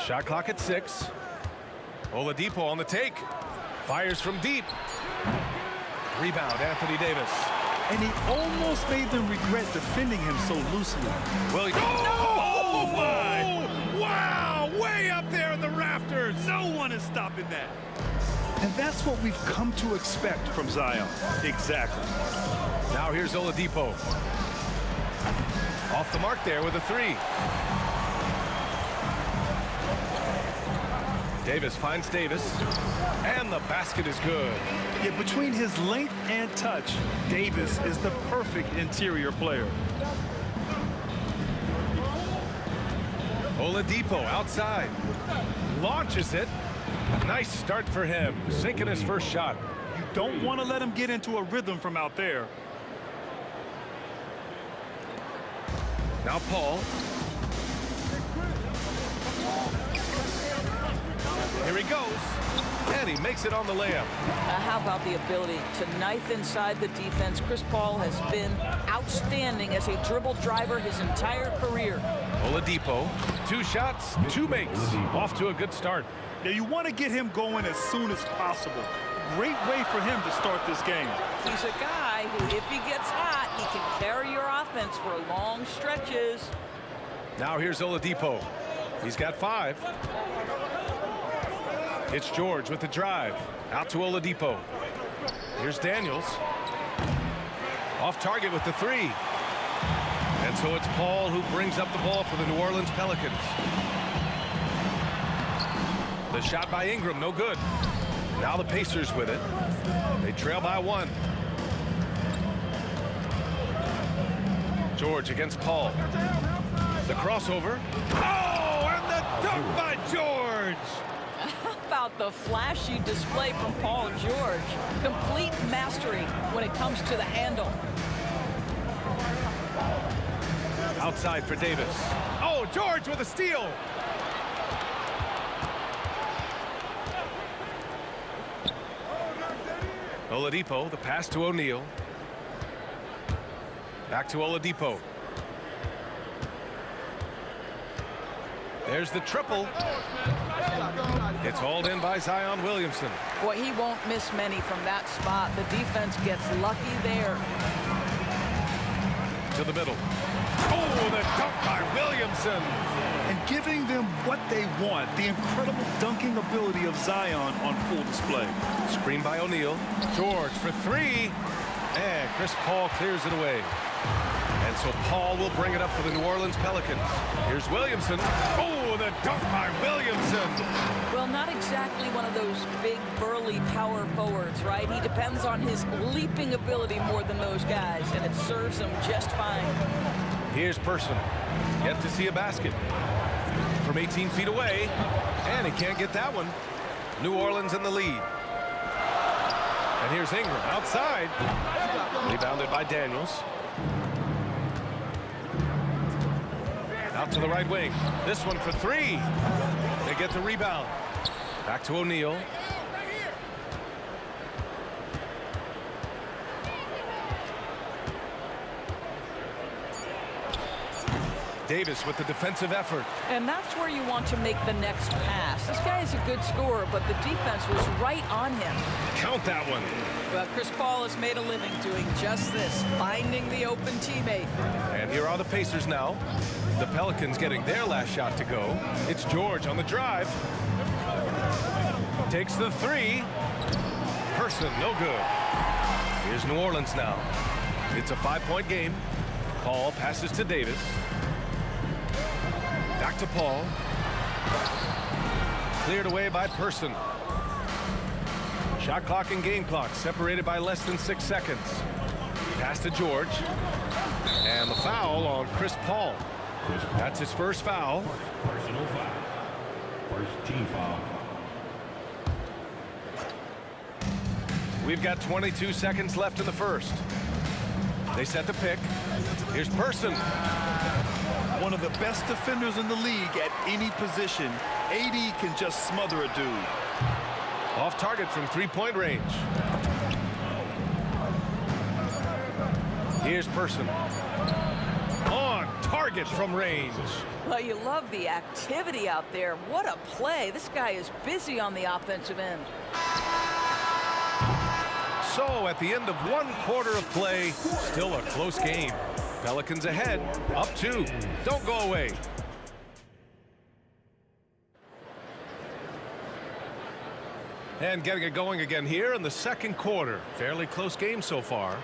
[SPEAKER 2] Shot clock at 6. Oladipo on the take. Fires from deep. Rebound, Anthony Davis.
[SPEAKER 4] And he almost made them regret defending him so loosely.
[SPEAKER 2] Williams.
[SPEAKER 4] Oh, my! Wow! Way up there in the rafters. No one is stopping that. And that's what we've come to expect from Zion. Exactly.
[SPEAKER 2] Now here's Oladipo. Off the mark there with a 3. Davis finds Davis. And the basket is good.
[SPEAKER 4] Yeah, between his length and touch, Davis is the perfect interior player.
[SPEAKER 2] Oladipo outside. Launches it. Nice start for him. Sinking his first shot.
[SPEAKER 4] You don't want to let him get into a rhythm from out there.
[SPEAKER 2] Now Paul. Here he goes. And he makes it on the layup.
[SPEAKER 13] How about the ability to knife inside the defense? Chris Paul has been outstanding as a dribble driver his entire career.
[SPEAKER 2] Oladipo, 2 shots, 2 makes. Off to a good start.
[SPEAKER 4] Yeah, you want to get him going as soon as possible. Great way for him to start this game.
[SPEAKER 13] He's a guy who, if he gets hot, he can carry your offense for long stretches.
[SPEAKER 2] Now here's Oladipo. He's got 5. It's George with the drive. Out to Oladipo. Here's Daniels. Off target with the 3. And so it's Paul who brings up the ball for the New Orleans Pelicans. The shot by Ingram, no good. Now the Pacers with it. They trail by 1. George against Paul. The crossover. Oh, and the dunk by George!
[SPEAKER 13] How about the flashy display from Paul George? Complete mastery when it comes to the handle.
[SPEAKER 2] Outside for Davis. Oh, George with a steal! Oladipo, the pass to O'Neal. Back to Oladipo. There's the triple. It's hauled in by Zion Williamson.
[SPEAKER 13] Boy, he won't miss many from that spot. The defense gets lucky there.
[SPEAKER 2] To the middle. Oh, the dunk by Williamson.
[SPEAKER 4] And giving them what they want. The incredible dunking ability of Zion on full display.
[SPEAKER 2] Screen by O'Neal. George for 3. And Chris Paul clears it away. And so Paul will bring it up for the New Orleans Pelicans. Here's Williamson. Oh, the dunk by Williamson.
[SPEAKER 13] Well, not exactly one of those big, burly power forwards, right? He depends on his leaping ability more than those guys, and it serves him just fine.
[SPEAKER 2] Here's Person. Yet to see a basket. From 18 feet away. And he can't get that one. New Orleans in the lead. And here's Ingram outside. Rebounded by Daniels. Out to the right wing. This one for 3. They get the rebound. Back to O'Neal. Davis with the defensive effort.
[SPEAKER 13] And that's where you want to make the next pass. This guy is a good scorer, but the defense was right on him.
[SPEAKER 2] Count that one.
[SPEAKER 13] Well, Chris Paul has made a living doing just this, finding the open teammate.
[SPEAKER 2] And here are the Pacers now. The Pelicans getting their last shot to go. It's George on the drive. Takes the 3. Person, no good. Here's New Orleans now. It's a 5-point game. Paul passes to Davis. Back to Paul. Cleared away by Person. Shot clock and game clock separated by less than 6 seconds. Pass to George. And the foul on Chris Paul. That's his first foul.
[SPEAKER 5] Personal foul. First team foul.
[SPEAKER 2] We've got 22 seconds left in the first. They set the pick. Here's Person.
[SPEAKER 4] One of the best defenders in the league at any position. AD can just smother a dude.
[SPEAKER 2] Off target from 3-point range. Here's Person. On target from range.
[SPEAKER 13] Well, you love the activity out there. What a play. This guy is busy on the offensive end.
[SPEAKER 2] So at the end of 1 quarter of play, still a close game. Pelicans ahead, up 2. Don't go away. And getting it going again here in the second quarter. Fairly close game so far.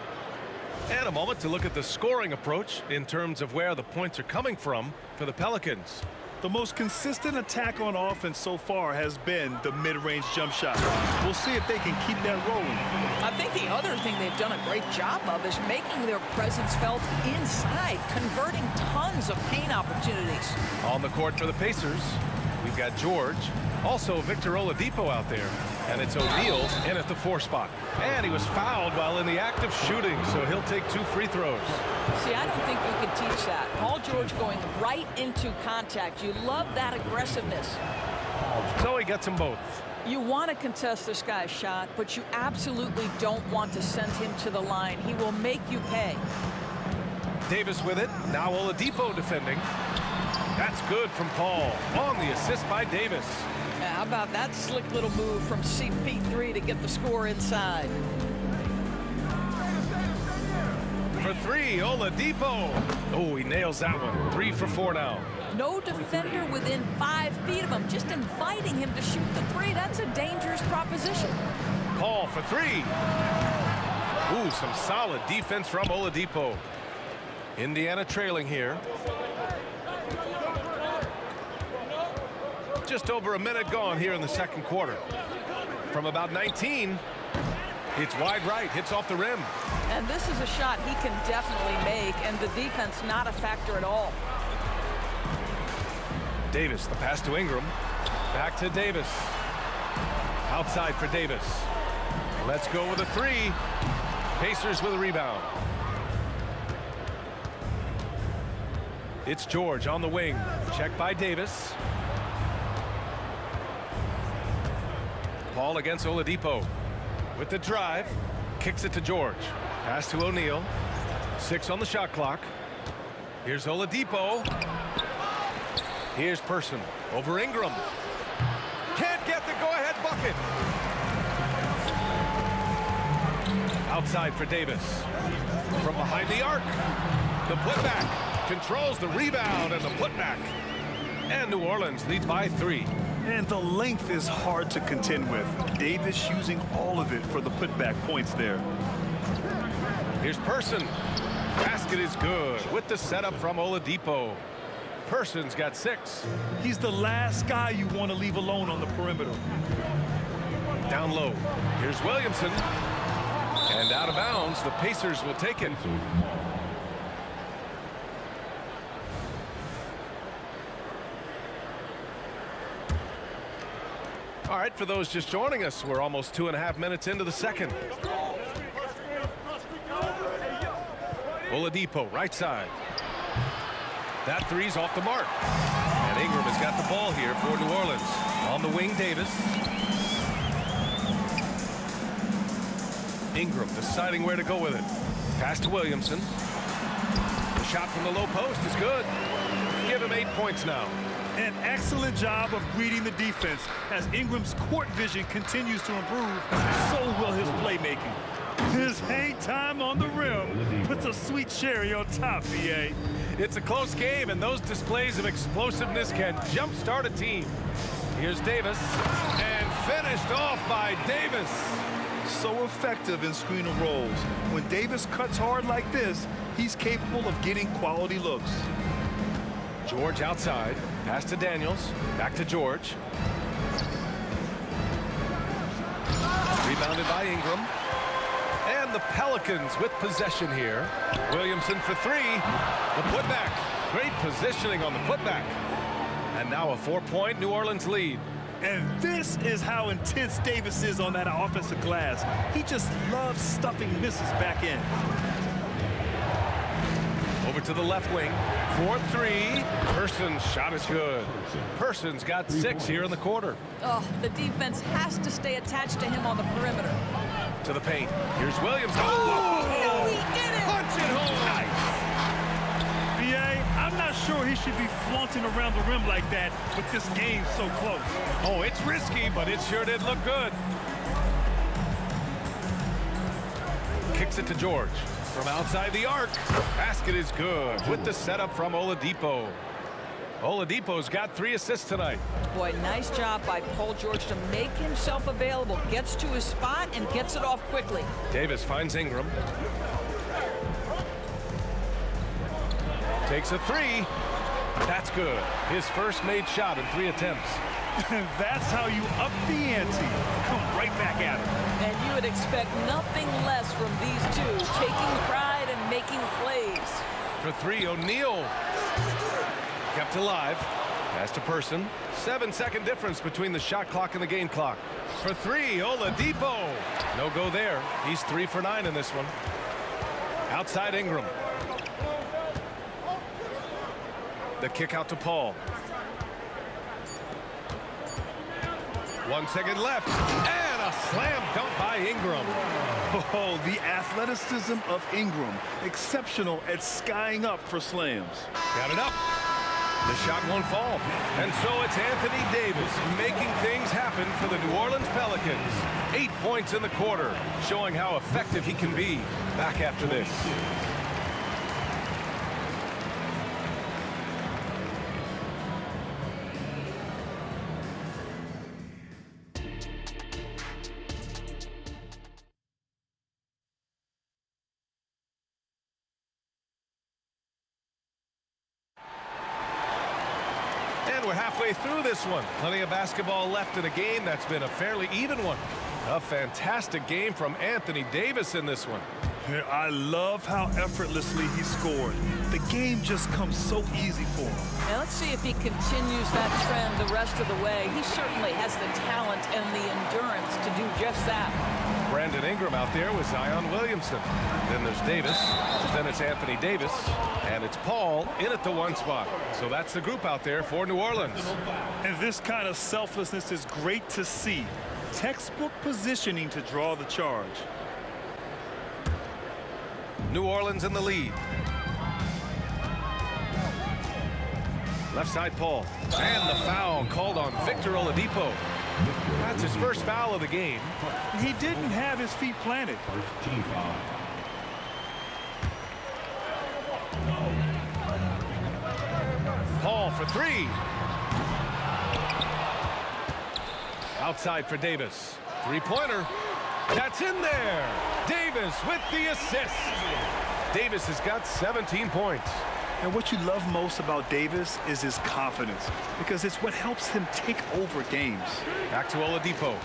[SPEAKER 2] And a moment to look at the scoring approach in terms of where the points are coming from for the Pelicans.
[SPEAKER 4] The most consistent attack on offense so far has been the mid-range jump shot. We'll see if they can keep that rolling.
[SPEAKER 13] I think the other thing they've done a great job of is making their presence felt inside, converting tons of paint opportunities.
[SPEAKER 2] On the court for the Pacers, we've got George, also Victor Oladipo out there, and it's O'Neal in at the 4 spot. And he was fouled while in the act of shooting, so he'll take 2 free throws.
[SPEAKER 13] See, I don't think you can teach that. Paul George going right into contact. You love that aggressiveness.
[SPEAKER 2] So he gets them both.
[SPEAKER 13] You want to contest this guy's shot, but you absolutely don't want to send him to the line. He will make you pay.
[SPEAKER 2] Davis with it. Now Oladipo defending. That's good from Paul. On the assist by Davis.
[SPEAKER 13] How about that slick little move from CP3 to get the score inside?
[SPEAKER 2] For 3, Oladipo. Oh, he nails that one. 3 for 4 now.
[SPEAKER 13] No defender within 5 feet of him. Just inviting him to shoot the 3. That's a dangerous proposition.
[SPEAKER 2] Paul for 3. Ooh, some solid defense from Oladipo. Indiana trailing here. Just over a minute gone here in the second quarter. From about 19, it's wide right, hits off the rim.
[SPEAKER 13] And this is a shot he can definitely make, and the defense not a factor at all.
[SPEAKER 2] Davis, the pass to Ingram. Back to Davis. Outside for Davis. Let's go with a 3. Pacers with a rebound. It's George on the wing. Check by Davis. Paul against Oladipo. With the drive. Kicks it to George. Pass to O'Neal. 6 on the shot clock. Here's Oladipo. Here's Person. Over Ingram. Can't get the go-ahead bucket. Outside for Davis. From behind the arc. The putback. Controls the rebound and the putback. And New Orleans leads by 3.
[SPEAKER 4] And the length is hard to contend with. Davis using all of it for the putback points there.
[SPEAKER 2] Here's Person. Basket is good with the setup from Oladipo. Person's got 6.
[SPEAKER 4] He's the last guy you want to leave alone on the perimeter.
[SPEAKER 2] Down low. Here's Williamson. And out of bounds, the Pacers will take it. All right, for those just joining us, we're almost 2.5 minutes into the second. Oladipo, right side. That 3's off the mark. And Ingram has got the ball here for New Orleans. On the wing, Davis. Ingram deciding where to go with it. Pass to Williamson. The shot from the low post is good. Give him 8 points now.
[SPEAKER 4] An excellent job of reading the defense. As Ingram's court vision continues to improve, so will his playmaking. His hang time on the rim puts a sweet cherry on top, BA.
[SPEAKER 2] It's a close game, and those displays of explosiveness can jumpstart a team. Here's Davis, and finished off by Davis.
[SPEAKER 4] So effective in screen and rolls. When Davis cuts hard like this, he's capable of getting quality looks.
[SPEAKER 2] George outside. Pass to Daniels. Back to George. Rebounded by Ingram. And the Pelicans with possession here. Williamson for 3. The putback. Great positioning on the putback. And now a 4-point New Orleans lead.
[SPEAKER 4] And this is how intense Davis is on that offensive glass. He just loves stuffing misses back in.
[SPEAKER 2] Over to the left wing. 4-3. Person's shot is good. Person's got 6 here in the quarter.
[SPEAKER 13] Oh, the defense has to stay attached to him on the perimeter.
[SPEAKER 2] To the paint. Here's Williams.
[SPEAKER 13] Oh, he did it!
[SPEAKER 2] Punch it home.
[SPEAKER 4] Nice. B.A., I'm not sure he should be flaunting around the rim like that with this game so close.
[SPEAKER 2] Oh, it's risky, but it sure did look good. Kicks it to George. From outside the arc. Basket is good with the setup from Oladipo. Oladipo's got 3 assists tonight.
[SPEAKER 13] Boy, nice job by Paul George to make himself available. Gets to his spot and gets it off quickly.
[SPEAKER 2] Davis finds Ingram. Takes a 3. That's good. His first made shot in 3 attempts.
[SPEAKER 4] That's how you up the ante. Come right back at him.
[SPEAKER 13] And you would expect nothing less from these two, taking pride and making plays.
[SPEAKER 2] For 3, O'Neal. Kept alive. Pass to Person. 7-second difference between the shot clock and the game clock. For 3, Oladipo. No go there. He's 3 for 9 in this one. Outside Ingram. The kick out to Paul. 1 second left. And a slam dunk by Ingram.
[SPEAKER 4] Oh, the athleticism of Ingram. Exceptional at skying up for slams.
[SPEAKER 2] Got it up. The shot won't fall. And so it's Anthony Davis making things happen for the New Orleans Pelicans. 8 points in the quarter, showing how effective he can be. Back after this. We're halfway through this one. Plenty of basketball left in a game that's been a fairly even one. A fantastic game from Anthony Davis in this one.
[SPEAKER 4] I love how effortlessly he scored. The game just comes so easy for him.
[SPEAKER 13] Now let's see if he continues that trend the rest of the way. He certainly has the talent and the endurance to do just that.
[SPEAKER 2] Brandon Ingram out there with Zion Williamson. Then there's Davis. Then it's Anthony Davis. And it's Paul in at the 1 spot. So that's the group out there for New Orleans.
[SPEAKER 4] And this kind of selflessness is great to see. Textbook positioning to draw the charge.
[SPEAKER 2] New Orleans in the lead. Left side Paul. And the foul called on Victor Oladipo. That's his first foul of the game.
[SPEAKER 4] He didn't have his feet planted.
[SPEAKER 5] First team foul.
[SPEAKER 2] Paul for 3. Outside for Davis. 3-pointer. That's in there. Davis with the assist. Davis has got 17 points.
[SPEAKER 4] And what you love most about Davis is his confidence, because it's what helps him take over games.
[SPEAKER 2] Back to Oladipo.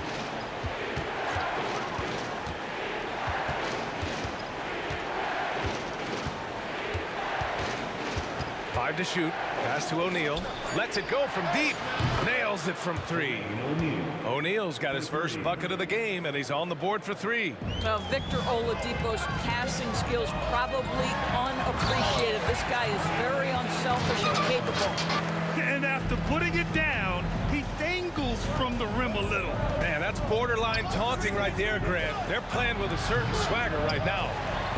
[SPEAKER 2] Five to shoot. Pass to O'Neal. Lets it go from deep. Nails it from 3. O'Neal's got his first bucket of the game, and he's on the board for 3.
[SPEAKER 13] Now, Victor Oladipo's passing skills probably unappreciated. This guy is very unselfish and capable.
[SPEAKER 4] And after putting it down, he dangles from the rim a little.
[SPEAKER 2] Man, that's borderline taunting right there, Grant. They're playing with a certain swagger right now.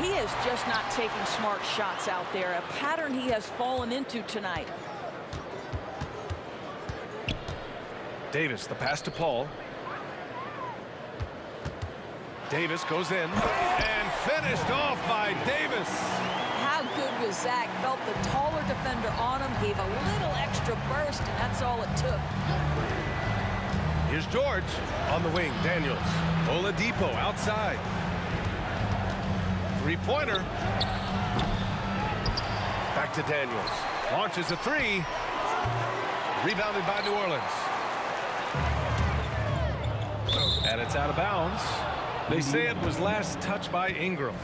[SPEAKER 13] He is just not taking smart shots out there, a pattern he has fallen into tonight.
[SPEAKER 2] Davis, the pass to Paul. Davis goes in and finished off by Davis.
[SPEAKER 13] How good was Zach? Felt the taller defender on him, gave a little extra burst, and that's all it took.
[SPEAKER 2] Here's George on the wing. Daniels. Oladipo outside. 3-pointer. Back to Daniels. Launches a 3. Rebounded by New Orleans. And it's out of bounds. They say it was last touched by Ingram.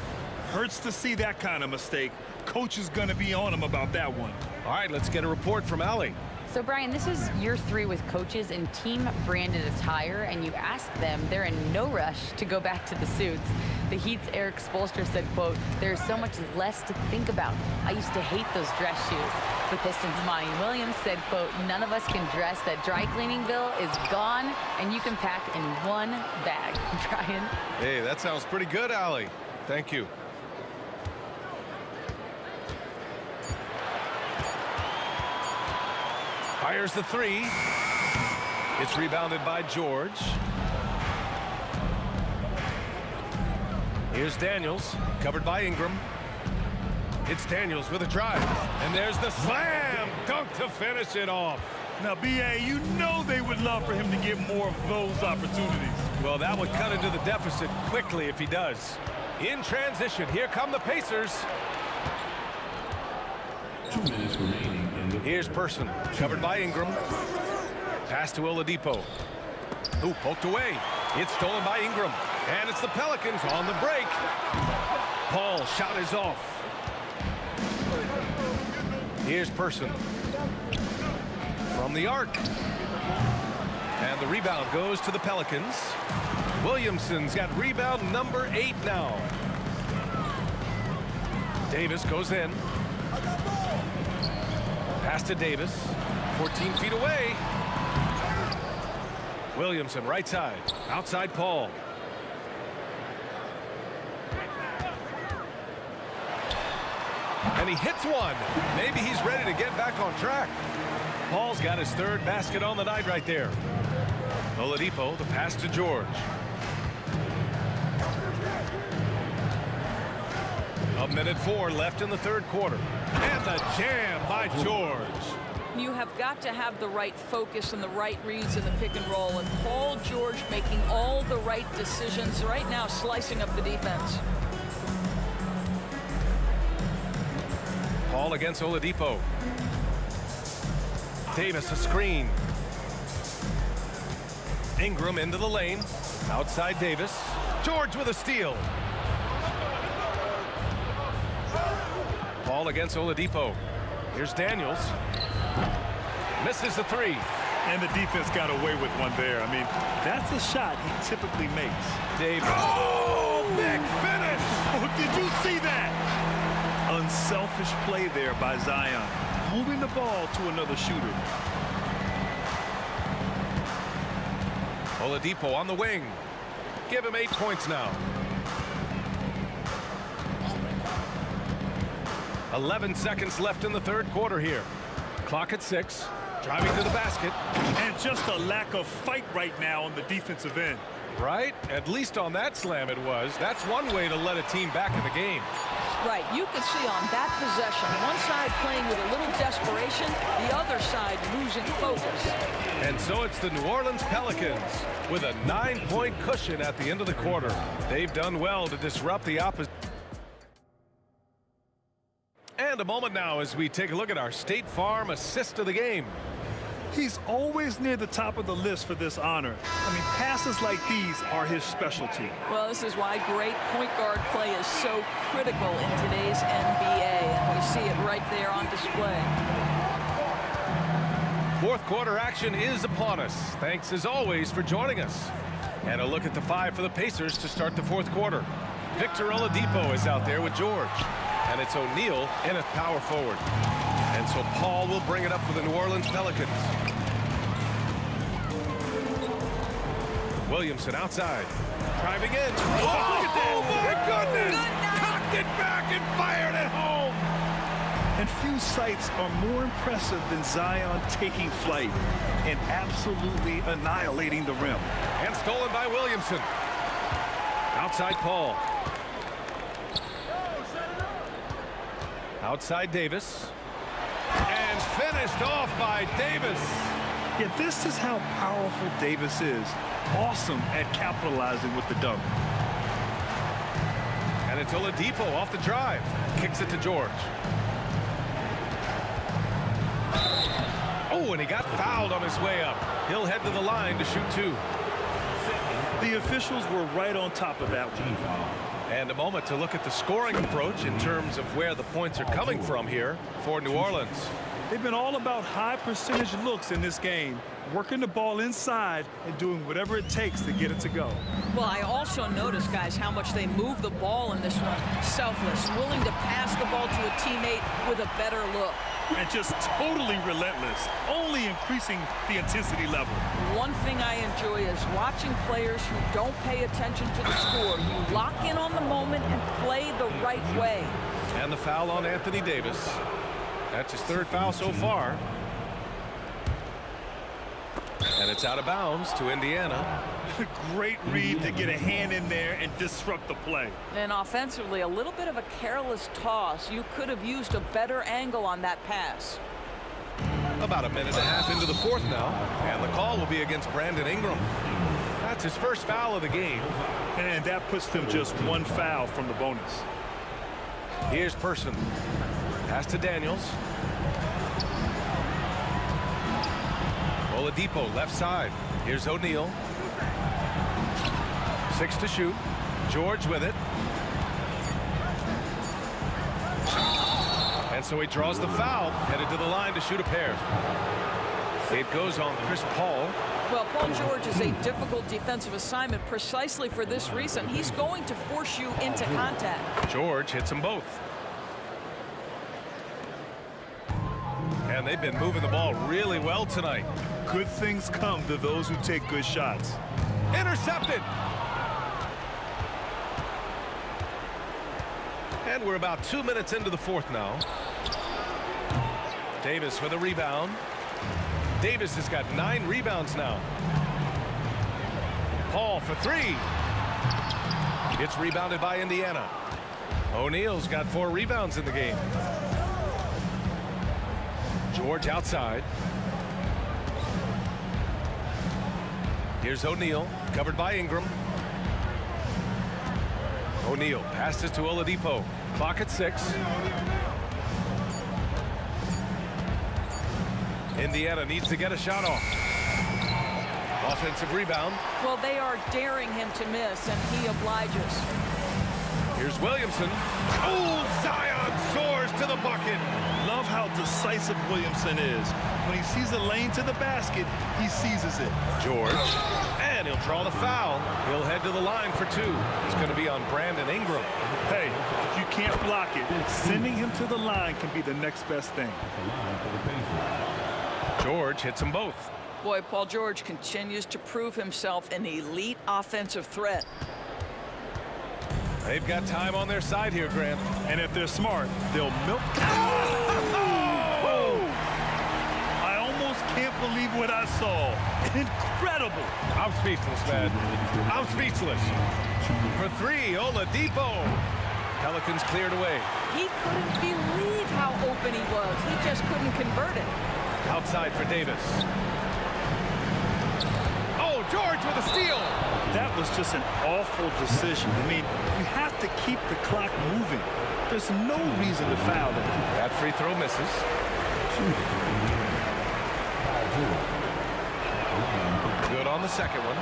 [SPEAKER 4] Hurts to see that kind of mistake. Coach is going to be on him about that one.
[SPEAKER 2] All right, let's get a report from Allie.
[SPEAKER 6] So, Brian, this is year 3 with coaches in team-branded attire, and you ask them, they're in no rush to go back to the suits. The Heat's Eric Spoelstra said, quote, "There's so much less to think about. I used to hate those dress shoes." The Pistons' Monty Williams said, quote, "None of us can dress. That dry cleaning bill is gone, and you can pack in one bag." Brian?
[SPEAKER 2] Hey, that sounds pretty good, Allie. Thank you. Fires the three. It's rebounded by George. Here's Daniels, covered by Ingram. It's Daniels with a drive. And there's the slam dunk to finish it off.
[SPEAKER 4] Now, B.A., you know they would love for him to get more of those opportunities.
[SPEAKER 2] Well, that would cut into the deficit quickly if he does. In transition, here come the Pacers.
[SPEAKER 5] 2 minutes remaining in the
[SPEAKER 2] Here's Person, covered by Ingram. Pass to Oladipo. Who poked away. It's stolen by Ingram. And it's the Pelicans on the break. Paul shot is off. Here's Person. From the arc. And the rebound goes to the Pelicans. Williamson's got rebound number 8 now. Davis goes in. Pass to Davis. 14 feet away. Williamson right side. Outside Paul. And he hits one. Maybe he's ready to get back on track. Paul's got his 3rd basket on the night right there. Oladipo, the pass to George. A minute 4 left in the 3rd quarter. And the jam by George.
[SPEAKER 13] You have got to have the right focus and the right reads in the pick and roll. And Paul George making all the right decisions right now, slicing up the defense.
[SPEAKER 2] Paul against Oladipo. Davis a screen. Ingram into the lane. Outside Davis. George with a steal. Paul against Oladipo. Here's Daniels. Misses the 3.
[SPEAKER 4] And the defense got away with one there. I mean, that's a shot he typically makes.
[SPEAKER 2] Davis. Oh, big finish.
[SPEAKER 4] Oh, did you see that? Unselfish play there by Zion. Moving the ball to another shooter.
[SPEAKER 2] Oladipo on the wing. Give him 8 points now. 11 seconds left in the 3rd quarter here. Clock at 6. Driving to the basket.
[SPEAKER 4] And just a lack of fight right now on the defensive end.
[SPEAKER 2] Right? At least on that slam it was. That's one way to let a team back in the game.
[SPEAKER 13] Right, you can see on that possession, one side playing with a little desperation, the other side losing focus.
[SPEAKER 2] And so it's the New Orleans Pelicans with a 9-point cushion at the end of the quarter. They've done well to disrupt the opposition. And a moment now as we take a look at our State Farm assist of the game.
[SPEAKER 4] He's always near the top of the list for this honor. I mean, passes like these are his specialty.
[SPEAKER 13] Well, this is why great point guard play is so critical in today's NBA, and we see it right there on display.
[SPEAKER 2] 4th quarter action is upon us. Thanks as always for joining us. And a look at the 5 for the Pacers to start the 4th quarter. Victor Oladipo is out there with George. And it's O'Neal in at power forward. And so Paul will bring it up for the New Orleans Pelicans. Williamson outside. Driving in. Oh my goodness! Cocked it back and fired it home!
[SPEAKER 4] And few sights are more impressive than Zion taking flight and absolutely annihilating the rim.
[SPEAKER 2] And stolen by Williamson. Outside Paul. Outside Davis. And finished off by Davis.
[SPEAKER 4] Yeah, this is how powerful Davis is. Awesome at capitalizing with the dunk.
[SPEAKER 2] And it's Oladipo off the drive. Kicks it to George. Oh, and he got fouled on his way up. He'll head to the line to shoot 2.
[SPEAKER 4] The officials were right on top of that one.
[SPEAKER 2] And a moment to look at the scoring approach in terms of where the points are coming from here for New Orleans.
[SPEAKER 4] They've been all about high percentage looks in this game, working the ball inside and doing whatever it takes to get it to go.
[SPEAKER 13] Well, I also noticed, guys, how much they move the ball in this one. Selfless, willing to pass the ball to a teammate with a better look.
[SPEAKER 4] And just totally relentless, only increasing the intensity level.
[SPEAKER 13] One thing I enjoy is watching players who don't pay attention to the score. You lock in on the moment and play the right way.
[SPEAKER 2] And the foul on Anthony Davis. That's his 3rd foul so far. And it's out of bounds to Indiana.
[SPEAKER 4] Great read to get a hand in there and disrupt the play.
[SPEAKER 13] And offensively, a little bit of a careless toss. You could have used a better angle on that pass.
[SPEAKER 2] About a minute and a half into the fourth now, and the call will be against Brandon Ingram. That's his first foul of the game.
[SPEAKER 4] And that puts them just one foul from the bonus.
[SPEAKER 2] Here's Person. Pass to Daniels. Oladipo left side. Here's O'Neal. 6 to shoot. George with it. And so he draws the foul, headed to the line to shoot a pair. It goes on Chris Paul.
[SPEAKER 13] Well, Paul George is a difficult defensive assignment precisely for this reason. He's going to force you into contact.
[SPEAKER 2] George hits them both. And they've been moving the ball really well tonight.
[SPEAKER 4] Good things come to those who take good shots.
[SPEAKER 2] Intercepted. And we're about 2 minutes into the fourth now. Davis with a rebound. Davis has got 9 rebounds now. Paul for 3. It's rebounded by Indiana. O'Neal's got 4 rebounds in the game. George outside. Here's O'Neal, covered by Ingram. O'Neal passes to Oladipo. Clock at 6. Indiana needs to get a shot off. Offensive rebound.
[SPEAKER 13] Well, they are daring him to miss, and he obliges.
[SPEAKER 2] Here's Williamson. Oh, Zion soars to the bucket.
[SPEAKER 4] Love how decisive Williamson is. When he sees a lane to the basket, he seizes it.
[SPEAKER 2] George. And he'll draw the foul. He'll head to the line for 2. It's going to be on Brandon Ingram.
[SPEAKER 4] Hey, if you can't block it, sending him to the line can be the next best thing.
[SPEAKER 2] George hits them both.
[SPEAKER 13] Boy, Paul George continues to prove himself an elite offensive threat.
[SPEAKER 2] They've got time on their side here, Grant.
[SPEAKER 4] And if they're smart, they'll milk. I almost can't believe what I saw. Incredible.
[SPEAKER 2] I'm speechless, man. I'm speechless. For 3, Oladipo. Pelicans cleared away.
[SPEAKER 13] He couldn't believe how open he was. He just couldn't convert it.
[SPEAKER 2] Outside for Davis. Oh, George with a steal.
[SPEAKER 4] That was just an awful decision. I mean, you have to keep the clock moving. There's no reason to foul them.
[SPEAKER 2] That free throw misses. Good on the second one.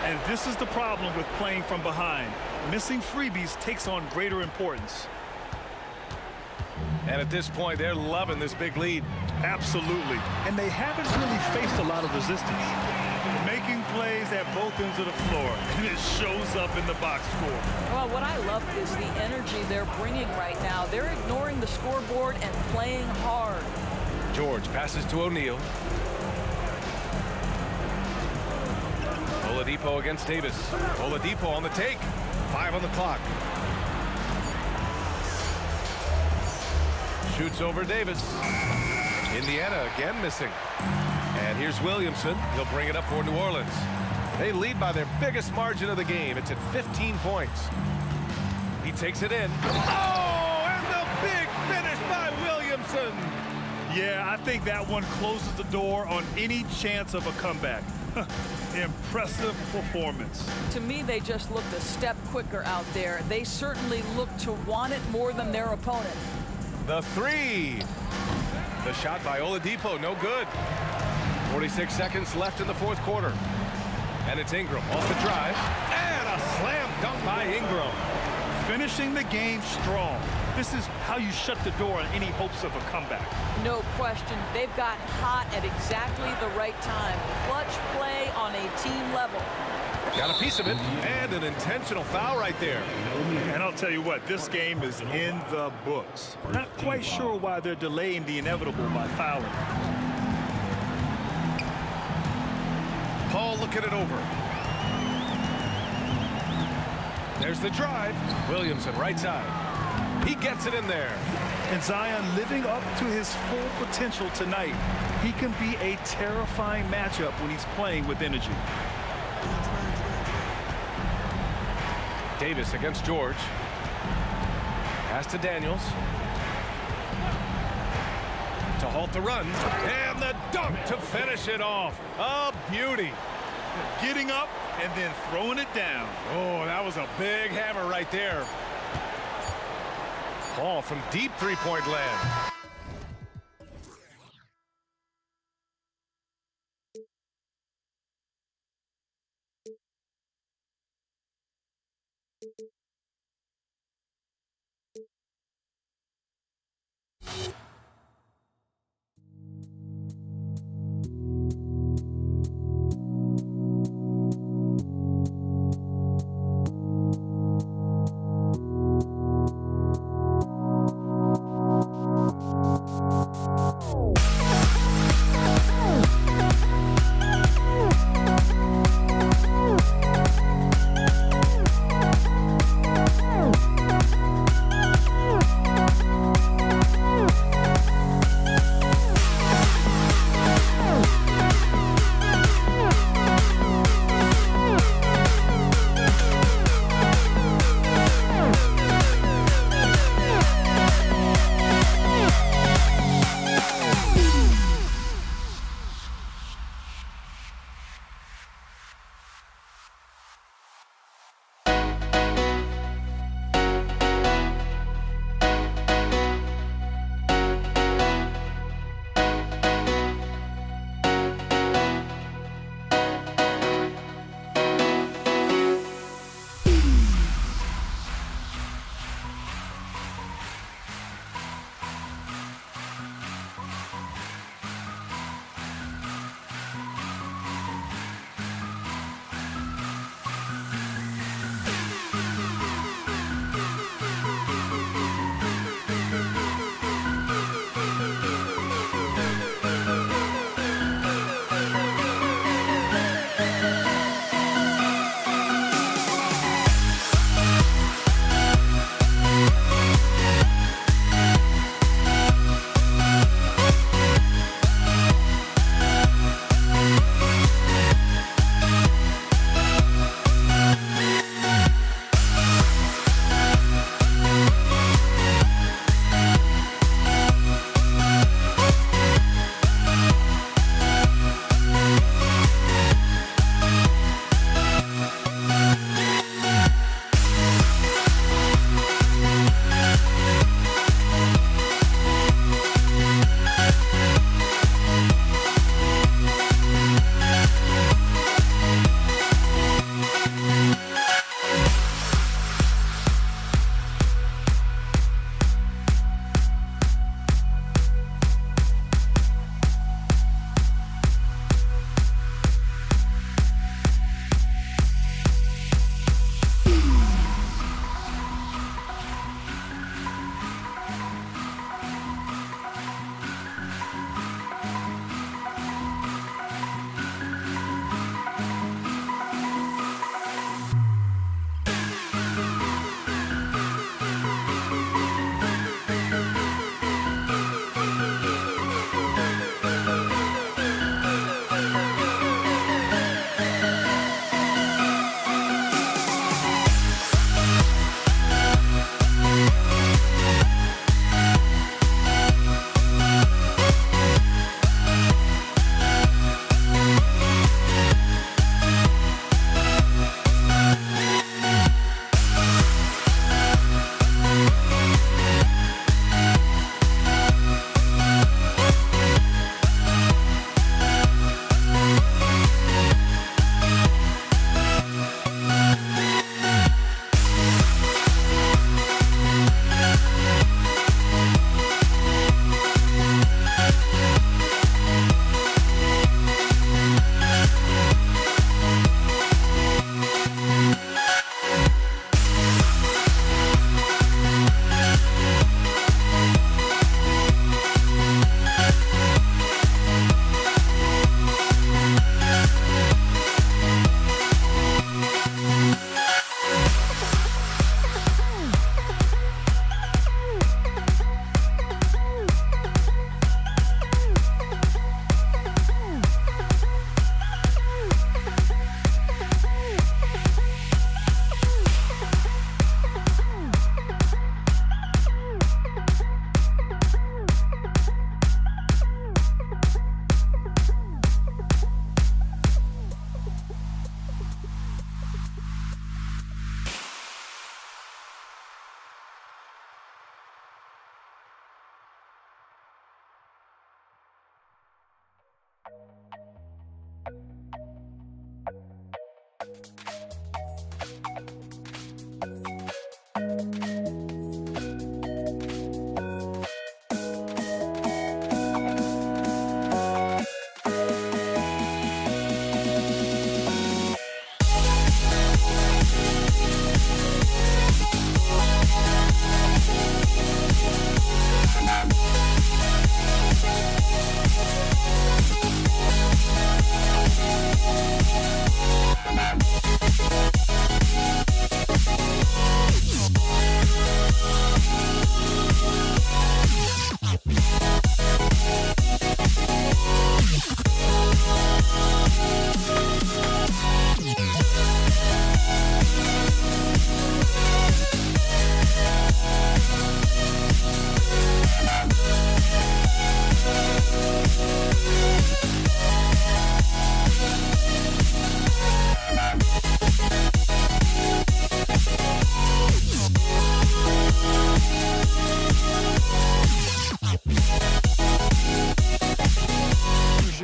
[SPEAKER 4] And this is the problem with playing from behind. Missing freebies takes on greater importance.
[SPEAKER 2] And at this point, they're loving this big lead.
[SPEAKER 4] Absolutely. And they haven't really faced a lot of resistance. Making plays at both ends of the floor, and it shows up in the box score.
[SPEAKER 13] Well, what I love is the energy they're bringing right now. They're ignoring the scoreboard and playing hard.
[SPEAKER 2] George passes to O'Neal. Oladipo against Davis. Oladipo on the take. 5 on the clock. Shoots over Davis. Indiana again missing. And here's Williamson. He'll bring it up for New Orleans. They lead by their biggest margin of the game. It's at 15 points. He takes it in. Oh, and the big finish by Williamson.
[SPEAKER 4] Yeah, I think that one closes the door on any chance of a comeback. Impressive performance.
[SPEAKER 13] To me, they just looked a step quicker out there. They certainly look to want it more than their opponent.
[SPEAKER 2] The 3. The shot by Oladipo, no good. 46 seconds left in the fourth quarter. And it's Ingram off the drive. And a slam dunk by Ingram.
[SPEAKER 4] Finishing the game strong. This is how you shut the door on any hopes of a comeback.
[SPEAKER 13] No question. They've gotten hot at exactly the right time. Clutch play on a team level.
[SPEAKER 2] Got a piece of it, and an intentional foul right there.
[SPEAKER 4] And I'll tell you what, this game is in the books. Not quite sure why they're delaying the inevitable by fouling.
[SPEAKER 2] Paul looking it over. There's the drive. Williamson right side. He gets it in there.
[SPEAKER 4] And Zion living up to his full potential tonight. He can be a terrifying matchup when he's playing with energy.
[SPEAKER 2] Davis against George. Pass to Daniels. To halt the run. And the dunk to finish it off. A beauty.
[SPEAKER 4] Getting up and then throwing it down.
[SPEAKER 2] Oh, that was a big hammer right there. Ball from deep three-point land.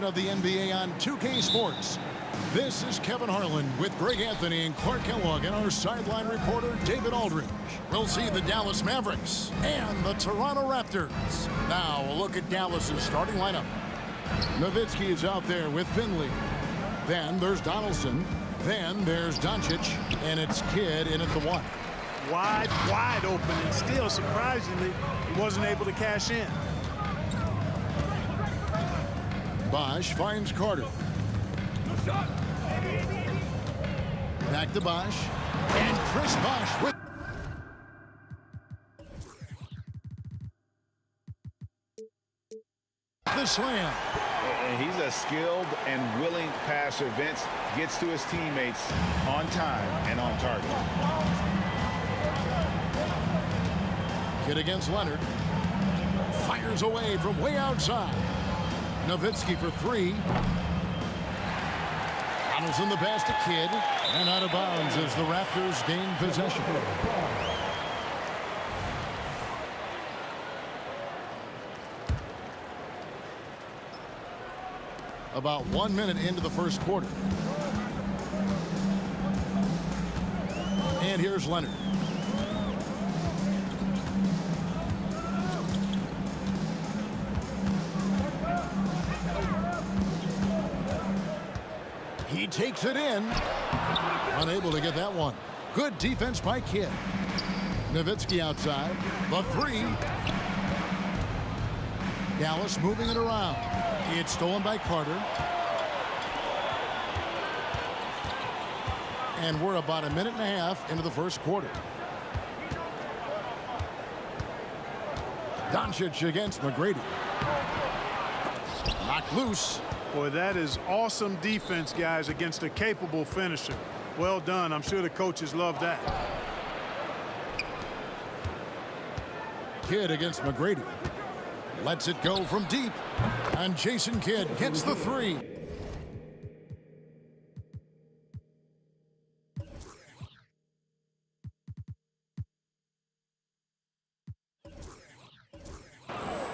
[SPEAKER 7] Of the NBA on 2K Sports. This is Kevin Harlan with Greg Anthony and Clark Kellogg and our sideline reporter David Aldridge. We'll see the Dallas Mavericks and the Toronto Raptors. Now a look at Dallas's starting lineup. Nowitzki is out there with Finley. Then there's Donaldson. Then there's Doncic, and it's Kidd in at the 1.
[SPEAKER 14] Wide open, and still surprisingly he wasn't able to cash in.
[SPEAKER 7] Bosh finds Carter. Back to Bosh. And Chris Bosh with the slam.
[SPEAKER 9] And he's a skilled and willing passer. Vince gets to his teammates on time and on target.
[SPEAKER 7] Kidd against Leonard. Fires away from way outside. Nowitzki for 3. Donaldson the pass to Kidd. And out of bounds as the Raptors gain possession. About 1 minute into the first quarter. And here's Leonard. He takes it in. Unable to get that one. Good defense by Kidd. Nowitzki outside. The 3. Dallas moving it around. It's stolen by Carter. And we're about a minute and a half into the first quarter. Doncic against McGrady. Knocked loose.
[SPEAKER 14] Boy, that is awesome defense, guys, against a capable finisher. Well done. I'm sure the coaches love that.
[SPEAKER 7] Kidd against McGrady. Lets it go from deep. And Jason Kidd gets the 3.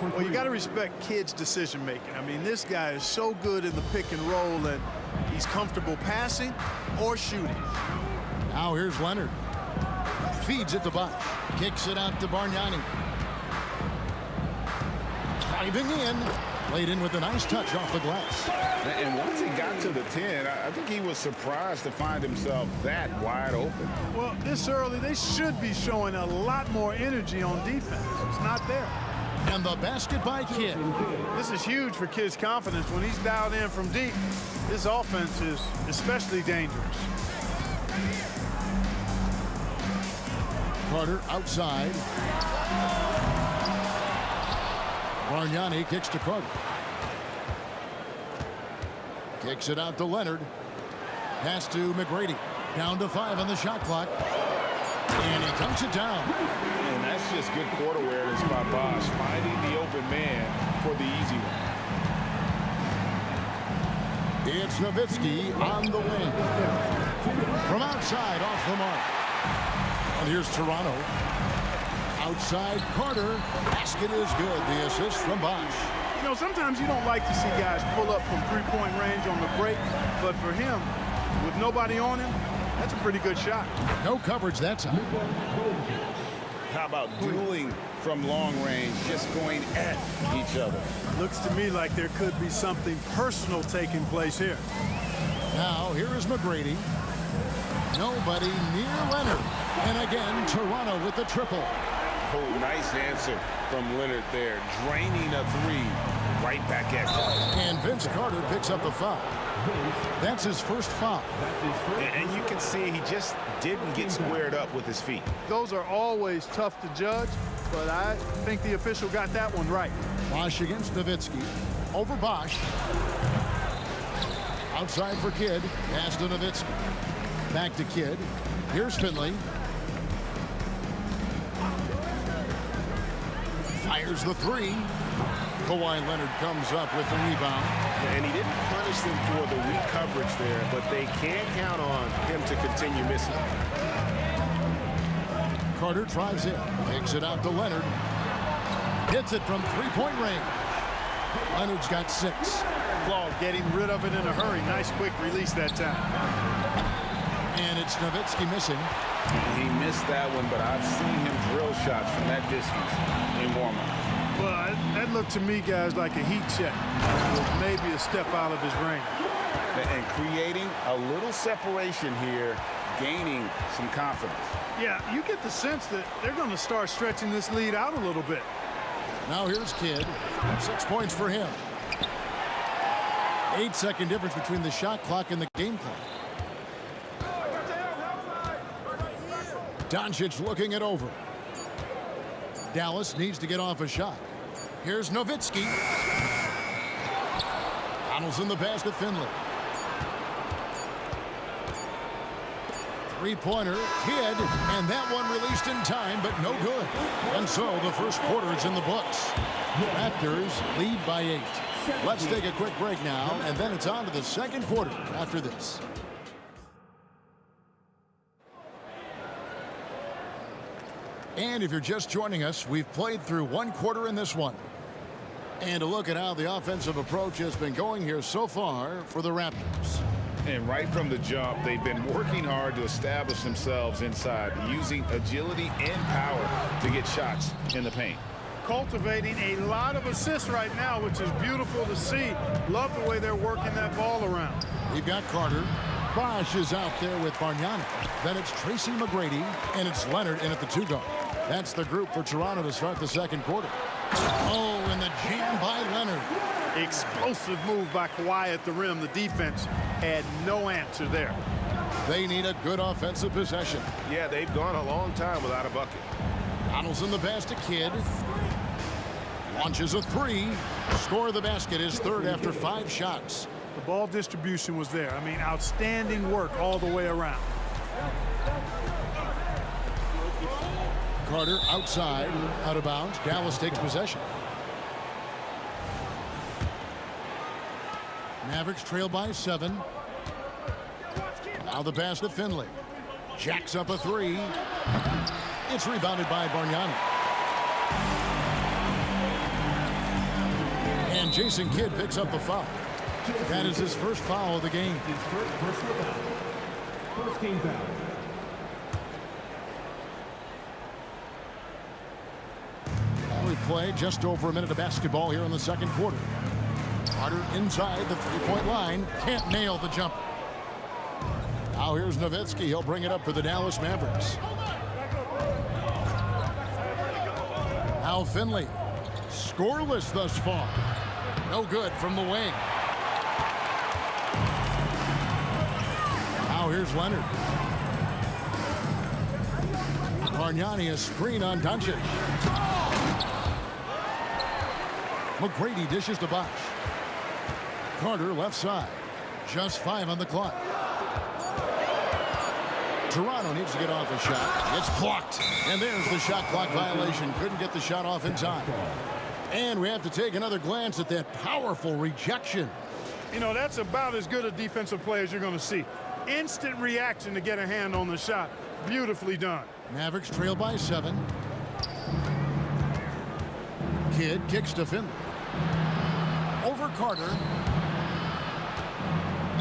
[SPEAKER 14] Well, you got to respect Kidd's decision making. I mean, this guy is so good in the pick and roll, and he's comfortable passing or shooting.
[SPEAKER 7] Now here's Leonard. Feeds it to Bosh. Kicks it out to Bargnani. Driving in. Laid in with a nice touch off the glass.
[SPEAKER 9] And once he got to the 10, I think he was surprised to find himself that wide open.
[SPEAKER 14] Well, this early, they should be showing a lot more energy on defense. It's not there.
[SPEAKER 7] And the basket by Kidd.
[SPEAKER 14] This is huge for Kidd's confidence. When he's dialed in from deep, this offense is especially dangerous.
[SPEAKER 7] Carter outside. Bargnani kicks to Carter. Kicks it out to Leonard. Pass to McGrady. Down to 5 on the shot clock. And he dunks it down.
[SPEAKER 9] And that's just good court awareness by Bosh, finding the open man for the easy one.
[SPEAKER 7] It's Nowitzki on the wing. From outside, off the mark. And here's Toronto. Outside Carter. Basket is good. The assist from Bosh.
[SPEAKER 14] You know, sometimes you don't like to see guys pull up from three-point range on the break, but for him, with nobody on him, that's a pretty good shot.
[SPEAKER 7] No coverage that time.
[SPEAKER 9] How about dueling from long range, just going at each other?
[SPEAKER 14] Looks to me like there could be something personal taking place here.
[SPEAKER 7] Now, here is McGrady. Nobody near Leonard. And again, Toronto with the triple.
[SPEAKER 8] Oh, nice answer from Leonard there. Draining a three. Right back at you.
[SPEAKER 7] And Vince Carter picks up the foul. That's his first foul.
[SPEAKER 8] And you can see he just didn't get squared up with his feet.
[SPEAKER 14] Those are always tough to judge, but I think the official got that one right.
[SPEAKER 7] Bosch against Nowitzki. Over Bosch. Outside for Kidd. Pass to Nowitzki. Back to Kidd. Here's Finley. Fires the three. Kawhi Leonard comes up with the rebound.
[SPEAKER 8] And he didn't punish them for the weak coverage there, but they can't count on him to continue missing.
[SPEAKER 7] Carter drives in. Takes it out to Leonard. Hits it from three-point range. Leonard's got 6.
[SPEAKER 14] Claude getting rid of it in a hurry. Nice quick release that time.
[SPEAKER 7] And it's Nowitzki missing.
[SPEAKER 8] He missed that one, but I've seen him drill shots from that distance in warm-up.
[SPEAKER 14] Well, that looked to me, guys, like a heat check. Maybe a step out of his range.
[SPEAKER 8] And creating a little separation here, gaining some confidence.
[SPEAKER 14] Yeah, you get the sense that they're going to start stretching this lead out a little bit.
[SPEAKER 7] Now here's Kidd. 6 points for him. 8-second difference between the shot clock and the game clock. Doncic looking it over. Dallas needs to get off a shot. Here's Nowitzki. Donaldson the pass to Finley. Three-pointer, Kidd, and that one released in time, but no good. And so the first quarter is in the books. Raptors lead by 8. Let's take a quick break now, and then it's on to the second quarter after this. And if you're just joining us, we've played through one quarter in this one. And a look at how the offensive approach has been going here so far for the Raptors.
[SPEAKER 9] And right from the jump, they've been working hard to establish themselves inside, using agility and power to get shots in the paint.
[SPEAKER 14] Cultivating a lot of assists right now, which is beautiful to see. Love the way they're working that ball around.
[SPEAKER 7] We've got Carter. Bosch is out there with Bargnani. Then it's Tracy McGrady, and it's Leonard in at the 2-guard. That's the group for Toronto to start the second quarter. Oh, and the jam by Leonard.
[SPEAKER 14] Explosive move by Kawhi at the rim. The defense had no answer there.
[SPEAKER 7] They need a good offensive possession.
[SPEAKER 8] Yeah, they've gone a long time without a bucket.
[SPEAKER 7] Donaldson the pass to Kidd. Launches a 3. Score the basket is third after 5 shots.
[SPEAKER 14] The ball distribution was there. I mean, outstanding work all the way around.
[SPEAKER 7] Carter outside, out of bounds. Dallas takes possession. Mavericks trail by 7. Now the pass to Finley. Jacks up a 3. It's rebounded by Bargnani. And Jason Kidd picks up the foul. That is his first foul of the game.
[SPEAKER 5] His first personal foul. First team foul.
[SPEAKER 7] We play just over a minute of basketball here in the second quarter. Carter inside the three-point line. Can't nail the jumper. Now here's Nowitzki. He'll bring it up for the Dallas Mavericks. Now Finley. Scoreless thus far. No good from the wing. Now here's Leonard. Bargnani a screen on Doncic. McGrady dishes to Bosch. Carter left side. Just 5 on the clock. Toronto needs to get off a shot. It's blocked. And there's the shot clock violation. Couldn't get the shot off in time. And we have to take another glance at that powerful rejection.
[SPEAKER 14] You know, that's about as good a defensive play as you're going to see. Instant reaction to get a hand on the shot. Beautifully done.
[SPEAKER 7] Mavericks trail by 7. Kidd kicks to Finley. Over Carter.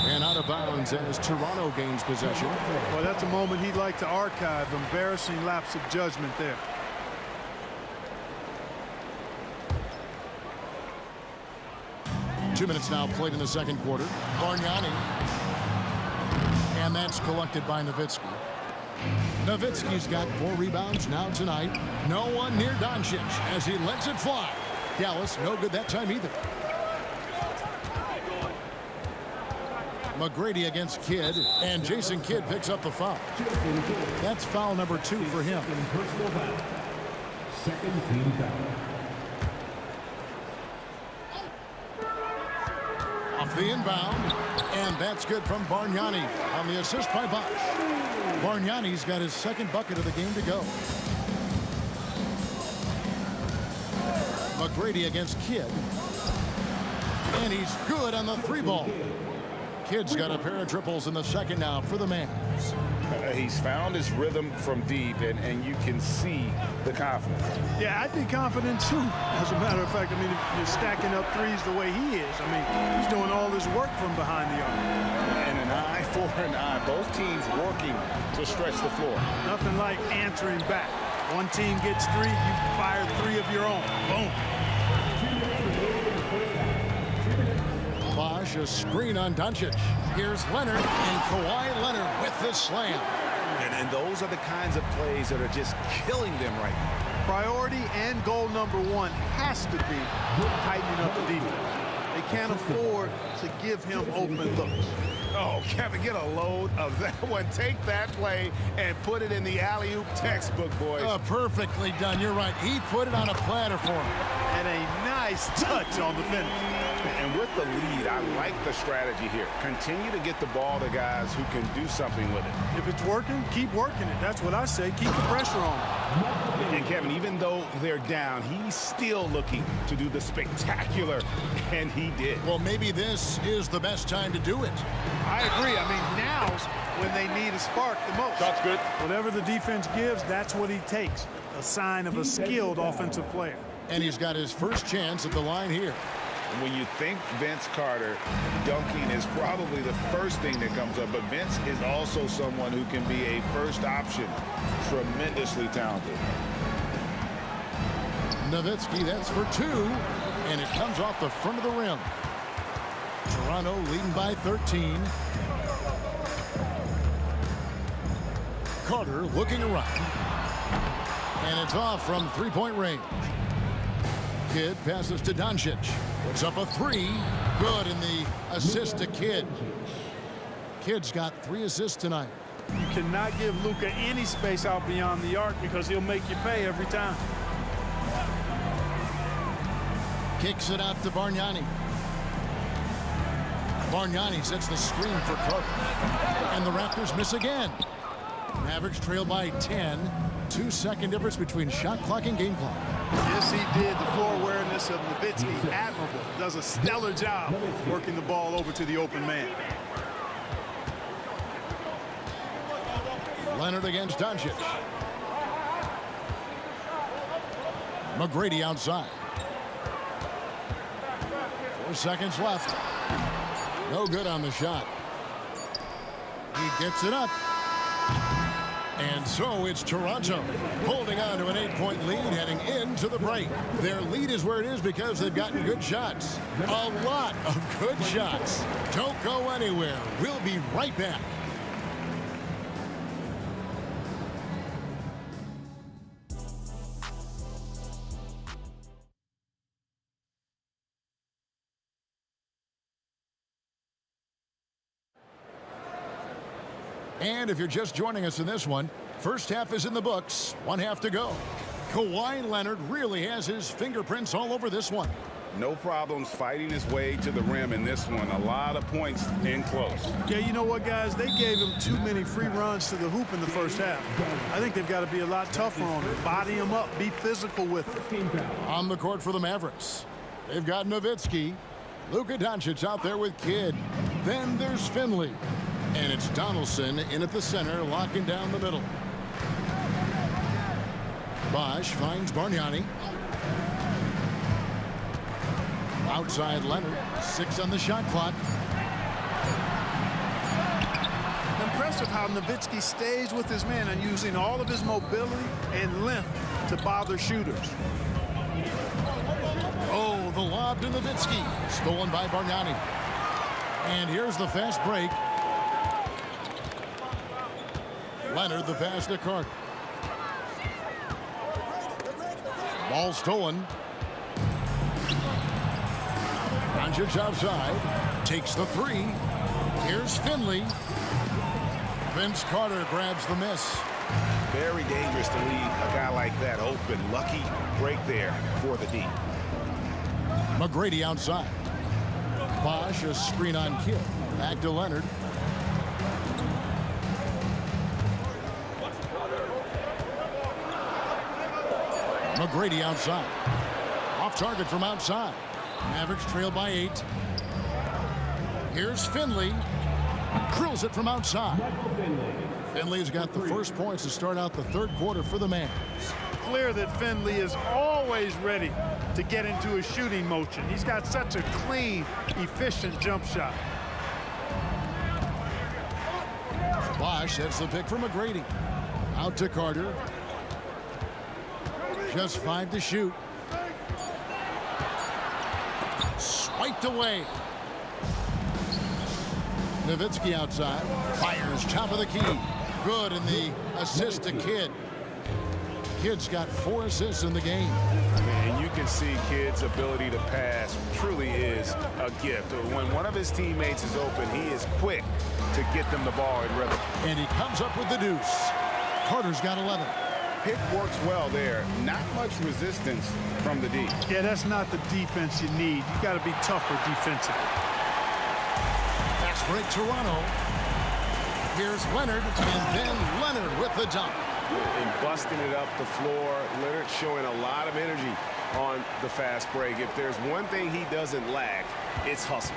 [SPEAKER 7] And out of bounds as Toronto gains possession.
[SPEAKER 14] Well, that's a moment he'd like to archive. Embarrassing lapse of judgment there.
[SPEAKER 7] 2 minutes now played in the second quarter. Bargnani. And that's collected by Nowitzki. Nowitzki's got 4 rebounds now tonight. No one near Doncic as he lets it fly. Dallas, no good that time either. McGrady against Kidd, and Jason Kidd picks up the foul. That's foul number 2 for him.
[SPEAKER 5] Personal foul. Second team foul.
[SPEAKER 7] Off the inbound, and that's good from Bargnani on the assist by Bosh. Bargnani's got his second bucket of the game to go. McGrady against Kidd, and he's good on the 3-ball. Kidd's got a pair of triples in the second now for the Mavs.
[SPEAKER 8] He's found his rhythm from deep, and you can see the confidence.
[SPEAKER 14] Yeah, I'd be confident too. As a matter of fact, I mean, if you're stacking up threes the way he is, I mean, he's doing all this work from behind the arc.
[SPEAKER 8] And an eye for an eye. Both teams working to stretch the floor. Nothing like answering back.
[SPEAKER 14] One team gets 3, you fire 3 of your own. Boom.
[SPEAKER 7] Bosh, a screen on Doncic. Here's Leonard, and Kawhi Leonard with the slam.
[SPEAKER 8] And those are the kinds of plays that are just killing them right now.
[SPEAKER 14] Priority and goal number 1 has to be tightening up the defense. They can't afford to give him open looks.
[SPEAKER 8] Oh, Kevin, get a load of that one. Take that play and put it in the alley-oop textbook, boys.
[SPEAKER 7] Perfectly done. You're right. He put it on a platter for him.
[SPEAKER 14] And a nice touch on the finish.
[SPEAKER 8] And with the lead, I like the strategy here. Continue to get the ball to guys who can do something with it.
[SPEAKER 14] If it's working, keep working it. That's what I say. Keep the pressure on.
[SPEAKER 8] And Kevin, even though they're down, he's still looking to do the spectacular, and he did.
[SPEAKER 7] Well, maybe this is the best time to do it.
[SPEAKER 14] I agree. I mean, now's when they need a spark the most.
[SPEAKER 8] That's good.
[SPEAKER 14] Whatever the defense gives, that's what he takes. A sign of a skilled offensive player.
[SPEAKER 7] And he's got his first chance at the line here.
[SPEAKER 8] When you think Vince Carter, dunking is probably the first thing that comes up, but Vince is also someone who can be a first option. Tremendously talented.
[SPEAKER 7] Nowitzki, that's for 2, and it comes off the front of the rim. Toronto leading by 13. Carter looking around, and it's off from 3-point range. Kidd passes to Doncic. Puts up a 3. Good in the assist to Kidd. Kidd's got 3 assists tonight.
[SPEAKER 14] You cannot give Luka any space out beyond the arc because he'll make you pay every time.
[SPEAKER 7] Kicks it out to Bargnani. Bargnani sets the screen for Carter. And the Raptors miss again. Mavericks trail by 10. 2-second difference between shot clock and game clock.
[SPEAKER 14] Yes, he did. The floor awareness of Nowitzki, admirable. Does a stellar job working the ball over to the open man.
[SPEAKER 7] Leonard against Doncic. McGrady outside. 4 seconds left. No good on the shot. He gets it up. And so it's Toronto holding on to an 8-point lead heading into the break. Their lead is where it is because they've gotten good shots. A lot of good shots. Don't go anywhere. We'll be right back. And if you're just joining us in this one, first half is in the books, 1 half to go. Kawhi Leonard really has his fingerprints all over this one.
[SPEAKER 8] No problems fighting his way to the rim in this one. A lot of points in close.
[SPEAKER 14] Yeah, you know what, guys? They gave him too many free runs to the hoop in the first half. I think they've got to be a lot tougher on him. Body him up. Be physical with him.
[SPEAKER 7] On the court for the Mavericks, they've got Nowitzki. Luka Doncic out there with Kidd. Then there's Finley. And it's Donaldson in at the center, locking down the middle. Bosh finds Bargnani. Outside Leonard, 6 on the shot clock.
[SPEAKER 14] Impressive how Nowitzki stays with his man and using all of his mobility and length to bother shooters.
[SPEAKER 7] Oh, Oh, the lob to Nowitzki. Stolen by Bargnani. And here's the fast break. Leonard, the pass to Carter. Ball stolen. Doncic outside. Takes the three. Here's Finley. Vince Carter grabs the miss.
[SPEAKER 8] Very dangerous to leave a guy like that open. Lucky break there for the D.
[SPEAKER 7] McGrady outside. Bosch, a screen on Kidd. Back to Leonard. McGrady outside. Off target from outside. Mavericks trail by 8. Here's Finley. Drills it from outside. Finley's got the first points to start out the third quarter for the Mavs.
[SPEAKER 14] Clear that Finley is always ready to get into a shooting motion. He's got such a clean, efficient jump shot.
[SPEAKER 7] Bosch sets the pick for McGrady. Out to Carter. Just 5 to shoot. Swiped away. Nowitzki outside. Fires top of the key. Good, and the assist to Kidd. Kidd's got 4 assists in the game.
[SPEAKER 8] And you can see Kidd's ability to pass truly is a gift. When one of his teammates is open, he is quick to get them the ball in rhythm.
[SPEAKER 7] And he comes up with the deuce. Carter's got 11.
[SPEAKER 8] Pick works well there. Not much resistance from the D.
[SPEAKER 14] Yeah, that's not the defense you need. You got to be tougher defensively.
[SPEAKER 7] Fast break Toronto. Here's Leonard, and then Leonard with the dunk.
[SPEAKER 8] And busting it up the floor. Leonard showing a lot of energy on the fast break. If there's one thing he doesn't lack, it's hustle.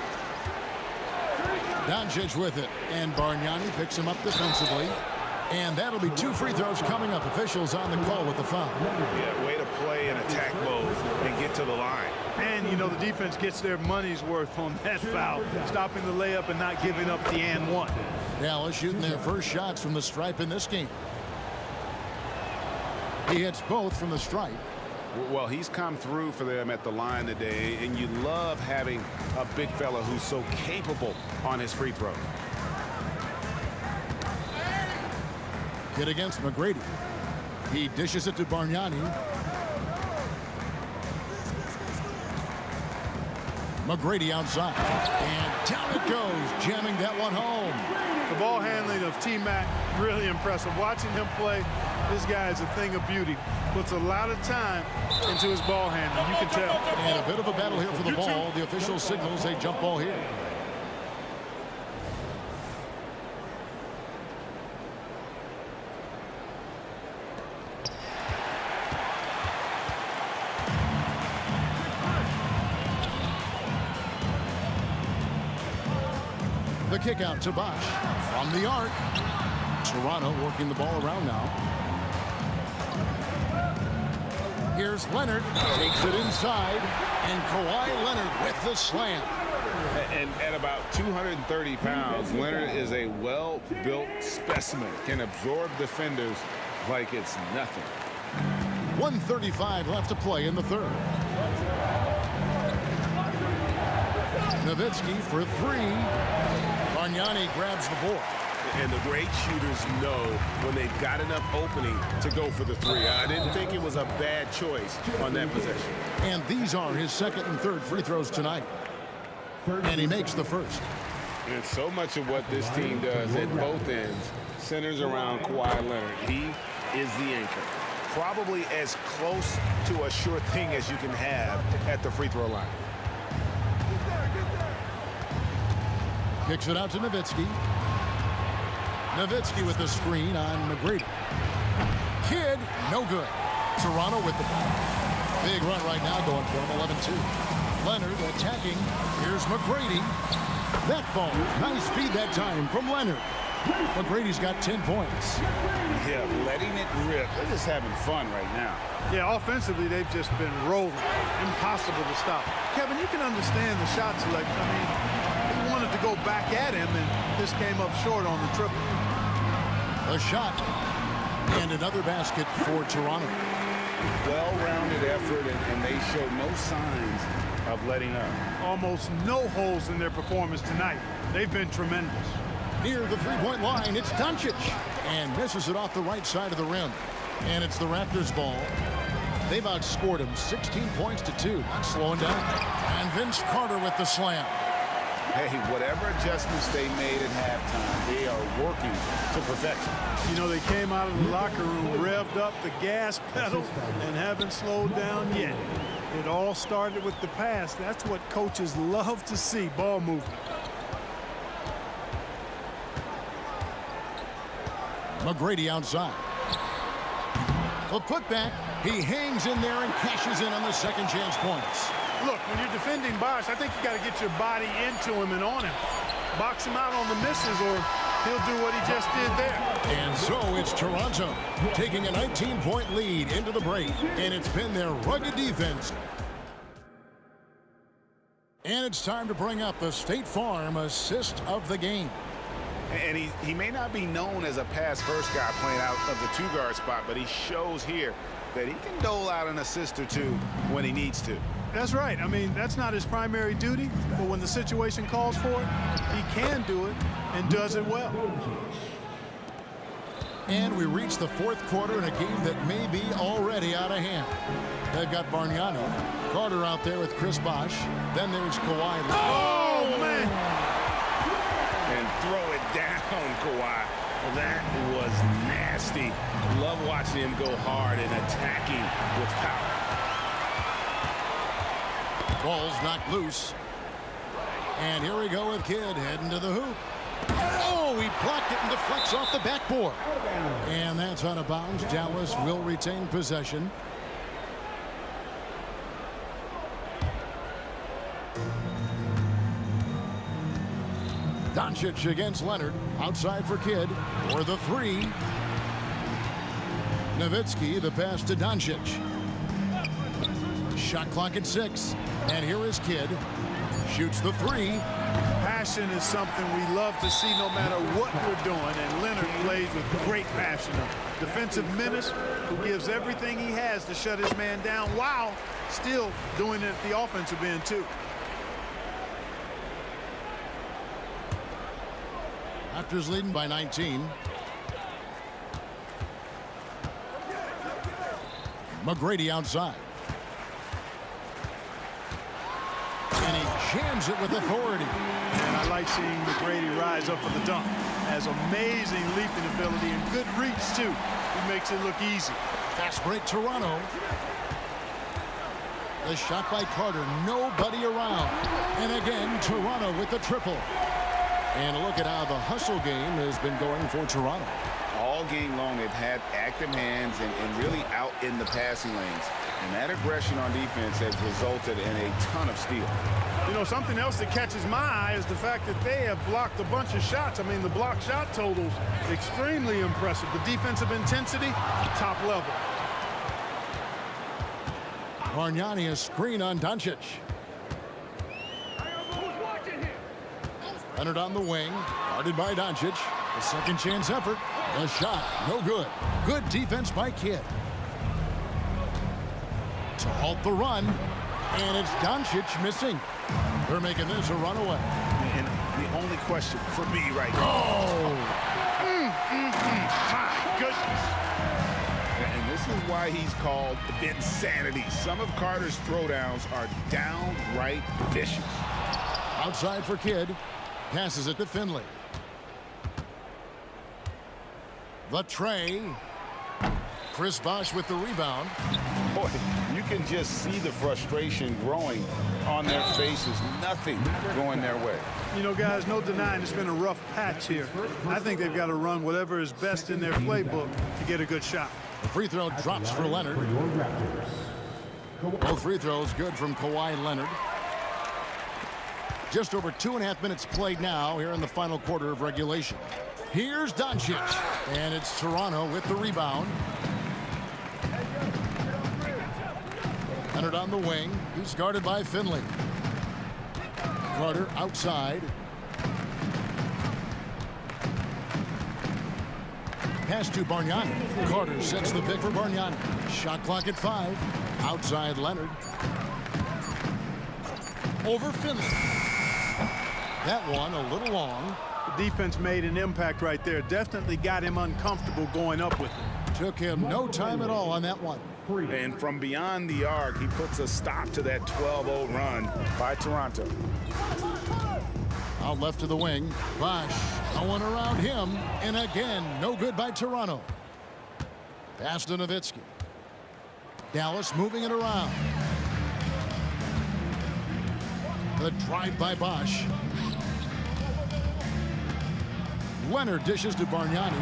[SPEAKER 7] Doncic with it, and Bargnani picks him up defensively. And that'll be 2 free throws coming up. Officials on the call with the foul.
[SPEAKER 8] Yeah, way to play in attack mode and get to the line.
[SPEAKER 14] And, you know, the defense gets their money's worth on that foul, stopping the layup and not giving up the and one.
[SPEAKER 7] Dallas shooting their first shots from the stripe in this game. He hits both from the stripe.
[SPEAKER 8] Well, he's come through for them at the line today, and you love having a big fella who's so capable on his free throw.
[SPEAKER 7] Hit against McGrady. He dishes it to Bargnani. McGrady outside. And down it goes, jamming that one home.
[SPEAKER 14] The ball handling of T-Mac, really impressive. Watching him play, this guy is a thing of beauty. Puts a lot of time into his ball handling, you can tell.
[SPEAKER 7] And a bit of a battle here for the ball. The official signals a jump ball here. The kick out to Bosch from the arc. Toronto working the ball around now. Here's Leonard, takes it inside, and Kawhi Leonard with the slam.
[SPEAKER 8] And at about 230 pounds, Leonard is a well-built specimen, can absorb defenders like it's nothing.
[SPEAKER 7] 1:35 left to play in the third. Nowitzki for 3. Bargnani grabs the board.
[SPEAKER 8] And the great shooters know when they've got enough opening to go for the 3. I didn't think it was a bad choice on that possession.
[SPEAKER 7] And these are his second and third free throws tonight. And he makes the first.
[SPEAKER 8] And so much of what this team does at both ends centers around Kawhi Leonard. He is the anchor. Probably as close to a sure thing as you can have at the free throw line.
[SPEAKER 7] Kicks it out to Nowitzki. Nowitzki with the screen on McGrady. Kidd, no good. Toronto with the ball. Big run right now going for him, 11-2. Leonard attacking. Here's McGrady. That falls. Nice feed that time from Leonard. McGrady's got 10 points.
[SPEAKER 8] Yeah, letting it rip. They're just having fun right now.
[SPEAKER 14] Yeah, offensively, they've just been rolling. Impossible to stop. Kevin, you can understand the shot selection. I mean, he wanted to go back at him, and this came up short on the triple.
[SPEAKER 7] A shot. And another basket for Toronto.
[SPEAKER 8] well-rounded effort, and they show no signs of letting up.
[SPEAKER 14] Almost no holes in their performance tonight. They've been tremendous.
[SPEAKER 7] Near the three-point line, it's Doncic, and misses it off the right side of the rim. And it's the Raptors' ball. They've outscored him 16 points to 2, not slowing down. And Vince Carter with the slam.
[SPEAKER 8] Hey, whatever adjustments they made at halftime, they are working to perfection.
[SPEAKER 14] You know, they came out of the locker room, revved up the gas pedal, and haven't slowed down yet. It all started with the pass. That's what coaches love to see, ball movement.
[SPEAKER 7] McGrady outside. A putback. He hangs in there and cashes in on the second chance points.
[SPEAKER 14] Look, when you're defending Bosh, I think you got to get your body into him and on him. Box him out on the misses, or he'll do what he just did there.
[SPEAKER 7] And so it's Toronto taking a 19-point lead into the break, and it's been their rugged defense. And it's time to bring up the State Farm assist of the game.
[SPEAKER 8] And he may not be known as a pass-first guy playing out of the two-guard spot, but he shows here that he can dole out an assist or two when he needs to.
[SPEAKER 14] That's right. I mean, that's not his primary duty, but when the situation calls for it, he can do it and does it well.
[SPEAKER 7] And we reach the fourth quarter in a game that may be already out of hand. They've got Bargnani, Carter out there with Chris Bosh. Then there's Kawhi.
[SPEAKER 14] Oh, man!
[SPEAKER 8] And throw it down, Kawhi. Well, that was nasty. Love watching him go hard and attacking with power.
[SPEAKER 7] Ball's knocked loose. And here we go with Kidd heading to the hoop. Oh, he blocked it and deflects off the backboard. And that's out of bounds. Dallas will retain possession. Doncic against Leonard. Outside for Kidd. For the three. Nowitzki, the pass to Doncic. Shot clock at 6. And here is Kidd. Shoots the three.
[SPEAKER 14] Passion is something we love to see no matter what we're doing, and Leonard plays with great passion. A defensive menace who gives everything he has to shut his man down while still doing it at the offensive end too.
[SPEAKER 7] Raptors leading by 19. McGrady outside. And he jams it with authority.
[SPEAKER 14] And I like seeing McGrady rise up for the dunk. Has amazing leaping ability and good reach too. He makes it look easy.
[SPEAKER 7] Fast break Toronto. The shot by Carter. Nobody around. And again, Toronto with the triple. And look at how the hustle game has been going for Toronto.
[SPEAKER 8] All game long, they've had active hands and really out in the passing lanes. And that aggression on defense has resulted in a ton of steals.
[SPEAKER 14] You know, something else that catches my eye is the fact that they have blocked a bunch of shots. I mean, the block shot totals, extremely impressive. The defensive intensity, top level.
[SPEAKER 7] Bargnani, a screen on Doncic. Leonard on the wing, guarded by Doncic. The second chance effort. The shot, no good. Good defense by Kidd. To halt the run, and it's Doncic missing. They're making this a runaway.
[SPEAKER 8] And the only question for me right now.
[SPEAKER 7] Oh!
[SPEAKER 14] My goodness.
[SPEAKER 8] And this is why he's called Vinsanity. Some of Carter's throwdowns are downright vicious.
[SPEAKER 7] Outside for Kidd. Passes it to Finley. The tray. Chris Bosh with the rebound.
[SPEAKER 8] Boy, you can just see the frustration growing on their faces. Nothing going their way.
[SPEAKER 14] You know, guys, no denying it's been a rough patch here. I think they've got to run whatever is best in their playbook to get a good shot.
[SPEAKER 7] The free throw drops for Leonard. Both free throws good from Kawhi Leonard. Just over 2.5 minutes played now here in the final quarter of regulation. Here's Doncic. And it's Toronto with the rebound. Leonard on the wing. He's guarded by Finley. Carter outside. pass to Bargnani. Carter sets the pick for Bargnani. Shot clock at 5. Outside Leonard. Over Finley. That one a little long.
[SPEAKER 14] The defense made an impact right there. Definitely got him uncomfortable going up with it.
[SPEAKER 7] Took him no time at all on that one.
[SPEAKER 8] And from beyond the arc, he puts a stop to that 12-0 run by Toronto.
[SPEAKER 7] Out left to the wing. Bosch. No one around him. And again, no good by Toronto. Pass to Nowitzki. Dallas moving it around. The drive by Bosch. Leonard dishes to Bargnani.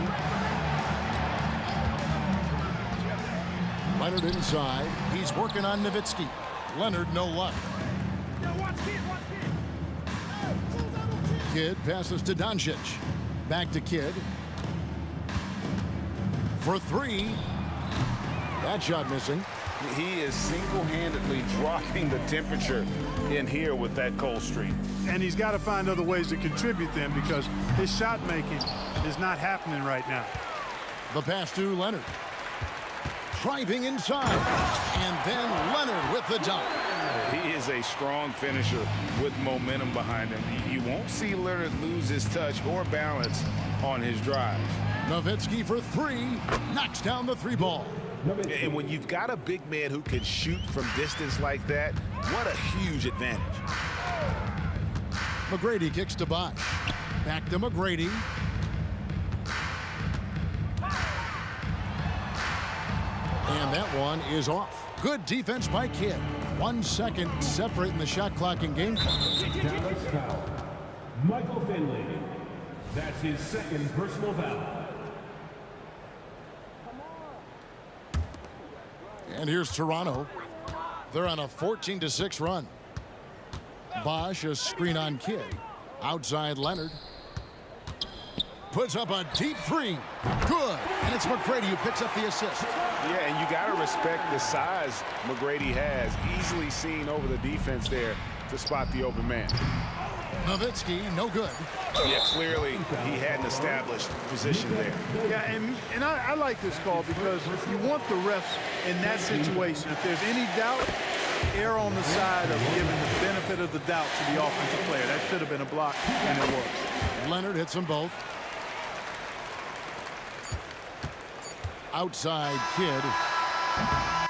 [SPEAKER 7] Leonard inside. He's working on Nowitzki. Leonard no luck. Kidd passes to Doncic. Back to Kidd. For 3. That shot missing.
[SPEAKER 8] He is single-handedly dropping the temperature in here with that cold streak.
[SPEAKER 14] And he's got to find other ways to contribute them because his shot making is not happening right now.
[SPEAKER 7] The pass to Leonard. Driving inside. And then Leonard with the dunk.
[SPEAKER 8] He is a strong finisher with momentum behind him. You won't see Leonard lose his touch or balance on his drive.
[SPEAKER 7] Nowitzki for 3. Knocks down the 3 ball.
[SPEAKER 8] And when you've got a big man who can shoot from distance like that, what a huge advantage.
[SPEAKER 7] McGrady kicks to Bosch. Back to McGrady. And that one is off. Good defense by Kidd. 1 second separating the shot clock and game clock.
[SPEAKER 5] Dallas foul. Michael Finley. That's his second personal foul.
[SPEAKER 7] And here's Toronto. They're on a 14-6 run. Bosch, a screen on Kidd. Outside Leonard. Puts up a deep 3. Good. And it's McGrady who picks up the assist.
[SPEAKER 8] Yeah, and you got to respect the size McGrady has. Easily seen over the defense there to spot the open man.
[SPEAKER 7] Nowitzki, no good.
[SPEAKER 8] Yeah, clearly he had an established position there.
[SPEAKER 14] Yeah, and I like this call because you want the refs in that situation. If there's any doubt, err on the side of giving the benefit of the doubt to the offensive player. That should have been a block, and it was.
[SPEAKER 7] Leonard hits them both. Outside Kidd.
[SPEAKER 1] We'll be right back.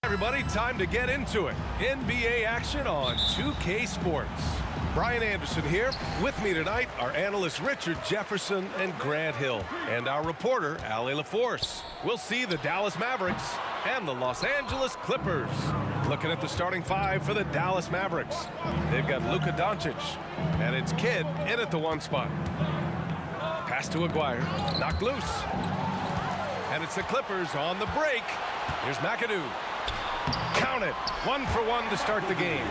[SPEAKER 2] Everybody, time to get into it. NBA action on 2K Sports. Brian Anderson here. With me tonight, our analysts Richard Jefferson and Grant Hill, and our reporter, Ali LaForce. We'll see the Dallas Mavericks and the Los Angeles Clippers. Looking at the starting five for the Dallas Mavericks. They've got Luka Doncic, and it's Kidd in at the one spot. Pass to Aguirre, knocked loose. And it's the Clippers on the break. Here's McAdoo. Count it. 1 for 1 to start the game.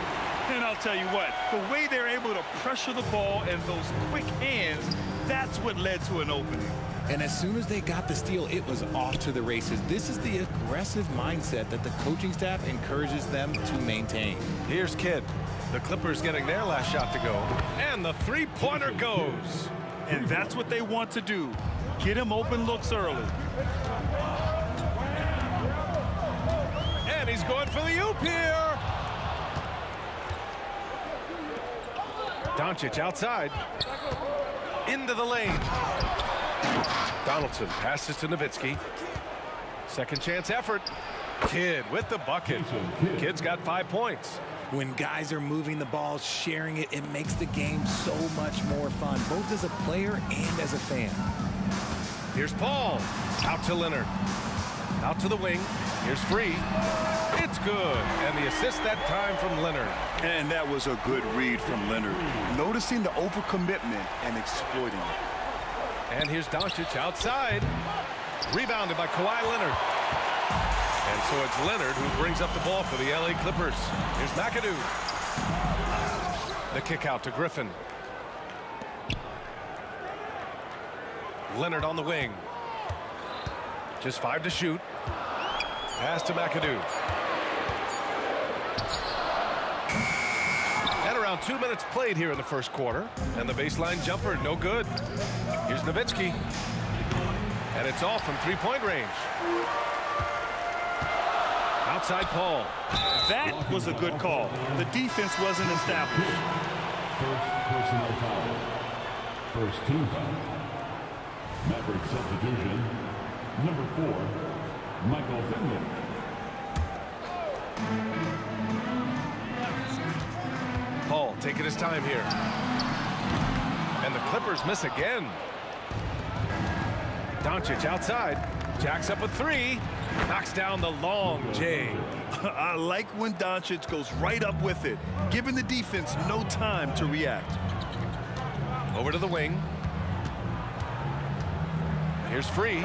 [SPEAKER 4] And I'll tell you what, the way they're able to pressure the ball and those quick hands, that's what led to an opening.
[SPEAKER 3] And as soon as they got the steal, it was off to the races. This is the aggressive mindset that the coaching staff encourages them to maintain.
[SPEAKER 2] Here's Kidd. The Clippers getting their last shot to go. And the three-pointer goes.
[SPEAKER 4] And that's what they want to do. Get him open looks early.
[SPEAKER 2] And he's going for the oop here. Doncic outside. Into the lane. Donaldson passes to Nowitzki. Second chance effort. Kidd with the bucket. Kidd's got 5 points.
[SPEAKER 3] When guys are moving the ball, sharing it, it makes the game so much more fun, both as a player and as a fan.
[SPEAKER 2] Here's Paul. Out to Leonard. Out to the wing. Here's Free. It's good. And the assist that time from Leonard.
[SPEAKER 4] And that was a good read from Leonard. Noticing the overcommitment and exploiting it.
[SPEAKER 2] And here's Doncic outside. Rebounded by Kawhi Leonard. And so it's Leonard who brings up the ball for the LA Clippers. Here's McAdoo. The kick out to Griffin. Leonard on the wing. Just 5 to shoot. Pass to McAdoo. And around 2 minutes played here in the first quarter. And the baseline jumper, no good. Here's Nowitzki. And it's off from three-point range. Outside Paul.
[SPEAKER 4] That was a good call. The defense wasn't established.
[SPEAKER 5] First personal foul. First team foul. Maverick substitution. Number 4, Michael Finley.
[SPEAKER 2] Paul taking his time here. And the Clippers miss again. Doncic outside. Jacks up a 3. Knocks down the long J.
[SPEAKER 4] I like when Doncic goes right up with it, giving the defense no time to react.
[SPEAKER 2] Over to the wing. Here's Free.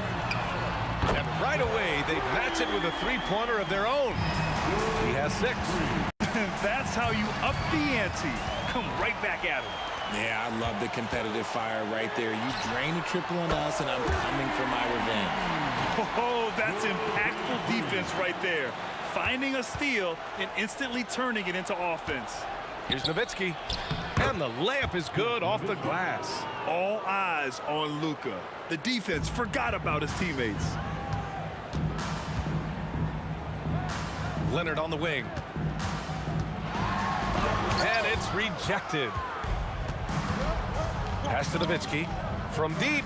[SPEAKER 2] And right away, they match it with a three-pointer of their own. He has 6.
[SPEAKER 4] That's how you up the ante. Come right back at him.
[SPEAKER 3] Yeah, I love the competitive fire right there. You drain a triple on us, and I'm coming for my revenge.
[SPEAKER 4] Oh, that's impactful defense right there. Finding a steal and instantly turning it into offense.
[SPEAKER 2] Here's Nowitzki. And the layup is good off the glass.
[SPEAKER 4] All eyes on Luka. The defense forgot about his teammates.
[SPEAKER 2] Leonard on the wing. And it's rejected. Pass to Nowitzki. From deep.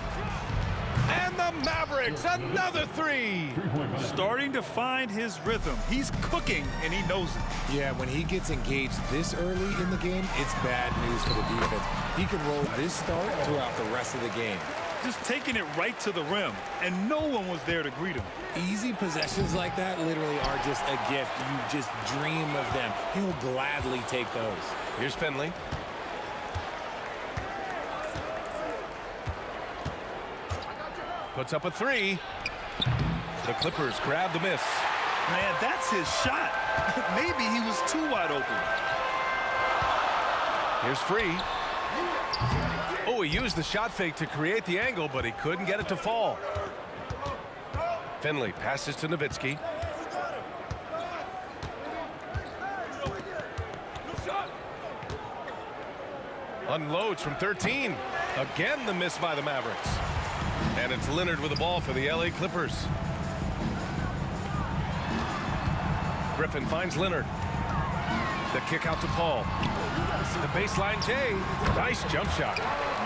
[SPEAKER 2] And the Mavericks, another 3.
[SPEAKER 4] Starting to find his rhythm. He's cooking, and he knows it.
[SPEAKER 3] Yeah, when he gets engaged this early in the game, it's bad news for the defense. He can roll this start throughout the rest of the game.
[SPEAKER 4] Just taking it right to the rim, and no one was there to greet him.
[SPEAKER 3] Easy possessions like that literally are just a gift. You just dream of them. He'll gladly take those.
[SPEAKER 2] Here's Finley. Puts up a 3. The Clippers grab the miss.
[SPEAKER 4] Man, that's his shot. Maybe he was too wide open.
[SPEAKER 2] Here's Free. Oh, he used the shot fake to create the angle, but he couldn't get it to fall. Finley passes to Nowitzki. Unloads from 13. Again, the miss by the Mavericks. And it's Leonard with the ball for the LA Clippers. Griffin finds Leonard. The kick out to Paul. The baseline J. Nice jump shot.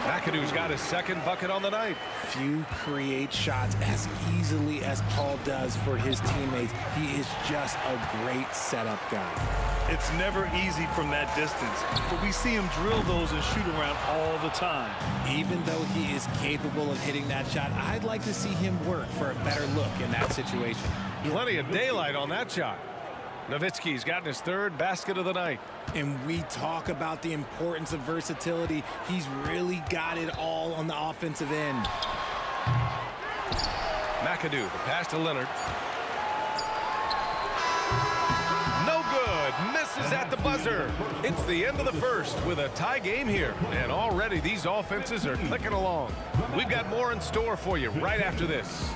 [SPEAKER 2] McAdoo's got his second bucket on the night.
[SPEAKER 3] Few create shots as easily as Paul does for his teammates. He is just a great setup guy.
[SPEAKER 4] It's never easy from that distance, but we see him drill those and shoot around all the time.
[SPEAKER 3] Even though he is capable of hitting that shot, I'd like to see him work for a better look in that situation.
[SPEAKER 2] Plenty of daylight on that shot. Nowitzki's gotten his 3rd basket of the night.
[SPEAKER 3] And we talk about the importance of versatility. He's really got it all on the offensive end.
[SPEAKER 2] McAdoo, the pass to Leonard. No good. Misses at the buzzer. It's the end of the first with a tie game here. And already these offenses are clicking along. We've got more in store for you right after this.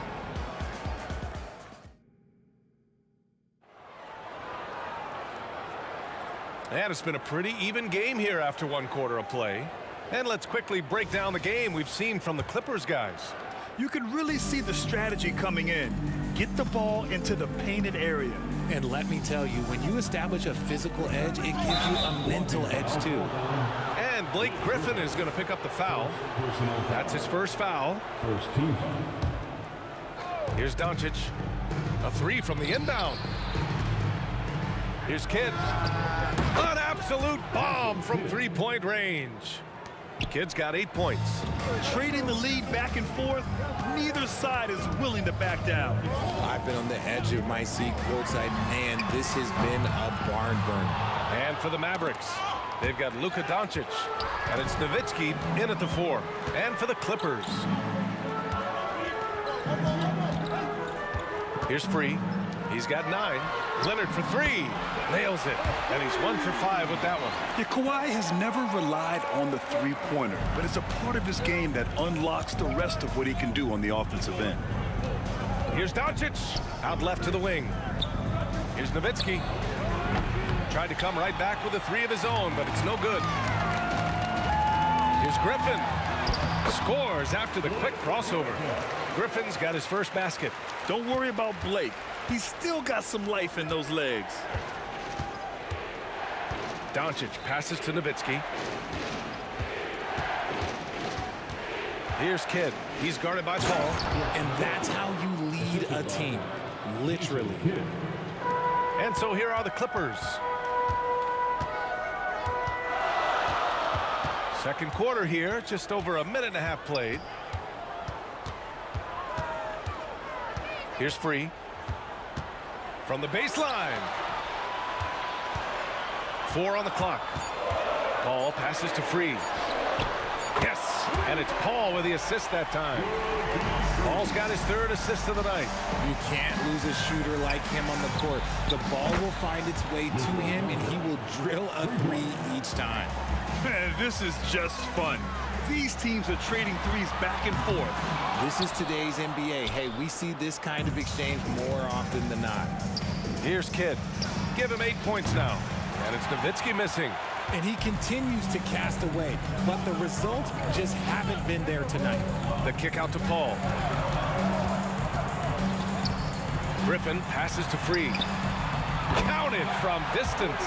[SPEAKER 2] And it's been a pretty even game here after 1 quarter of play. And let's quickly break down the game we've seen from the Clippers guys.
[SPEAKER 4] You can really see the strategy coming in. Get the ball into the painted area.
[SPEAKER 3] And let me tell you, when you establish a physical edge, it gives you a mental edge too.
[SPEAKER 2] And Blake Griffin is going to pick up the foul. That's his first foul.
[SPEAKER 5] First team foul.
[SPEAKER 2] Here's Doncic. A 3 from the inbound. Here's Kidd. An absolute bomb from three-point range. Kidd's got 8 points.
[SPEAKER 4] Trading the lead back and forth, neither side is willing to back down.
[SPEAKER 3] I've been on the edge of my seat courtside. Man, this has been a barn burner.
[SPEAKER 2] And for the Mavericks, they've got Luka Doncic. And it's Nowitzki in at the 4. And for the Clippers, here's Free. He's got 9. Leonard for 3. Nails it. And he's 1 for 5 with that one.
[SPEAKER 4] Yeah, Kawhi has never relied on the three-pointer, but it's a part of his game that unlocks the rest of what he can do on the offensive end.
[SPEAKER 2] Here's Doncic. Out left to the wing. Here's Nowitzki. Tried to come right back with a 3 of his own, but it's no good. Here's Griffin. Scores after the quick crossover. Griffin's got his first basket.
[SPEAKER 4] Don't worry about Blake. He's still got some life in those legs.
[SPEAKER 2] Doncic passes to Nowitzki. Here's Kidd. He's guarded by Paul.
[SPEAKER 3] And that's how you lead a team. Literally.
[SPEAKER 2] And so here are the Clippers. Second quarter here, just over a minute and a half played. Here's Free. From the baseline. 4 on the clock. Paul passes to Free. Yes, and it's Paul with the assist that time. Paul's got his 3rd assist of the night.
[SPEAKER 3] You can't lose a shooter like him on the court. The ball will find its way to him, and he will drill a 3 each time.
[SPEAKER 4] Man, this is just fun. These teams are trading threes back and forth.
[SPEAKER 3] This is today's NBA. Hey, we see this kind of exchange more often than not.
[SPEAKER 2] Here's Kidd. Give him 8 points now. And it's Nowitzki missing.
[SPEAKER 3] And he continues to cast away, but the results just haven't been there tonight.
[SPEAKER 2] The kick out to Paul. Griffin passes to Free. Counted from distance.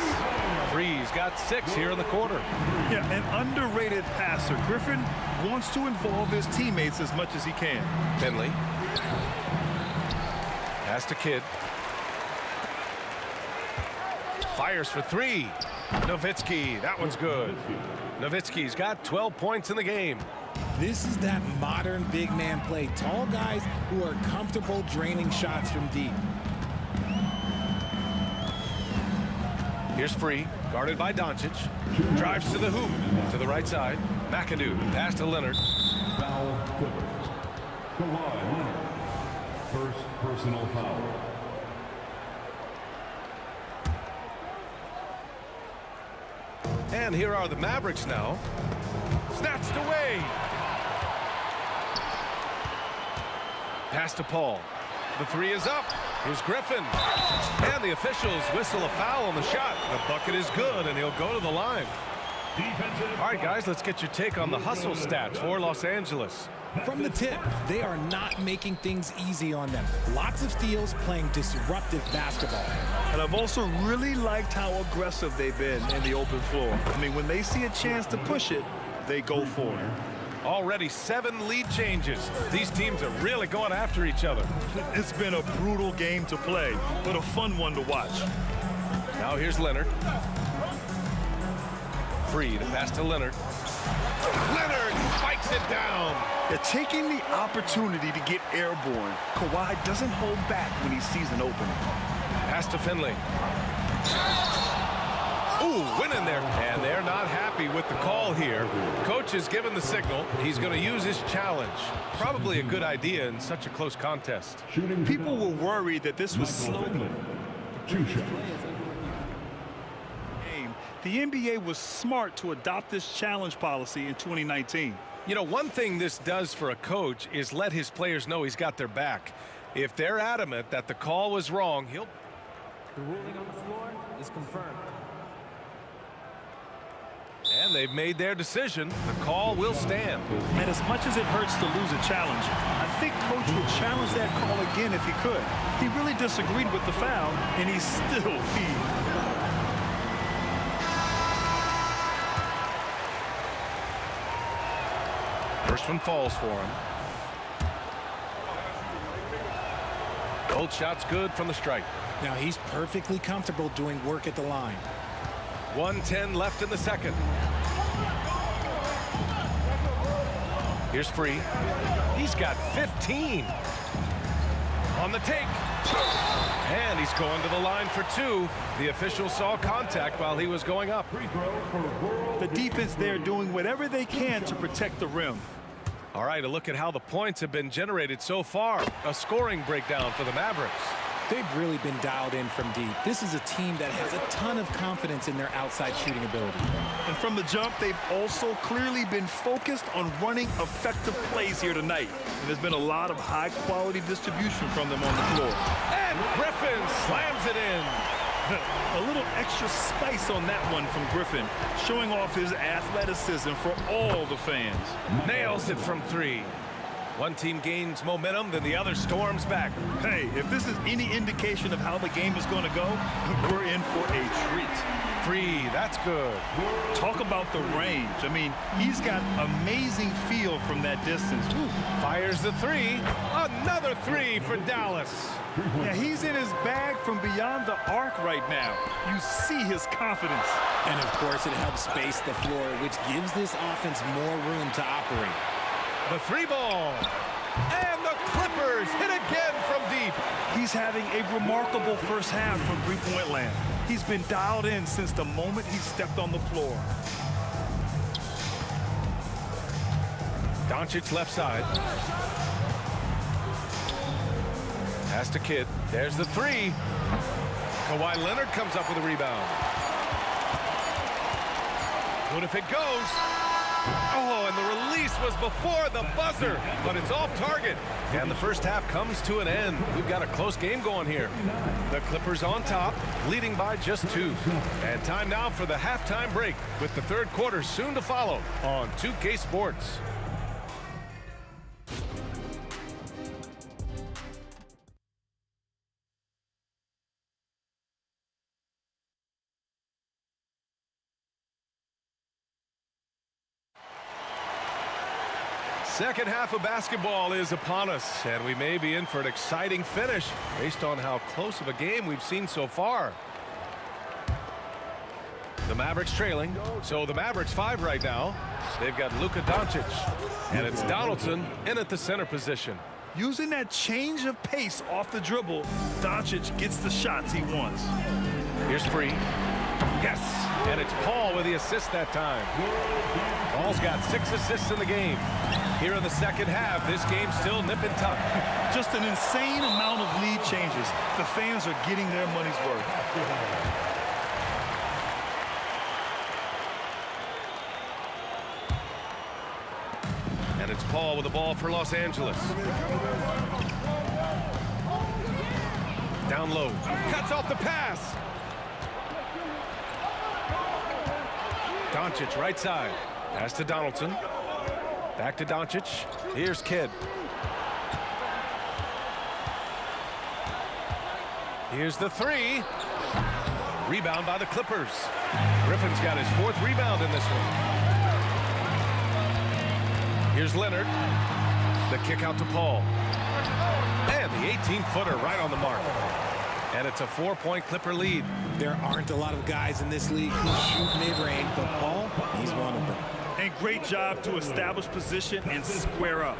[SPEAKER 2] Free's got 6 here in the quarter.
[SPEAKER 4] Yeah, an underrated passer. Griffin wants to involve his teammates as much as he can.
[SPEAKER 2] Finley. Pass to Kidd. Fires for 3. Nowitzki, that one's good. Nowitzki's got 12 points in the game.
[SPEAKER 3] This is that modern big man play. Tall guys who are comfortable draining shots from deep.
[SPEAKER 2] Here's Free, guarded by Doncic. Drives to the hoop, to the right side. McAdoo, pass to Leonard.
[SPEAKER 5] Foul Clippers. Kawhi Leonard. First personal foul.
[SPEAKER 2] And here are the Mavericks now. Snatched away. Pass to Paul. The 3 is up. Here's Griffin. And the officials whistle a foul on the shot. The bucket is good, and he'll go to the line. All right, guys, let's get your take on the hustle stats for Los Angeles.
[SPEAKER 3] From the tip, they are not making things easy on them. Lots of steals, playing disruptive basketball.
[SPEAKER 4] And I've also really liked how aggressive they've been in the open floor. I mean, when they see a chance to push it, they go for it.
[SPEAKER 2] Already 7 lead changes. These teams are really going after each other.
[SPEAKER 4] It's been a brutal game to play, but a fun one to watch.
[SPEAKER 2] Now here's Leonard. Free to pass to Leonard. Leonard spikes it down.
[SPEAKER 4] They're taking the opportunity to get airborne. Kawhi doesn't hold back when he sees an opening.
[SPEAKER 2] Pass to Finley. Ooh, winning there. And they're not happy with the call here. Coach has given the signal. He's going to use his challenge. Probably a good idea in such a close contest.
[SPEAKER 4] People were worried that this was slow.
[SPEAKER 5] 2 shots.
[SPEAKER 4] The NBA was smart to adopt this challenge policy in 2019.
[SPEAKER 2] You know, one thing this does for a coach is let his players know he's got their back. If they're adamant that the call was wrong, he'll...
[SPEAKER 15] The ruling on the floor is confirmed.
[SPEAKER 2] And they've made their decision. The call will stand.
[SPEAKER 4] And as much as it hurts to lose a challenge, I think Coach would challenge that call again if he could. He really disagreed with the foul, and he still heaved.
[SPEAKER 2] First one falls for him. Both shots good from the stripe.
[SPEAKER 3] Now he's perfectly comfortable doing work at the line.
[SPEAKER 2] 1:10 left in the second. Here's Free. He's got 15. On the take. And he's going to the line for 2. The official saw contact while he was going up.
[SPEAKER 4] The defense there doing whatever they can to protect the rim.
[SPEAKER 2] All right, a look at how the points have been generated so far. A scoring breakdown for the Mavericks.
[SPEAKER 3] They've really been dialed in from deep. This is a team that has a ton of confidence in their outside shooting ability.
[SPEAKER 4] And from the jump, they've also clearly been focused on running effective plays here tonight. And there's been a lot of high-quality distribution from them on the floor.
[SPEAKER 2] And Griffin slams it in.
[SPEAKER 4] A little extra spice on that one from Griffin, showing off his athleticism for all the fans.
[SPEAKER 2] Nails it from 3. One team gains momentum, then the other storms back.
[SPEAKER 4] Hey, if this is any indication of how the game is going to go, we're in for a treat.
[SPEAKER 2] 3, that's good.
[SPEAKER 4] Talk about the range. I mean, he's got amazing feel from that distance. Woo.
[SPEAKER 2] Fires the 3. Another 3 for Dallas.
[SPEAKER 4] Yeah, he's in his bag from beyond the arc right now. You see his confidence.
[SPEAKER 3] And of course, it helps space the floor, which gives this offense more room to operate.
[SPEAKER 2] The 3 ball. And the Clippers hit again from deep.
[SPEAKER 4] He's having a remarkable first half from three-point land. He's been dialed in since the moment he stepped on the floor.
[SPEAKER 2] Doncic left side. Pass to Kidd. There's the 3. Kawhi Leonard comes up with a rebound. What if it goes? Oh, and the release was before the buzzer, but it's off target. And the first half comes to an end. We've got a close game going here. The Clippers on top, leading by just 2. And time now for the halftime break, with the third quarter soon to follow on 2K Sports. Second half of basketball is upon us, and we may be in for an exciting finish based on how close of a game we've seen so far. The Mavericks trailing, so the Mavericks 5 right now. They've got Luka Doncic, and it's Donaldson in at the center position.
[SPEAKER 4] Using that change of pace off the dribble, Doncic gets the shots he wants.
[SPEAKER 2] Here's Free. Yes, and it's Paul with the assist that time. Paul's got 6 assists in the game. Here in the second half, this game's still nip and tuck.
[SPEAKER 4] Just an insane amount of lead changes. The fans are getting their money's worth.
[SPEAKER 2] And it's Paul with the ball for Los Angeles. Down low. Cuts off the pass. Doncic right side. Pass to Donaldson. Back to Doncic. Here's Kidd. Here's the 3. Rebound by the Clippers. Griffin's got his 4th rebound in this one. Here's Leonard. The kick out to Paul. And the 18-footer right on the mark. And it's a 4-point Clipper lead.
[SPEAKER 3] There aren't a lot of guys in this league who shoot mid-range, but Paul, he's one of them.
[SPEAKER 4] And great job to establish position and square up.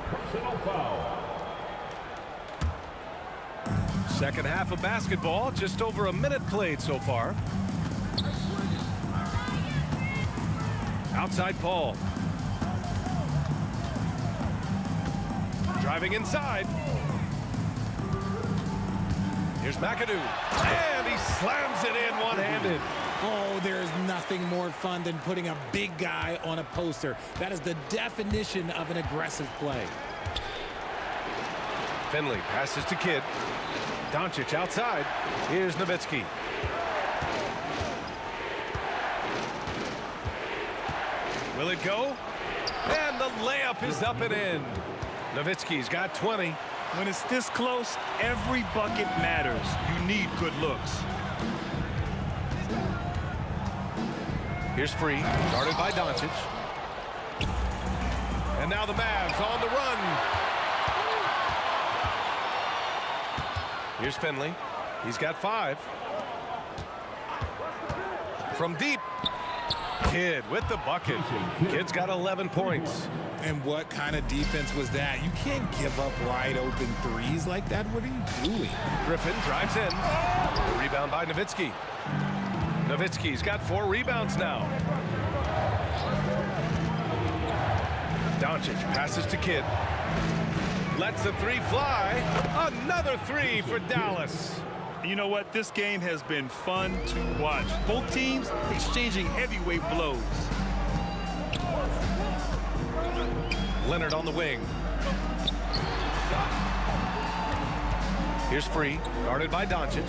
[SPEAKER 2] Second half of basketball, just over a minute played so far. Outside Paul. Driving inside. Here's McAdoo. And he slams it in one-handed.
[SPEAKER 3] Oh, there's nothing more fun than putting a big guy on a poster. That is the definition of an aggressive play.
[SPEAKER 2] Finley passes to Kidd. Doncic outside. Here's Nowitzki. Will it go? And the layup is up and in. Nowitzki's got 20.
[SPEAKER 4] When it's this close, every bucket matters. You need good looks.
[SPEAKER 2] Here's Free, guarded by Doncic. And now the Mavs on the run. Here's Finley. He's got 5. From deep. Kidd with the bucket. Kidd's got 11 points.
[SPEAKER 3] And what kind of defense was that? You can't give up wide open threes like that. What are you doing?
[SPEAKER 2] Griffin drives in. The rebound by Nowitzki. Nowitzki's got 4 rebounds now. Doncic passes to Kidd. Lets the three fly. Another three for Dallas.
[SPEAKER 4] You know what? This game has been fun to watch. Both teams exchanging heavyweight blows.
[SPEAKER 2] Leonard on the wing. Here's Free, guarded by Doncic.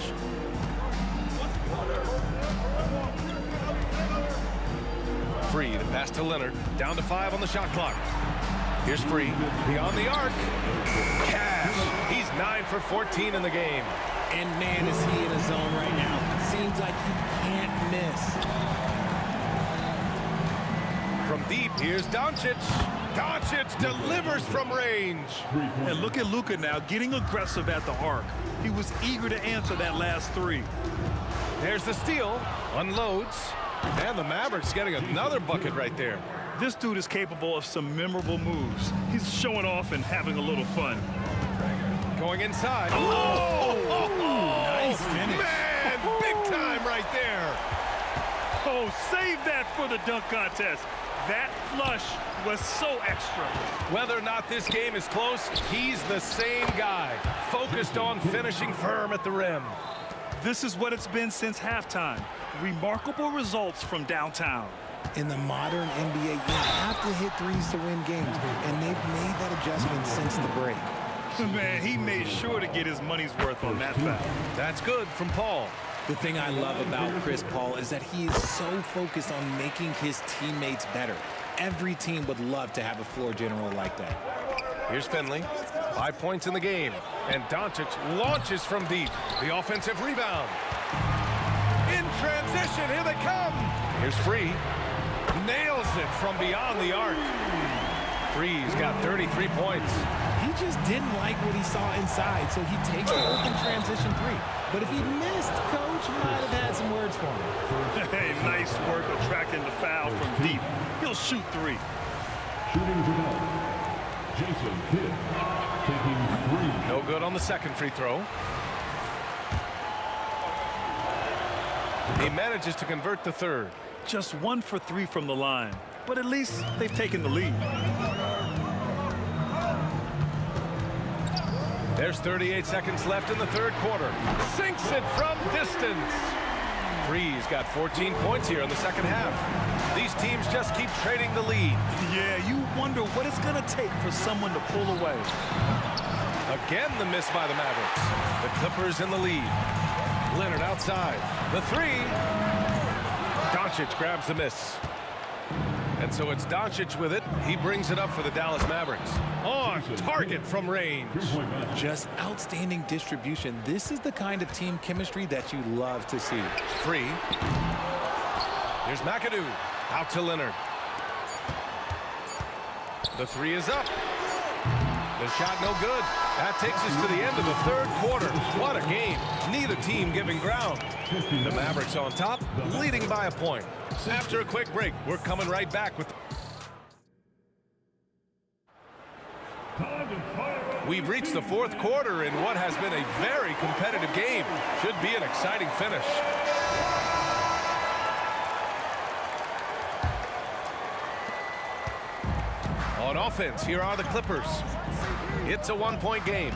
[SPEAKER 2] Free, the pass to Leonard. Down to 5 on the shot clock. Here's Free, beyond the arc. Cash, he's 9 for 14 in the game.
[SPEAKER 3] And man, is he in a zone right now. Seems like he can't miss.
[SPEAKER 2] From deep, here's Doncic. Doncic delivers from range.
[SPEAKER 4] And look at Luka now getting aggressive at the arc. He was eager to answer that last three.
[SPEAKER 2] There's the steal, unloads, and the Mavericks getting another bucket right there.
[SPEAKER 4] This dude is capable of some memorable moves. He's showing off and having a little fun.
[SPEAKER 2] Going inside.
[SPEAKER 3] Nice finish.
[SPEAKER 2] Man, big time right there.
[SPEAKER 4] Oh, save that for the dunk contest. That flush was so extra.
[SPEAKER 2] Whether or not this game is close, he's the same guy, focused on finishing firm at the rim.
[SPEAKER 4] This is what it's been since halftime. Remarkable results from downtown.
[SPEAKER 3] In the modern NBA, you have to hit threes to win games, and they've made that adjustment since the break.
[SPEAKER 4] Man, he made sure to get his money's worth on that foul.
[SPEAKER 2] That's good from Paul.
[SPEAKER 3] The thing I love about Chris Paul is that he is so focused on making his teammates better. Every team would love to have a floor general like that.
[SPEAKER 2] Here's Finley, 5 points in the game, and Doncic launches from deep. The offensive rebound. In transition, here they come. Here's Free, nails it from beyond the arc. Free's got 33 points.
[SPEAKER 3] He just didn't like what he saw inside, so he takes the open transition three. But if he missed, Coach might have had some words for him.
[SPEAKER 4] Hey, nice work attracting the foul from deep. He'll shoot three.
[SPEAKER 5] Shooting for Dallas, Jason Kidd, taking 3.
[SPEAKER 2] No good on the second free throw. He manages to convert the third.
[SPEAKER 4] Just 1 for 3 from the line, but at least they've taken the lead.
[SPEAKER 2] There's 38 seconds left in the third quarter. Sinks it from distance. Free's got 14 points here in the second half. These teams just keep trading the lead.
[SPEAKER 4] Yeah, you wonder what it's going to take for someone to pull away.
[SPEAKER 2] Again, the miss by the Mavericks. The Clippers in the lead. Leonard outside. The three. Doncic grabs the miss. And so it's Doncic with it. He brings it up for the Dallas Mavericks. On target from range.
[SPEAKER 3] Just outstanding distribution. This is the kind of team chemistry that you love to see.
[SPEAKER 2] Free. Here's McAdoo. Out to Leonard. The three is up. The shot no good. That takes us to the end of the third quarter. What a game. Neither team giving ground. The Mavericks on top, leading by a point. After a quick break, we're coming right back with... We've reached the fourth quarter in what has been a very competitive game. Should be an exciting finish. On offense, here are the Clippers. It's a one-point game.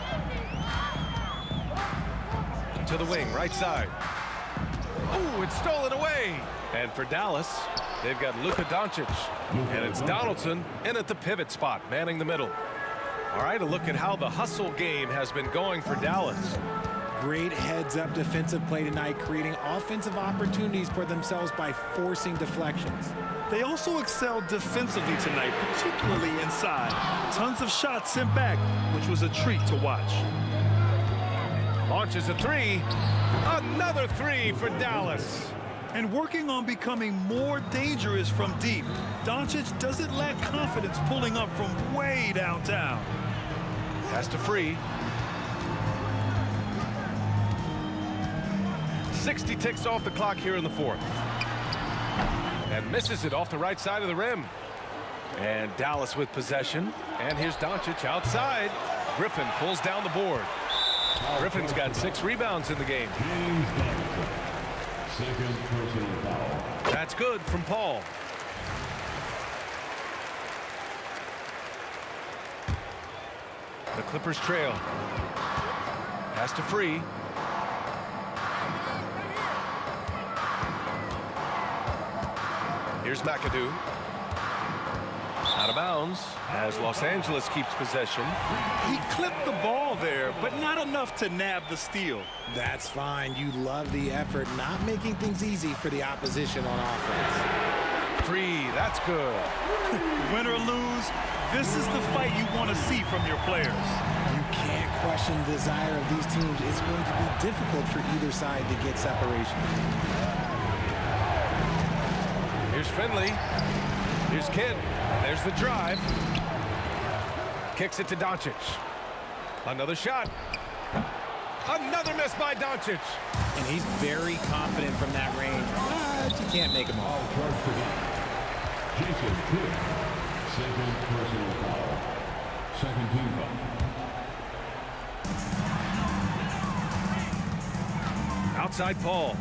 [SPEAKER 2] To the wing, right side. Oh, it's stolen away. And for Dallas, they've got Luka Doncic. And it's Donaldson in at the pivot spot, manning the middle. All right, a look at how the hustle game has been going for Dallas.
[SPEAKER 3] Great heads-up defensive play tonight, creating offensive opportunities for themselves by forcing deflections.
[SPEAKER 4] They also excelled defensively tonight, particularly inside. Tons of shots sent back, which was a treat to watch.
[SPEAKER 2] Launches a three. Another three for Dallas.
[SPEAKER 4] And working on becoming more dangerous from deep. Doncic doesn't lack confidence pulling up from way downtown.
[SPEAKER 2] Pass to Free. 60 ticks off the clock here in the fourth. And misses it off the right side of the rim. And Dallas with possession. And here's Doncic outside. Griffin pulls down the board. Griffin's got 6 rebounds in the game.
[SPEAKER 5] Second personal foul.
[SPEAKER 2] That's good from Paul. The Clippers trail. Pass to Free. Here's McAdoo. Out of bounds as Los Angeles keeps possession.
[SPEAKER 4] He clipped the ball there, but not enough to nab the steal.
[SPEAKER 3] That's fine. You love the effort, not making things easy for the opposition on offense.
[SPEAKER 2] Free, that's good.
[SPEAKER 4] Win or lose, this is the fight you want to see from your players.
[SPEAKER 3] You can't question the desire of these teams. It's going to be difficult for either side to get separation.
[SPEAKER 2] Here's Finley. Here's Kidd. And there's the drive. Kicks it to Doncic. Another shot. Another miss by Doncic.
[SPEAKER 3] And he's very confident from that range. But you can't make him all.
[SPEAKER 7] Jason Kidd, second personal foul. Second team foul.
[SPEAKER 2] Outside Paul.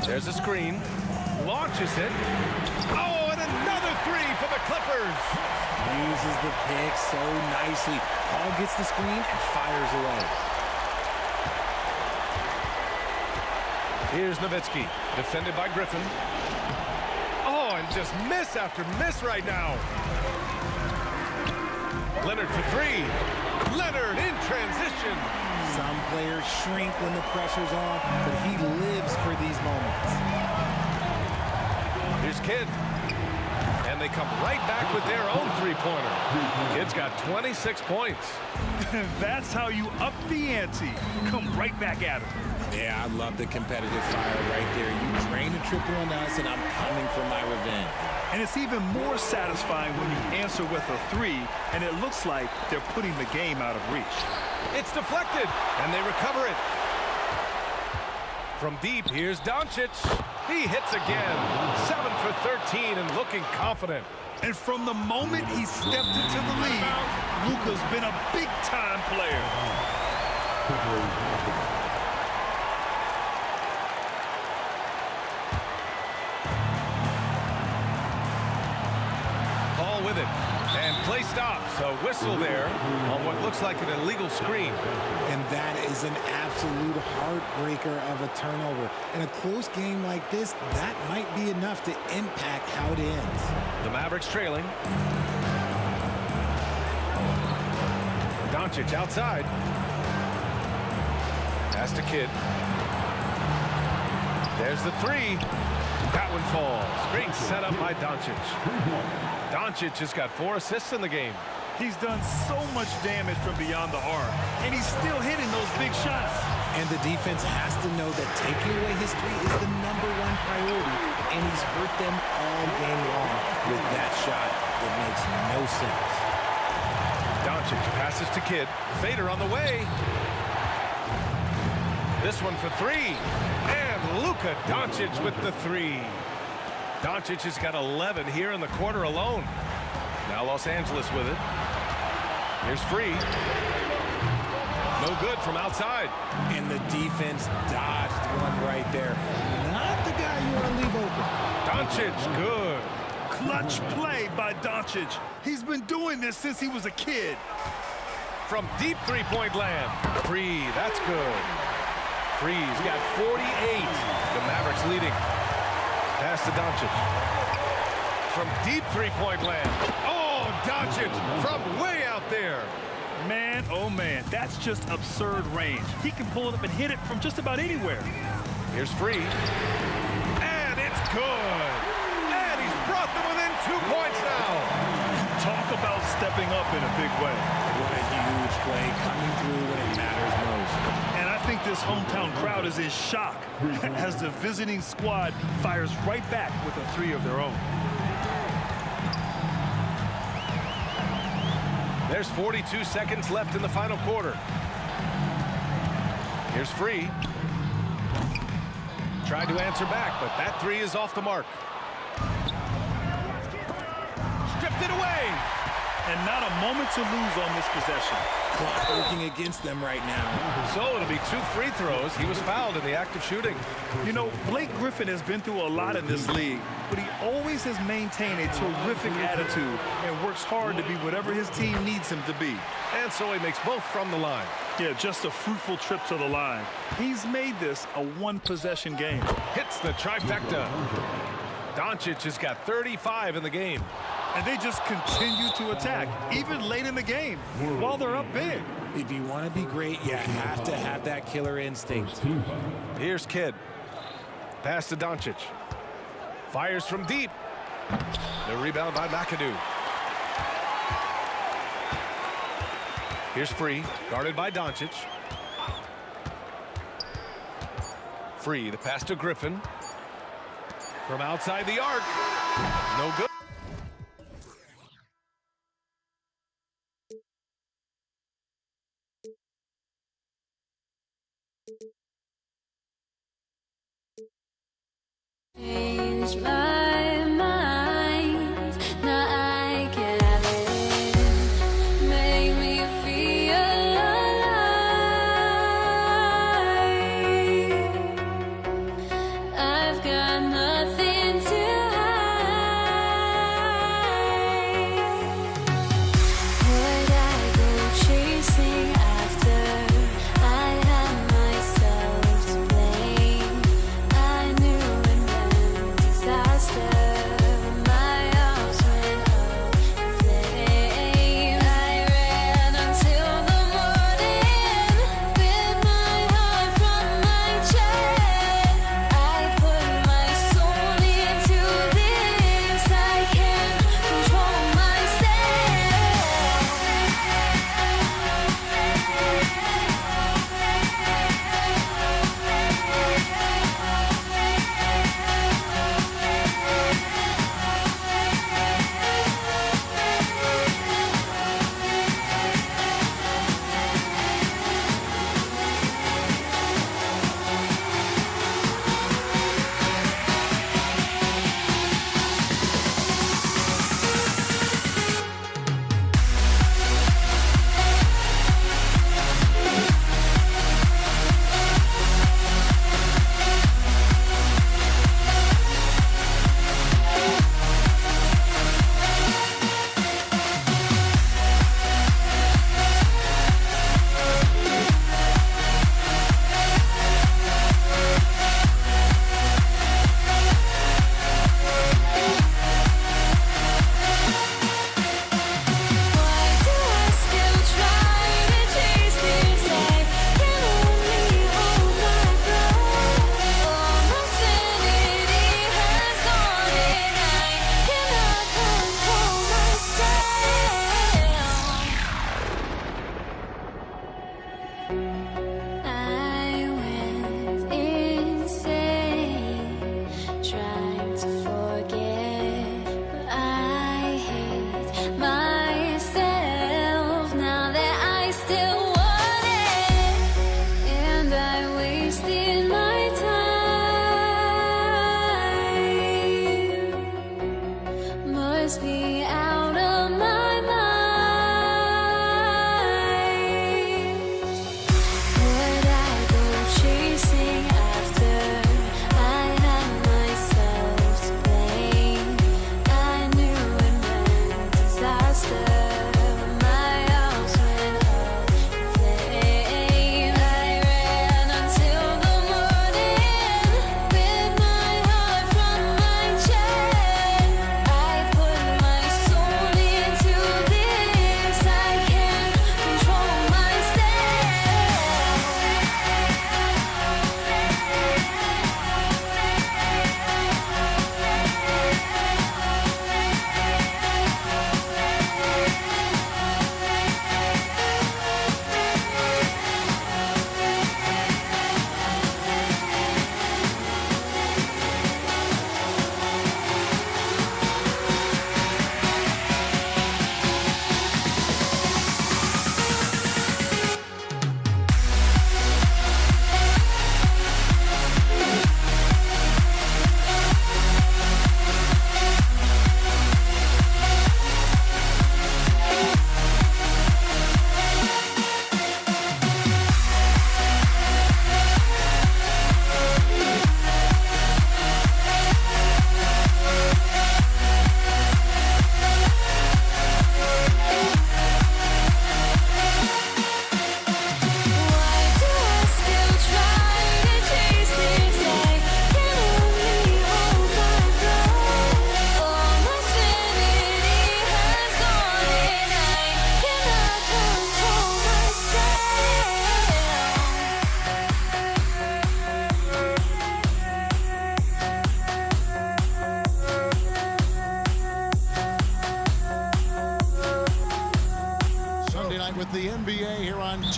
[SPEAKER 2] There's a screen. Launches it. Oh, and another three for the Clippers.
[SPEAKER 3] Uses the pick so nicely. Paul gets the screen and fires away.
[SPEAKER 2] Here's Nowitzki, defended by Griffin. Oh, and just miss after miss right now. Leonard for three. Leonard in transition.
[SPEAKER 3] Some players shrink when the pressure's on, but he lives for these moments.
[SPEAKER 2] Here's Kidd. And they come right back with their own three-pointer. Kidd's got 26 points.
[SPEAKER 4] That's how you up the ante. Come right back at him.
[SPEAKER 3] Yeah, I love the competitive fire right there. You drain a triple on us, and I'm coming for my revenge.
[SPEAKER 4] And it's even more satisfying when you answer with a three, and it looks like they're putting the game out of reach.
[SPEAKER 2] It's deflected, and they recover it. From deep, here's Doncic. He hits again. 7 for 13 and looking confident.
[SPEAKER 4] And from the moment he stepped into the league, Luka's been a big-time player.
[SPEAKER 2] Paul with it. And play stops. A whistle there on what looks like an illegal screen.
[SPEAKER 3] And that is an absolute heartbreaker of a turnover. In a close game like this, that might be enough to impact how it ends.
[SPEAKER 2] The Mavericks trailing. Doncic outside. Pass to Kidd. There's the three. That one falls. Great setup by Doncic. Doncic has got 4 assists in the game.
[SPEAKER 4] He's done so much damage from beyond the arc, and he's still hitting those big shots.
[SPEAKER 3] And the defense has to know that taking away his three is the #1 priority, and he's hurt them all game long with that shot that makes no sense.
[SPEAKER 2] Doncic passes to Kidd. Fader on the way. This one for three. And Luka Doncic with the three. Doncic has got 11 here in the quarter alone. Now Los Angeles with it. Here's Free. No good from outside.
[SPEAKER 3] And the defense dodged one right there. Not the guy you want to leave open.
[SPEAKER 2] Doncic, good.
[SPEAKER 4] Clutch play by Doncic. He's been doing this since he was a kid.
[SPEAKER 2] From deep three-point land. Free, that's good. Free's got 48. The Mavericks leading. Pass to Doncic. From deep three-point land. Oh, Doncic from way out there.
[SPEAKER 4] Man, oh man, that's just absurd range. He can pull it up and hit it from just about anywhere.
[SPEAKER 2] Here's Free. And it's good. And he's brought them within 2 points now.
[SPEAKER 4] Talk about stepping up in a big way.
[SPEAKER 3] What a huge play coming through when it matters most.
[SPEAKER 4] And I think this hometown crowd is in shock as the visiting squad fires right back with a three of their own.
[SPEAKER 2] There's 42 seconds left in the final quarter. Here's Free. Tried to answer back, but that three is off the mark. Stripped it away.
[SPEAKER 4] and not a moment to lose on this possession.
[SPEAKER 3] Clock working against them right now.
[SPEAKER 2] So it'll be 2 free throws. He was fouled in the act of shooting.
[SPEAKER 4] You know, Blake Griffin has been through a lot in this league, but he always has maintained a terrific attitude and works hard to be whatever his team needs him to be.
[SPEAKER 2] And so he makes both from the line.
[SPEAKER 4] Yeah, just a fruitful trip to the line. He's made this a one-possession game.
[SPEAKER 2] Hits the trifecta. Doncic has got 35 in the game.
[SPEAKER 4] And they just continue to attack, even late in the game, while they're up big.
[SPEAKER 3] If you want to be great, you have to have that killer instinct.
[SPEAKER 2] Here's Kidd. Pass to Doncic. Fires from deep. The rebound by McAdoo. Here's Free, guarded by Doncic. Free, the pass to Griffin. From outside the arc. No good.
[SPEAKER 1] Change my mind, now I can have it. Make me feel alive. I've got nothing to hide. Would I go chasing after I have myself?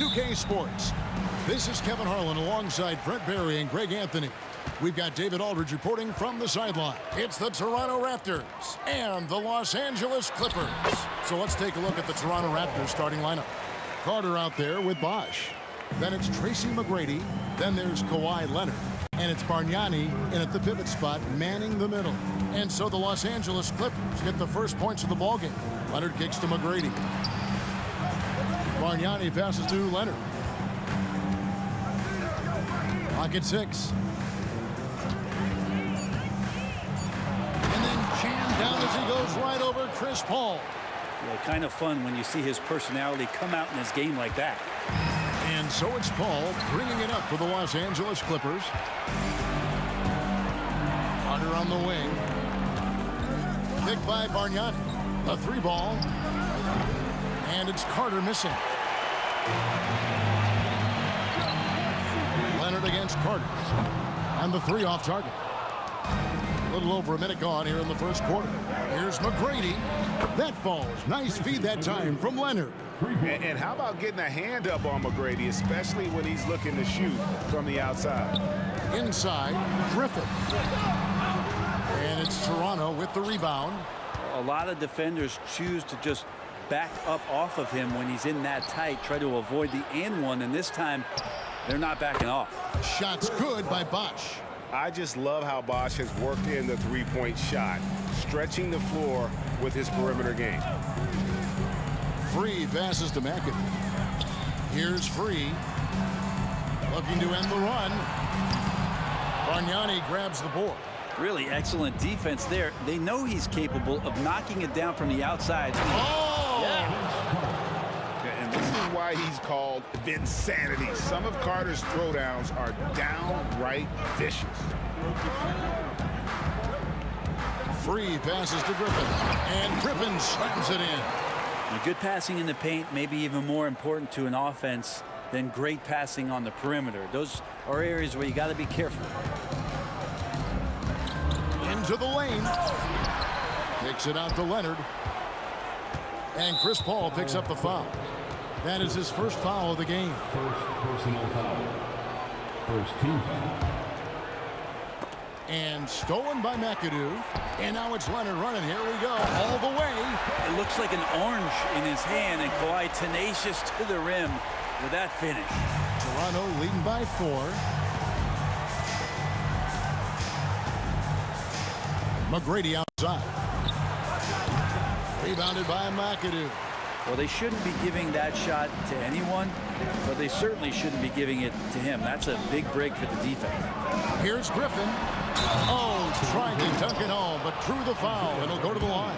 [SPEAKER 7] 2K Sports. This is Kevin Harlan alongside Brent Barry and Greg Anthony. We've got David Aldridge reporting from the sideline. It's the Toronto Raptors and the Los Angeles Clippers. So let's take a look at the Toronto Raptors starting lineup. Carter out there with Bosh. Then it's Tracy McGrady. Then there's Kawhi Leonard. And it's Bargnani in at the pivot spot, manning the middle. And so the Los Angeles Clippers get the first points of the ballgame. Leonard kicks to McGrady. Bargnani passes to Leonard. Clock at 6. And then jammed down as he goes right over Chris Paul.
[SPEAKER 10] Yeah, kind of fun when you see his personality come out in his game like that.
[SPEAKER 7] And so it's Paul bringing it up for the Los Angeles Clippers. Carter on the wing. Picked by Bargnani. A 3-ball. And it's Carter missing. Leonard against Carter. And the 3 off target. A little over a minute gone here in the first quarter. Here's McGrady. That falls. Nice feed that time from Leonard.
[SPEAKER 8] And how about getting a hand up on McGrady, especially when he's looking to shoot from the outside.
[SPEAKER 7] Inside, Griffin. And it's Toronto with the rebound.
[SPEAKER 10] A lot of defenders choose to just back up off of him when he's in that tight, try to avoid the and one, and this time they're not backing off.
[SPEAKER 7] Shots good by Bosh.
[SPEAKER 8] I just love how Bosh has worked in the three-point shot, stretching the floor with his perimeter game.
[SPEAKER 7] Free passes to McAdoo. Here's Free. Looking to end the run. Bargnani grabs the board.
[SPEAKER 10] Really excellent defense there. They know he's capable of knocking it down from the outside.
[SPEAKER 7] Oh!
[SPEAKER 8] Yeah, and this is why he's called Vinsanity. Some of Carter's throwdowns are downright vicious.
[SPEAKER 7] Free passes to Griffin. And Griffin slams it in.
[SPEAKER 10] Good passing in the paint may be even more important to an offense than great passing on the perimeter. Those are areas where you got to be careful.
[SPEAKER 7] Into the lane. Takes it out to Leonard. And Chris Paul picks up the foul. That is his first foul of the game.
[SPEAKER 5] First personal foul. First team foul.
[SPEAKER 7] And stolen by McAdoo. And now it's Leonard running. Here we go. All the way.
[SPEAKER 10] It looks like an orange in his hand, and Kawhi tenacious to the rim with that finish.
[SPEAKER 7] Toronto leading by 4. McGrady outside. Rebounded by McAdoo.
[SPEAKER 10] Well, they shouldn't be giving that shot to anyone, but they certainly shouldn't be giving it to him. That's a big break for the defense.
[SPEAKER 7] Here's Griffin. Oh, trying to dunk it home, but drew the foul. It'll go to the line.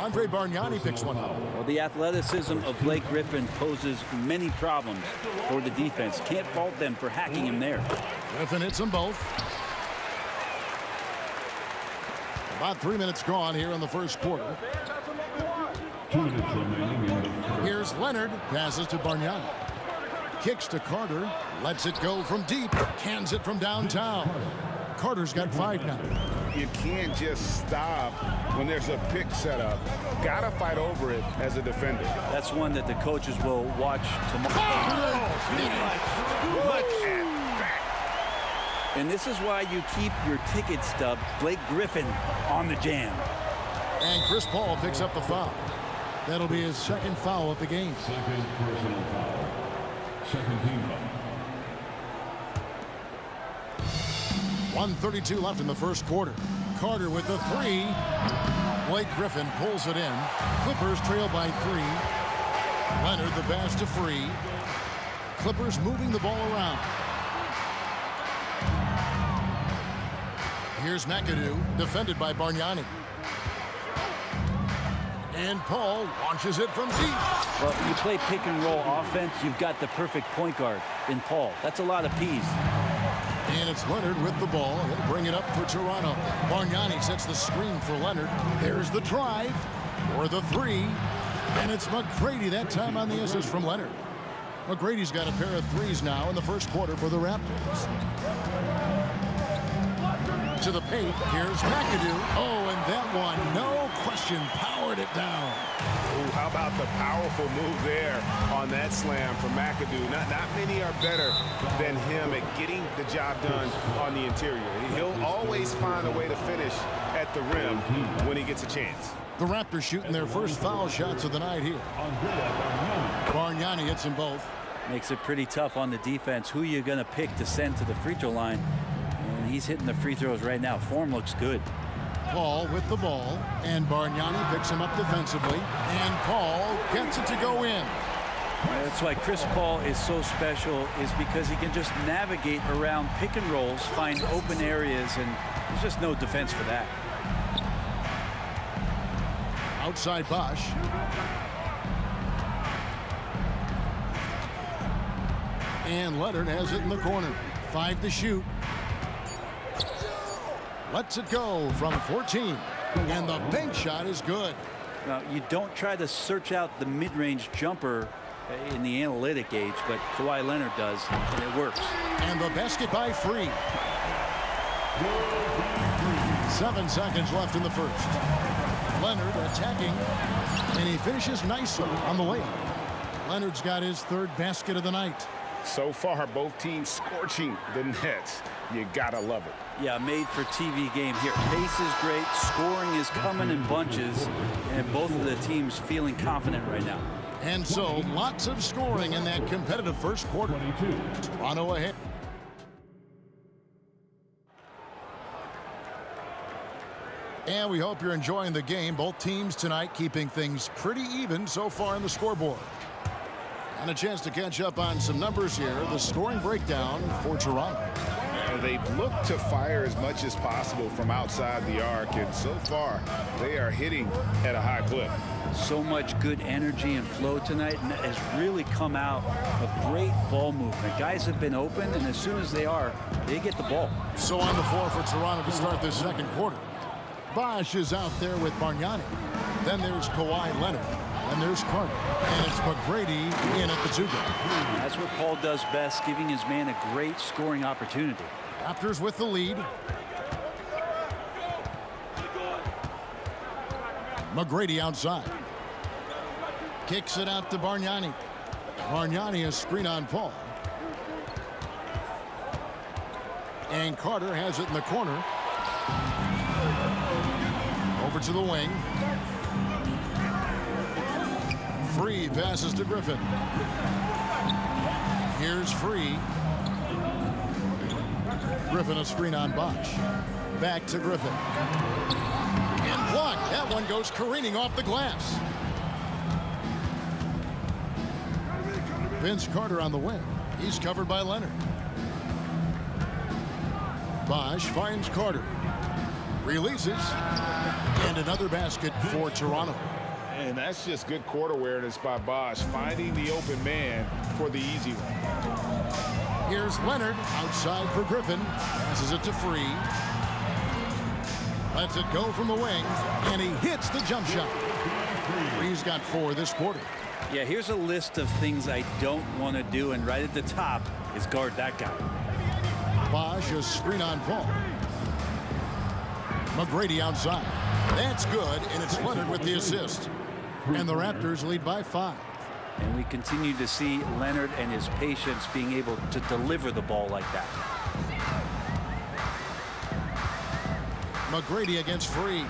[SPEAKER 7] Andre Bargnani picks one up.
[SPEAKER 10] Well, the athleticism of Blake Griffin poses many problems for the defense. Can't fault them for hacking him there.
[SPEAKER 7] Griffin hits them both. About 3 minutes gone here in the first quarter.
[SPEAKER 5] 2 minutes remaining in the first.
[SPEAKER 7] Here's Leonard. Passes to Bargnani. Kicks to Carter. Lets it go from deep. Cans it from downtown. Carter's got 5 now.
[SPEAKER 8] You can't just stop when there's a pick set up. Gotta fight over it as a defender.
[SPEAKER 10] That's one that the coaches will watch tomorrow. And this is why you keep your ticket stub, Blake Griffin, on the jam.
[SPEAKER 7] And Chris Paul picks up the foul. That'll be his second foul of the game.
[SPEAKER 5] Second personal foul. Second team foul.
[SPEAKER 7] 1:32 left in the first quarter. Carter with the 3. Blake Griffin pulls it in. Clippers trail by 3. Leonard the pass to Free. Clippers moving the ball around. Here's McAdoo, defended by Bargnani. And Paul launches it from deep.
[SPEAKER 10] Well, you play pick and roll offense, you've got the perfect point guard in Paul. That's a lot of P's.
[SPEAKER 7] And it's Leonard with the ball. He'll bring it up for Toronto. Bargnani sets the screen for Leonard. There's the drive for the 3. And it's McGrady that time on the assist from Leonard. McGrady's got a pair of 3s now in the first quarter for the Raptors. To the paint, here's McAdoo. Oh, and that one, no question, powered it down.
[SPEAKER 8] Ooh, how about the powerful move there on that slam from McAdoo? Not many are better than him at getting the job done on the interior. He'll always find a way to finish at the rim when he gets a chance.
[SPEAKER 7] The Raptors shooting their first foul shots of the night here. Bargnani hits them both.
[SPEAKER 10] Makes it pretty tough on the defense. Who you're going to pick to send to the free throw line. And he's hitting the free throws right now. Form looks good.
[SPEAKER 7] Paul with the ball, and Bargnani picks him up defensively, and Paul gets it to go in.
[SPEAKER 10] That's why Chris Paul is so special, is because he can just navigate around pick and rolls, find open areas, and there's just no defense for that.
[SPEAKER 7] Outside Bosch. And Leonard has it in the corner. 5 to shoot. Lets it go from 14. And the bank shot is good.
[SPEAKER 10] Now, you don't try to search out the mid-range jumper in the analytic age, but Kawhi Leonard does, and it works.
[SPEAKER 7] And the basket by Free. 7 seconds left in the first. Leonard attacking, and he finishes nicely on the layup. Leonard's got his 3rd basket of the night.
[SPEAKER 8] So far, both teams scorching the Nets. You gotta love it.
[SPEAKER 10] Yeah, made for TV game here. Pace is great, scoring is coming in bunches, and both of the teams feeling confident right now.
[SPEAKER 7] And so, lots of scoring in that competitive first quarter. Toronto ahead. And we hope you're enjoying the game. Both teams tonight keeping things pretty even so far in the scoreboard. And a chance to catch up on some numbers here. The scoring breakdown for Toronto.
[SPEAKER 8] They've looked to fire as much as possible from outside the arc, and so far they are hitting at a high clip.
[SPEAKER 10] So much good energy and flow tonight, and that has really come out of great ball movement. Guys have been open, and as soon as they are, they get the ball.
[SPEAKER 7] So on the floor for Toronto to start this second quarter. Bosch is out there with Bargnani. Then there's Kawhi Leonard. And there's Carter. And it's McGrady in at the 2 guard.
[SPEAKER 10] That's what Paul does best, giving his man a great scoring opportunity.
[SPEAKER 7] Raptors with the lead. McGrady outside. Kicks it out to Bargnani. Bargnani a screen on Paul. And Carter has it in the corner. Over to the wing. Free passes to Griffin. Here's Free. Griffin a screen on Bosch. Back to Griffin. And blocked. That one goes careening off the glass. Vince Carter on the wing. He's covered by Leonard. Bosch finds Carter. Releases. And another basket for Toronto.
[SPEAKER 8] And that's just good court awareness by Bosch, finding the open man for the easy one.
[SPEAKER 7] Here's Leonard outside for Griffin. Passes it to Free. Lets it go from the wing, and he hits the jump shot. Free's got 4 this quarter.
[SPEAKER 10] Yeah, here's a list of things I don't want to do, and right at the top is guard that guy.
[SPEAKER 7] Bosch a screen on Paul. McGrady outside. That's good, and it's Leonard with the assist. And the Raptors lead by 5.
[SPEAKER 10] And we continue to see Leonard and his patience being able to deliver the ball like that.
[SPEAKER 7] McGrady against Free.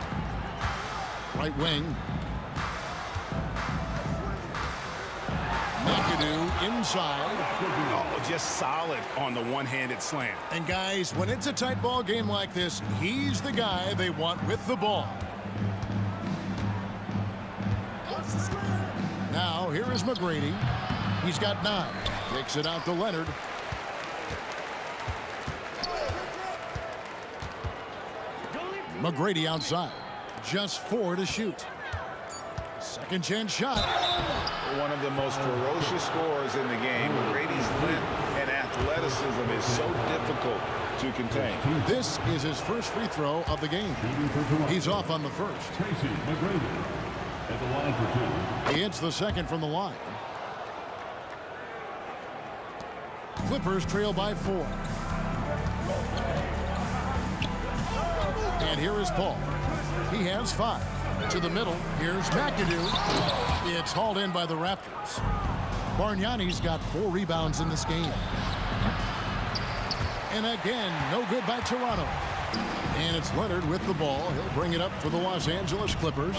[SPEAKER 7] Right wing. McAdoo inside.
[SPEAKER 8] Oh, just solid on the one-handed slam.
[SPEAKER 7] And guys, when it's a tight ball game like this, he's the guy they want with the ball. Now, here is McGrady. He's got 9. Kicks it out to Leonard. McGrady outside. Just 4 to shoot. Second chance shot.
[SPEAKER 8] One of the most ferocious scorers in the game. McGrady's length and athleticism is so difficult to contain.
[SPEAKER 7] This is his first free throw of the game. He's off on the first.
[SPEAKER 5] At the line for 2.
[SPEAKER 7] He hits the second from the line. Clippers trail by 4. And here is Paul. He has 5. To the middle, here's McAdoo. It's hauled in by the Raptors. Bargnani's got 4 rebounds in this game. And again, no good by Toronto. And it's Leonard with the ball. He'll bring it up for the Los Angeles Clippers.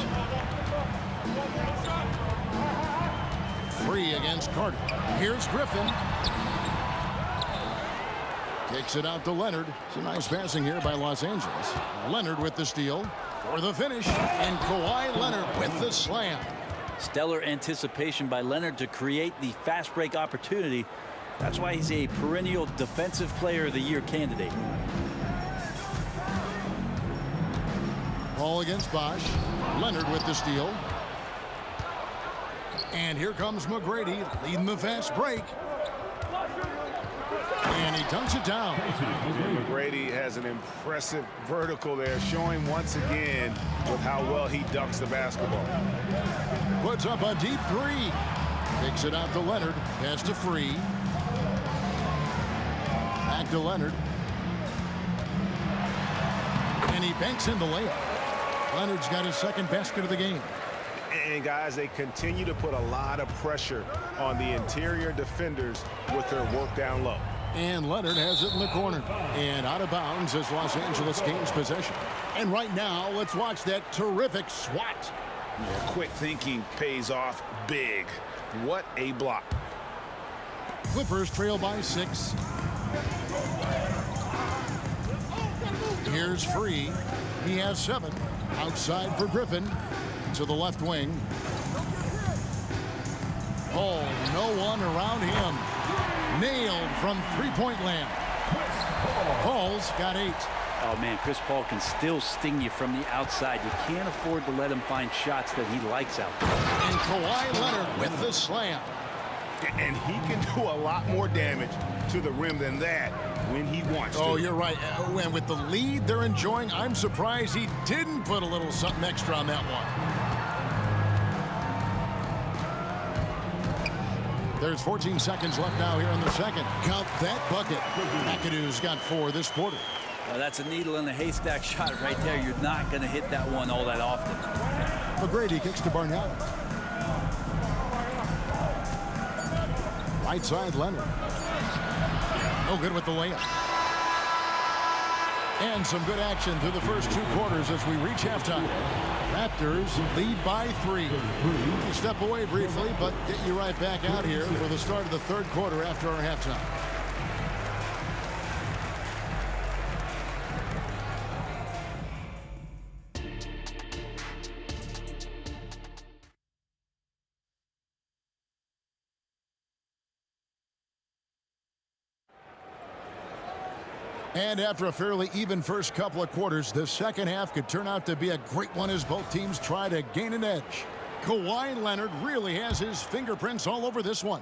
[SPEAKER 7] Free against Carter. Here's Griffin. Takes it out to Leonard. It's a nice passing here by Los Angeles. Leonard with the steal for the finish. And Kawhi Leonard with the slam.
[SPEAKER 10] Stellar anticipation by Leonard to create the fast break opportunity. That's why he's a perennial Defensive Player of the Year candidate.
[SPEAKER 7] Ball against Bosch. Leonard with the steal. And here comes McGrady leading the fast break. And he dunks it down.
[SPEAKER 8] McGrady has an impressive vertical there, showing once again with how well he dunks the basketball.
[SPEAKER 7] Puts up a deep 3. Takes it out to Leonard. Pass to Free. Back to Leonard. And he banks in the layup. Leonard's got his 2nd basket of the game.
[SPEAKER 8] And guys, they continue to put a lot of pressure on the interior defenders with their work down low.
[SPEAKER 7] And Leonard has it in the corner. And out of bounds as Los Angeles gains possession. And right now, let's watch that terrific swat.
[SPEAKER 8] Yeah, quick thinking pays off big. What a block.
[SPEAKER 7] Clippers trail by 6. Here's Free. He has 7. Outside for Griffin. To the left wing. Oh, no one around him. Nailed from 3-point land. Paul's got 8.
[SPEAKER 10] Oh, man, Chris Paul can still sting you from the outside. You can't afford to let him find shots that he likes out there.
[SPEAKER 7] And Kawhi Leonard with the slam.
[SPEAKER 8] And he can do a lot more damage to the rim than that when he wants to.
[SPEAKER 7] Oh, you're right. And with the lead they're enjoying, I'm surprised he didn't put a little something extra on that one. There's 14 seconds left now here in the second. Count that bucket. McAdoo's got 4 this quarter.
[SPEAKER 10] Well, that's a needle in a haystack shot right there. You're not going to hit that one all that often.
[SPEAKER 7] McGrady kicks to Bargnani. Right side, Leonard. No good with the layup. And some good action through the first 2 quarters as we reach halftime. Raptors lead by 3. You step away briefly, but get you right back out here for the start of the 3rd quarter after our halftime. And after a fairly even first couple of quarters, the second half could turn out to be a great one as both teams try to gain an edge. Kawhi Leonard really has his fingerprints all over this one.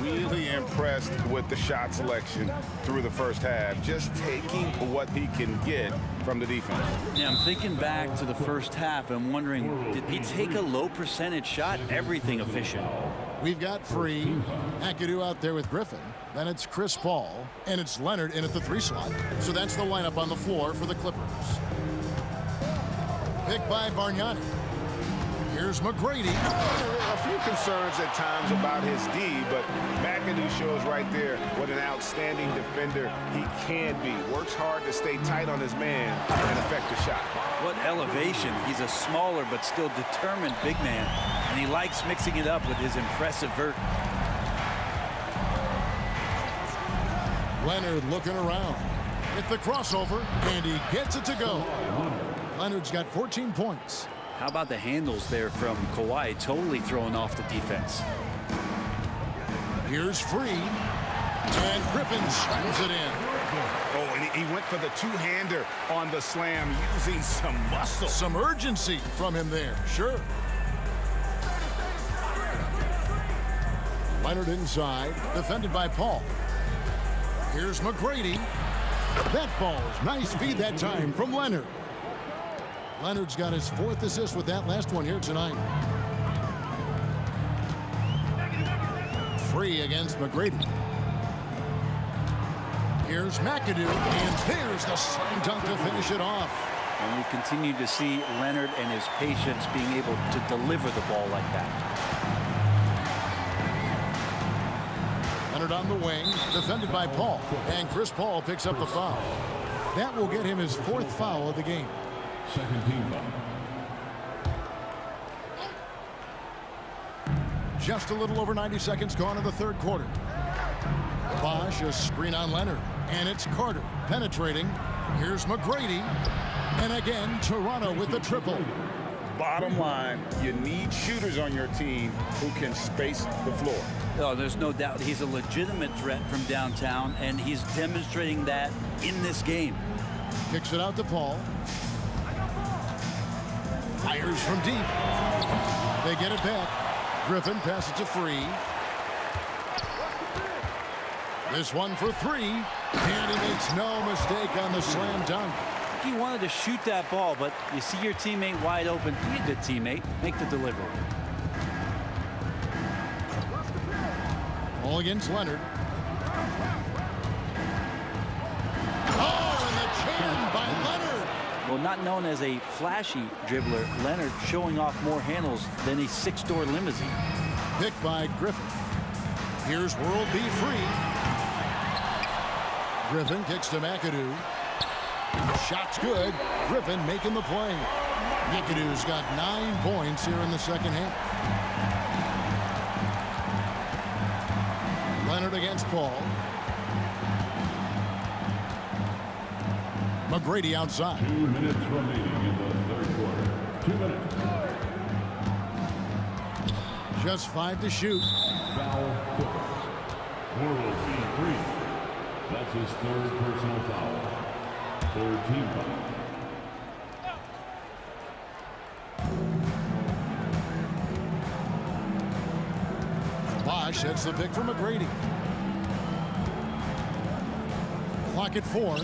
[SPEAKER 8] Really impressed with the shot selection through the first half, just taking what he can get from the defense.
[SPEAKER 10] Yeah, I'm thinking back to the first half and wondering, did he take a low percentage shot? Everything efficient.
[SPEAKER 7] We've got Free, McAdoo out there with Griffin. Then it's Chris Paul, and it's Leonard in at the 3 slot. So that's the lineup on the floor for the Clippers. Picked by Bargnani. Here's McGrady.
[SPEAKER 8] A few concerns at times about his D, but McAdoo shows right there what an outstanding defender he can be. Works hard to stay tight on his man and affect the shot.
[SPEAKER 10] What elevation. He's a smaller but still determined big man, and he likes mixing it up with his impressive vert.
[SPEAKER 7] Leonard looking around. Hit the crossover, and he gets it to go. Leonard's got 14 points.
[SPEAKER 10] How about the handles there from Kawhi, totally throwing off the defense.
[SPEAKER 7] Here's Free, and Griffin slams it in.
[SPEAKER 8] Oh, and he went for the 2-hander on the slam, using some muscle.
[SPEAKER 7] Some urgency from him there, sure. Leonard inside, defended by Paul. Here's McGrady. That falls. Nice feed that time from Leonard. Leonard's got his 4th assist with that last one here tonight. Free against McGrady. Here's McAdoo, and there's the slam dunk to finish it off.
[SPEAKER 10] And we continue to see Leonard and his patience being able to deliver the ball like that.
[SPEAKER 7] Leonard on the wing, defended by Paul. And Chris Paul picks up the foul. That will get him his 4th foul of the game.
[SPEAKER 5] Second team foul.
[SPEAKER 7] Just a little over 90 seconds gone in the 3rd quarter. Bosch, a screen on Leonard. And it's Carter penetrating. Here's McGrady. And again, Toronto with the triple.
[SPEAKER 8] Bottom line, you need shooters on your team who can space the floor.
[SPEAKER 10] Oh, there's no doubt he's a legitimate threat from downtown, and he's demonstrating that in this game.
[SPEAKER 7] Kicks it out to Paul. Fires from deep. They get it back. Griffin passes to Free. This one for 3. And he makes no mistake on the slam dunk.
[SPEAKER 10] He wanted to shoot that ball, but you see your teammate wide open. Be a good teammate. Make the delivery.
[SPEAKER 7] All against Leonard. Oh, and the jam by Leonard.
[SPEAKER 10] Well, not known as a flashy dribbler, Leonard showing off more handles than a 6-door limousine.
[SPEAKER 7] Picked by Griffin. Here's World B. Free. Griffin kicks to McAdoo. Shot's good. Griffin making the play. McAdoo's got 9 points here in the second half. Leonard against Paul. McGrady outside.
[SPEAKER 5] 2 minutes remaining in the 3rd quarter. 2 minutes.
[SPEAKER 7] Just 5 to shoot.
[SPEAKER 5] Foul court. World B. Free. That's his 3rd personal foul. 3rd team foul.
[SPEAKER 7] Bosch sets the pick for McGrady. Clock at 4.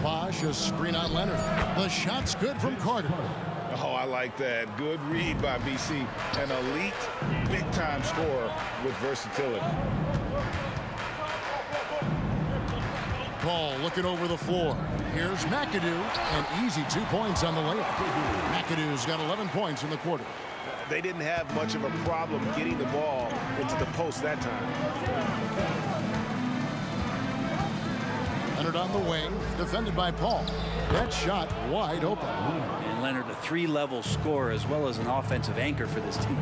[SPEAKER 7] Bosch, a screen on Leonard. The shot's good from Carter.
[SPEAKER 8] Oh, I like that. Good read by BC. An elite, big-time scorer with versatility.
[SPEAKER 7] Paul looking over the floor. Here's McAdoo. An easy 2 points on the layup. McAdoo's got 11 points in the quarter.
[SPEAKER 8] They didn't have much of a problem getting the ball into the post that time.
[SPEAKER 7] Leonard on the wing, defended by Paul. That shot wide open.
[SPEAKER 10] And Leonard, a 3-level scorer as well as an offensive anchor for this team.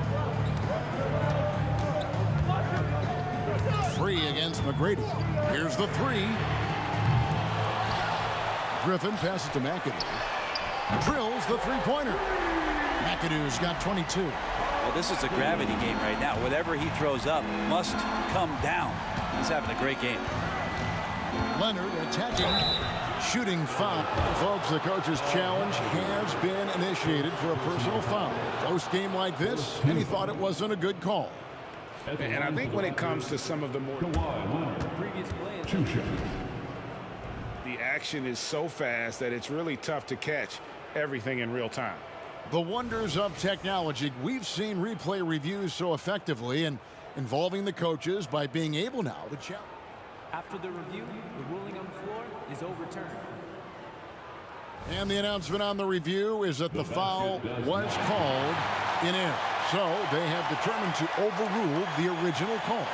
[SPEAKER 7] Free against McGrady. Here's the 3. Griffin passes to McAdoo. Drills the 3-pointer. McAdoo's got 22.
[SPEAKER 10] Well, this is a gravity game right now. Whatever he throws up must come down. He's having a great game.
[SPEAKER 7] Leonard attacking. Shooting foul. Folks, the coach's challenge has been initiated for a personal foul. Close game like this, and he thought it wasn't a good call.
[SPEAKER 8] And I think when it comes to some of the more... The action is so fast that it's really tough to catch everything in real time.
[SPEAKER 7] The wonders of technology. We've seen replay reviews so effectively and involving the coaches by being able now to challenge.
[SPEAKER 15] After the review, the ruling on the floor is overturned.
[SPEAKER 7] And the announcement on the review is that the foul was called in air. So they have determined to overrule the original call.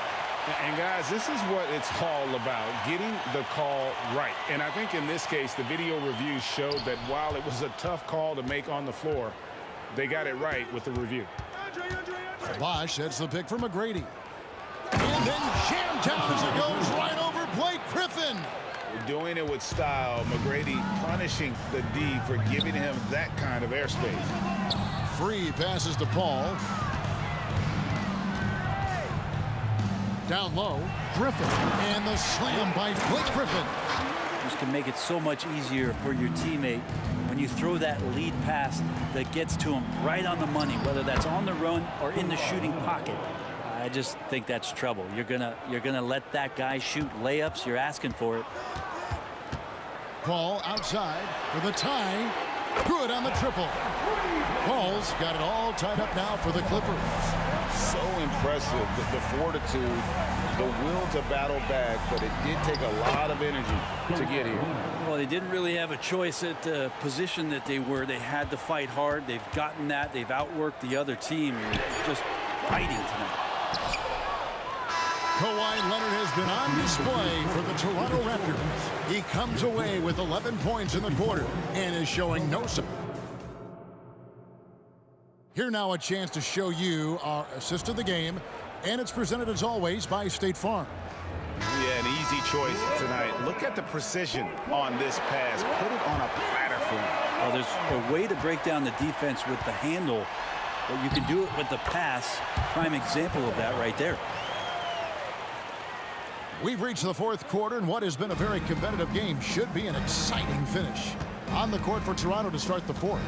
[SPEAKER 8] And guys, this is what it's all about, getting the call right. And I think in this case, the video review showed that while it was a tough call to make on the floor, they got it right with the review.
[SPEAKER 7] Bosch sets the pick for McGrady. And then jammed down as it goes right over Blake Griffin.
[SPEAKER 8] Doing it with style. McGrady punishing the D for giving him that kind of airspace.
[SPEAKER 7] Free passes to Paul. Down low, Griffin. And the slam by Blake Griffin.
[SPEAKER 10] This can make it so much easier for your teammate when you throw that lead pass that gets to him right on the money, whether that's on the run or in the shooting pocket. I just think that's trouble. You're gonna let that guy shoot layups. You're asking for it.
[SPEAKER 7] Paul outside for the tie. Good on the triple. Paul's got it all tied up now for the Clippers.
[SPEAKER 8] So impressive, the fortitude, the will to battle back, but it did take a lot of energy to get here.
[SPEAKER 10] Well, they didn't really have a choice at the position that they were. They had to fight hard. They've gotten that. They've outworked the other team. Just fighting tonight.
[SPEAKER 7] Kawhi Leonard has been on display for the Toronto Raptors. He comes away with 11 points in the quarter and is showing no support. Here now a chance to show you our assist of the game, and it's presented as always by State Farm.
[SPEAKER 8] Yeah, an easy choice tonight. Look at the precision on this pass. Put it on a platter for him.
[SPEAKER 10] Well, there's a way to break down the defense with the handle, but you can do it with the pass. Prime example of that right there.
[SPEAKER 7] We've reached the fourth quarter, and what has been a very competitive game should be an exciting finish. On the court for Toronto to start the fourth.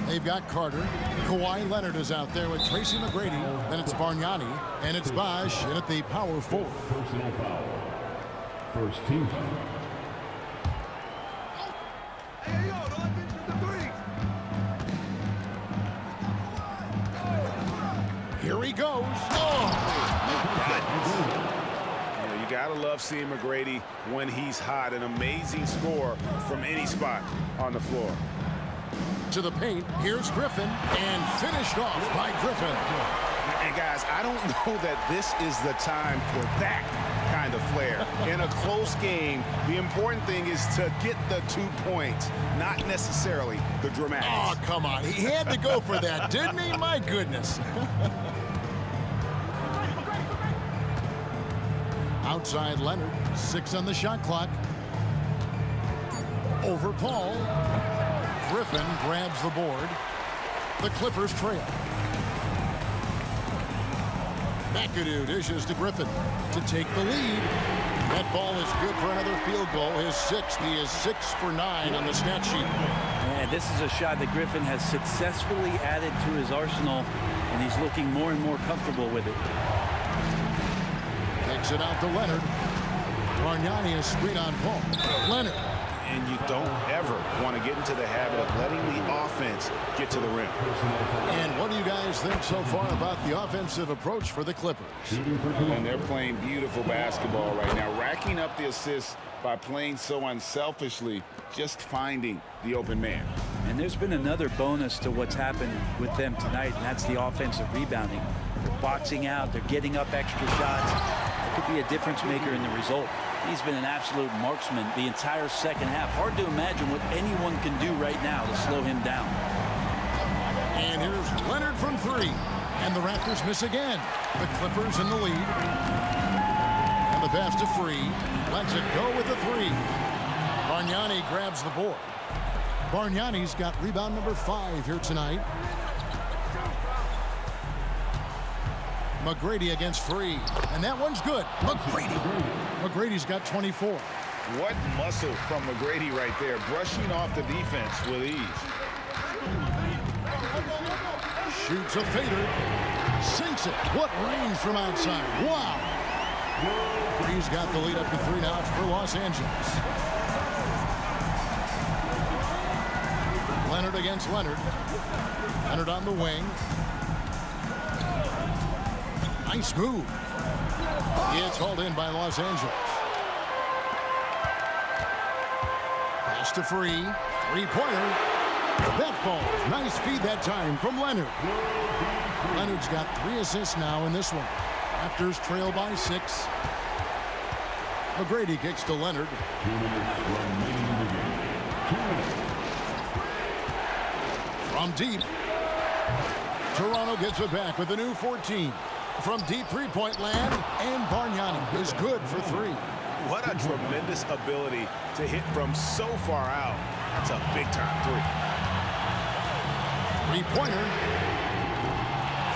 [SPEAKER 7] They've got Carter. Kawhi Leonard is out there with Tracy McGrady. Then it's Bargnani. And it's Bosh in at the power forward.
[SPEAKER 5] Personal foul. First team foul.
[SPEAKER 7] Here he goes.
[SPEAKER 8] You gotta love seeing McGrady when he's hot. An amazing score from any spot on the floor.
[SPEAKER 7] To the paint, here's Griffin, and finished off by Griffin.
[SPEAKER 8] And guys, I don't know that this is the time for that kind of flair. In a close game, the important thing is to get the 2 points, not necessarily the dramatics.
[SPEAKER 7] Oh, come on. He had to go for that, didn't he? My goodness. Outside Leonard, 6 on the shot clock. Over Paul. Griffin grabs the board. The Clippers trail. McAdoo dishes to Griffin to take the lead. That ball is good for another field goal. His 6th. He is 6 for 9 on the stat sheet.
[SPEAKER 10] And this is a shot that Griffin has successfully added to his arsenal, and he's looking more and more comfortable with it.
[SPEAKER 7] Takes it out to Leonard. Bargnani is screen on Paul. Leonard.
[SPEAKER 8] And you don't ever want to get into the habit of letting the offense get to the rim.
[SPEAKER 7] And what do you guys think so far about the offensive approach for the Clippers?
[SPEAKER 8] And they're playing beautiful basketball right now, racking up the assists by playing so unselfishly, just finding the open man.
[SPEAKER 10] And there's been another bonus to what's happened with them tonight, and that's the offensive rebounding. They're boxing out, they're getting up extra shots. It could be a difference maker in the result. He's been an absolute marksman the entire second half. Hard to imagine what anyone can do right now to slow him down.
[SPEAKER 7] And here's Leonard from 3. And the Raptors miss again. The Clippers in the lead. And the pass to Free. Lets it go with the 3. Bargnani grabs the board. Bargnani's got rebound number 5 here tonight. McGrady against Free. And that one's good. McGrady's got 24.
[SPEAKER 8] What muscle from McGrady right there, brushing off the defense with ease.
[SPEAKER 7] Shoots a fader. Sinks it. What range from outside. Wow. Free's got the lead up to 3 now. It's for Los Angeles. Leonard against Leonard. Leonard on the wing. Nice move. It's hauled in by Los Angeles. Pass to Free. 3-pointer. That falls. Nice feed that time from Leonard. Leonard's got 3 assists now in this one. Raptors trail by 6. McGrady kicks to Leonard.
[SPEAKER 5] 2 minutes remaining in the game. 2 minutes.
[SPEAKER 7] From deep. Toronto gets it back with a new 14. From deep 3-point land, and Bargnani is good for 3.
[SPEAKER 8] What a tremendous ability to hit from so far out. That's a big-time
[SPEAKER 7] 3. 3-pointer.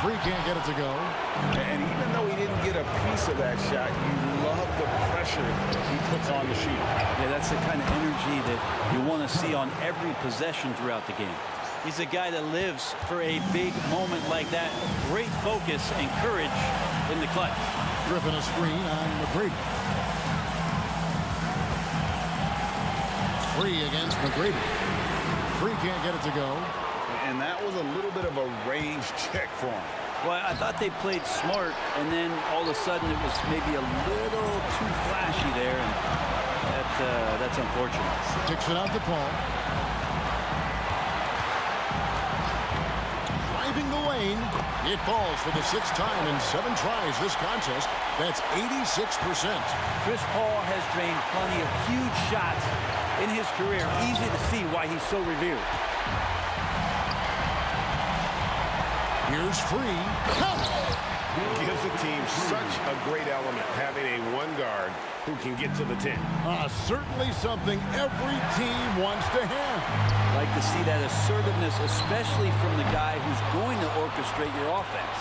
[SPEAKER 7] Free can't get it to go.
[SPEAKER 8] And even though he didn't get a piece of that shot, you love the pressure he puts on the shooter.
[SPEAKER 10] Yeah, that's the kind of energy that you want to see on every possession throughout the game. He's a guy that lives for a big moment like that. Great focus and courage in the clutch.
[SPEAKER 7] Griffin a screen on McGrady. Free against McGrady. Free can't get it to go.
[SPEAKER 8] And that was a little bit of a range check for him.
[SPEAKER 10] Well, I thought they played smart, and then all of a sudden it was maybe a little too flashy there, and that's unfortunate.
[SPEAKER 7] Kicks it out to Paul. Driving the lane. It falls for the 6th time in 7 tries this contest. That's 86%.
[SPEAKER 10] Chris Paul has drained plenty of huge shots in his career. Easy to see why he's so revered.
[SPEAKER 7] Here's Free.
[SPEAKER 8] Gives the team such a great element, having a one guard who can get to the 10.
[SPEAKER 7] Certainly something every team wants to have.
[SPEAKER 10] Like to see that assertiveness, especially from the guy who's going to orchestrate your offense.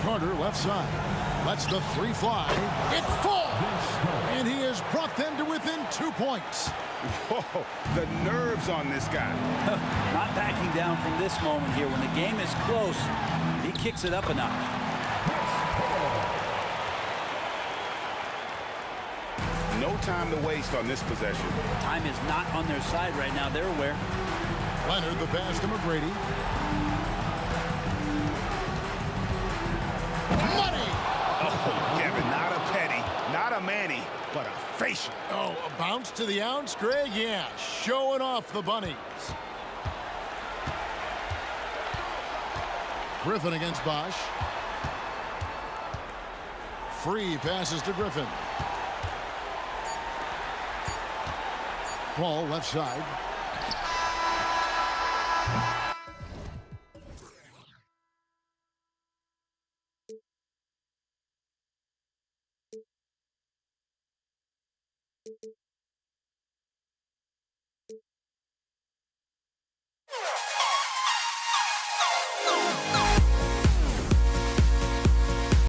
[SPEAKER 7] Carter left side. Lets the 3 fly. It falls! And he has brought them to within 2 points.
[SPEAKER 8] Whoa, the nerves on this guy.
[SPEAKER 10] Not backing down from this moment here. When the game is close, he kicks it up a notch.
[SPEAKER 8] No time to waste on this possession.
[SPEAKER 10] Time is not on their side right now. They're aware.
[SPEAKER 7] Leonard the pass to McGrady. Money!
[SPEAKER 8] Oh, Kevin, not a petty, not a Manny, but a facial.
[SPEAKER 7] Oh, a bounce to the ounce, Greg? Yeah, showing off the bunnies. Griffin against Bosch. Free passes to Griffin. Paul left side.